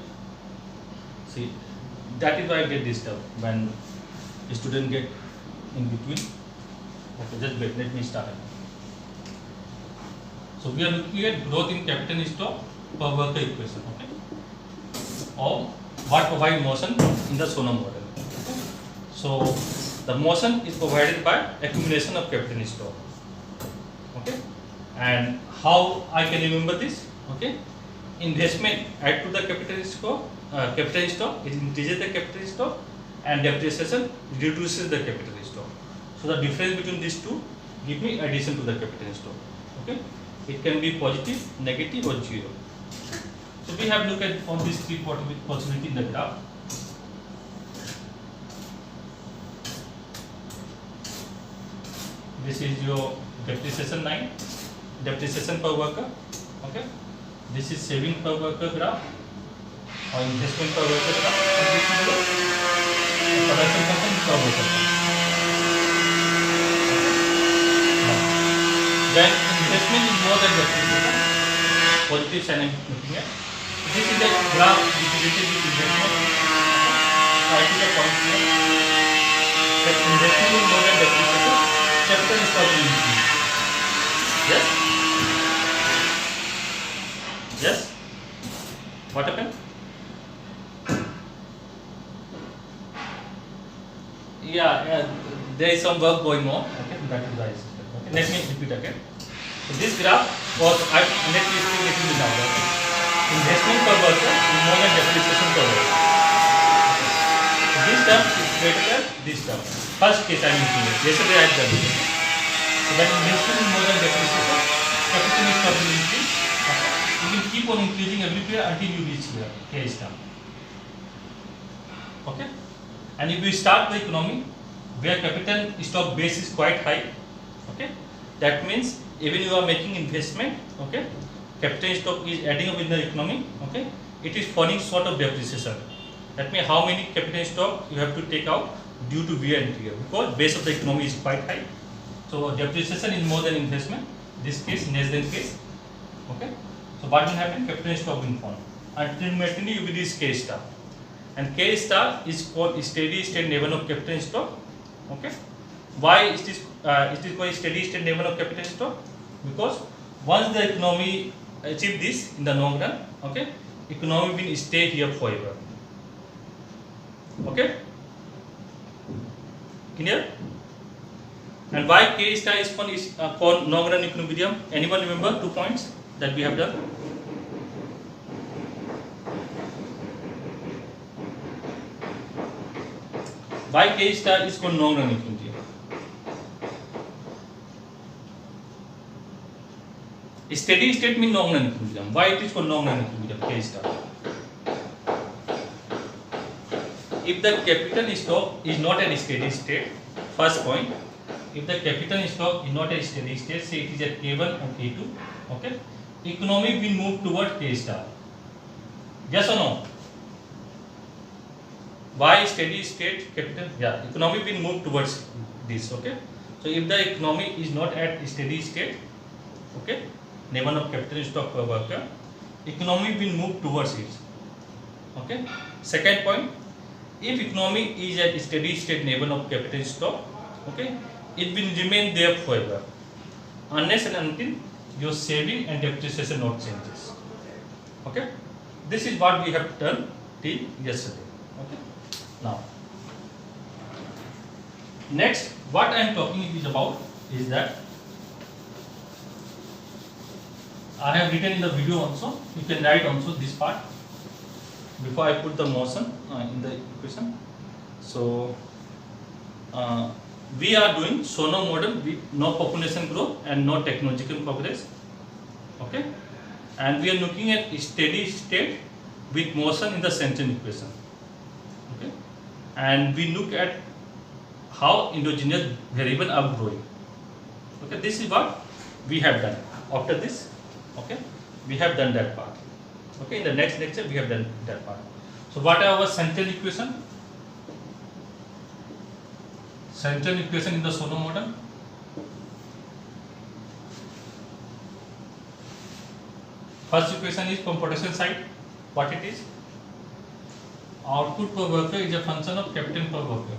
see, that is why I get disturbed when a student get in between. Okay, just wait, let me start. So we are looking at growth in capital stock per worker equation. Okay, or what provide motion in the Solow model. Okay? So the motion is provided by accumulation of capital stock. Okay, and how I can remember this? Okay, investment add to the capital stock. It increases the capital stock, and depreciation reduces the capital stock. So the difference between these two give me addition to the capital stock. Okay, it can be positive, negative, or 0. So we have looked at on these three possibility in the graph. This is your depreciation line, depreciation per worker. Okay, this is saving per worker graph or investment per worker graph, and this is your production function per worker graph. When investment is more than depreciation, positive sign I am looking at. This is the graph which is related with investment. Try to the point here. That investment is more than depreciation, capital is probably increased. Yes? Yes? What happened? Yeah, there is some work going on. Okay, that is why. Okay, let me repeat again. So this graph was, let me explain now. Investment per worker is more than depreciation per worker. So this term is greater than this term. First case I am using it. Yesterday I have done it. So when investment is more than depreciation, capital is probably increased. You will keep on increasing everywhere until you reach here, case term. Okay? And if we start the economy where capital stock base is quite high, okay, that means even you are making investment, okay, capital stock is adding up in the economy, okay, it is falling short of depreciation. That means how many capital stock you have to take out due to wear and tear, because base of the economy is quite high. So depreciation is more than investment. This case less than case. Okay. So what will happen? Capital stock will fall. Ultimately you will reach K star. And K star is called steady state level of capital stock. Okay. Why it is called steady state level of capital stock? Because once the economy achieve this in the long run, okay, economy will stay here forever. Okay. Clear? And why K star is called long run equilibrium? Anyone remember 2 points that we have done? Why K star is called long run equilibrium? Steady state means long run equilibrium. Why it is called long run equilibrium? K star. If the capital stock is not at a steady state, first point, if the capital stock is not at a steady state, say it is at K1 or K2, okay, economy will move toward K star. Yes or no? Why steady state capital? Yeah, economy will move towards this, okay. So if the economy is not at steady state, okay, level of capital stock per worker, economy will move towards it. Okay. Second point, if economy is at steady state level of capital stock, okay, it will remain there forever unless and until your saving and depreciation not changes. Okay. This is what we have done till yesterday. Okay. Now, next, what I am talking is about is that I have written in the video also. You can write also this part before I put the motion in the equation. So we are doing Solow model with no population growth and no technological progress. Okay, and we are looking at steady state with motion in the central equation. Okay, and we look at how endogenous variable are growing. Okay, this is what we have done. After this, okay, we have done that part. Okay, in the next lecture we have done that part. So what are our central equation? Central equation in the Solow model. First equation is from potential side. What it is? Output per worker is a function of capital per worker.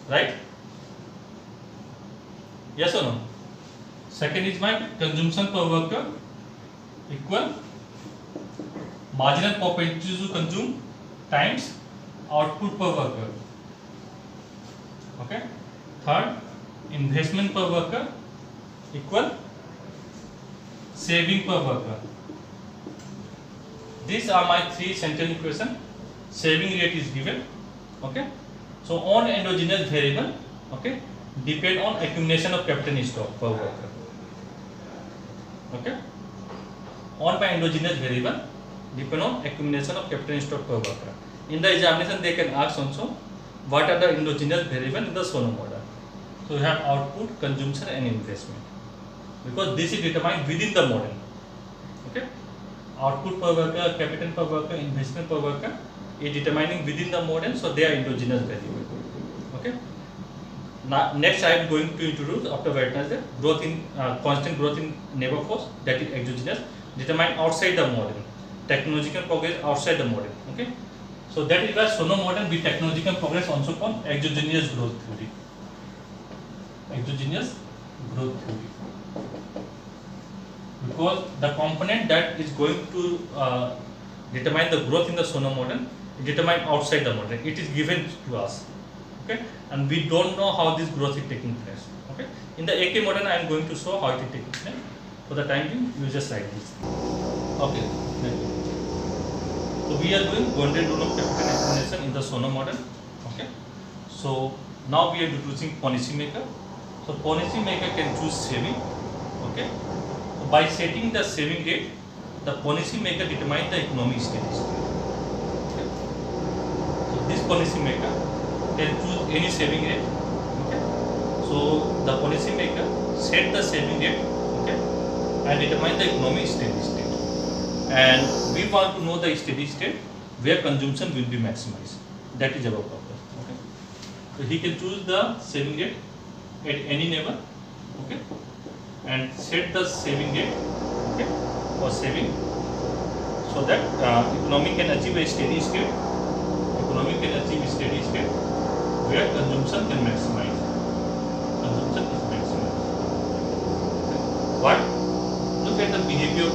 Right? Yes or no? Second is my consumption per worker equal marginal propensity to consume times output per worker. Okay. Third, investment per worker equal saving per worker. These are my three central equations. Saving rate is given. Okay. So on endogenous variable, okay, depend on accumulation of capital stock per worker. Okay. On by endogenous variable depend on accumulation of capital stock per worker. In the examination, they can ask also what are the endogenous variable in the Solow model. So we have output, consumption, and investment. Because this is determined within the model. Okay. Output per worker, capital per worker, investment per worker is determining within the model, so they are endogenous variable. Okay. Now next I am going to introduce after Wednesday growth in constant growth in labor force, that is exogenous, determined outside the model. Technological progress outside the model. Okay. So that is why Solow model with technological progress also called exogenous growth theory. Exogenous growth theory. Because the component that is going to determine the growth in the Solow model is determined outside the model. It is given to us. Okay, and we don't know how this growth is taking place. Okay, in the AK model I am going to show how it is taking place. For the time being, you just write this. Okay, so we are doing golden rule of capital accumulation in the Solow model. Okay, so now we are introducing policy maker. So policy maker can choose saving. Okay, so by setting the saving rate, the policy maker determines the economic status. Okay, so this policy maker can choose any saving rate. Okay, so the policy maker set the saving rate, okay, and determine the economic steady state. And we want to know the steady state where consumption will be maximized. That is our purpose. Okay, so he can choose the saving rate at any level. Okay, and set the saving rate, okay, for saving, so that economy can achieve a steady state. Economy can achieve a steady state where consumption can maximize. Consumption is maximized. Okay. What? Look at the behavior of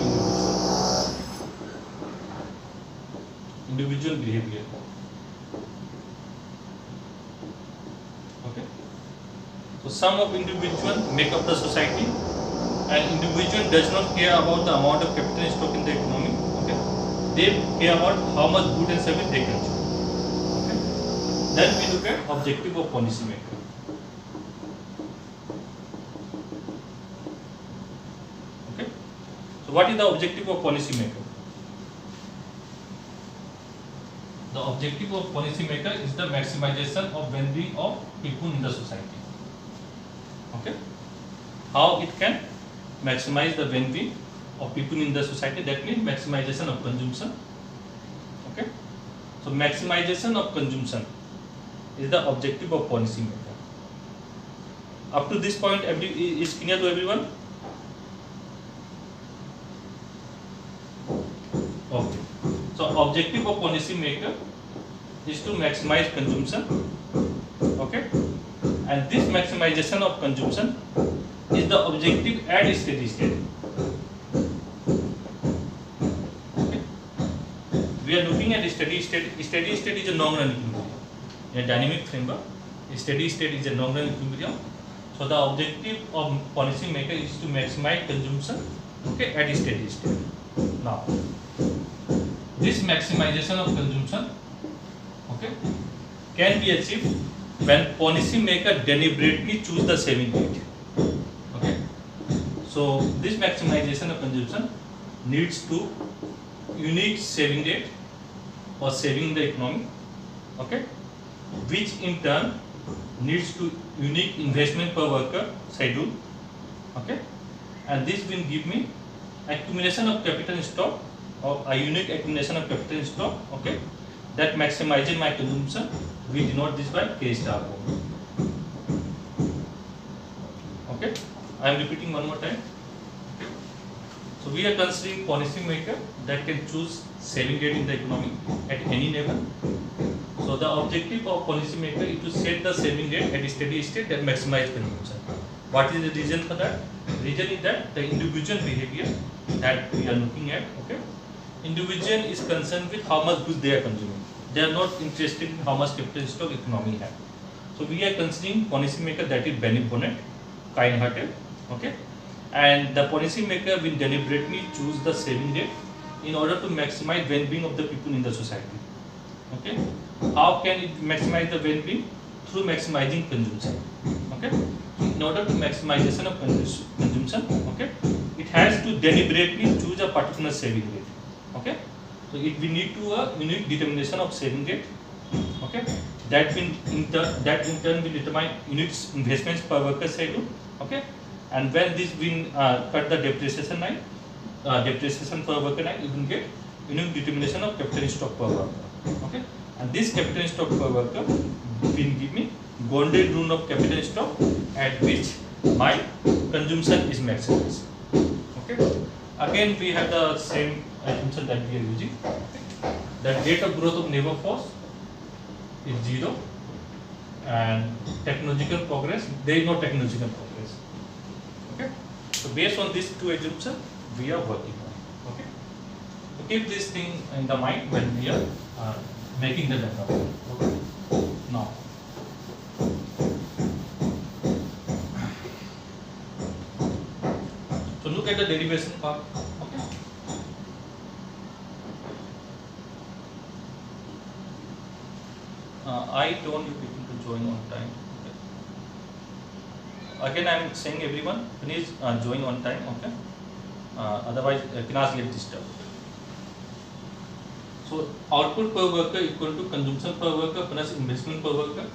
individual behavior. Okay. So some of individuals make up the society, and individual does not care about the amount of capital stock in the economy. Okay. They care about how much good and service they consume. Then we look at objective of policy maker. Okay. So what is the objective of policy maker? The objective of policy maker is the maximization of well-being of people in the society. Okay. How it can maximize the well-being of people in the society? That means maximization of consumption. Okay. So maximization of consumption is the objective of policy maker. Up to this point, is clear to everyone? Okay. So objective of policy maker is to maximize consumption. Okay. And this maximization of consumption is the objective at steady state. Okay. We are looking at steady state. Steady state is a long-run equilibrium. In a dynamic framework, a steady state is a long-run equilibrium. So the objective of policy maker is to maximize consumption, okay, at a steady state. Now, this maximization of consumption, okay, can be achieved when policy maker deliberately choose the saving rate. Okay, so this maximization of consumption leads to unique saving rate or saving in the economy. Okay, which in turn leads to unique investment per worker schedule. Okay, and this will give me accumulation of capital stock of a unique accumulation of capital in stock, okay, that maximizes my consumption. We denote this by K star only. Okay, I am repeating one more time. Okay. So we are considering policy maker that can choose saving rate in the economy at any level. So the objective of policy maker is to set the saving rate at a steady state that maximize consumption. What is the reason for that? Reason is that the individual behavior that we are looking at, okay, individual is concerned with how much goods they are consuming. They are not interested in how much capital stock economy have. So we are considering policy maker that is benevolent, kind-hearted, okay, and the policy maker will deliberately choose the saving rate in order to maximize well-being of the people in the society. Okay, how can it maximize the well-being? Through maximizing consumption. Okay, in order to maximization of consumption, okay, it has to deliberately choose a particular saving rate. Okay, so we need to a unique determination of saving rate. Okay, that in turn will determine unit investments per worker schedule. Okay, and when this will cut the depreciation line, depreciation per worker line, you will get unique determination of capital stock per worker. Okay, and this capital stock per worker will give me golden rule of capital stock at which my consumption is maximized. Okay, again we have the same assumption that we are using. Okay. The rate of growth of labor force is 0, and technological progress, there is no technological progress. Okay, so based on these two assumptions we are working on. Okay, so keep this thing in the mind when we are making the data. Okay, now so look at the derivation part. Okay, I told you people to join on time. Okay. Again, I am saying everyone, please join on time. Okay. Otherwise, class get disturbed. So output per worker equal to consumption per worker plus investment per worker.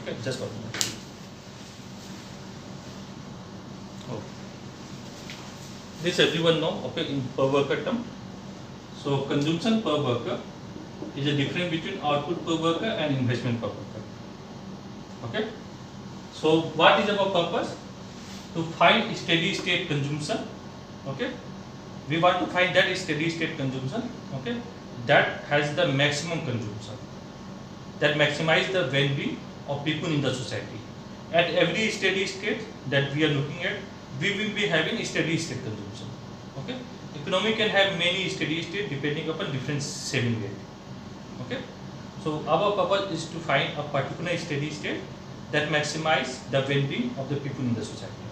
Okay, just 1 minute. Okay. This everyone know. Okay, in per worker term. So consumption per worker is a difference between output per worker and investment per worker. Okay. So what is our purpose? To find steady state consumption. Okay. We want to find that steady state consumption. Okay. That has the maximum consumption. That maximize the well-being of people in the society. At every steady state that we are looking at, we will be having steady state consumption. Okay. Economy can have many steady state depending upon different saving rate. Okay, so our purpose is to find a particular steady state that maximize the well-being of the people in the society.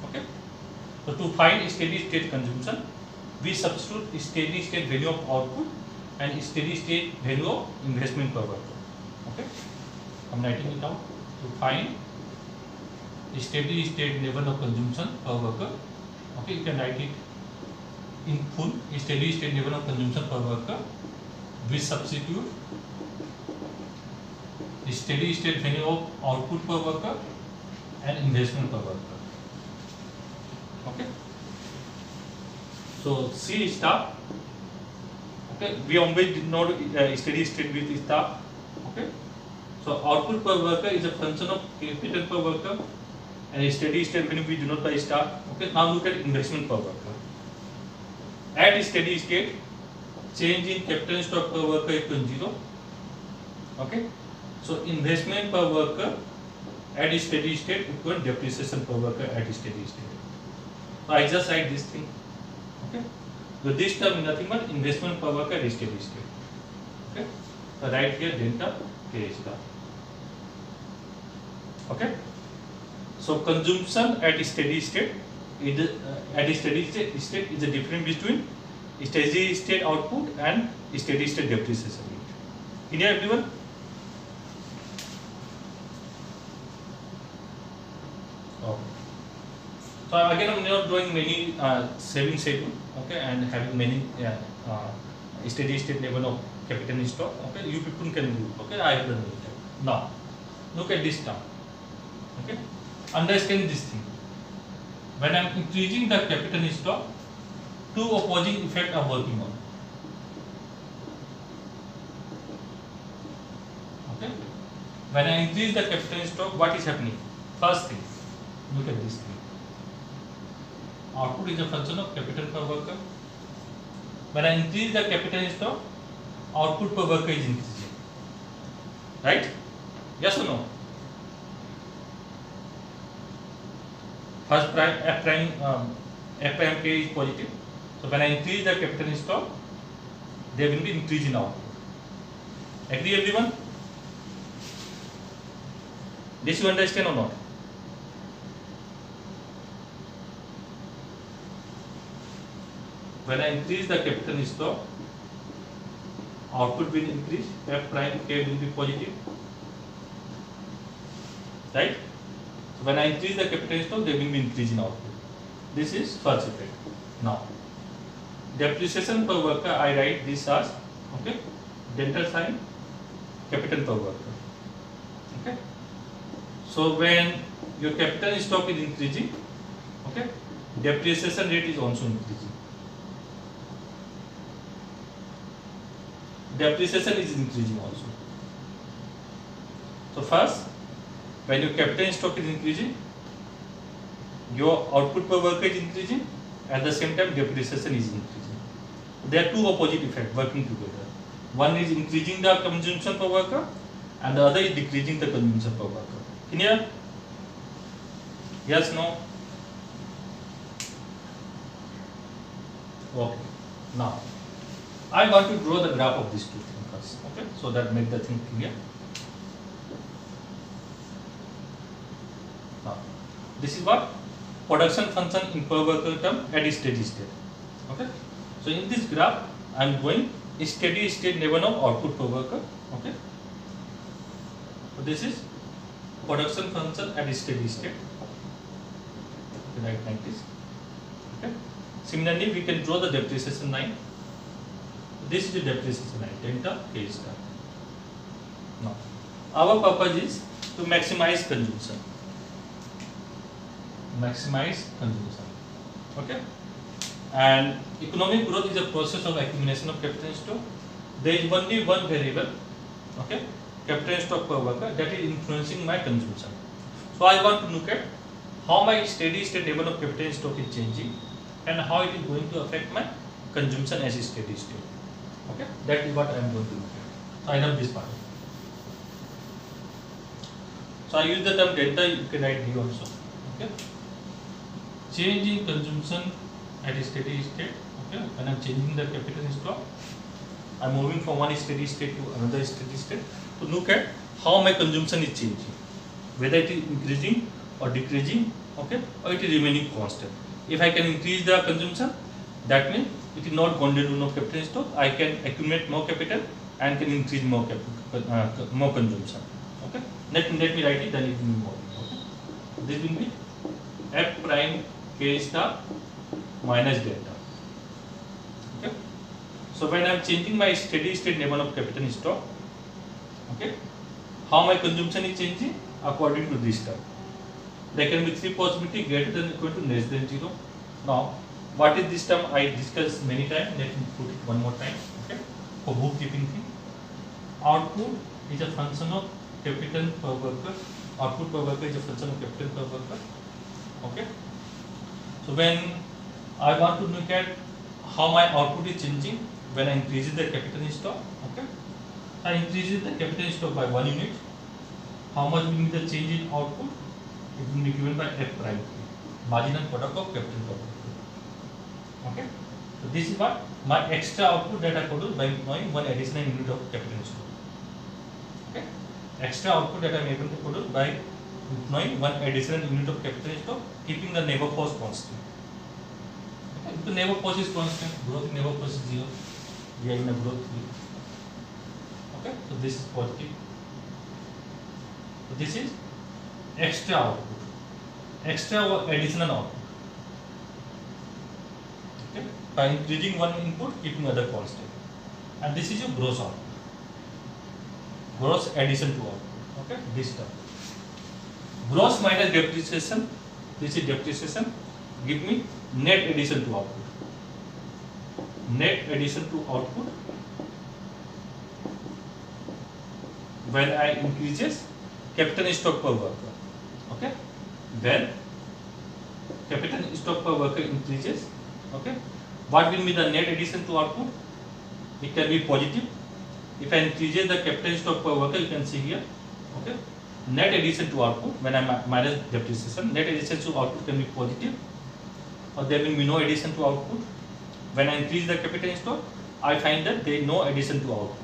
Okay, so to find steady state consumption, we substitute steady state value of output and steady state value of investment per worker. Okay, I'm writing it down. To find steady state level of consumption per worker. Okay, you can write it in full. Steady state level of consumption per worker. We substitute the steady state value of output per worker and investment per worker. Okay. So C star. Okay. We always denote steady state with star. Okay. So output per worker is a function of capital per worker, and steady state value we denote by star. Okay. Now look at investment per worker. At steady state, change in capital stock per worker equal to 0. Okay, so investment per worker at steady state equal depreciation per worker at steady state. So I just write this thing. Okay, so this term is nothing but investment per worker at steady state. Okay, so write here delta K star. Okay, so consumption at steady state is the difference between steady state output and steady state depreciation rate. Clear everyone? Okay. So again, I'm not drawing many saving schedule, okay, and having many steady state level of capital in stock. Okay, you people can do. Okay, I have done it. Now, look at this term. Okay, understand this thing. When I'm increasing the capital in stock, two opposing effects are working on. Okay. When I increase the capital stock, what is happening? First thing, look at this thing. Output is a function of capital per worker. When I increase the capital stock, output per worker is increasing. Right? Yes or no? First prime F prime K is positive. So when I increase the capital stock, there will be increase in output. Agree everyone? This you understand or not? When I increase the capital stock, output will increase, F prime K will be positive. Right? So when I increase the capital stock, there will be increase in output. This is first effect. Now, depreciation per worker, I write this as, okay, delta sign capital per worker. Okay. So when your capital stock is increasing, okay, depreciation rate is also increasing. Depreciation is increasing also. So first, when your capital stock is increasing, your output per worker is increasing, at the same time depreciation is increasing. There are two opposite effects working together. One is increasing the consumption per worker and the other is decreasing the consumption per worker. Clear? Yes, no? Okay. Now, I want to draw the graph of these two things first, okay? So that make the thing clear. Now, this is what? Production function in per worker term at steady state. Okay? So in this graph, I am going steady state level of output per worker. Okay? So this is production function at steady state. Right, like this. Okay? Similarly, we can draw the depreciation line. This is the depreciation line, delta K star. Now, our purpose is to maximize consumption. Maximize consumption. Okay? And economic growth is a process of accumulation of capital stock. There is only one variable, okay, capital stock per worker, that is influencing my consumption. So I want to look at how my steady state level of capital stock is changing and how it is going to affect my consumption as a steady state. Okay, that is what I am going to look at. So I love this part. So I use the term delta, you can write D also. Okay. Change in consumption at a steady state. Okay, when I am changing the capital stock, I am moving from one steady state to another steady state to look at how my consumption is changing, whether it is increasing or decreasing, okay, or it is remaining constant. If I can increase the consumption, that means it is not going to do no capital stock. I can accumulate more capital and can increase more consumption. Okay, let me write it, then it will be more. Okay, this will be F prime K star minus delta. Okay, so when I am changing my steady state level of capital stock, okay, how my consumption is changing according to this term. There can be three possibilities: greater than, equal to, less than 0. Now, what is this term? I discussed many times. Let me put it one more time. Okay, for bookkeeping thing, output is a function of capital per worker. Output per worker is a function of capital per worker. Okay. So when I want to look at how my output is changing when I increase the capital stock, okay, I increase the capital stock by 1 unit. How much will be the change in output? It will be given by F prime, marginal product of capital per worker. Okay. So this is what my extra output that I produce by employing one additional unit of capital stock. Okay. Extra output that I am able to produce by employing one additional unit of capital stock, keeping the labor cost constant. Okay. If the labor cost is constant, growth in labor cost is 0. We are in a growth field. Okay. So this is positive. So this is extra output, extra or additional output. Okay. By increasing one input, keeping other constant. And this is your gross output. Gross addition to output. Okay. This term. Gross minus depreciation, this is depreciation, give me net addition to output. net addition to output when I increases capital stock per worker. Okay, when capital stock per worker increases, okay, what will be the net addition to output? It can be positive. If I increases the capital stock per worker, you can see here, okay, net addition to output when I minus depreciation, net addition to output can be positive, or there will be no addition to output. When I increase the capital stock, I find that there is no addition to output.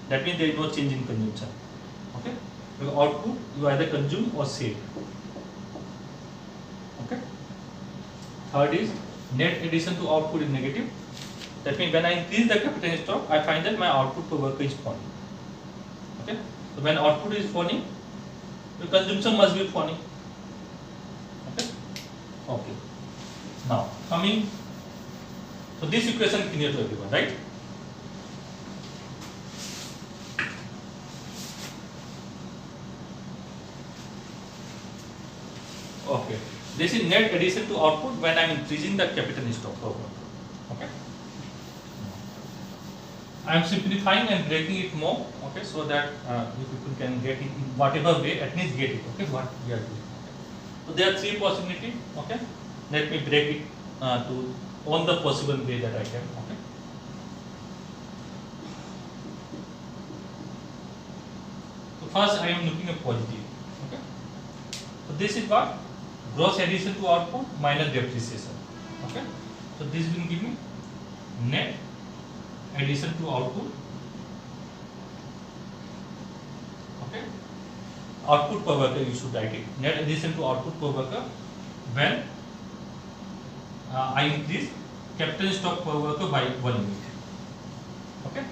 That means there is no change in consumption. Okay, because output you either consume or save. Okay. Third is net addition to output is negative. That means when I increase the capital stock, I find that my output per worker is falling. Okay. So when output is falling, the consumption must be falling. Okay. Okay. Now coming, so this equation clear to everyone, right? Okay. This is net addition to output when I am increasing the capital stock per worker. Okay. I am simplifying and breaking it more. Okay, so that you people can get it in whatever way, at least get it. Okay, what we are doing. Okay. So there are three possibilities. Okay. Let me break it to all the possible way that I can. Okay. So first I am looking at positive. Okay. So this is what? Gross addition to output minus depreciation. Okay. So this will give me net addition to output. Okay. Output per worker, you should write it. Net addition to output per worker when I increase capital stock per worker by 1 unit. Okay.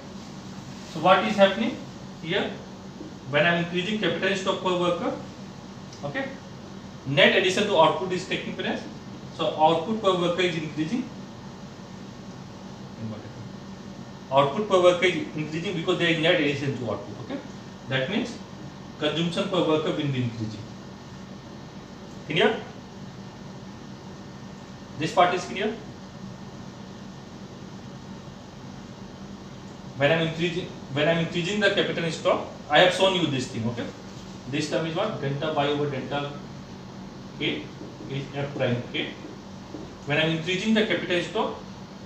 So what is happening here? When I am increasing capital stock per worker, okay, net addition to output is taking place. So output per worker is increasing. Output per worker is increasing because there is net addition to output. Okay, that means consumption per worker will be increasing. Clear? This part is clear. When I am increasing the capital stock, I have shown you this thing. Okay, this term is what? Delta y over delta k is f prime k. When I am increasing the capital stock,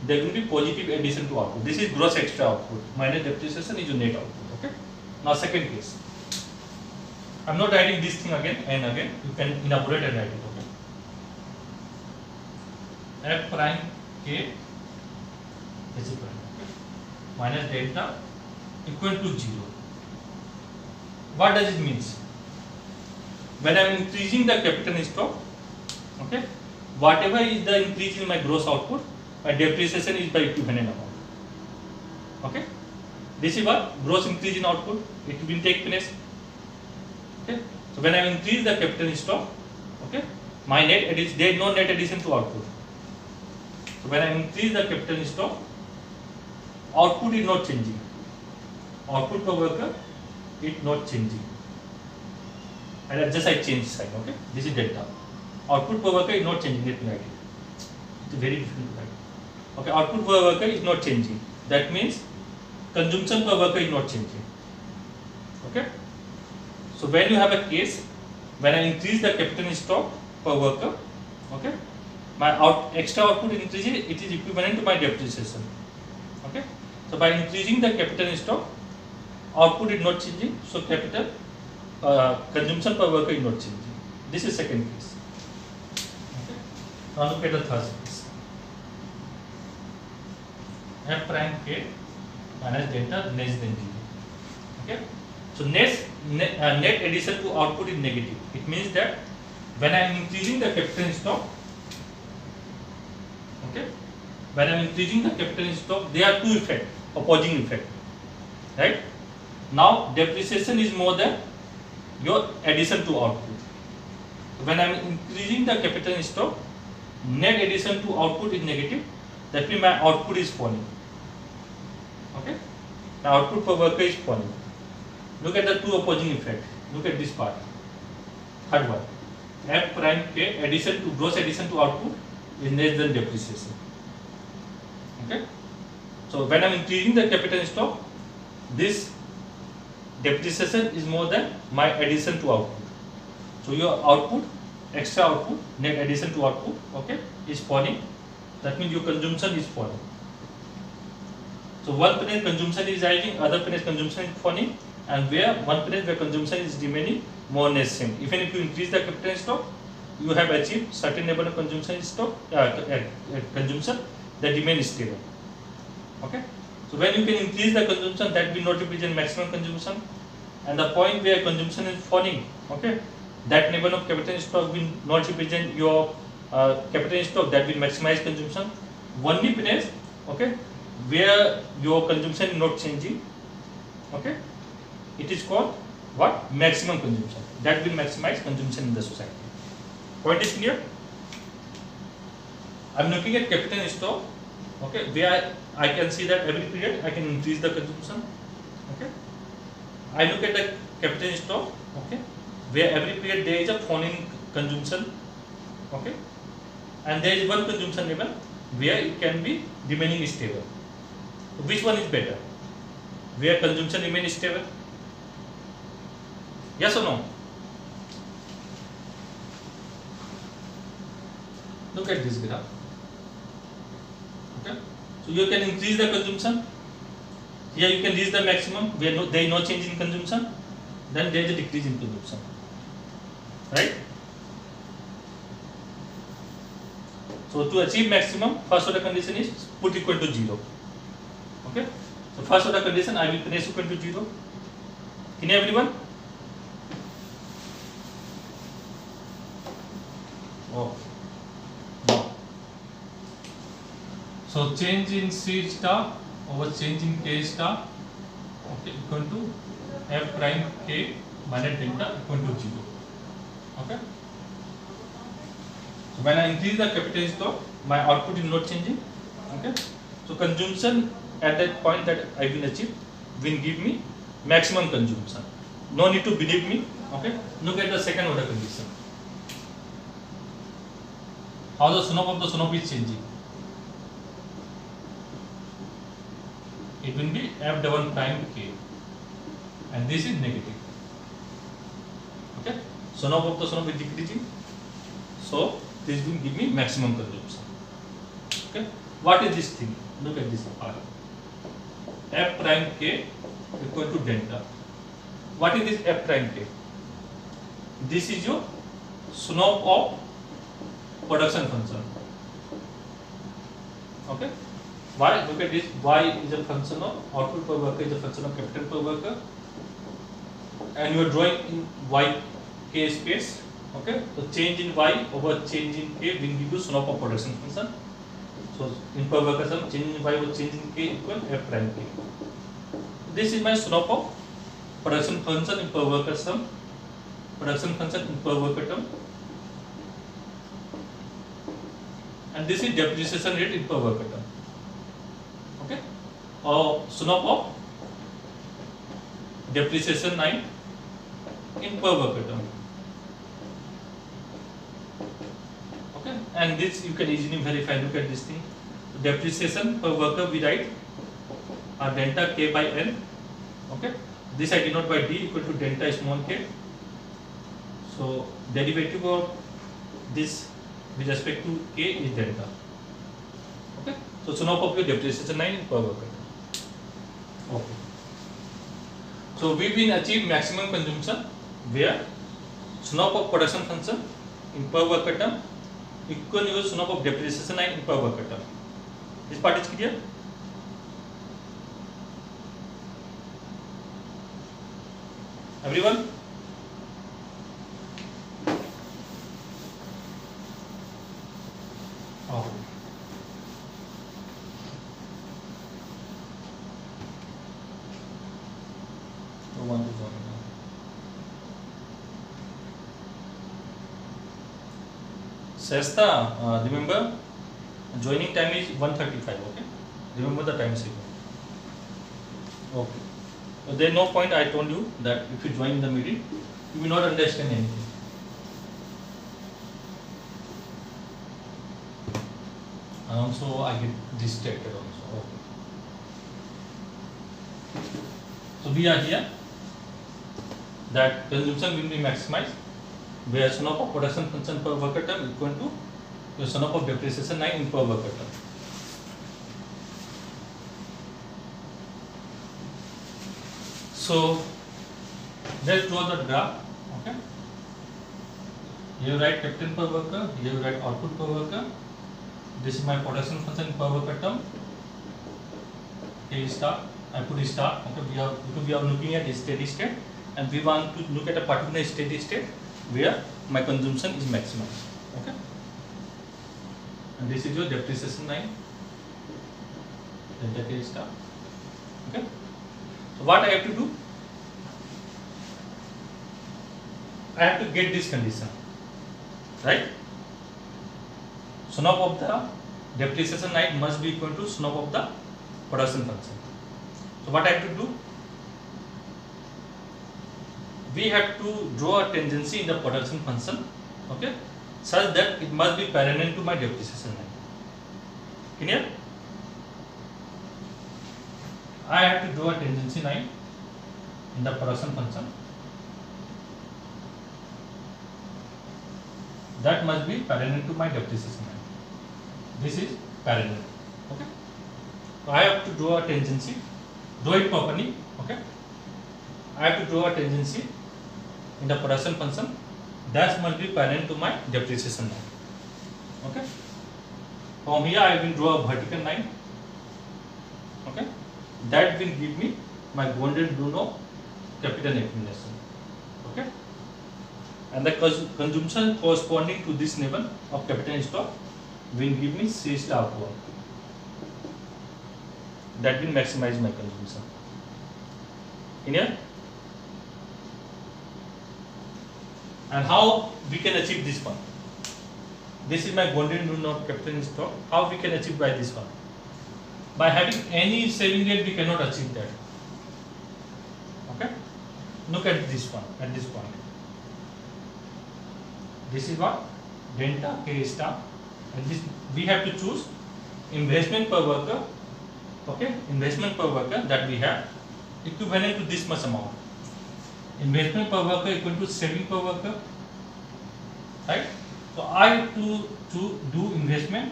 there will be positive addition to output. This is gross extra output minus depreciation is your net output. Okay. Now second case. I am not writing this thing again and again. You can elaborate and write it. Okay. F prime k is equal to minus delta equal to 0. What does it mean? When I am increasing the capital stock, okay, whatever is the increase in my gross output, my depreciation is by equivalent amount. Okay, this is what gross increase in output. It will take place. Okay, so when I increase the capital stock, okay, my net addition, there is no net addition to output. So when I increase the capital stock, output is not changing. Output per worker is not changing. And just I change sign. Okay, this is delta. Output per worker is not changing. Let me write it. It's very difficult to write. Okay, output per worker is not changing. That means consumption per worker is not changing. Okay. So when you have a case when I increase the capital stock per worker, okay, my extra output increases. It is equivalent to my depreciation. Okay. So by increasing the capital stock, output is not changing. So capital consumption per worker is not changing. This is second case. Okay. Now look at the third case. F prime k minus delta less than 0. Okay. So net addition to output is negative. It means that when I am increasing the capital stock, okay, when I am increasing the capital stock, there are two effects, opposing effect, right? Now depreciation is more than your addition to output. When I am increasing the capital stock, net addition to output is negative. That means my output is falling. Okay, my output per worker is falling. Look at the two opposing effects. Look at this part. Third one, F prime k addition to gross addition to output is less than depreciation. Okay, So when I'm increasing the capital stock, this depreciation is more than my addition to output. So your output, extra output, net addition to output, okay, is falling. That means your consumption is falling. So one place consumption is rising, other place consumption is falling, and where one place where consumption is remaining more or less same. Even if you increase the capital stock, you have achieved certain level of consumption stock consumption that remains stable. Okay. So when you can increase the consumption, that will not represent maximum consumption, and the point where consumption is falling, okay, that level of capital stock will not represent your capital stock that will maximize consumption. Only place, okay, where your consumption is not changing, okay, it is called what? Maximum consumption. That will maximize consumption in the society. Point is clear? I am looking at capital stock, okay, where I can see that every period I can increase the consumption, okay. I look at the capital stock, okay, where every period there is a falling consumption, okay, and there is one consumption level where it can be remaining stable. So which one is better? Where consumption remains stable? Yes or no? Look at this graph. Okay, so you can increase the consumption. Here you can reach the maximum where there is no change in consumption. Then there is a decrease in consumption. Right? So to achieve maximum, first order condition is put equal to 0. Okay? So first order condition, I will place equal to 0. Can you everyone? Oh. No. So change in C star over change in K star, okay, equal to F prime K minus delta equal to 0. Okay. So when I increase the capital stock, my output is not changing. Okay. So consumption at that point that I will achieve will give me maximum consumption. No need to believe me. Okay. Look at the second order condition. How the slope of the slope is changing. It will be F double prime K, and this is negative. Okay. Slope of the slope is decreasing. So this will give me maximum consumption. Okay. What is this thing? Look at this R. F prime K equal to delta. What is this F prime K? This is your slope of production function. Okay. Why? Look at this. Y is a function of output per worker, is a function of capital per worker, and you are drawing in Y K space. Okay. So change in Y over change in K will give you slope of production function. So in per worker sum, change in Y over change in K equal F prime K. This is my slope of production function in per worker sum, production function in per worker term, and this is depreciation rate in per worker term. Okay, or slope of depreciation line in per worker term. Okay, and this you can easily verify. Look at this thing. Depreciation per worker we write delta K by N. Okay, this I denote by D equal to delta small k. So derivative of this with respect to K is delta. Okay, so slope of your depreciation line in per worker. Okay, so we will achieve maximum consumption where slope of production function in per worker term equal to slope of depreciation line in per worker term. This part is clear? Everyone? Oh. No one to join now. Shasta, remember joining time is 1:35. Okay, remember the time schedule. Okay. So there is no point. I told you that if you join the meeting, you will not understand anything. And also I get distracted also. Okay. So we are here that consumption will be maximized where sum of production function per worker term equal to the sum of depreciation 9 in per worker term. So let's draw the graph. Okay. Here you write capital per worker, here you write output per worker. This is my production function per worker term. Okay, start. I put a star. Okay, because we are looking at a steady state, and we want to look at a particular steady state where my consumption is maximum. Okay, and this is your depreciation line. Delta K star. Okay, so what I have to do? I have to get this condition, right? Sum of the depreciation line must be equal to sum of the production function. So what I have to do? We have to draw a tangency in the production function, okay, such that it must be parallel to my depreciation line. Clear? I have to draw a tangency line in the production function that must be parallel to my depreciation line. This is parallel. Okay. So I have to draw a tangency. Draw it properly. Okay. I have to draw a tangency in the production function that must be parallel to my depreciation line. Okay. From here I will draw a vertical line. Okay. That will give me my bonded rule of capital accumulation. Okay. And the consumption corresponding to this level of capital stock will give me C star 1. That will maximize my consumption. Clear? And how we can achieve this one? This is my bonded rule of capital stock. How we can achieve by this one? By having any saving rate, we cannot achieve that. Okay? Look at this one, at this point. This is what? Delta K star. And this we have to choose investment per worker. Okay? Investment per worker that we have equivalent to this much amount. Investment per worker equal to saving per worker. Right? So I have to do investment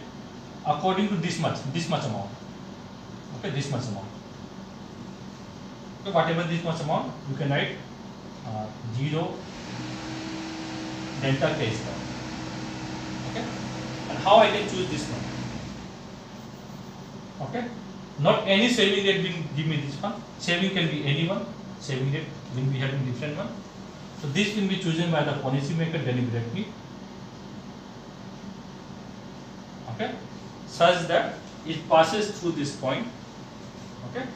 according to this much amount. Okay, this much amount. Okay, whatever this much amount, you can write 0 delta K star. Okay, and how I can choose this one? Okay, not any saving rate will give me this one. Saving can be any one. Saving rate will be having different one. So this will be chosen by the policy maker deliberately. Okay, such that it passes through this point. Okay,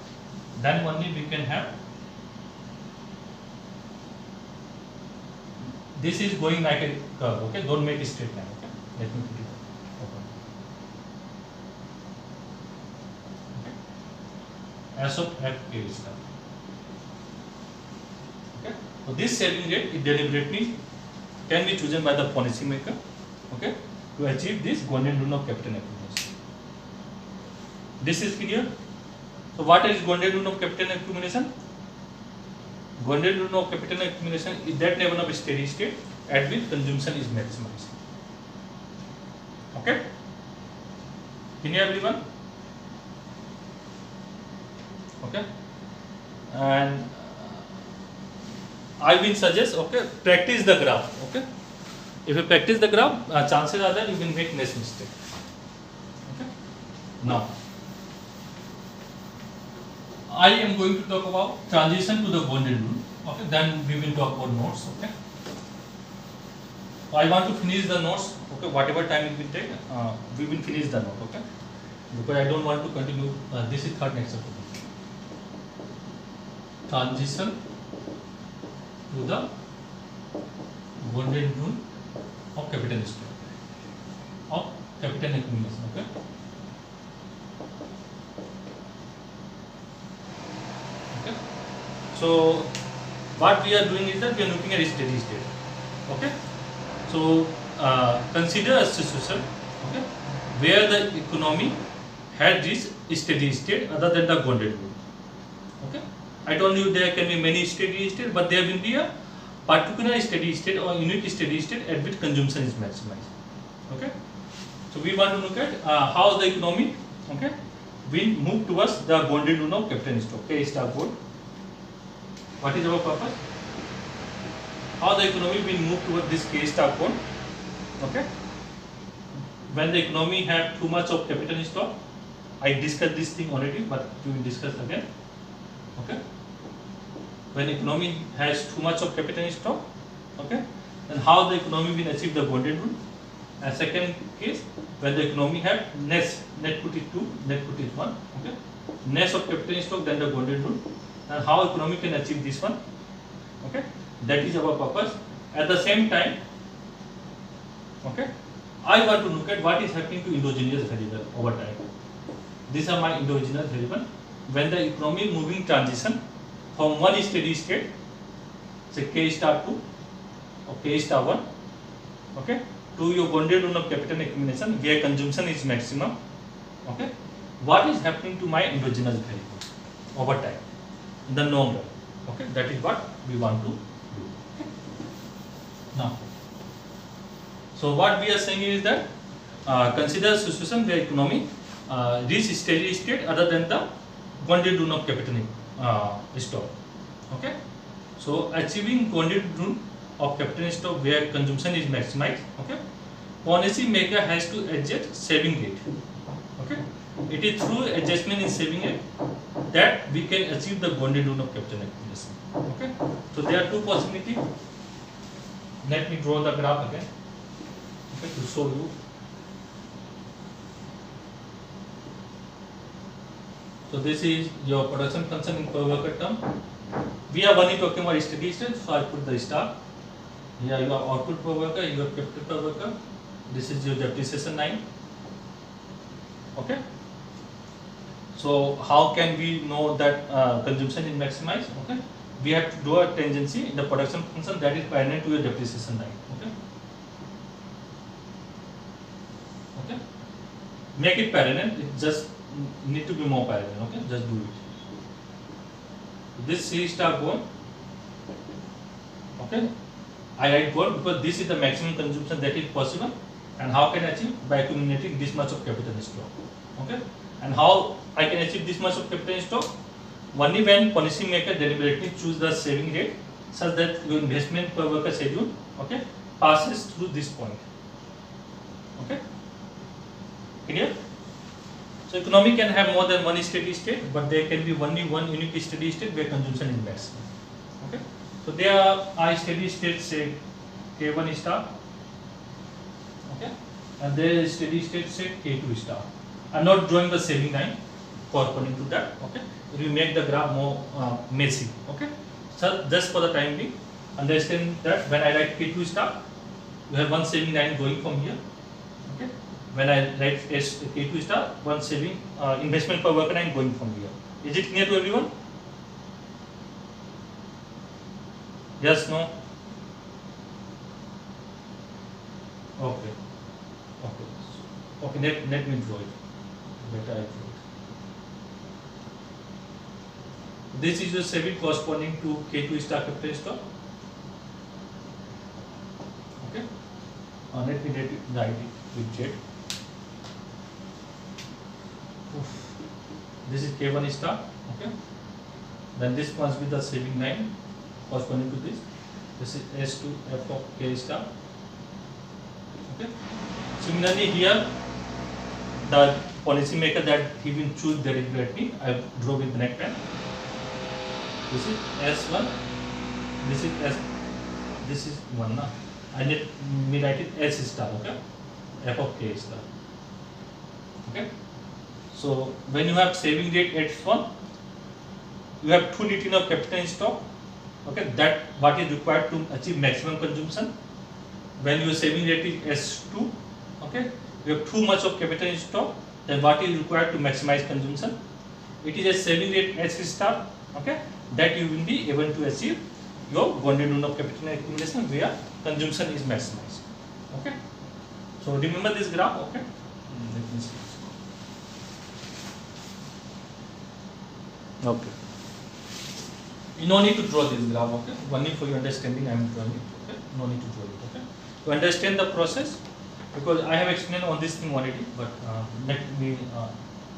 then only we can have. This is going like a curve. Okay, don't make a straight line. Okay, let me put it open. Okay, as of F K star. Okay, so this saving rate is deliberately can be chosen by the policy maker. Okay, to achieve this golden rule of capital accumulation. This is clear. So what is golden rule of capital accumulation? Golden rule of capital accumulation is that level of steady state at which consumption is maximized. Okay? Clear everyone? Okay? And I will suggest, okay, practice the graph. Okay? If you practice the graph, chances are that you will make less mistake. Okay? Now, I am going to talk about transition to the golden rule. Okay, then we will talk about notes. Okay, so I want to finish the notes. Okay, whatever time it will take, we will finish the note. Okay, because I don't want to continue. This is third lecture. Transition to the golden rule of capital stock of capital accumulation. Okay. So what we are doing is that we are looking at a steady state. Okay. So consider a situation, okay, where the economy had reached steady state other than the golden rule. Okay. I told you there can be many steady state, but there will be a particular steady state or unique steady state at which consumption is maximized. Okay. So we want to look at how the economy, okay, will move towards the boundary rule of capital stock, K star code. What is our purpose? How the economy will move towards this K star code. Okay. When the economy have too much of capital stock, I discussed this thing already, but we will discuss again. Okay. When economy has too much of capital stock, okay, then how the economy will achieve the golden rule. And second case, when the economy have net put is 2, net put is 1, okay, net of capital stock, then the golden rule, and how economy can achieve this one, okay, that is our purpose. At the same time, okay, I want to look at what is happening to endogenous variable over time. These are my endogenous variable. When the economy moving transition from one steady state, say K star 2 or K star 1, okay, to your boundary rule of capital accumulation where consumption is maximum, okay, what is happening to my endogenous variable over time in the long run, okay, that is what we want to do. Okay. Now, so what we are saying is that consider a situation where economy reach steady state other than the boundary rule of capital stock, okay. So achieving boundary rule of capital stock where consumption is maximized, okay, policy maker has to adjust saving rate, okay. It is through adjustment in saving rate that we can achieve the boundary rule of capital accumulation, okay. So there are two possibilities. Let me draw the graph again, okay, to show you. So this is your production function in per worker term. We are only talking about steady state, so I put the star. Here you have output per worker, you have capital per worker. This is your depreciation line. Okay. So how can we know that consumption is maximized? Okay. We have to do a tangency in the production function that is parallel to your depreciation line. Okay. Okay. Make it parallel. It just need to be more parallel. Okay. Just do it. This C star goal. Okay. I write goal because this is the maximum consumption that is possible, and how can I achieve? By accumulating this much of capital stock. Okay, and how I can achieve this much of capital stock? Only when policy maker deliberately choose the saving rate such that your investment per worker schedule, okay, passes through this point. Okay, clear? So economy can have more than one steady state, but there can be only one unique steady state where consumption is maximum. Okay. So there are steady states, say K1 star, okay, and there is steady state, say K2 star. I am not drawing the saving line corresponding to that. Okay, it will make the graph more messy. Okay, so just for the time being, understand that when I write K2 star, you have one saving line going from here. Okay, when I write K2 star, one saving investment per worker line going from here. Is it clear to everyone? Yes, no? Okay. Okay. Okay, let me draw it. Better I draw it. This is the saving corresponding to K2 star capital stock. Okay. Let me write it with Z. This is K1 star. Okay. Then this must be the saving line corresponding to this. This is S to F of K star. Okay. Similarly here, the policy maker that he will choose deliberately, I draw with black pen. This is S1. This is S. This is 1 now. I let me write it S star. Okay. F of K star. Okay. So when you have saving rate S1, you have 2 liters of capital stock. Okay, that what is required to achieve maximum consumption. When your saving rate is S2, okay, you have too much of capital in stock, then what is required to maximize consumption? It is a saving rate S star, okay, that you will be able to achieve your boundary rule of capital accumulation where consumption is maximized. Okay, so remember this graph. Okay, let me see. Okay. You no need to draw this graph, okay? Only for your understanding I am drawing it, okay? No need to draw it, okay? To understand the process, because I have explained on this thing already, but let me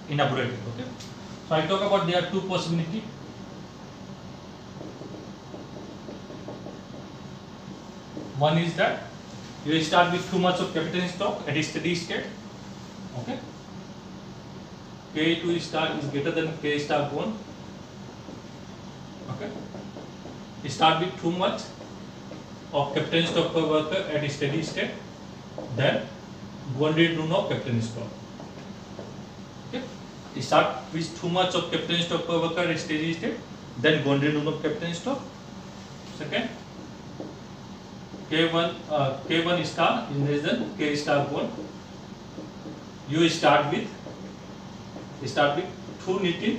elaborate it, okay? So I talk about there are two possibilities. One is that you start with too much of capital in stock at a steady state, okay? K to start is greater than K star 1. Okay. You start with too much of capital stock per worker at a steady state, then boundary rule of capital stock. Okay. You start with too much of capital stock per worker at a steady state, then boundary rule of capital stock. Second, K1 star is less than K star 1. You start with too little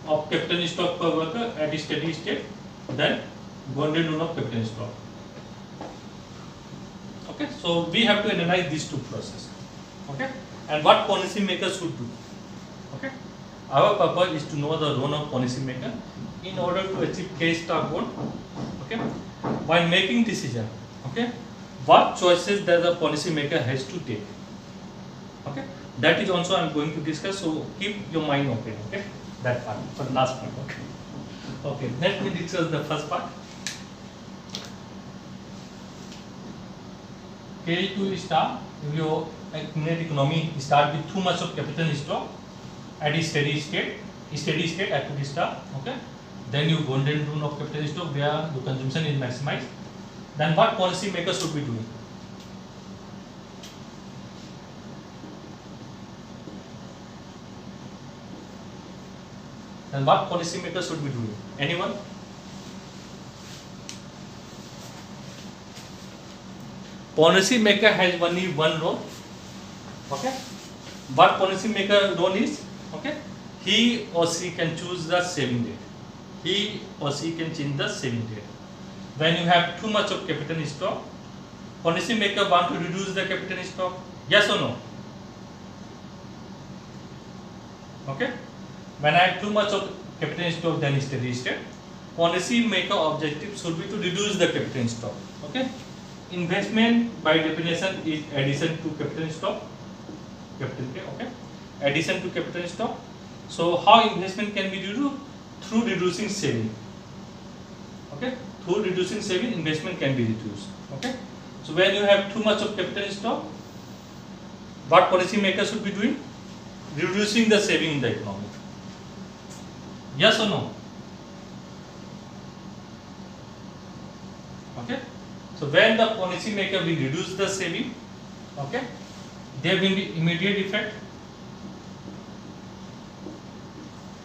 of capital stock per worker at a steady state, then boundary rule of capital stock. Okay, so we have to analyze these two processes. Okay, and what policy makers should do. Okay, our purpose is to know the role of policy maker in order to achieve K star 1. Okay, while making decision. Okay, what choices that the policy maker has to take. Okay, that is also I am going to discuss. So keep your mind open. Okay. That part for the last part. Okay. Okay. Let me discuss the first part. K2 star. If your accumulate economy start with too much of capital stock at a steady state at 2 star. Okay. Then you golden rule of capital stock where the consumption is maximized. Then what policy makers should be doing? And what policy makers should be doing? Anyone? Policy maker has only one role. Okay. What policy maker role is? Okay. He or she can choose the saving date. He or she can change the saving date. When you have too much of capital stock, policy maker want to reduce the capital stock. Yes or no? Okay. When I have too much of capital stock than steady state, policy maker objective should be to reduce the capital stock. Okay. Investment by definition is addition to capital stock. Capital K. Okay. Addition to capital stock. So how investment can be reduced? Through reducing saving. Okay. Through reducing saving, investment can be reduced. Okay. So when you have too much of capital stock, what policy maker should be doing? Reducing the saving in the economy. Yes or no? Okay. So when the policy maker will reduce the saving, okay, there will be immediate effect.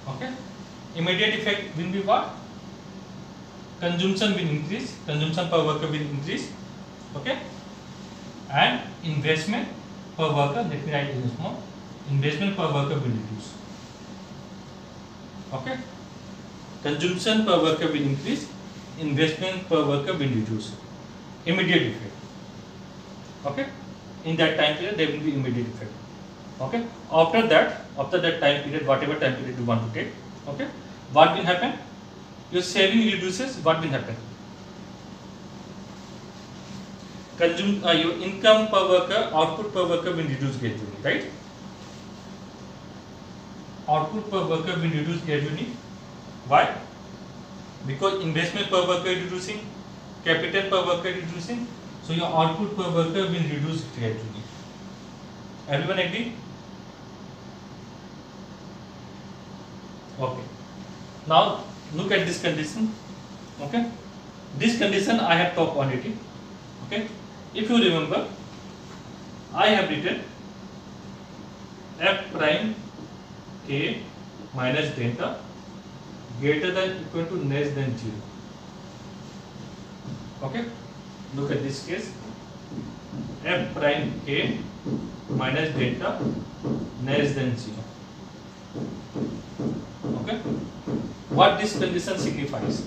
Okay. Immediate effect will be what? Consumption will increase. Consumption per worker will increase. Okay. And investment per worker, let me write it in small. Investment per worker will reduce. Okay. Consumption per worker will increase, investment per worker will reduce. Immediate effect. Okay. In that time period, there will be immediate effect. Okay. After that time period, whatever time period you want to take, okay, what will happen? Your saving reduces. What will happen? Your income per worker, output per worker will reduce gradually, right? Output per worker will reduce gradually. Why? Because investment per worker is reducing, capital per worker is reducing, so your output per worker will reduce gradually. Everyone agree? Okay. Now look at this condition. Okay. This condition I have talked already. Okay. If you remember, I have written f prime k minus delta greater than equal to less than 0. Okay. Look at this case. F prime k minus delta less than 0. Okay. What this condition signifies?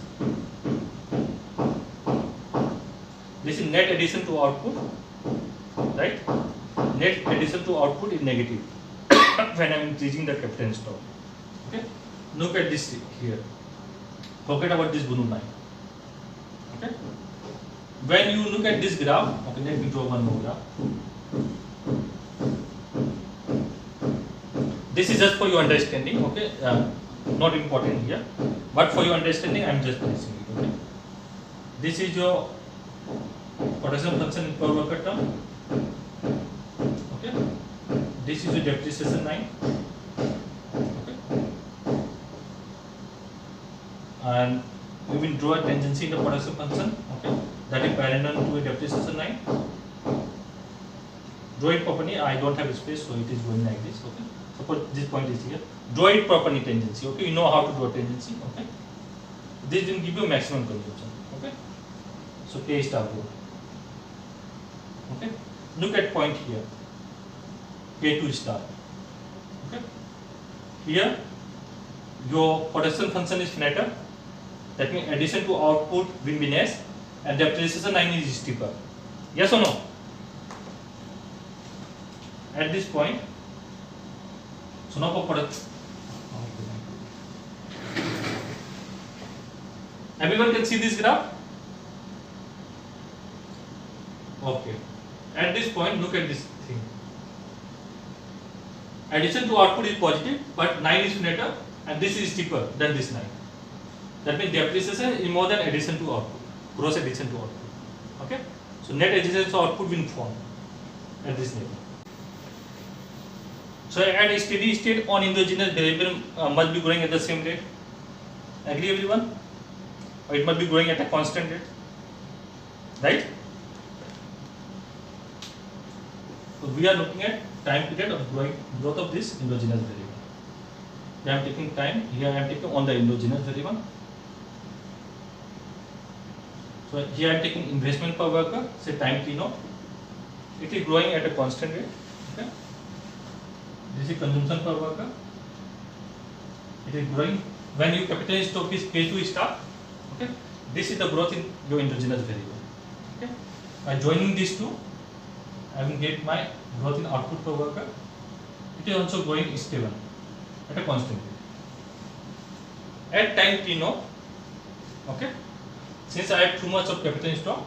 This is net addition to output, right? Net addition to output is negative when I am increasing the capital stock. Okay. Look at this here. Forget about this blue line. Okay. When you look at this graph, okay, let me draw one more graph. This is just for your understanding, okay? Not important here, but for your understanding, I am just placing it. Okay. This is your production function in per worker term. Okay. This is your depreciation line. Okay. And we will draw a tangency in the production function. Okay. That is parallel to a depreciation line. Draw it properly. I don't have space, so it is going like this. Okay. Suppose this point is here. Draw it properly tangency. Okay. You know how to draw tangency. Okay. This will give you maximum consumption. Okay. So K star go. Okay. Look at point here. K2 star. Okay. Here your production function is flatter. That means addition to output will be less, and depreciation line is steeper. Yes or no? At this point, so now for product. Everyone can see this graph? Okay. At this point, look at this thing. Addition to output is positive, but line is flatter, and this is steeper than this line. That means depreciation is more than addition to output, gross addition to output. Okay. So net addition to output will form at this level. So at a steady state, on endogenous variable must be growing at the same rate. Agree everyone? Or it must be growing at a constant rate, right? So we are looking at time period of growth of this endogenous variable. Here I am taking time. Here I am taking on the endogenous variable. So here I am taking investment per worker, say time T0. It is growing at a constant rate. Okay. This is consumption per worker. It is growing. When you capital stock is K2 star, okay, this is the growth in your endogenous variable. Okay. By joining these two, I will get my growth in output per worker. It is also growing stable at a constant rate. At time T0, okay, since I have too much of capital stock,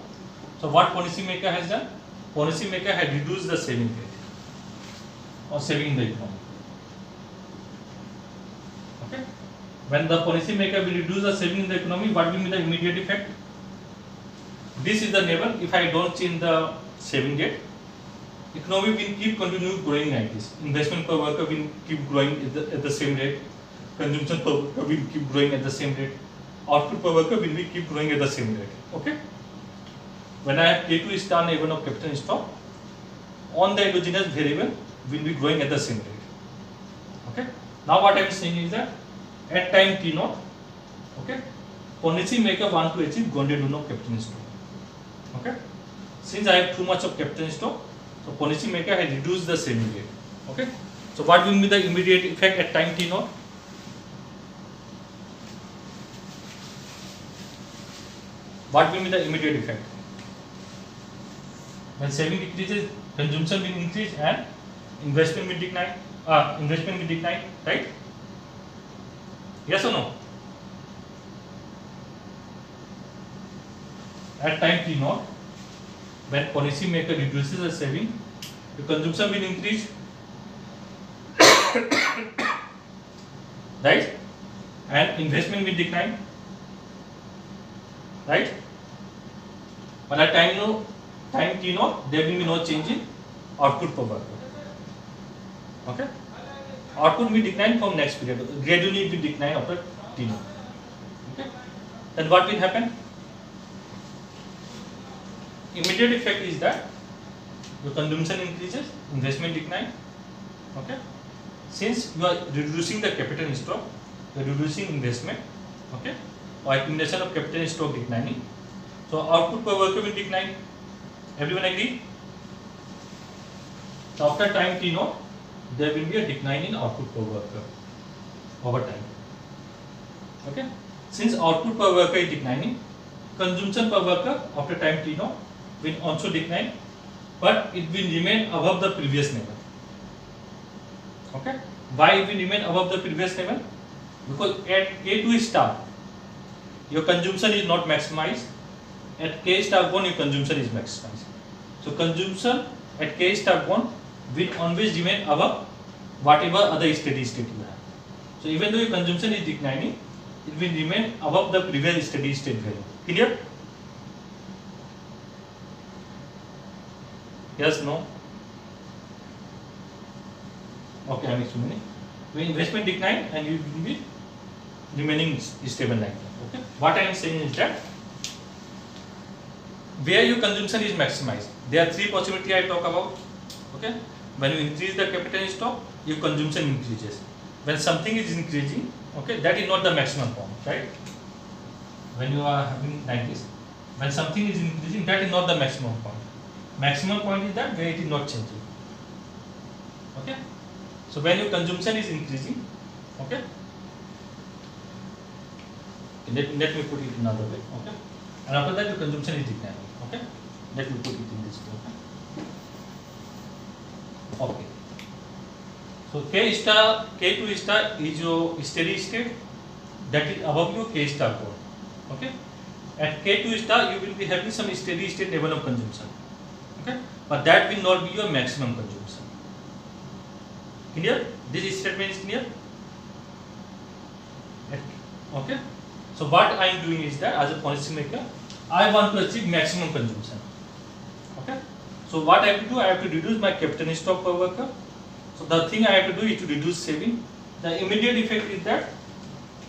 so what policy maker has done? Policy maker had reduced the saving rate or saving in the economy. Okay. When the policy maker will reduce the saving in the economy, what will be the immediate effect? This is the level. If I don't change the saving rate, economy will keep continue growing like this. Investment per worker will keep growing at the same rate. Consumption per worker will keep growing at the same rate. Output per worker will be keep growing at the same rate. Okay. When I have K2 star level of capital stock, on the endogenous variable will be growing at the same rate. Okay. Now what I am saying is that at time T0, okay, policy maker want to achieve Gondedun of capital stock. Okay. Since I have too much of capital stock, so policy maker has reduced the saving rate. Okay. So what will be the immediate effect at time T0? What will be the immediate effect? When saving decreases, consumption will increase and investment will decline. Right? Yes or no? At time T0, when policy maker reduces the saving, the consumption will increase, right? And investment will decline, right? But at time T0, there will be no change in output per worker. Okay? Output will decline from next period. Gradually it will decline after T0. Okay? Then what will happen? Immediate effect is that your consumption increases, investment decline. Okay? Since you are reducing the capital stock, you are reducing investment. Okay? Or accumulation of capital stock declining. So output per worker will decline. Everyone agree? So after time T0, there will be a decline in output per worker over time. Okay? Since output per worker is declining, consumption per worker after time T0 will also decline, but it will remain above the previous level. Okay? Why it will remain above the previous level? Because at K2 star, your consumption is not maximized. At K star 1 your consumption is maximized. So consumption at K star 1 will always remain above whatever other steady state you have. So even though your consumption is declining, it will remain above the previous steady state value. Clear? Yes, no? Okay, I am explaining. When investment decline and you will be remaining stable like that. Okay. What I am saying is that where your consumption is maximized, there are three possibilities I talk about. Okay. When you increase the capital stock, your consumption increases. When something is increasing, okay, that is not the maximum point, right? When you are having like this, when something is increasing, that is not the maximum point. Maximum point is that where it is not changing. Okay. So when your consumption is increasing, okay. Let me put it another way, okay. And after that, your consumption is declining, okay. Let me put it in this way, okay. Okay. So K2 star is your steady state that is above your K star code, okay. At K2 star, you will be having some steady state level of consumption, okay. But that will not be your maximum consumption. Clear? This statement is clear? Okay. So what I am doing is that as a policy maker, I want to achieve maximum consumption. Okay. So what I have to do, I have to reduce my capital stock per worker. So the thing I have to do is to reduce saving. The immediate effect is that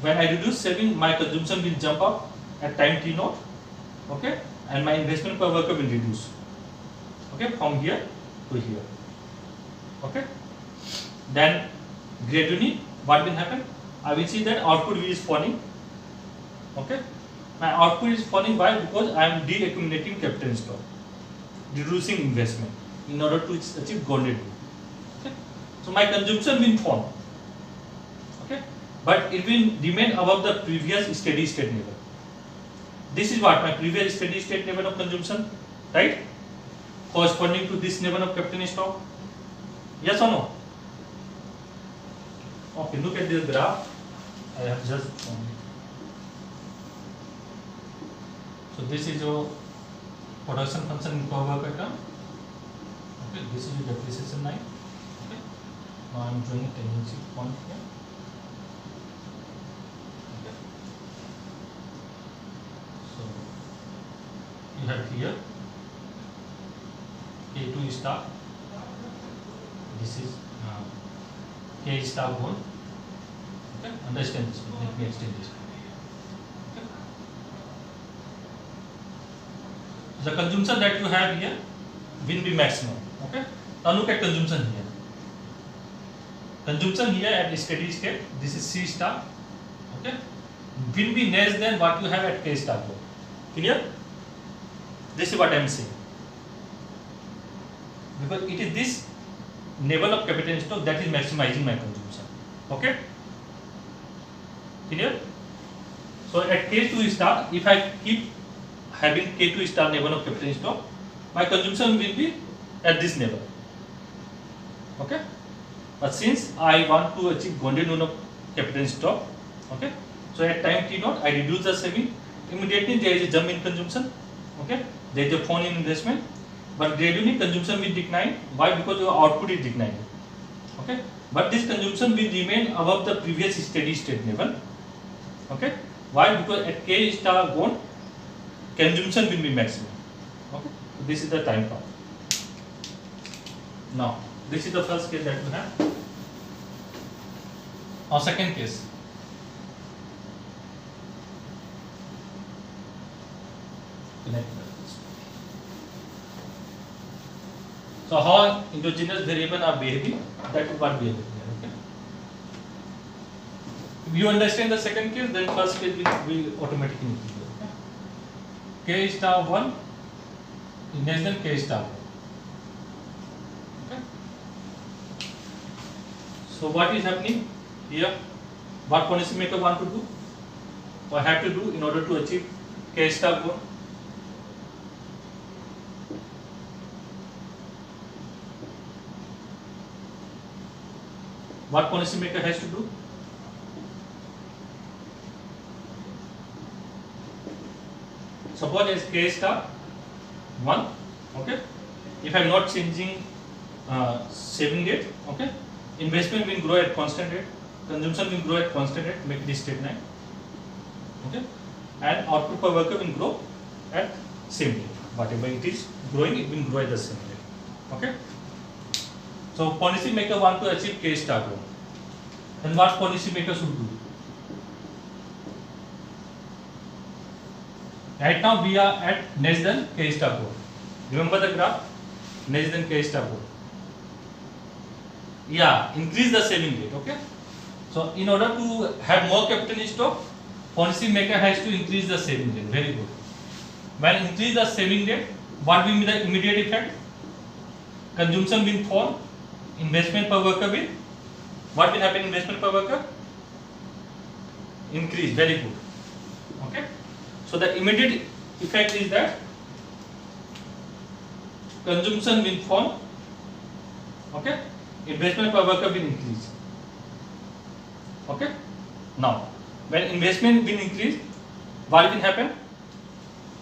when I reduce saving, my consumption will jump up at time T0. Okay. And my investment per worker will reduce. Okay. From here to here. Okay. Then gradually what will happen? I will see that output is falling. Okay, my output is falling. Why? Because I am deaccumulating capital stock, reducing investment in order to achieve golden rule. Okay, so my consumption will fall. Okay, but it will remain above the previous steady state level. This is what my previous steady state level of consumption, right? Corresponding to this level of capital stock. Yes or no? Okay, look at this graph. I have just. So this is your production function in per worker term. Okay, this is your depreciation line. Okay, now I am drawing a tendency point here. Okay, so you have here K2 star. This is K star 1. Okay, understand this. Let me extend this. The consumption that you have here will be maximum. Okay. Now look at consumption here. Consumption here at steady state, this is C star. Okay. Will be less than what you have at K star. Clear? This is what I am saying. Because it is this level of capital stock that is maximizing my consumption. Okay. Clear? So at K2 star, if I keep having K2 star level of capital stock, my consumption will be at this level. Okay. But since I want to achieve golden rule of capital stock, okay. So at time T0, I reduce the saving. Immediately there is a jump in consumption. Okay. There is a fall in investment. But gradually consumption will decline. Why? Because your output is declining. Okay. But this consumption will remain above the previous steady state level. Okay. Why? Because at K star 1, consumption will be maximum. Okay. So this is the time part. Now, this is the first case that we have. Our second case. So how endogenous variable are behaving, that is what we are looking at. Okay. If you understand the second case, then first case will automatically increase. Okay. K star 1 is less than K star 1. Okay. So what is happening here? What policy maker want to do? Or have to do in order to achieve K star 1? What policy maker has to do? suppose as K star 1, okay, if I am not changing saving rate, okay, investment will grow at constant rate, consumption will grow at constant rate, make this straight line, okay, and output per worker will grow at same rate. Whatever it is growing, it will grow at the same rate, okay. So policy maker want to achieve K star goal, then what policy maker should do? Right now we are at less than K star goal. Remember the graph? Less than K star goal. Yeah, increase the saving rate, okay. So in order to have more capital in stock, policy maker has to increase the saving rate. Very good. When increase the saving rate, what will be the immediate effect? Consumption will fall, investment per worker will, what will happen? Investment per worker increase. Very good, okay. So the immediate effect is that consumption will fall, okay, investment per worker will increase, okay. Now when investment will increase, what will happen?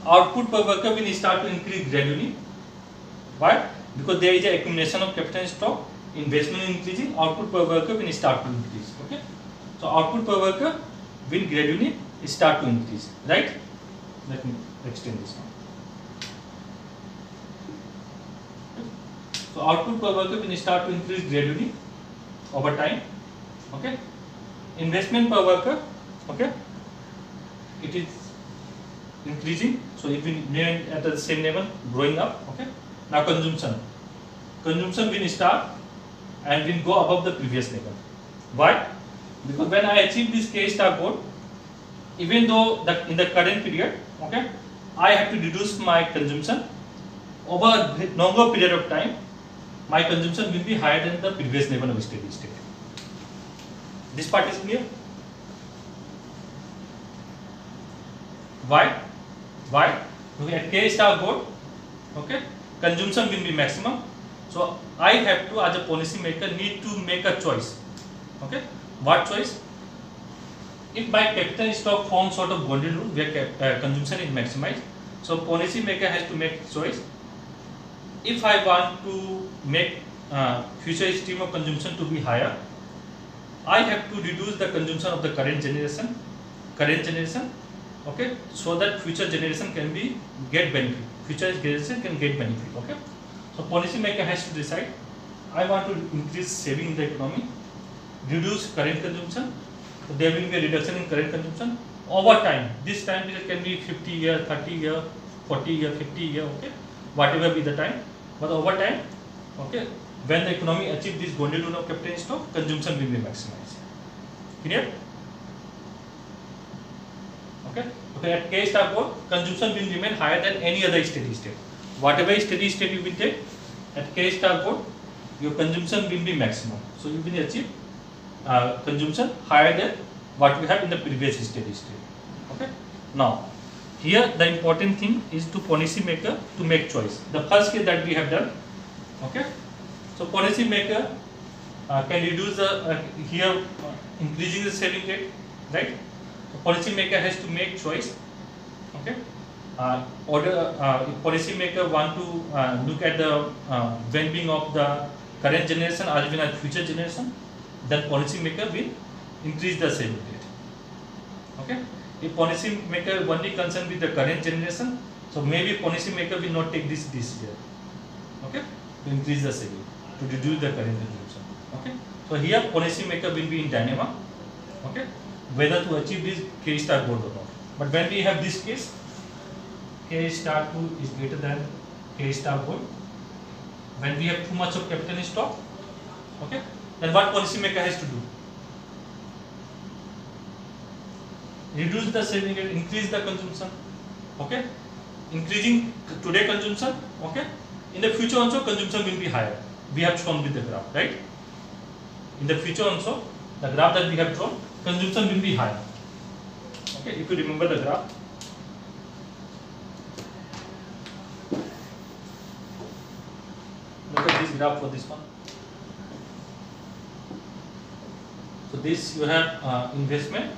Output per worker will start to increase gradually. Why? Because there is an accumulation of capital in stock, investment is increasing, output per worker will start to increase, okay. So output per worker will gradually start to increase, right? Let me extend this now. So output per worker will start to increase gradually over time, okay. Investment per worker, okay, it is increasing, so it will remain at the same level, growing up, okay. Now consumption will start and will go above the previous level. Why? Because when I achieve this K star goal, even though in the current period, okay, I have to reduce my consumption over a longer period of time, my consumption will be higher than the previous level of steady state. This part is clear? Why? Because at K star goal, okay, consumption will be maximum. So I have to, as a policy maker, need to make a choice. Okay, what choice? If my capital stock forms sort of golden rule where consumption is maximized, so policy maker has to make choice. If I want to make future stream of consumption to be higher, I have to reduce the consumption of the current generation, okay, so that future generation can get benefit. Future generation can get benefit. Okay, so policy maker has to decide. I want to increase saving in the economy, reduce current consumption. So there will be a reduction in current consumption over time. This time period can be 50 year, 30 year, 40 year, 50 year. Okay, whatever be the time. But over time, okay, when the economy achieves this golden rule of capital stock, consumption will be maximized. Clear? Okay, at K star code, consumption will remain higher than any other steady state. Whatever steady state you will take, at K star code, your consumption will be maximum. So you will achieve consumption higher than what we have in the previous steady state. Okay. Now, here the important thing is to policy maker to make choice. The first case that we have done. Okay. So policy maker can reduce the increasing the saving rate, right? Policy maker has to make choice. Okay, if policy maker want to look at the well-being of the current generation or even at future generation, then policy maker will increase the saving rate. Okay, if policy maker only concerned with the current generation, so maybe policy maker will not take this year. Okay, to increase the saving, to reduce the current consumption. Okay, so here policy maker will be in dilemma. Okay, whether to achieve this K star goal or not. But when we have this case, K star 2 is greater than K star goal. When we have too much of capital in stock, okay, then what policy maker has to do? Reduce the saving rate, increase the consumption. Okay, increasing today consumption. Okay, in the future also consumption will be higher. We have shown with the graph, right? In the future also, the graph that we have drawn, consumption will be higher. Okay, if you remember the graph. Look at this graph for this one. So this you have investment,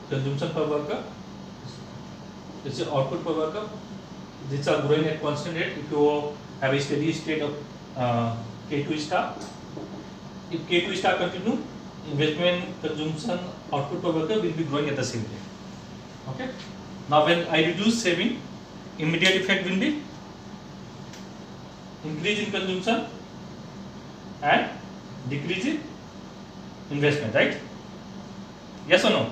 consumption per worker, This is output per worker. These are growing at constant rate. If you have a steady state of K2 star, if K2 star continue, investment, consumption, output per worker will be growing at the same rate. Okay. Now when I reduce saving, immediate effect will be increase in consumption and decrease in investment, right? Yes or no?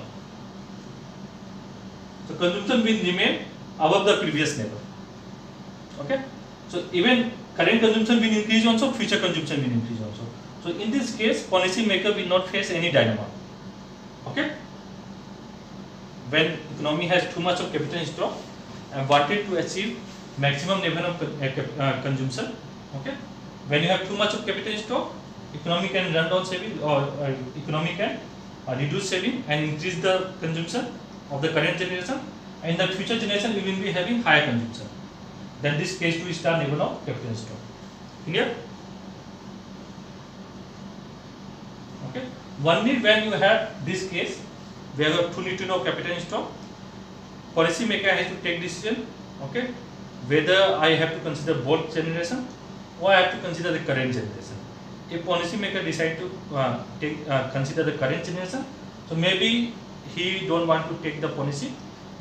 So consumption will remain above the previous level. Okay. So even current consumption will increase also, future consumption will increase also. So in this case, policy maker will not face any dilemma. Okay. When economy has too much of capital in stock and wanted to achieve maximum level of consumption, okay. When you have too much of capital in stock, economy can run down saving, or economy can reduce saving and increase the consumption of the current generation, and in the future generation we will be having higher consumption. Then this K2 star level of capital in stock. Clear? Okay. Only when you have this case where you have too little of capital in stock, policy maker has to take decision. Okay. Whether I have to consider both generation or I have to consider the current generation. If policy maker decide to consider the current generation, so maybe he don't want to take the policy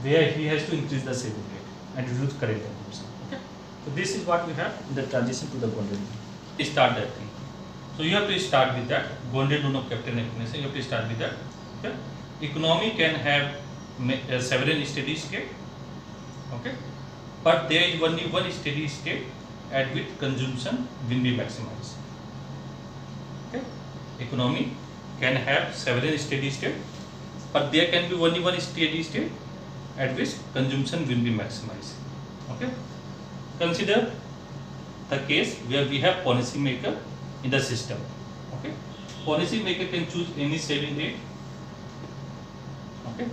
where he has to increase the saving rate and reduce current consumption. Okay. So this is what we have in the transition to the golden rule. Start that thing. So you have to start with that golden rule of capital accumulation. You have to start with that. Okay. Economy can have several steady state. Okay. But there is only one steady state at which consumption will be maximized. Okay. Economy can have several steady state, but there can be only one steady state at which consumption will be maximized. Okay. Consider the case where we have policy maker in the system. Okay. Policy maker can choose any saving rate. Okay.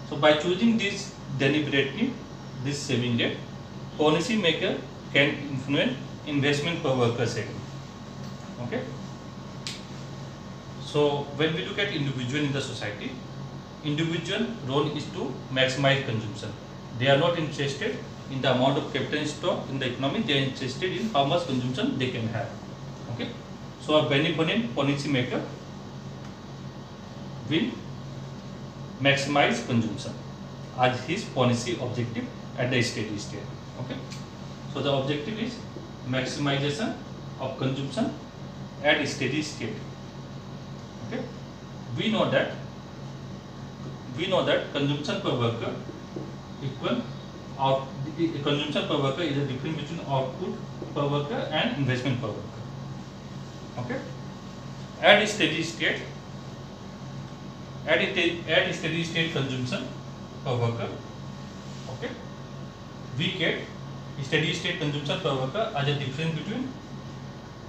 So by choosing this deliberately, this saving rate, policy maker can influence investment per worker saving. Okay. So when we look at individual in the society, individual role is to maximize consumption. They are not interested in the amount of capital in stock in the economy. They are interested in how much consumption they can have. Okay. So a benevolent policy maker will maximize consumption as his policy objective at the steady state. Okay. So the objective is maximization of consumption at steady state. Okay. We know that consumption per worker equal consumption per worker is the difference between output per worker and investment per worker. Okay. At steady state, steady state consumption per worker, okay, we get steady state consumption per worker as a difference between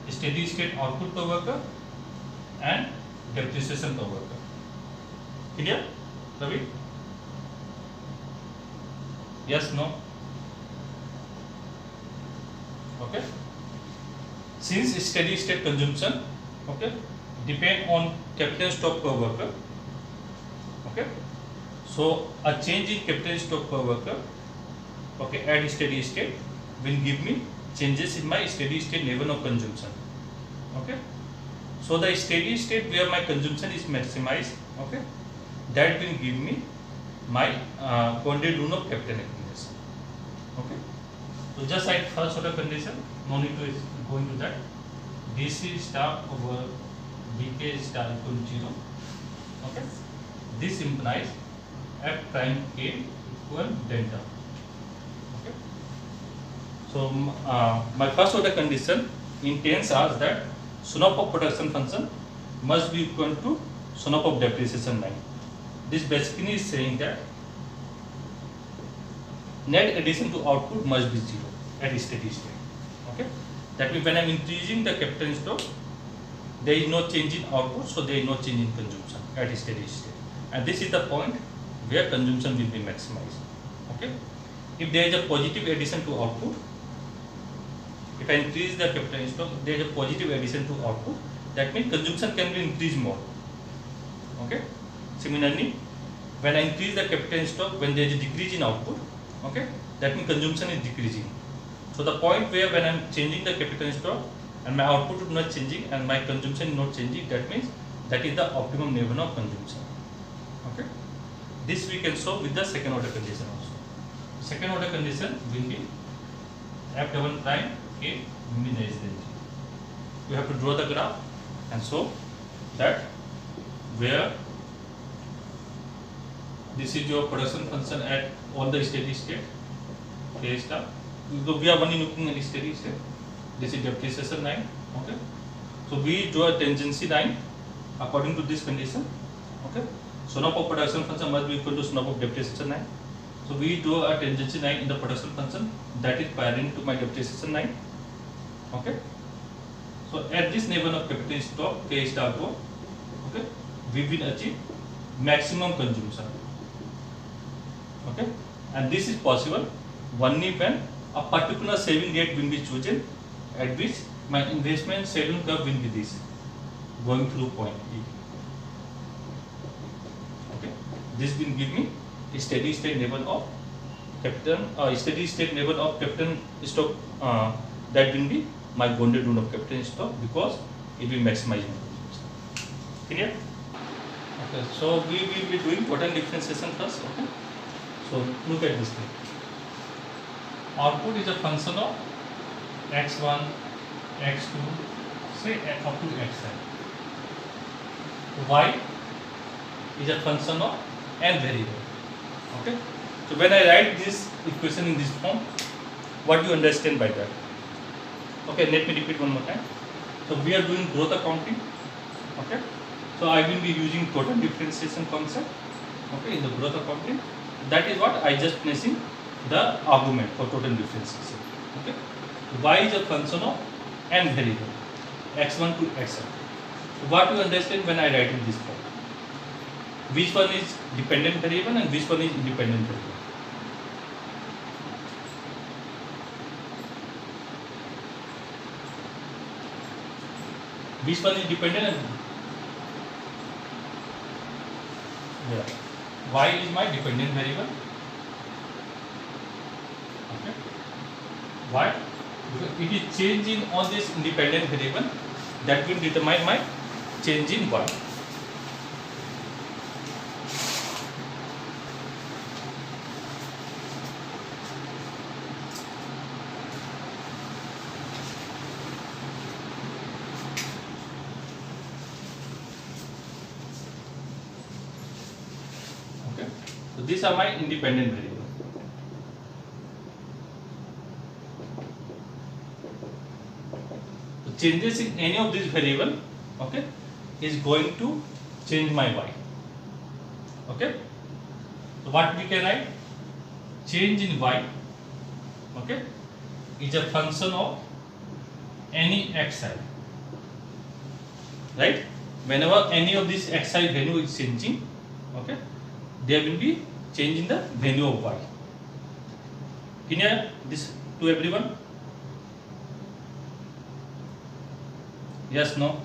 steady state output per worker and depreciation per worker. Clear, Ravi? Yes, no? Okay. Since steady state consumption, okay, depend on capital stock per worker. Okay. So a change in capital stock per worker, okay, at steady state will give me changes in my steady state level of consumption. Okay. So the steady state where my consumption is maximized, okay, that will give me my golden rule of capital accumulation. Okay. So just like first order condition, no need to go into that. DC star over dk star equal to 0. Okay. This implies f prime k equal delta. Okay. So my first order condition intends as that sum of production function must be equal to sum of depreciation line. This basically is saying that net addition to output must be 0 at steady state. Okay. That means when I am increasing the capital stock, there is no change in output, so there is no change in consumption at steady state. And this is the point where consumption will be maximized. Okay. If there is a positive addition to output, if I increase the capital stock, there is a positive addition to output, that means consumption can be increased more. Okay. Similarly, when I increase the capital stock, when there is a decrease in output, Okay, that means consumption is decreasing. So the point where when I am changing the capital stock and my output is not changing and my consumption is not changing, that means that is the optimum level of consumption. Okay, this we can solve with the second order condition also. Second order condition will be f double prime k will be less than 0. You have to draw the graph and show that where this is your production function at all the steady state k star. We are only looking at steady state. This is depreciation line. Okay, so we draw a tangency line according to this condition. Okay, slope of production function must be equal to slope of depreciation line. So we draw a tangency line in the production function that is parallel to my depreciation line. Okay, so at this level of capital stock k star go, okay, we will achieve maximum consumption. Okay, and this is possible only when a particular saving rate will be chosen at which my investment saving curve will be this going through point E. Okay, this will give me a steady state level of capital, steady state level of capital stock that will be my bounded rule of capital stock because it will maximize my consumption. Clear? Okay, so we will be doing total differentiation first. Okay, so look at this thing. Output is a function of x1, x2, say up to xn. Y is a function of n variable. Okay, so when I write this equation in this form, what do you understand by that? Okay, let me repeat one more time. So we are doing growth accounting. Okay, so I will be using total differentiation concept. Okay, in the growth accounting, that is what I just placing the argument for total differentiation. Okay, y is a function of n variable, x1 to xn. So what you understand when I write in this form? Which one is dependent variable and which one is independent variable? Which one is dependent and y is my dependent variable. Okay. Why? Because it is change in all this independent variable that will determine my change in y. Okay. So these are my independent variables. Changes in any of these variable, okay, is going to change my y. Okay, so what we can write? Change in y, okay, is a function of any xi, right? Whenever any of this xi value is changing, okay, there will be change in the value of y. Clear this to everyone? Yes, no?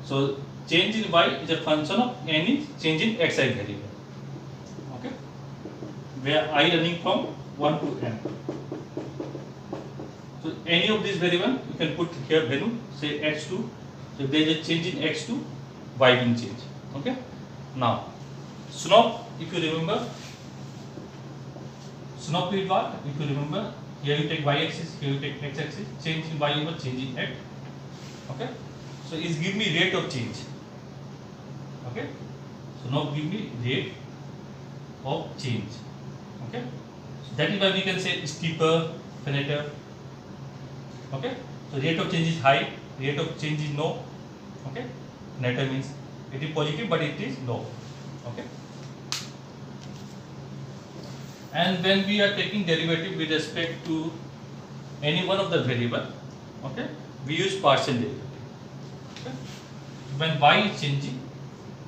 So change in y is a function of any change in xi variable. Okay? Where I running from 1 to n. So any of these variable you can put here value, say x2. So if there is a change in x2, y will change. Okay? Now, slope, if you remember, slope is what? If you remember, here you take y axis, here you take x axis, change in y over change in x. Okay, so it give me rate of change. Okay, so now give me rate of change. Okay, so that is why we can say steeper, flatter. Okay, so rate of change is high, rate of change is low. Okay, flatter means it is positive but it is low. Okay, and when we are taking derivative with respect to any one of the variable, okay, we use partial derivative. Okay. When y is changing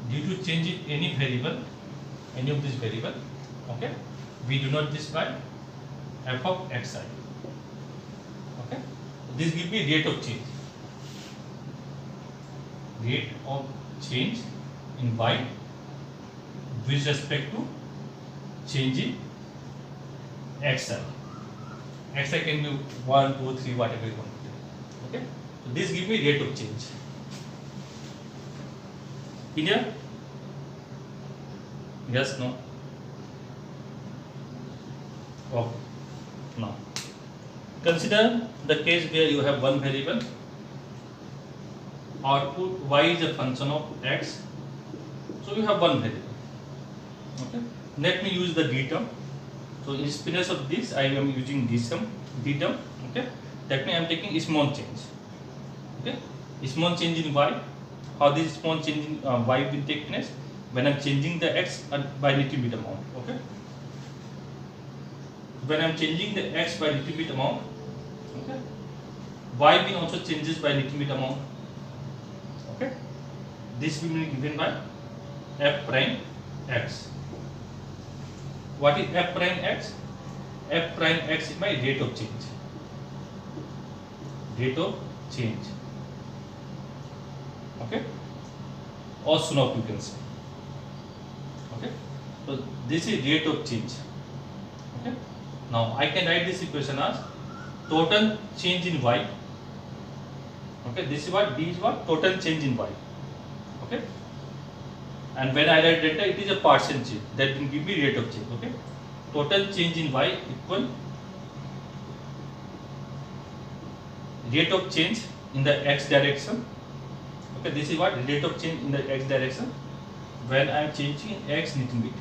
due to change in any variable, any of this variable, okay, we do not describe f of xi. Okay, this gives me rate of change. Rate of change in y with respect to change in xi. Xi can be 1, 2, 3, whatever you want to do. Okay, so this give me rate of change. Clear? Yes, no? Okay. Now, consider the case where you have one variable. Output y is a function of x. So you have one variable. Okay. Let me use the d term. So in place of this, I am using this term, d term. Okay. That means I am taking a small change. Okay. A small change in y. How this small change in y will take place? When I am changing the x by little bit amount. Okay. When I am changing the x by little bit amount, okay, y will also changes by little bit amount. Okay. This will be given by f prime x. What is f prime x? F prime x is my rate of change. Rate of change. Okay. Or slope you can say. Okay. So this is rate of change. Okay. Now I can write this equation as total change in y. Okay. This is what d is what total change in y. Okay. And when I write delta, it is a partial change that will give me rate of change. Okay. Total change in y equal rate of change in the x direction. Okay. This is what rate of change in the x direction when I am changing x little bit.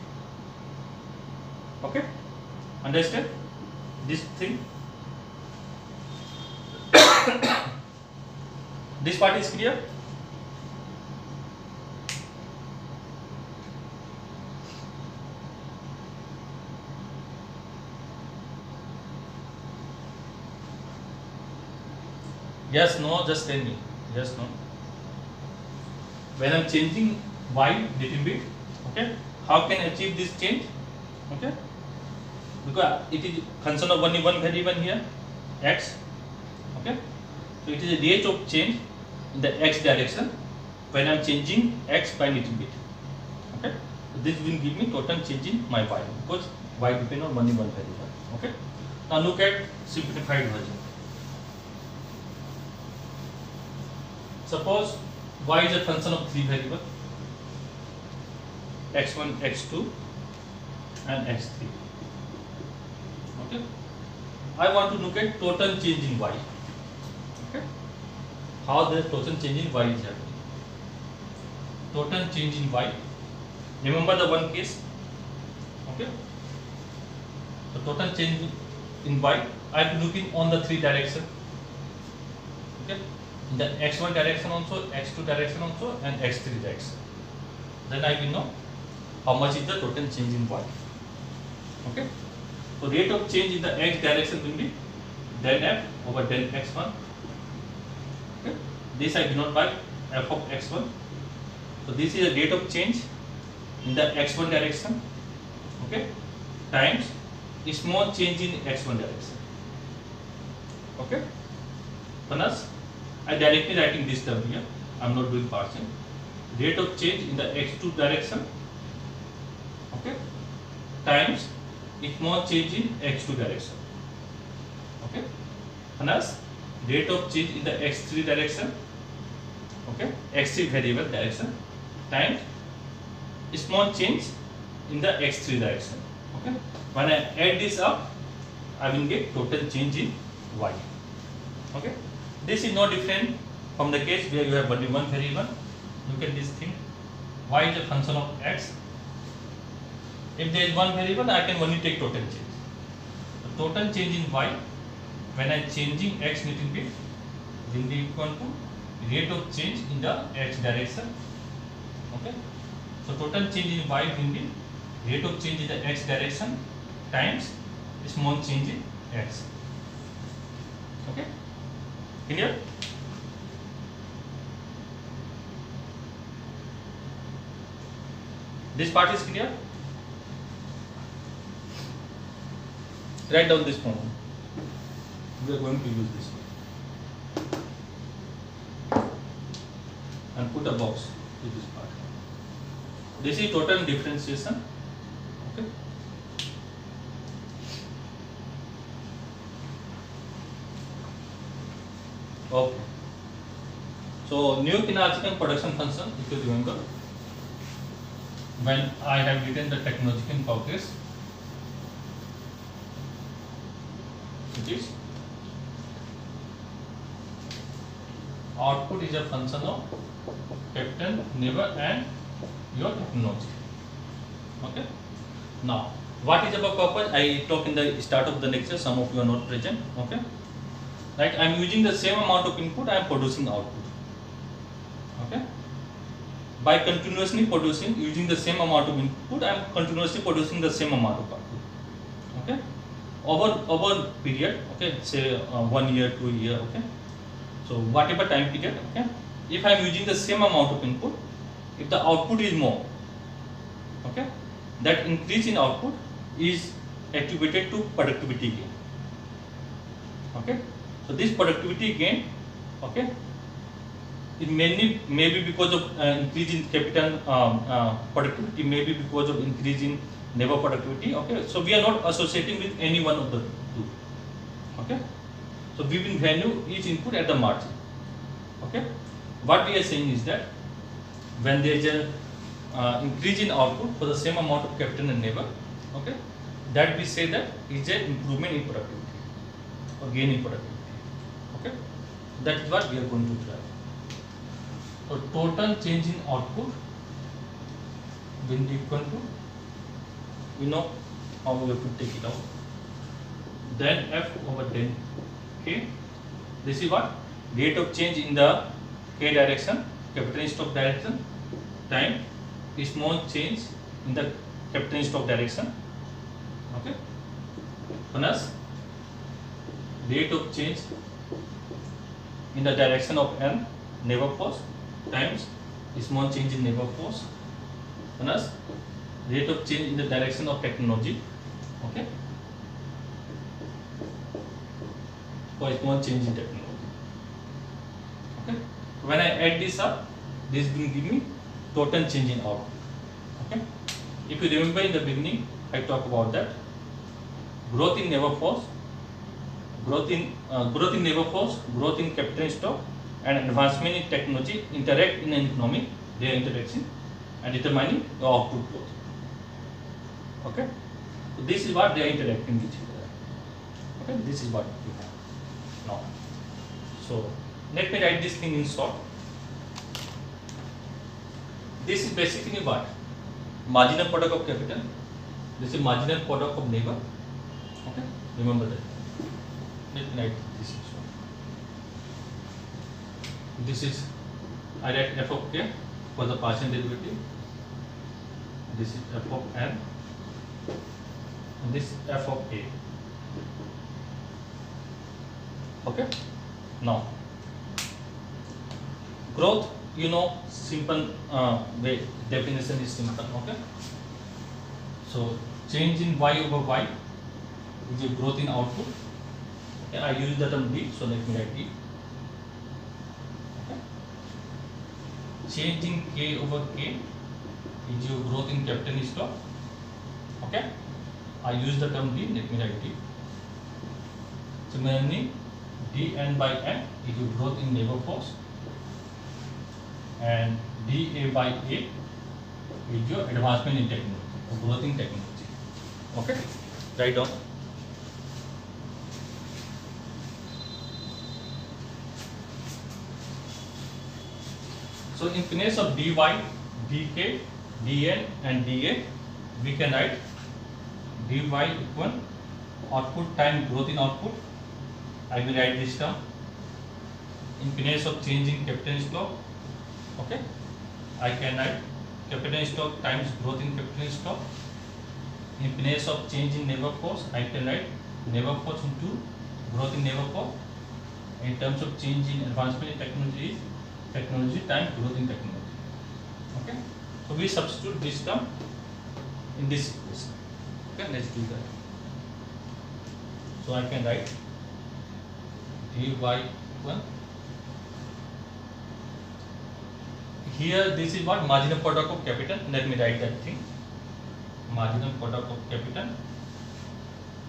Okay. Understand this thing? This part is clear? Yes, no, just tell me. Yes, no. When I am changing y little bit, okay, how can I achieve this change? Okay, because it is function of only one variable here, x. Okay, so it is a rate of change in the x direction when I am changing x by little bit. Okay, so this will give me total change in my y because y depends on only one variable. Okay, now look at simplified version. Suppose y is a function of three variables, x1, x2 and x3. Okay, I want to look at total change in y. Okay, how the total change in y is happening. Total change in y. Remember the one case. Okay, the total change in y. I am looking on the three direction. Okay, in the x1 direction also, x2 direction also, and x3 direction. Then I will know how much is the total change in y. Okay, so rate of change in the x direction will be del f over del x1. Okay, this I denote by f of x1. So this is the rate of change in the x1 direction. Okay, times a small change in x1 direction. Okay, plus I directly writing this term here. I am not doing partial. Rate of change in the x2 direction. Okay, times a small change in x2 direction. Okay, plus rate of change in the x3 direction. Okay, x3 variable direction times a small change in the x3 direction. Okay, when I add this up, I will get total change in y. Okay. This is no different from the case where you have only one variable. Look at this thing. Y is a function of x. If there is one variable, I can only take total change. The total change in y when I am changing x little bit will be equal to rate of change in the x direction. Okay. So total change in y will be rate of change in the x direction times small change in x. Okay. Clear? This part is clear? Write down this formula. We are going to use this one. And put a box to this part. This is total differentiation. Okay. Okay. So new Keynesian production function, if you remember, when I have written the technological in progress, it is output is a function of capital, neighbor, and your technology. Okay. Now, what is our purpose? I talk in the start of the lecture. Some of you are not present. Okay. Like I am using the same amount of input, I am producing output. Okay. By continuously producing, using the same amount of input, I am continuously producing the same amount of output. Okay. Over period. Okay. Say 1 year, 2 year. Okay. So whatever time period. Okay. If I am using the same amount of input, if the output is more, okay, that increase in output is attributed to productivity gain. Okay. So this productivity gain, okay, it may be because of increase in capital productivity, maybe because of increase in labor productivity. Okay, so we are not associating with any one of the two. Okay, so we will value each input at the margin. Okay, what we are saying is that when there is a increase in output for the same amount of capital and labor, okay, that we say that is an improvement in productivity or gain in productivity. Okay, that is what we are going to try. So total change in output will be equal to, we know how we have to take it out, then F over then K. This is what? Rate of change in the K direction, capital stock direction, time small change in the capital stock direction. Okay, plus rate of change in the direction of N, labor force, times small change in labor force, plus rate of change in the direction of technology. Okay, for small change in technology. Okay, when I add this up, this will give me total change in output. Okay, if you remember in the beginning, I talked about that growth in labor force, growth in labor force, growth in capital stock, and advancement in technology interact in an economy. They are interaction and determining the output growth. Okay, so this is what they are interacting with each other. Okay, this is what we have now. So let me write this thing in short. This is basically what? Marginal product of capital. This is marginal product of labor. Okay, remember that. Let me write this in short. This is, I write f of k for the partial derivative. This is f of n. And this is f of a. Okay. Now, growth, you know, simple way definition is simple. Okay. So change in y over y is a growth in output. Okay, I use the term d, so let me write d. Okay. Change in k over k is your growth in capital stock. Okay, I use the term d, let me write d. Similarly, dn by n is your growth in labor force, and dA by a is your advancement in technology or growth in technology. Okay, write down. So in place of dy, dk, dn and dA, we can write dy equal output time growth in output. I will write this term in place of change in capital stock. Okay, I can write capital stock times growth in capital stock. In place of change in labor force, I can write labor force into growth in labor force. In terms of change in advancement in technology, technology times growth in technology. Okay, so we substitute this term in this equation. Okay, let's do that. So I can write dy equal, here this is what? Marginal product of capital. Let me write that thing. Marginal product of capital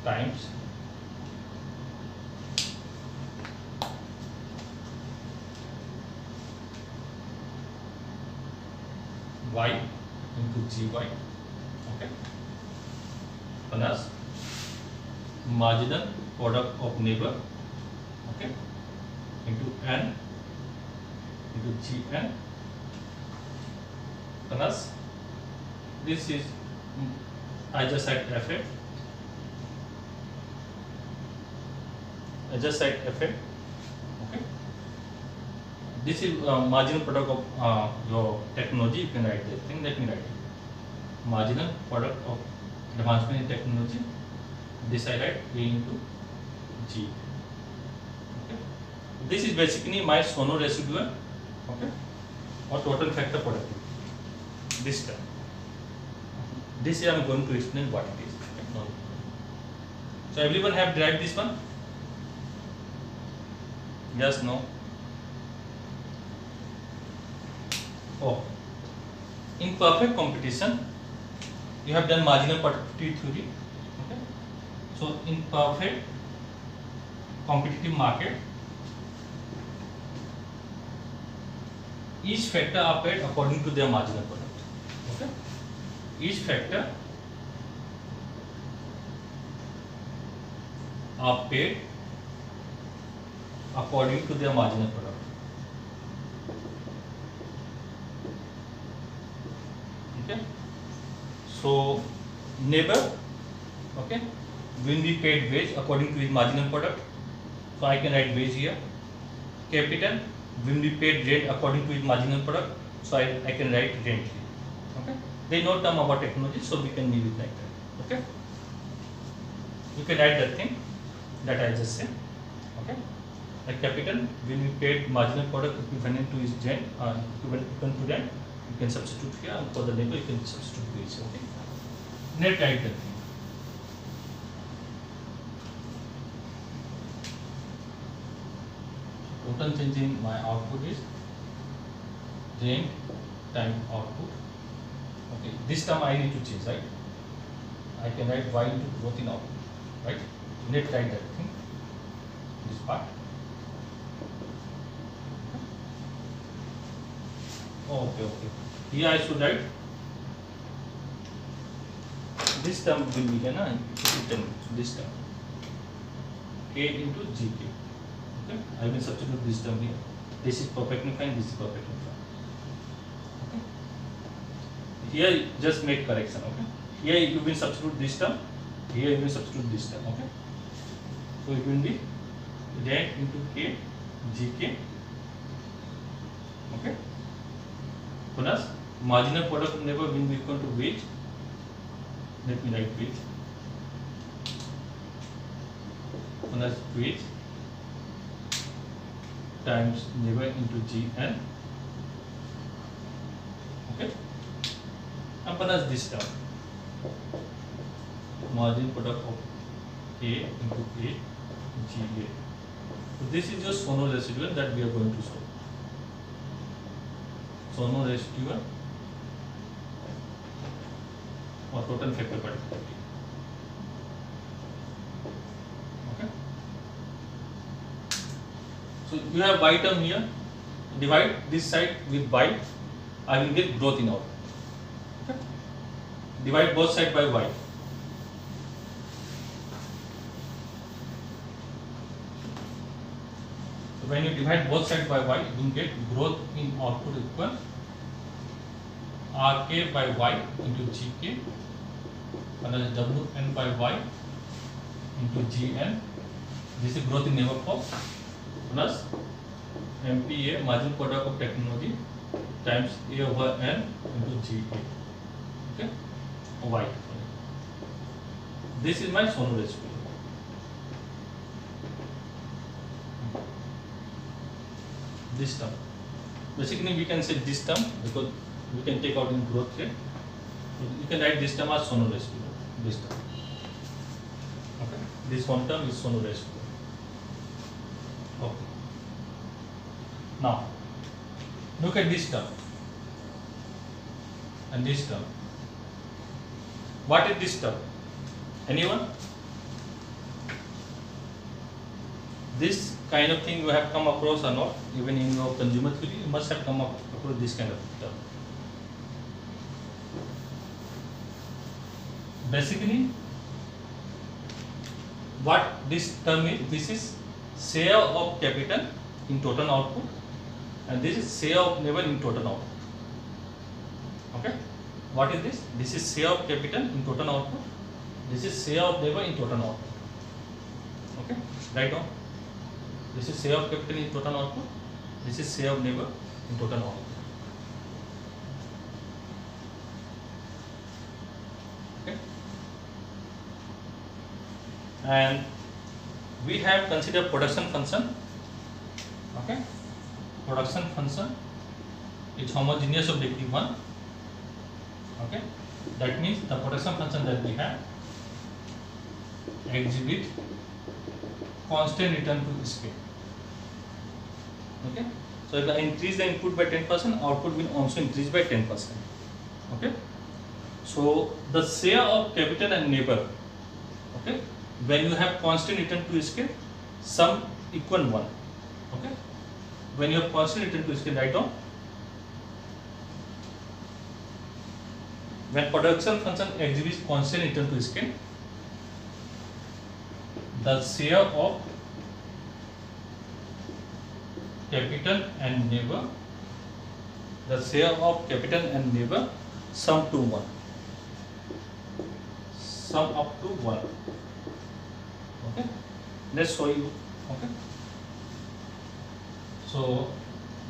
times y into gy, okay, plus marginal product of neighbor, okay, into n into gn, plus this is I just said fa, okay. This is marginal product of your technology. You can write this thing. Let me write it. Marginal product of advancement in technology. This I write A into G. Okay. This is basically my Solow residual, okay, or total factor productivity. This term. This I am going to explain what it is. Okay. So everyone have derived this one? Yes, no? Oh, in perfect competition, you have done marginal productivity theory. Okay. So in perfect competitive market, each factor are paid according to their marginal product. Okay. Each factor are paid according to their marginal product. Okay. So neighbor, okay, will be paid wage according to his marginal product. So I can write wage here. Capital will be paid rent according to his marginal product. So I can write rent here. Okay. There is no term about technology, so we can leave it like that. Okay. You can write that thing that I just said. Okay. Like capital will be paid marginal product equivalent to his rent, equivalent to rent. You can substitute here, and for the neighbor you can substitute wage. Okay. Net write that thing. Total change in my output is rent time output. Okay. This term I need to change, right? I can write y into growth in output, right? Net write that thing. This part. Okay. Here I should write this term will be this term k into gk. Okay, I will substitute this term here. This is perfectly fine. This is perfectly fine. Okay. Here just make correction. Okay. Here you will substitute this term. Here you will substitute this term. Okay. So it will be rent into k gk. Okay. Plus marginal product of neighbor will be equal to wage. Let me write wage. Plus wage times neighbor into gn. Okay. And plus this term. Margin product of A into A GA. So this is just Solow residual that we are going to solve. Solow residual or total factor productivity. Okay. So you have y term here. Divide this side with y. I will get growth in output. Okay. Divide both sides by y. So when you divide both sides by y, you will get growth in output equal rk by y into gk plus wn by y into gn. This is growth in neighbor force plus MPA marginal product of technology times A over n into gk. Okay, y. This is my Solow residual. This term. Basically, we can say this term because we can take out in growth rate. You can write this term as Solow residual. This term. Okay. This one term is Solow residual. Okay. Now, look at this term and this term. What is this term? Anyone? This kind of thing you have come across or not? Even in your consumer theory, you must have come across this kind of term. basically what this term is, this is share of capital in total output, and this is share of labor in total output. Okay, what is this? This is share of capital in total output. This is share of labor in total output. Okay, right on. This is share of capital in total output. This is share of labor in total output. Okay, and we have considered production function. Okay, production function is homogeneous of degree 1. Okay, that means the production function that we have exhibit constant return to scale. Okay, so if I increase the input by 10%, output will also increase by 10%. Okay, so the share of capital and labor, okay, when you have constant return to scale, sum equal 1. Okay, when you have constant return to scale, write down. When production function exhibits constant return to scale, the share of capital and labor, sum to 1. Sum up to 1. Okay, let's show you. Okay, so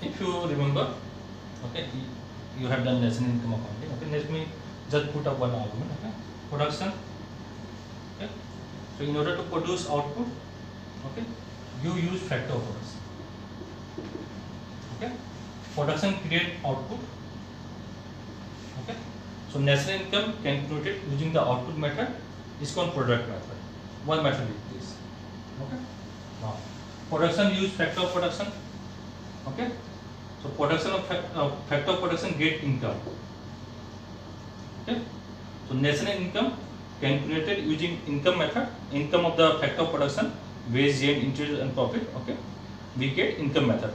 if you remember, okay, you have done lesson income accounting. Okay, let me just put up one argument. Okay, production. Okay, so in order to produce output, okay, you use factor of production. Okay, production create output. Okay, so national income calculated using the output method is called product method. One method is this. Okay, now production use factor of production. Okay, so production of factor of production get income. Okay, so national income calculated using income method, income of the factor of production, wage, gain, interest and profit. Okay, we get income method.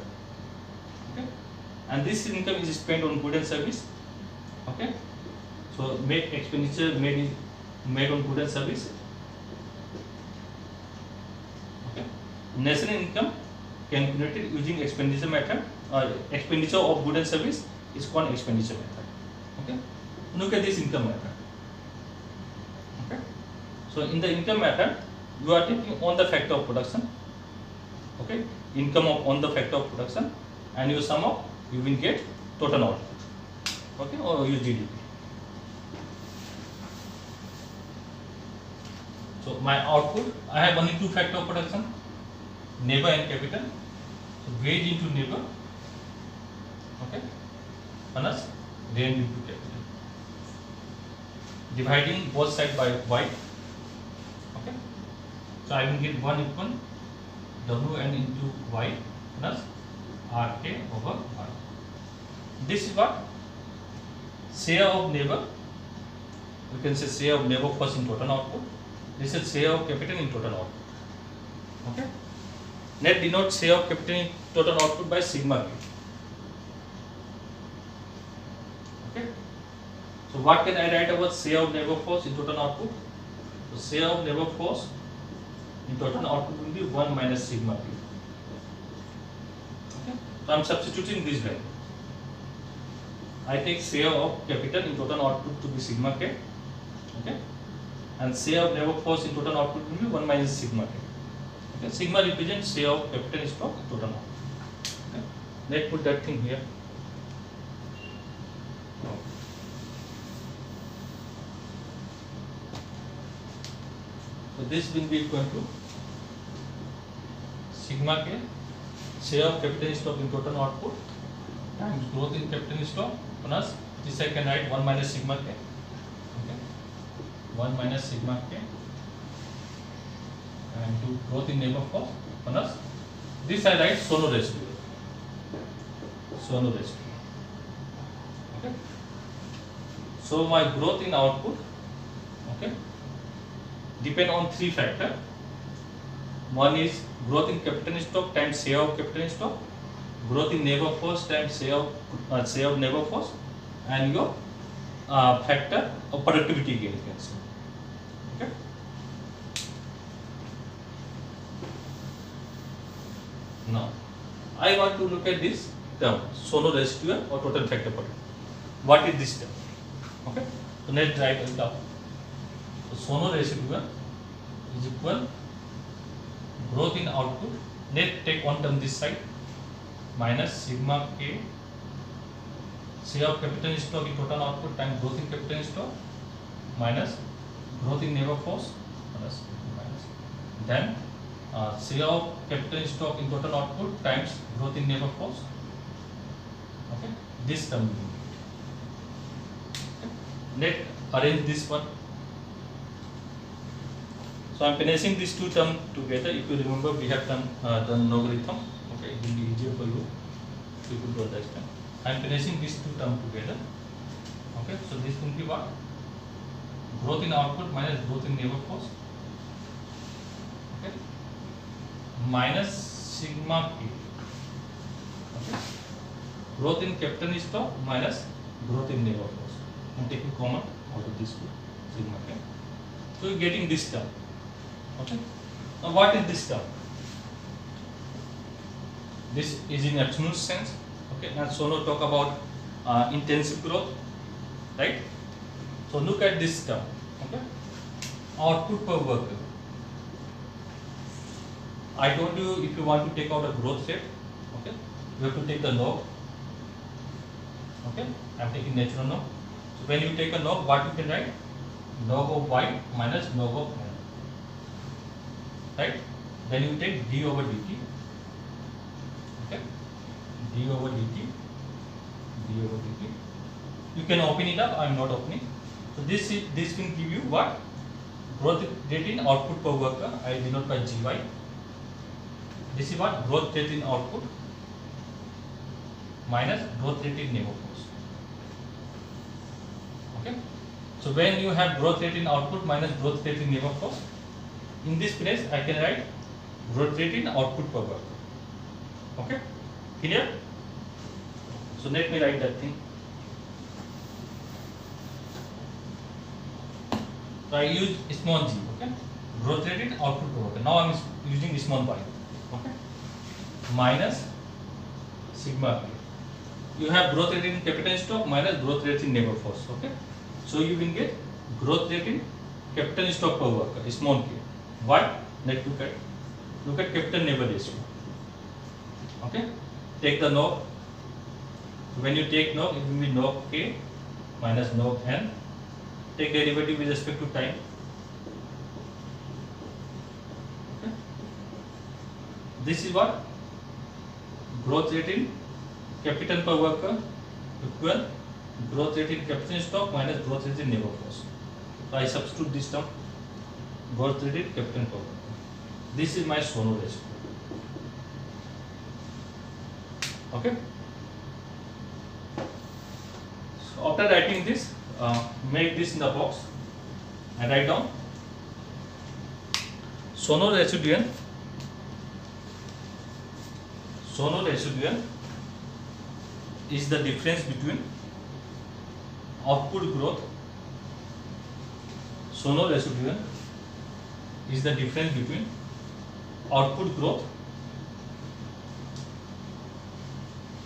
Okay, and this income is spent on goods and service. Okay, so make expenditure made on goods and service. Okay, national income calculated using expenditure method, expenditure of goods and service is called expenditure method. Okay, look at this income method. Okay, so in the income method, you are taking on the factor of production. Okay, income on the factor of production, and you sum up, you will get total output. Okay, or use GDP. So my output, I have only two factor of production, labor and capital. So wage into labor, okay, minus rent into capital. Dividing both sides by y. Okay, so I will get 1 equal Wn into y plus Rk over y. This is what? Share of labor. We can say share of labor first in total output. This is share of capital in total output. Okay. Let denote share of capital in total output by sigma k. Okay. So what can I write about share of labor force in total output? So share of labor force in total output will be 1 minus sigma k. Okay. So I am substituting this value. I take share of capital in total output to be sigma k. Okay. And share of labor force in total output will be 1 minus sigma k. Okay. Sigma represents share of capital stock in total output. Okay. Let's put that thing here. So this will be equal to sigma k, share of capital stock in total output times growth in capital stock plus this I can write 1 minus sigma k. Okay. 1 minus sigma k and to growth in labor force plus this I write Solow residual. Solow residual. Okay. So my growth in output, okay, depend on 3 factors. One is growth in capital stock times share of capital stock, growth in labor force times share of labor force, and your factor of productivity gain. You can say. Now, I want to look at this term, Solow residual or total factor product. What is this term? Okay, so let's write it down. So Solow residual is equal growth in output. Let's take one term this side minus sigma k share of capital stock in total output times growth in capital stock minus growth in labor force minus then share of capital stock in total output times growth in labor force. Okay, this term. Let's arrange this one. So I am finishing these two terms together. If you remember, we have done logarithm. Okay, it will be easier for you to understand. I am finishing these two terms together. Okay, so this will be what? Growth in output minus growth in labor force. Okay, minus sigma k. Okay, growth in capital stock minus growth in labor force. I am taking common out of this two, sigma k. So you are getting this term. Okay. Now what is this term? This is in absolute sense. Okay. And Solow talk about intensive growth, right? So look at this term. Okay. Output per worker. I told you if you want to take out a growth rate, okay, you have to take the log. Okay. I am taking natural log. So when you take a log, what you can write? Log of y minus log of n. Right? Then you take d over dt. Okay? D over dt. D over dt. You can open it up. I am not opening. So this will give you what? Growth rate in output per worker. I denote by gy. This is what? Growth rate in output minus growth rate in labor force. Okay? So when you have growth rate in output minus growth rate in labor force, in this place I can write growth rate in output per worker. Okay? Clear? So let me write that thing. So I use small g. Okay? Growth rate in output per worker. Now I am using small y. Okay? Minus sigma k. You have growth rate in capital stock minus growth rate in labor force. Okay? So you will get growth rate in capital stock per worker, small k. Why? Let's look at capital labor ratio. Okay? Take the log. When you take log, it will be log k minus log n. Take derivative with respect to time. Okay? This is what? Growth rate in capital per worker equal growth rate in capital stock minus growth rate in labor force. So I substitute this term, growth rate in capital per worker. This is my Solow ratio. Okay. So after writing this, make this in the box and write down Solow residual. Solow residual is the difference between output growth. Solow residual is the difference between output growth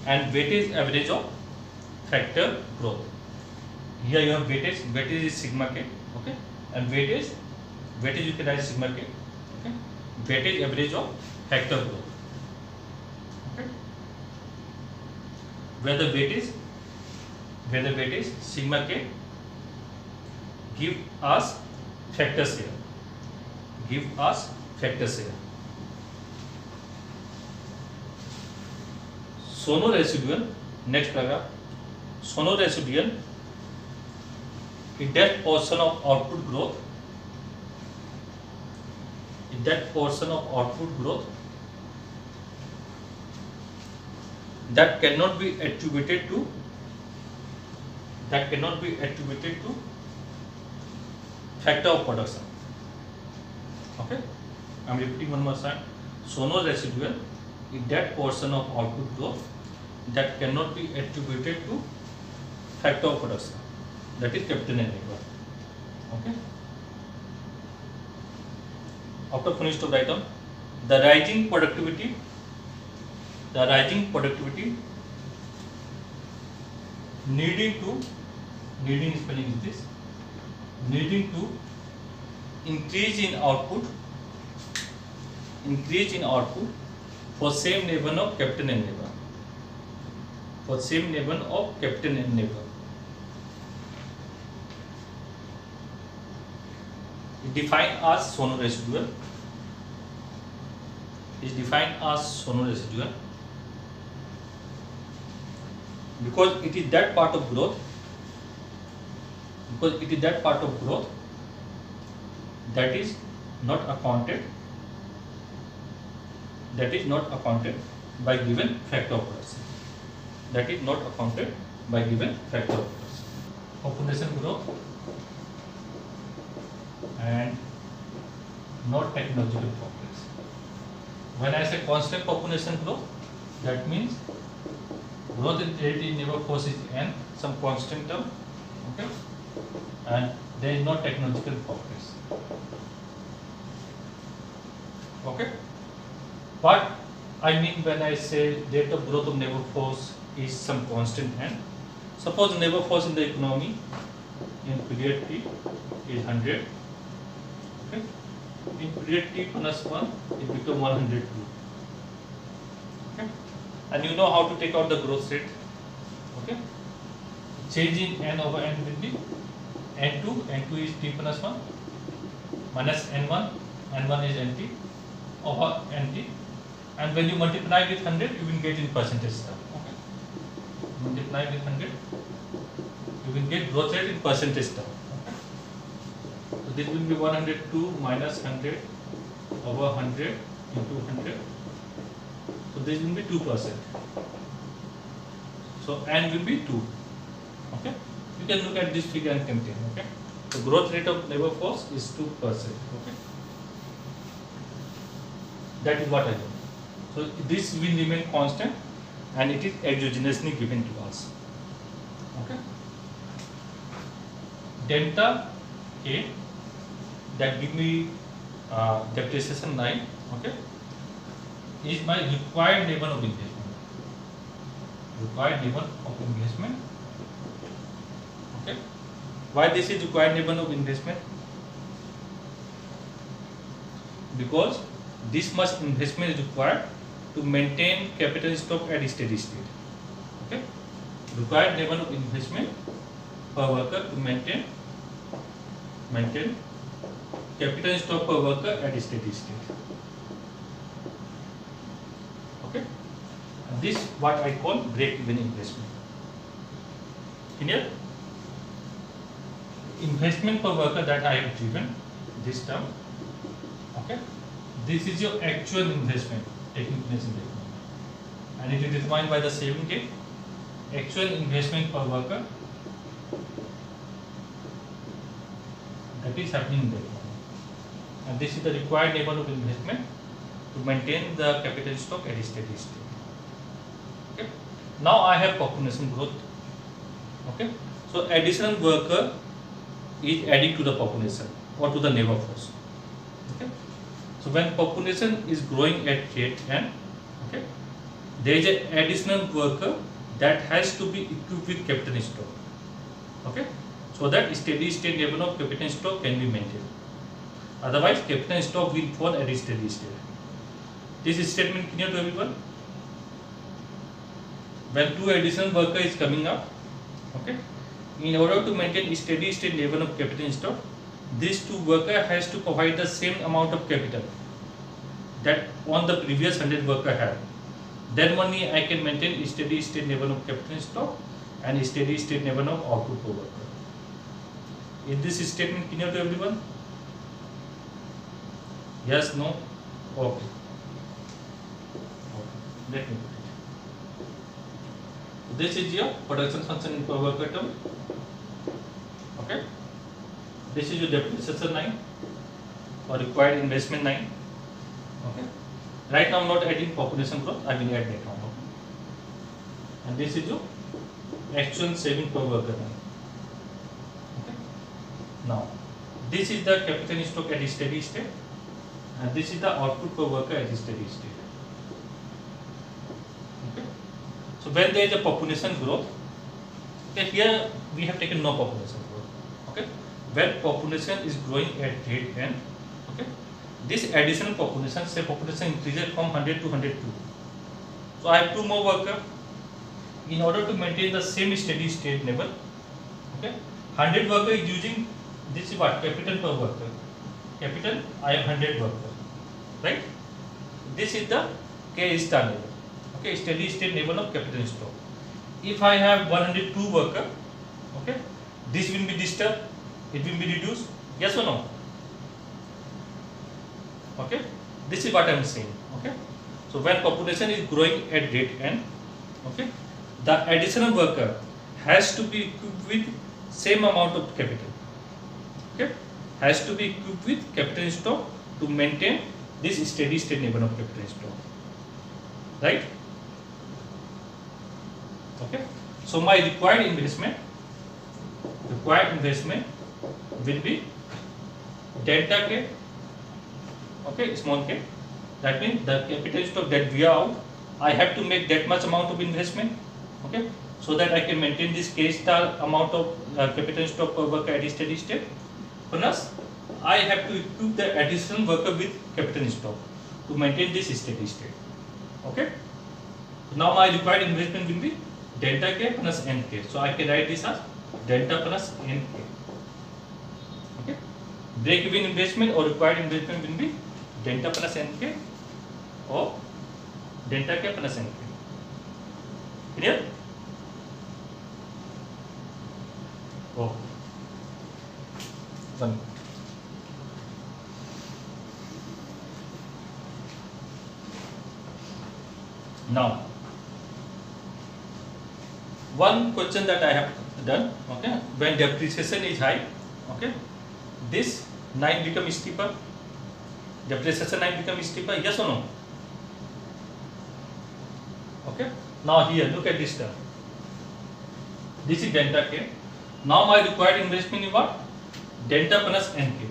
and weightage average of factor growth. Here you have weightage. Weightage is sigma k. Okay, and weightage you can write sigma k. Okay, weightage average of factor growth. Okay, where the weightage sigma k give us factor share. Give us factor share. Solow residual, next paragraph. Solow residual is that portion of output growth. Is that portion of output growth that cannot be attributed to factor of production. Okay, I am repeating one more time. Solow residual is that portion of output growth that cannot be attributed to factor of production, that is capital and labor. Okay. After finish to write down the rising productivity the rising productivity needing spelling is this, needing to increase in output for same level of capital and labor. For same level of capital and labor. It defined as Solow residual. Is defined as Solow residual because it is that part of growth. That is not accounted by given factor of percent. That is not accounted by given factor of percent. Population growth and not technological progress. When I say constant population growth, that means growth in relative labor force is n, some constant term, okay, and there is no technological progress. Okay, what I mean when I say rate of growth of labor force is some constant n. Suppose labor force in the economy in period T is 100. Okay, in period T plus 1 it becomes 102. Okay, and you know how to take out the growth rate. Okay, change in n over n will be n2 is T plus 1 minus n1 is nt over nt, and when you multiply with 100 you will get in percentage term. Okay, multiply with 100 you will get growth rate in percentage term. Okay, so this will be 102 minus 100 over 100 into 100, so this will be 2%. So n will be 2. Okay, you can look at this figure and compare. Okay, the growth rate of labor force is 2%. Okay, that is what I do. So this will remain constant and it is exogenously given to us. Okay, delta K that give me depreciation line, okay, is my required level of investment. Okay, why this is required level of investment? Because this much investment is required to maintain capital stock at steady state. Okay, required level of investment per worker to maintain capital stock per worker at steady state. Okay, and this what I call break-even investment. Clear? Investment per worker that I have given this term. Okay, this is your actual investment taking place in the economy, and it is determined by the saving rate. Actual investment per worker that is happening in the economy, and this is the required level of investment to maintain the capital stock at a steady state. Okay, now I have population growth. Okay, so additional worker is adding to the population or to the labor force. Okay, so when population is growing at rate n, okay, there is an additional worker that has to be equipped with capital stock. Okay, so that steady state level of capital stock can be maintained. Otherwise, capital stock will fall at a steady state. This statement clear to everyone? When two additional worker is coming up, okay, in order to maintain a steady state level of capital stock, these two worker has to provide the same amount of capital that on the previous 100 worker had. Then only I can maintain a steady state level of capital stock and a steady state level of output per worker. Is this statement clear to everyone? Yes, no? Okay. Let me put it. This is your production function in per worker term. Okay. This is your depreciation line or required investment line. Okay. Right now I am not adding population growth, I will add later on. And this is your actual saving per worker line. Okay. Now, this is the capital stock at a steady state, and this is the output per worker at a steady state. So when there is a population growth, okay, here we have taken no population growth. Okay, when population is growing at rate n, okay, this additional population, say population increases from 100 to 102. So I have 2 more workers. In order to maintain the same steady state level, okay, 100 worker is using, this is what, capital per worker. Capital, I have 100 workers, right? This is the K star level, okay, steady state level of capital stock. If I have 102 worker, okay, this will be disturbed, it will be reduced, yes or no? Okay, this is what I am saying. Okay, so when population is growing at rate n, okay, the additional worker has to be equipped with same amount of capital. Okay, has to be equipped with capital stock to maintain this steady state level of capital stock, right? Okay, so my required investment will be delta K, okay, small k. That means the capital stock that we are out, I have to make that much amount of investment, okay, so that I can maintain this K star amount of capital stock per worker at steady state. Plus, I have to equip the additional worker with capital stock to maintain this steady state. Okay. So now my required investment will be delta K plus Nk. So I can write this as delta plus Nk. Okay. Break-even investment or required investment will be delta plus Nk or delta K plus Nk. Clear? Oh. 1 minute. Now, one question that I have done, okay, when depreciation is high, okay, this line becomes steeper, depreciation line becomes steeper, yes or no? Okay, now here look at this term, this is delta K. Now my required investment is what? Delta plus Nk.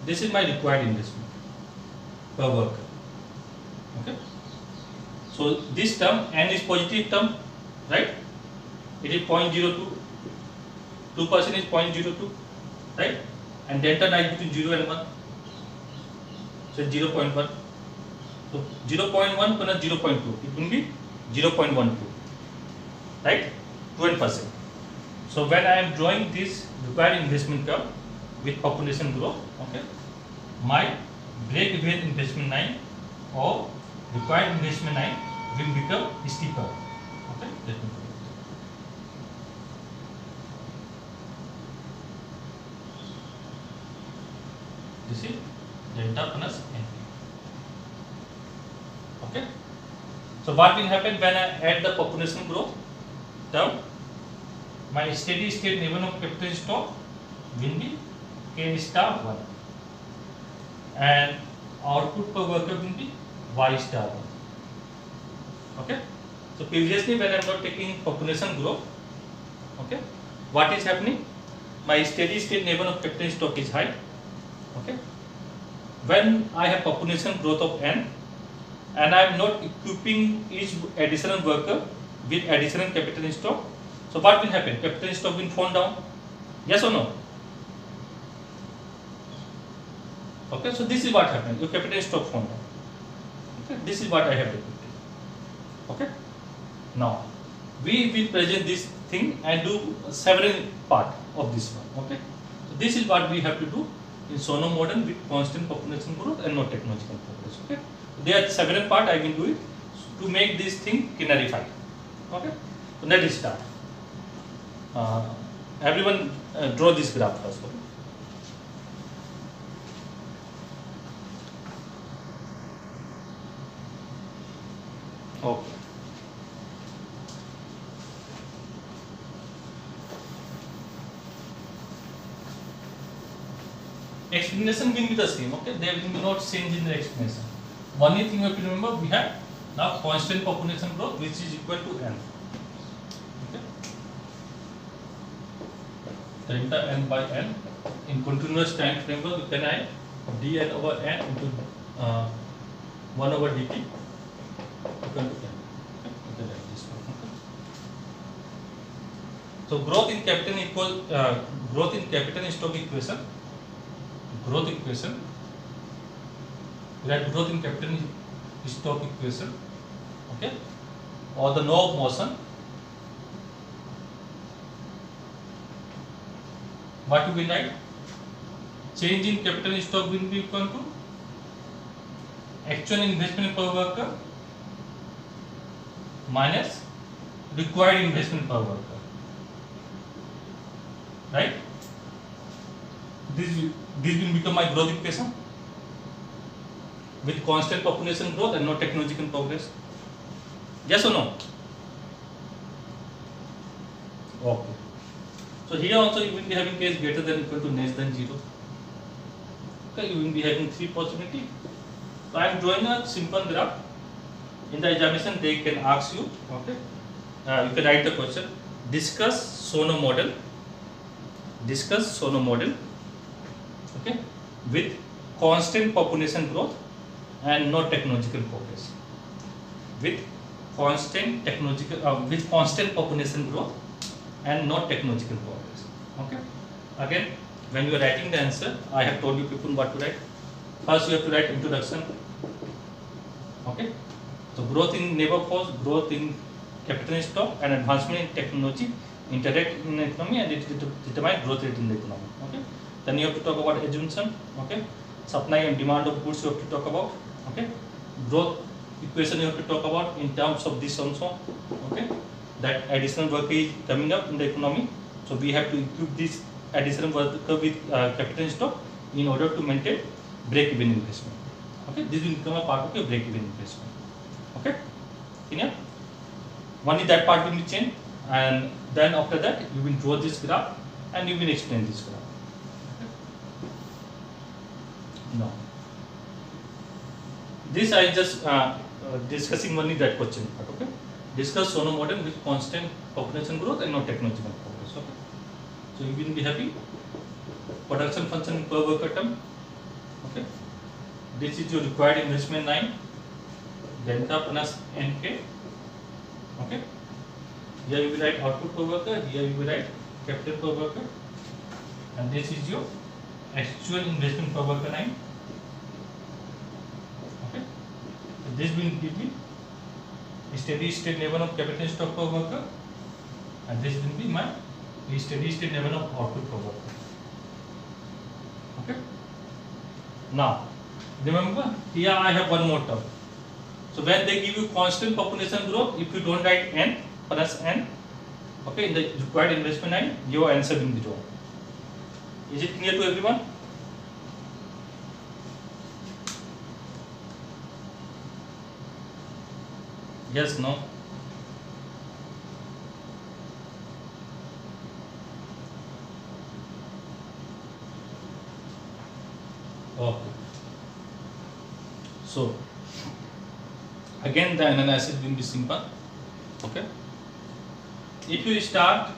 This is my required investment per worker. Okay. So this term N is positive term, right? It is 0.02. 2% is 0.02, right? And delta lies between 0 and 1. So 0.1. So 0.1 plus 0.2, it will be 0.12, right? 12%. So when I am drawing this required investment curve with population growth, okay, my break-even investment line or required investment line will become steeper. Okay, let me put it. This is delta plus N. Okay. So what will happen when I add the population growth term? My steady state level of capital stock will be K star 1 and output per worker will be Y star 1. Okay. So previously when I am not taking population growth, okay, what is happening? My steady state level of capital stock is high. Okay. When I have population growth of N and I am not equipping each additional worker with additional capital stock, so what will happen? Capital stock will fall down. Yes or no? Okay, so this is what happens. Your capital stock fall down. Okay, this is what I have depicted. Okay. Now we will present this thing and do several part of this one. Okay. So this is what we have to do in Solow model with constant population growth and no technological progress. Okay. There are several part I will do it to make this thing clarified. Okay. So let us start. Everyone draw this graph first. Okay. Explanation will be the same. Okay, there will be not change in the explanation. Only thing you have to remember, we have now constant population growth which is equal to N. Delta N by N in continuous time framework you can add dN over N into 1 over dt equal to N. Okay, like this one. Okay. So growth in capital stock equation. Growth equation. Write growth in capital stock equation. Okay, or the law of motion. What you will write? Change in capital stock will be equal to actual investment per worker minus required investment per worker. Right? This will become my growth equation with constant population growth and no technological progress. Yes or no? Okay. So here also you will be having case greater than equal to less than 0. Okay, you will be having 3 possibility. So I am drawing a simple graph. In the examination they can ask you, okay, you can write the question, discuss Solow model, okay, with constant population growth and no technological progress. With constant population growth and not technological progress. Okay. Again, when you are writing the answer, I have told you people what to write. First, you have to write introduction. Okay. So growth in labor force, growth in capital stock, and advancement in technology interact in the economy, and it determine growth rate in the economy. Okay. Then you have to talk about assumption. Okay. Supply and demand of goods you have to talk about. Okay. Growth equation you have to talk about in terms of this also. Okay. That additional work is coming up in the economy, so we have to equip this additional work with capital stock in order to maintain break-even investment. Okay, this will become a part of your break-even investment. Okay, clear? Only that part will be changed, and then after that you will draw this graph and you will explain this graph. Okay. No, this I just discussing only that question part. Okay. Discuss Solow model with constant population growth and no technological progress. Okay. So you will be happy. Production function per worker term. Okay. This is your required investment line. Delta plus NK. Okay. Here you will write output per worker. Here you will write capital per worker. And this is your actual investment per worker line. Okay. So this will give me steady state level of capital stock per worker, and this will be my steady state level of output per worker. Okay. Now remember, here I have one more term. So when they give you constant population growth, if you don't write n plus n, okay, in the required investment line, your answer will be wrong. Is it clear to everyone? Yes, no? Okay. So, again the analysis will be simple. Okay. If you start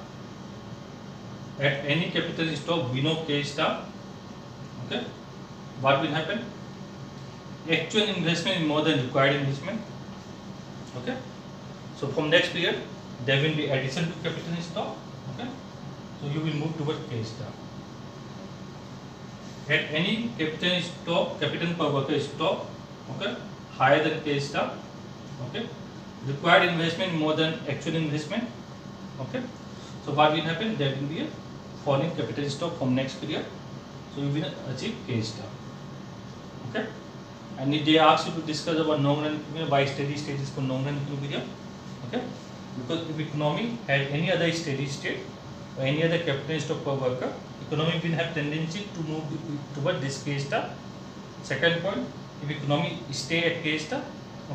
at any capital stock below K star, okay, what will happen? Actual investment is more than required investment. Okay, so from next period there will be addition to capital stock. Okay, so you will move towards K star. At any capital per worker stock, okay, higher than K star, okay, required investment more than actual investment. Okay, so what will happen? There will be a fall in capital stock from next period, so you will achieve K star. Okay. And if they ask you to discuss about nominal equilibrium, why steady state is called nominal equilibrium, okay? Because if economy had any other steady state or any other capital stock per worker, economy will have tendency to move toward this K star. Second point, if economy stay at K star,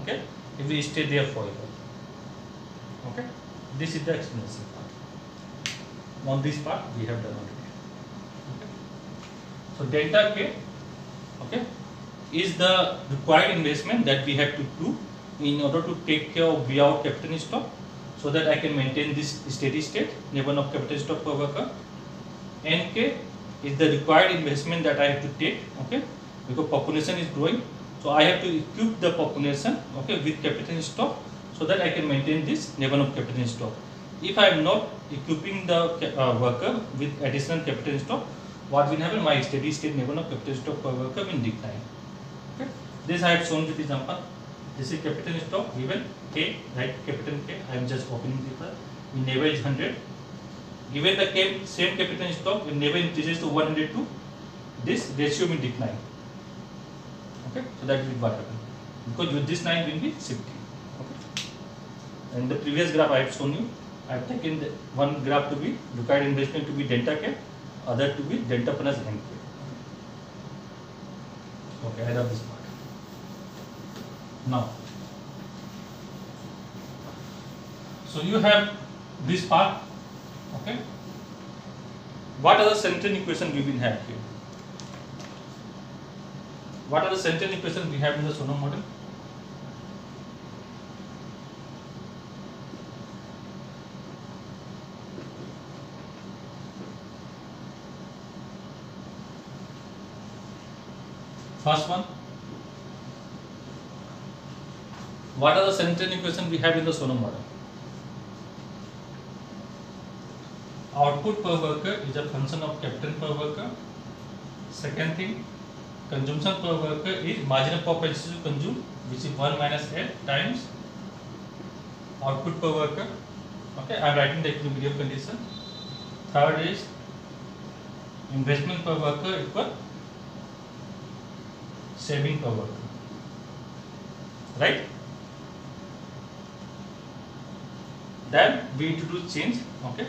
okay, it will stay there forever. Okay, this is the explanation part. On this part we have done already. Okay. So delta K, okay, is the required investment that we have to do in order to take care of buyout capital stock, so that I can maintain this steady state level of capital stock per worker. NK is the required investment that I have to take, okay, because population is growing, so I have to equip the population, okay, with capital stock, so that I can maintain this level of capital stock. If I am not equipping the worker with additional capital stock, what will happen? My steady state level of capital stock per worker will decline. Okay. This I have shown with example. This is capital stock given K, right? Capital K. I am just opening the file. Whenever is 100. Given the same capital stock, whenever increases to 102, this ratio will decline. Okay. So that will what happen. Because with this line will be shifting. Okay. And the previous graph I have shown you. I have taken one graph to be required investment to be delta K, other to be delta plus NK. Okay, I have this part. Now, so you have this part. Okay. What are the central equation we will have here? What are the central equations we have in the Solow model? First one, what are the central equations we have in the Solow model? Output per worker is a function of capital per worker. Second thing, consumption per worker is marginal propensity to consume, which is 1 minus L times output per worker. Okay, I am writing the equilibrium condition. Third is investment per worker equal saving per worker, right? Then we introduce change, okay?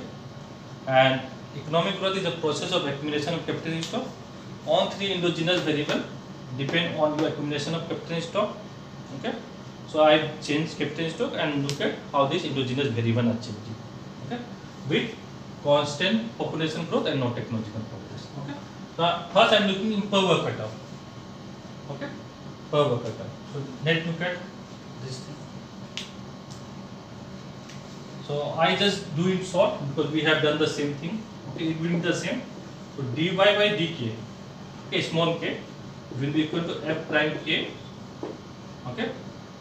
And economic growth is a process of accumulation of capital stock. On three endogenous variables depend on your accumulation of capital stock, okay? So I change capital stock and look at how this endogenous variable are changing, okay? With constant population growth and not technological progress, okay? So first I am looking in per worker term. Okay, per worker term. So let's look at this thing. So I just do it short because we have done the same thing. Okay, it will be the same. So dy by dk, okay, small k will be equal to f prime k, okay,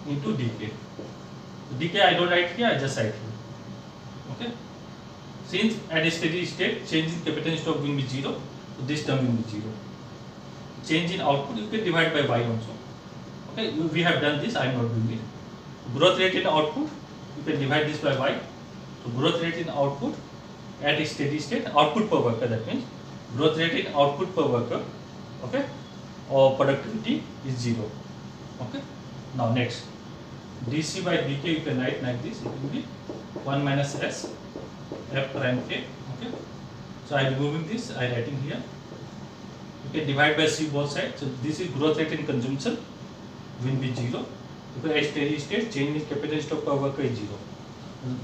into dk. So dk I don't write here, I just write here. Okay, since at a steady state, change in capital stock will be 0, so this term will be 0. Change in output you can divide by y also. Okay, we have done this, I am not doing it. Growth rate in output you can divide this by y. So growth rate in output at a steady state, output per worker, that means growth rate in output per worker, okay, or productivity is 0. Okay. Now next, dc by dk you can write like this. It will be 1 minus s f prime k. Okay. So I am removing this. I am writing here. You can divide by c both sides. So this is growth rate in consumption will be 0 because at steady state change in capital stock per worker is 0.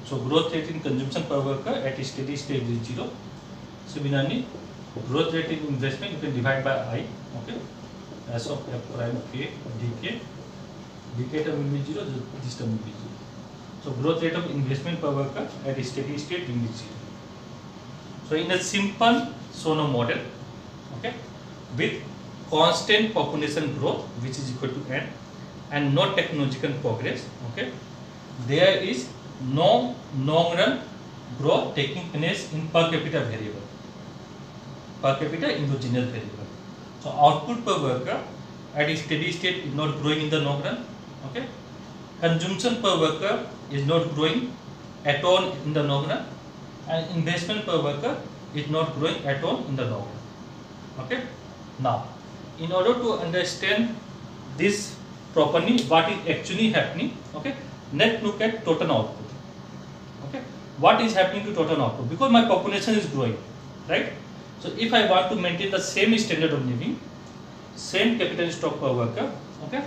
So growth rate in consumption per worker at a steady state is 0. Similarly, growth rate in investment you can divide by I. Okay, as of f prime k dk. Dk term will be 0. This term will be 0. So growth rate of investment per worker at a steady state will be 0. So in a simple Solow model, okay, with constant population growth which is equal to n and no technological progress, okay, there is no long run growth taking place in per capita variable, per capita endogenous variable. So output per worker at a steady state is not growing in the long run, okay. Consumption per worker is not growing at all in the long run, and investment per worker is not growing at all in the long run, okay. Now, in order to understand this properly, what is actually happening, okay, let's look at total output. Okay, what is happening to total output? Because my population is growing, right? So if I want to maintain the same standard of living, same capital stock per worker, okay,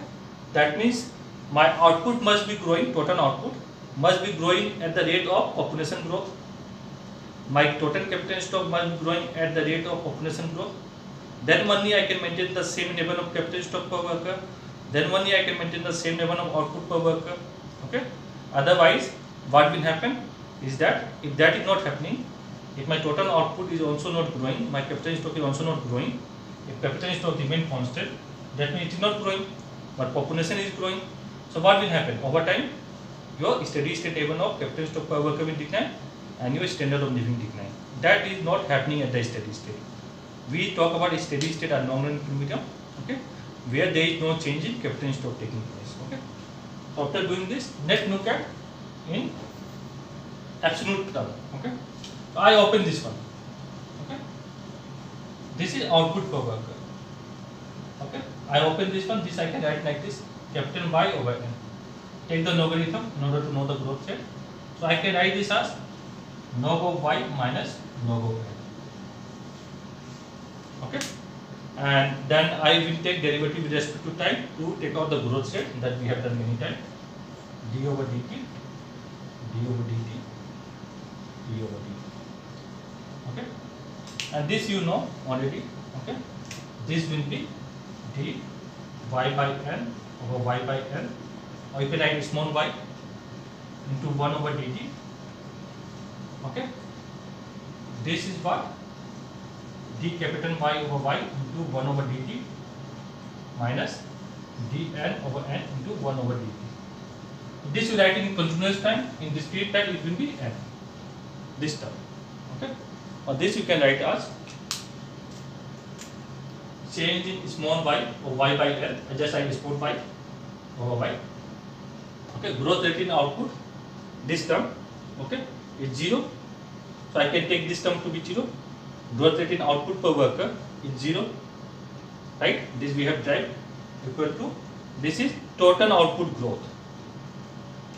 that means my output must be growing, total output must be growing at the rate of population growth. My total capital stock must be growing at the rate of population growth. Then only I can maintain the same level of capital stock per worker. Then only I can maintain the same level of output per worker. Okay. Otherwise, what will happen is that if that is not happening, if my total output is also not growing, my capital stock is also not growing. If capital stock remains constant, that means it is not growing, but population is growing. So what will happen over time? Your steady state level of capital stock per worker will decline, and your standard of living decline. That is not happening at the steady state. We talk about a steady state or nominal equilibrium, okay, where there is no change in capital stock taking place. Okay. So after doing this, let's look at in absolute term. Okay. So I open this one. Okay. This is output per worker. Okay. I open this one. This I can write like this: capital Y over N. Take the logarithm in order to know the growth rate. So I can write this as log of Y minus log of N. Okay, and then I will take derivative with respect to time to take out the growth rate that we have done many times. D over dt, d over dt, d over dt. Okay, and this you know already. Okay, this will be d y by n over y by n, or you can write small y into 1 over dt. Okay, this is what d capital Y over Y into 1 over dt minus dn over n into 1 over dt. This you write in continuous time. In discrete time it will be n, this term. Okay, or this you can write as change in small y or y by n. I just write small y over y. Okay, growth rate in output, this term, okay, is 0. So I can take this term to be 0. Growth rate in output per worker is 0, right? This we have derived equal to, this is total output growth.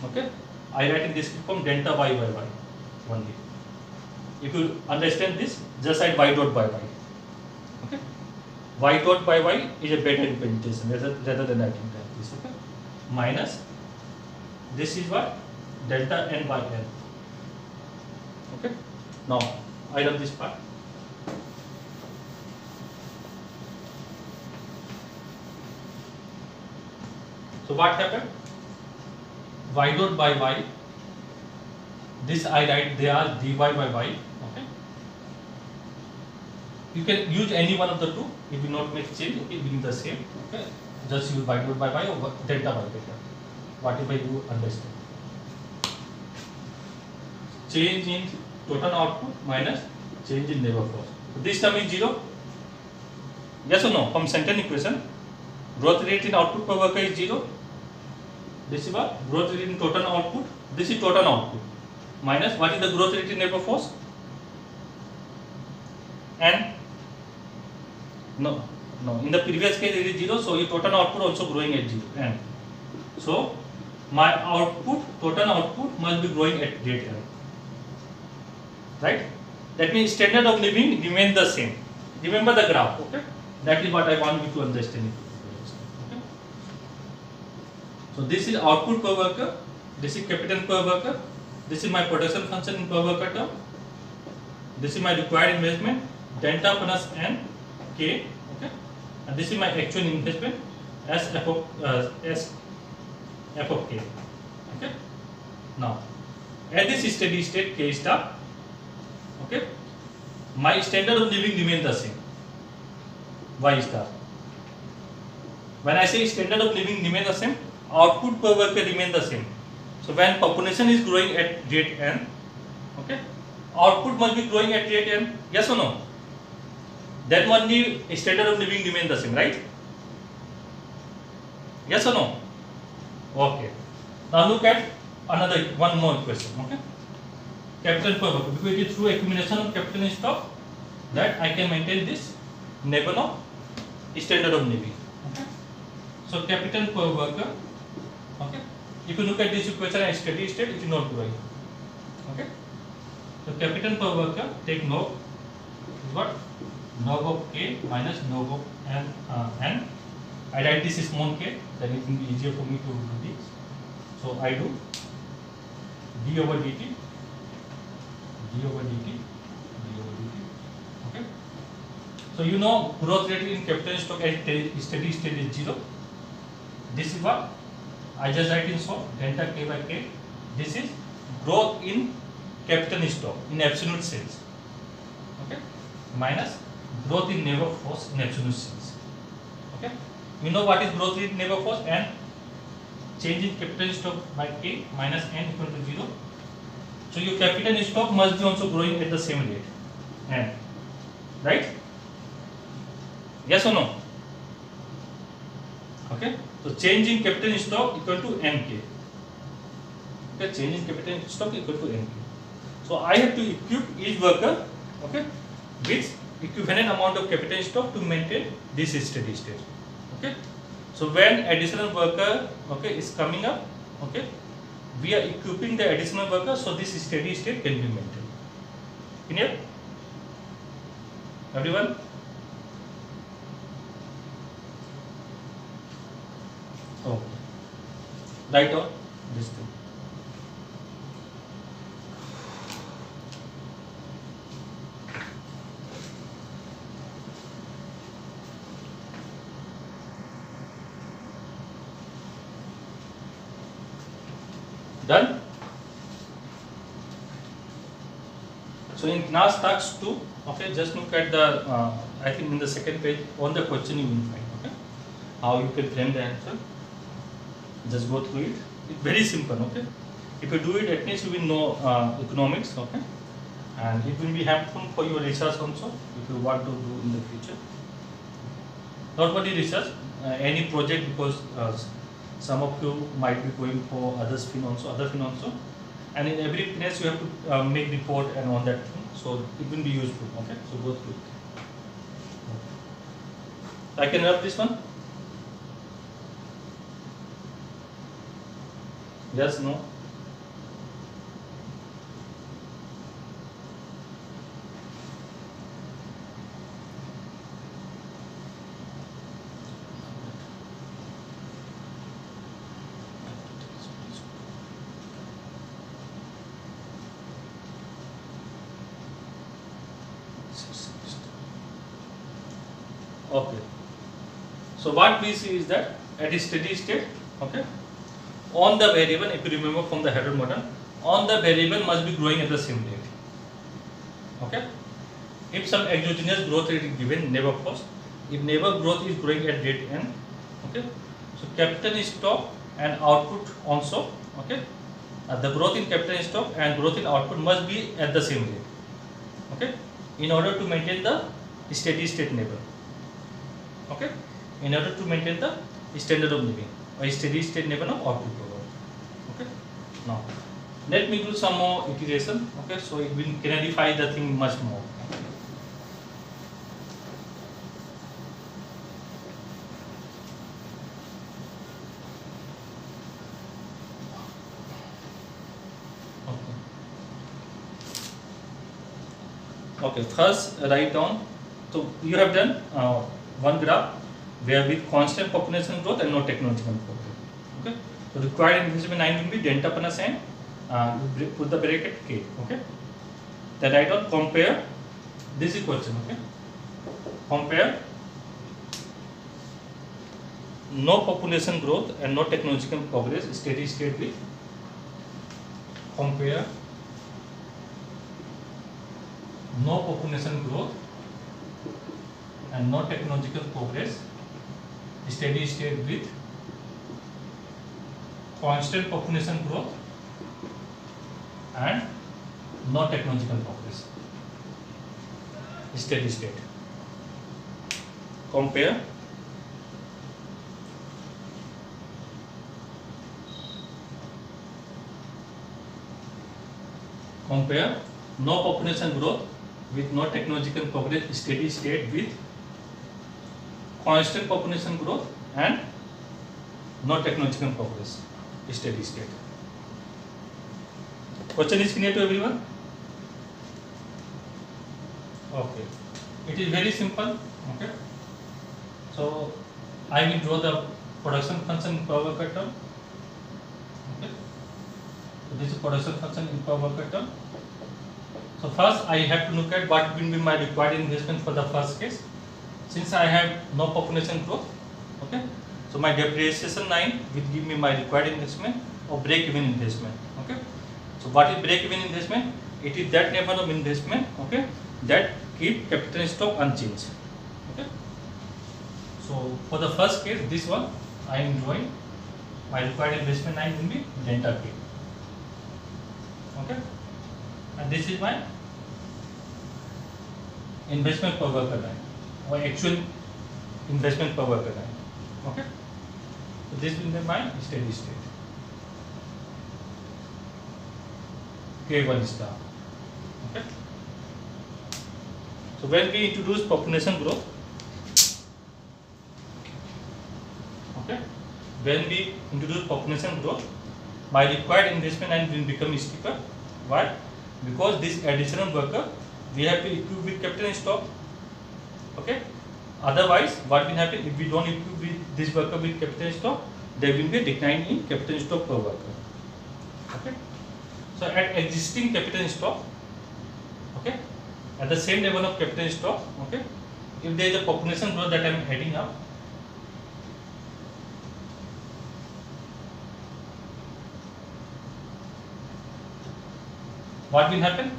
Okay, I write in this form delta y by y only. If you understand this, just write y dot by y. Okay, y dot by y is a better representation rather than writing like this. Okay, minus this is what delta n by n. Okay, now I love this part. So what happened? Y dot by y. This I write there as dy by y. Okay. You can use any one of the two. It will not make change. Okay, it will be the same. Okay. Just use y dot by y or delta by delta. Whatever you understand. Change in total output minus change in labor cost. So this term is 0. Yes or no? From Central equation, growth rate in output per worker is 0. This is what growth rate in total output. This is total output minus what is the growth rate in labor force? And no. In the previous case it is 0, so your total output also growing at 0. And so my output, total output must be growing at rate N. Right? That means standard of living remains the same. Remember the graph. Okay. That is what I want you to understand. Okay. So this is output per worker. This is capital per worker. This is my production function in per worker term. This is my required investment delta plus n k. Okay. And this is my actual investment as f of k. Okay. Now at this steady state k star. Okay, my standard of living remains the same, y star. When I say standard of living remains the same, output per worker remains the same. So when population is growing at rate n, okay, output must be growing at rate n. Yes or no? Then only standard of living remains the same, right? Yes or no? Okay. Now look at one more question. Okay. Capital per worker, because it is through accumulation of capital in stock that I can maintain this level of standard of living. Okay. So capital per worker. Okay. If you look at this equation at steady state, it is not growing. Okay. So capital per worker, take log is what? Log of k minus log of n. I write this small k, then it will be easier for me to do this. So I do d over dt. D over dt, d over dt. Okay. So you know growth rate in capital stock at steady state is 0. This is what I just write in so delta k by k. This is growth in capital stock in absolute sense. Okay. Minus growth in labor force in absolute sense. Okay. You know what is growth rate in labor force? And change in capital stock by k minus n equal to 0. So your capital stock must be also growing at the same rate, and right? Yes or no? Okay. So change in capital stock equal to NK. Okay, change in capital stock equal to NK. So I have to equip each worker, okay, with equivalent amount of capital stock to maintain this steady state. Okay. So when additional worker, okay, is coming up, okay, we are equipping the additional worker so this steady state can be maintained. Clear? Everyone? Oh, write on this thing. Done? So in class task 2, okay, just look at the, I think in the second page, on the question you will find, okay, how you can frame the answer. Just go through it. It's very simple, okay. If you do it, at least you will know economics, okay, and it will be helpful for your research also if you want to do in the future. Not only research, any project, because some of you might be going for other fin also, and in every place you have to make report and on that thing, so it will be useful. Okay, so go through it. I can rub this one. Yes, no. Okay. So what we see is that at a steady state, okay, on the variable, if you remember from the header model, on the variable must be growing at the same rate. Okay. If some exogenous growth rate is given, never first. If never growth is growing at rate n, okay. So capital stock and output also, okay. The growth in capital stock and growth in output must be at the same rate. Okay. In order to maintain the steady state level. Okay, in order to maintain the standard of living or steady state level of output power. Okay, now let me do some more iteration. Okay, so it will clarify the thing much more. Okay, first write down. So you have done one graph where with constant population growth and no technological progress. Okay, so required investment 9 will be delta plus n, put the bracket k. Okay, then write down compare. This is question. Okay, compare no population growth and no technological progress steady state with compare no population growth and no technological progress steady state with constant population growth and no technological progress steady state. Compare no population growth with no technological progress steady state with constant population growth and no technological progress steady state. Question is clear to everyone? Okay, it is very simple. Okay, so I will draw the production function per worker term. Okay, so this is production function in per worker term. So first I have to look at what will be my required investment for the first case. Since I have no population growth, okay, so my depreciation line will give me my required investment or break-even investment. Okay, so what is break-even investment? It is that level of investment, okay, that keep capital stock unchanged. Okay, so for the first case, this one I am drawing my required investment line will be delta k. Okay, and this is my investment per worker line or actual investment per worker line. Okay, so this will be my steady state K1 star. Okay, so when we introduce population growth, okay, when we introduce population growth, my required investment and will become steeper. Why? Because this additional worker we have to equip with capital stock. Okay, otherwise what will happen if we don't equip with this worker with capital stock? There will be a decline in capital stock per worker. Okay, so at existing capital stock, okay, at the same level of capital stock, okay, if there is a population growth that I am adding up, what will happen?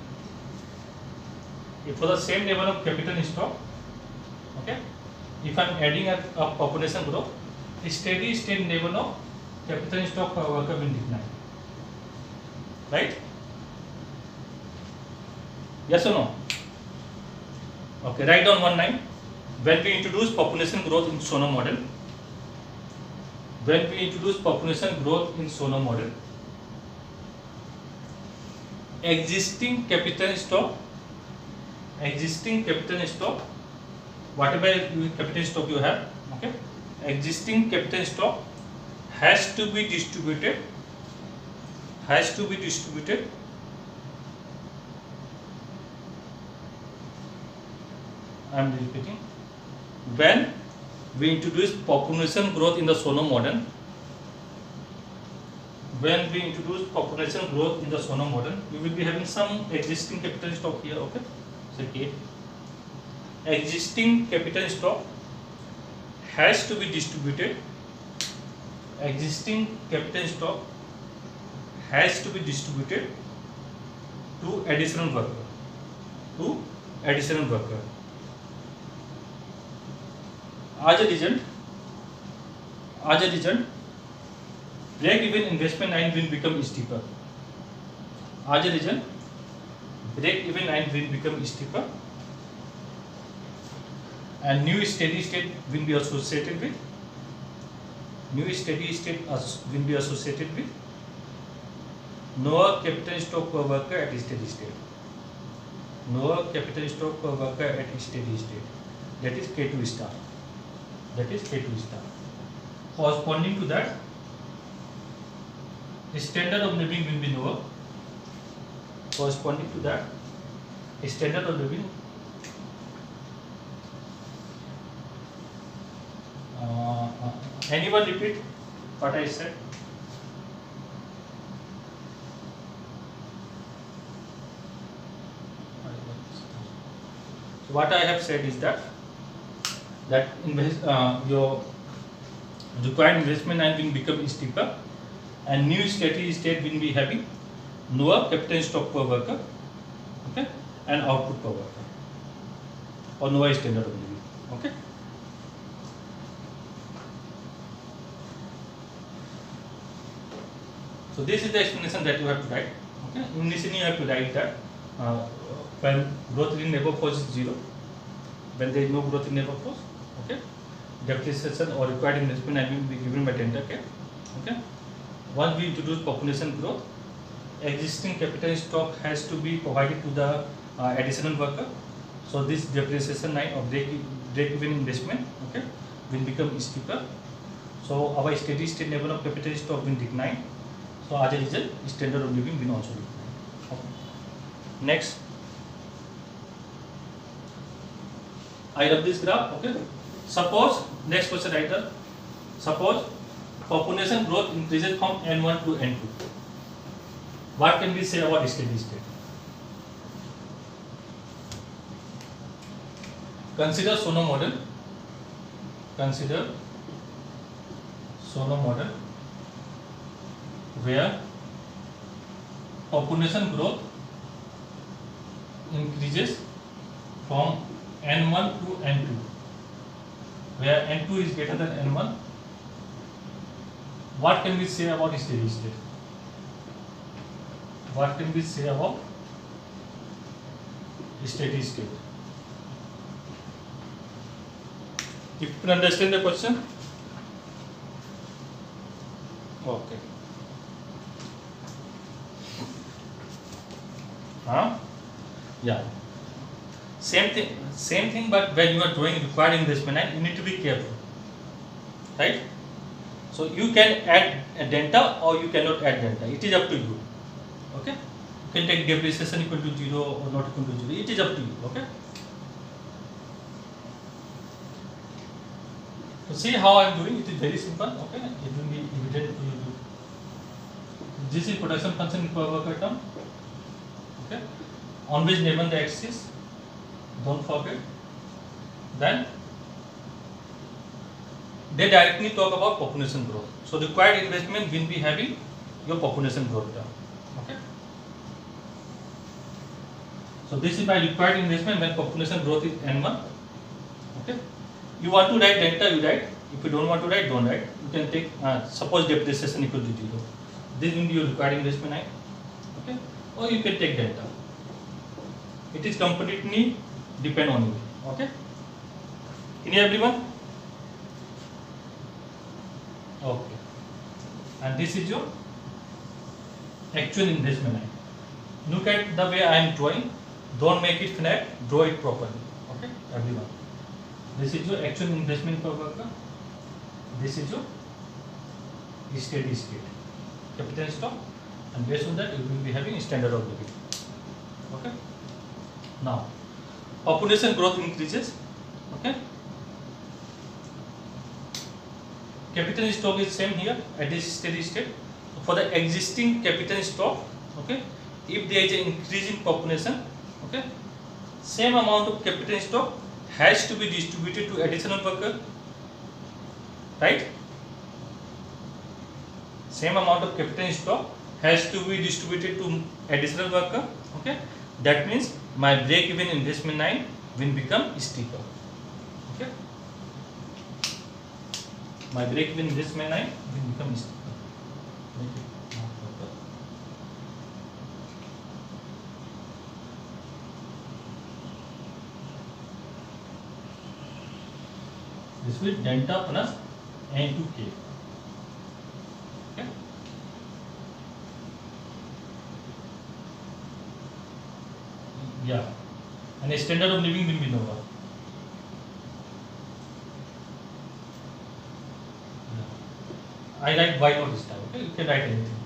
If for the same level of capital stock, okay, if I am adding a population growth, a steady state level of capital stock per worker will decline. Right? Yes or no? Okay, write down one line. When we introduce population growth in Solow model, when we introduce population growth in Solow model, existing capital stock, whatever capital stock you have, okay, existing capital stock has to be distributed, I am repeating, when we introduce population growth in the Solow model, when we introduce population growth in the Solow model, we will be having some existing capital stock here, okay, so K. Existing capital stock has to be distributed, existing capital stock has to be distributed to additional worker, As a result, break-even investment line will become steeper. As a result, break-even line will become steeper, and new steady state will be associated with lower capital stock per worker at steady state. That is K2 star. Corresponding to that, the standard of living will be lower. Corresponding to that, the standard of living anyone repeat what I said? So what I have said is that your required investment and will become steeper, and new steady state will be having lower capital stock per worker, okay, and output per worker, or lower standard of living, okay. So this is the explanation that you have to write. Okay, initially you have to write that when growth in labor force is 0, when there is no growth in labor force, okay, depreciation or required investment will be given by delta K. Okay, once we introduce population growth, existing capital stock has to be provided to the additional worker. So this depreciation line of break-even investment, okay, will become steeper. So our steady state level of capital stock will decline. So as a result, standard of living will also decline. Okay. Next, I have this graph. Okay. Suppose next question writer. Suppose population growth increases from N1 to N2. What can we say about steady state? Consider Solow model. Where population growth increases from N1 to N2, where N2 is greater than N1. What can we say about steady state? steady state. If you can understand the question, okay. Yeah. Same thing. But when you are doing required investment, and you need to be careful, right? So you can add a delta or you cannot add delta. It is up to you. Okay. You can take depreciation equal to 0 or not equal to 0. It is up to you. Okay. So see how I am doing. It is very simple. Okay. It will be evident to you. This is production function per worker term. Okay. On which given the axis. Don't forget. Then they directly talk about population growth. So required investment will be having your population growth term. Okay. So this is my required investment when population growth is n1. Okay. You want to write delta, you write. If you don't want to write, don't write. You can take suppose depreciation equal to 0. This will be your required investment I. Okay. Or you can take delta. It is completely depend on you. Okay. Can you everyone? Okay. And this is your actual investment line. Look at the way I am drawing. Don't make it flat. Draw it properly. Okay, everyone. This is your actual investment per worker. This is your steady state capital stock, and based on that you will be having standard of living. Okay. Now, population growth increases. Okay. Capital stock is same here at this steady state. For the existing capital stock, okay, if there is an increase in population, okay, same amount of capital stock has to be distributed to additional worker, right? Same amount of capital stock has to be distributed to additional worker, okay. That means my break-even investment line will become steeper, okay. My break-even investment line will become steeper. This will delta plus n to k. Okay. Yeah. And the standard of living will be lower. I write y not this time, okay? You can write anything.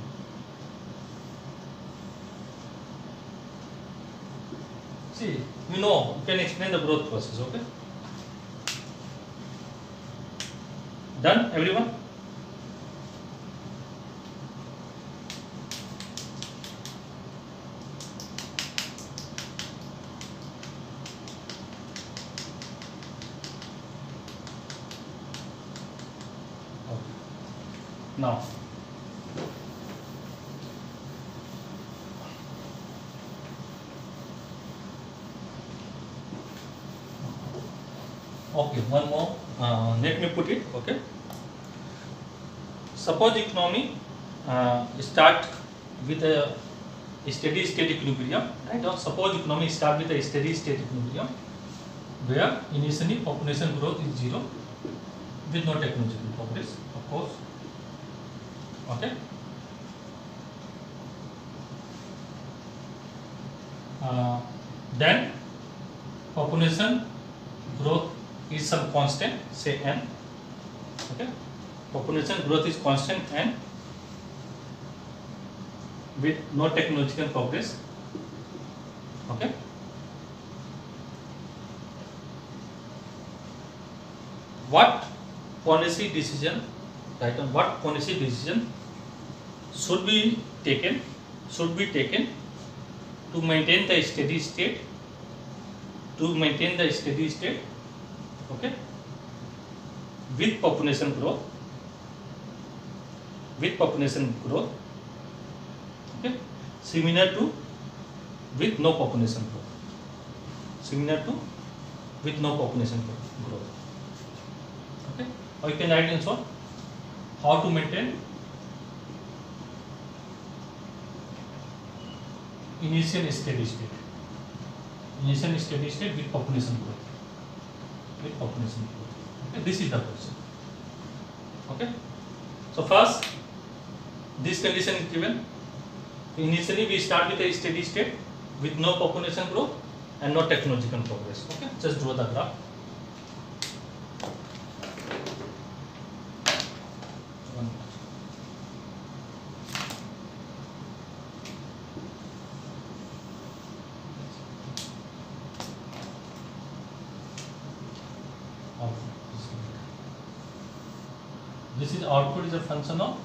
See, you know, you can explain the growth process, okay? Done, everyone? Now, okay, one more. Let me put it. Okay. Suppose economy start with a steady state equilibrium, right? Or suppose economy start with a steady state equilibrium, where initially population growth is 0 with no technological progress, of course. Okay. Then population growth is some constant, say n. Okay. Population growth is constant n with no technological progress. Okay. What policy decision? Right on. What policy decision should be taken to maintain the steady state, okay, with population growth, okay, similar to with no population growth, okay. Or you can write in short how to maintain initial steady state. initial steady state with population growth. With population growth. Okay, this is the question. Okay. So first, this condition is given. Initially, we start with a steady state with no population growth and no technological progress. Okay, just draw the graph. This is output is a function of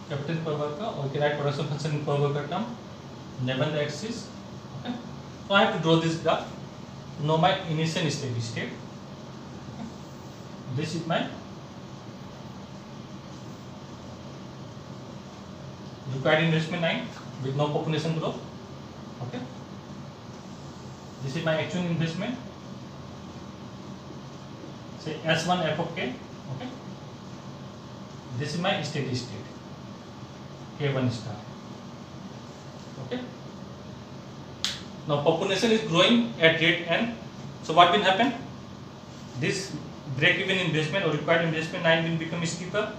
capital per worker, or you can write production function in per worker term, level the axis. Okay. So I have to draw this graph. Know my initial steady state. Okay. This is my required investment 9 with no population growth. Okay. This is my actual investment. Say S1 f of k. Okay. This is my steady state, K1 star. Okay. Now population is growing at rate n. So what will happen? This break-even investment or required investment 9 will become steeper.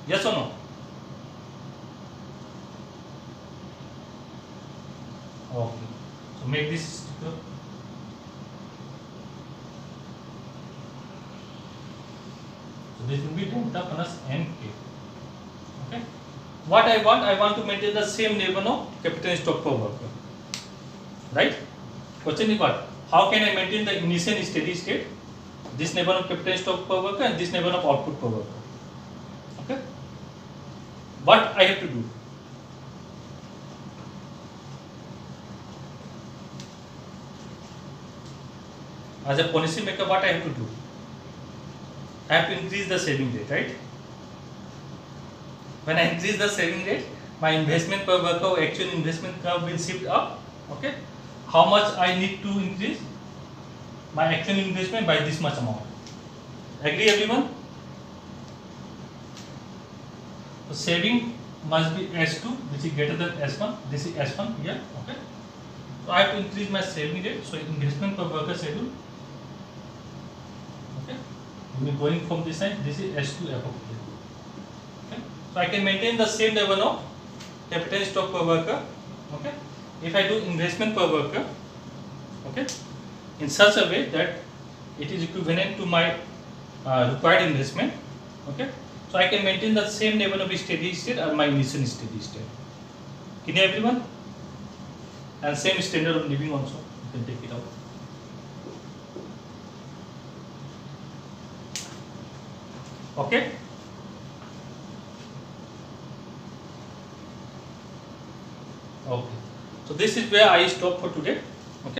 Yes or no? Okay. So make this steeper. This will be delta plus nk. Okay. What I want to maintain the same level of capital stock per worker. Right? Question is what? How can I maintain the initial steady state? This level of capital stock per worker and this level of output per worker. Okay. What I have to do? As a policy maker, what I have to do? I have to increase the saving rate, right? When I increase the saving rate, my investment per worker or actual investment curve will shift up. Okay. How much I need to increase? My actual investment by this much amount. Agree everyone? So saving must be S2, which is greater than S1. This is S1 here. Okay. So I have to increase my saving rate. So investment per worker schedule. Okay. We are going from this side. This is S2 f of k. Okay. So I can maintain the same level of capital stock per worker. Okay. If I do investment per worker, okay, in such a way that it is equivalent to my required investment. Okay. So I can maintain the same level of steady state or my initial steady state. Can you everyone? And same standard of living also. You can take it out. Okay. Okay. So this is where I stop for today.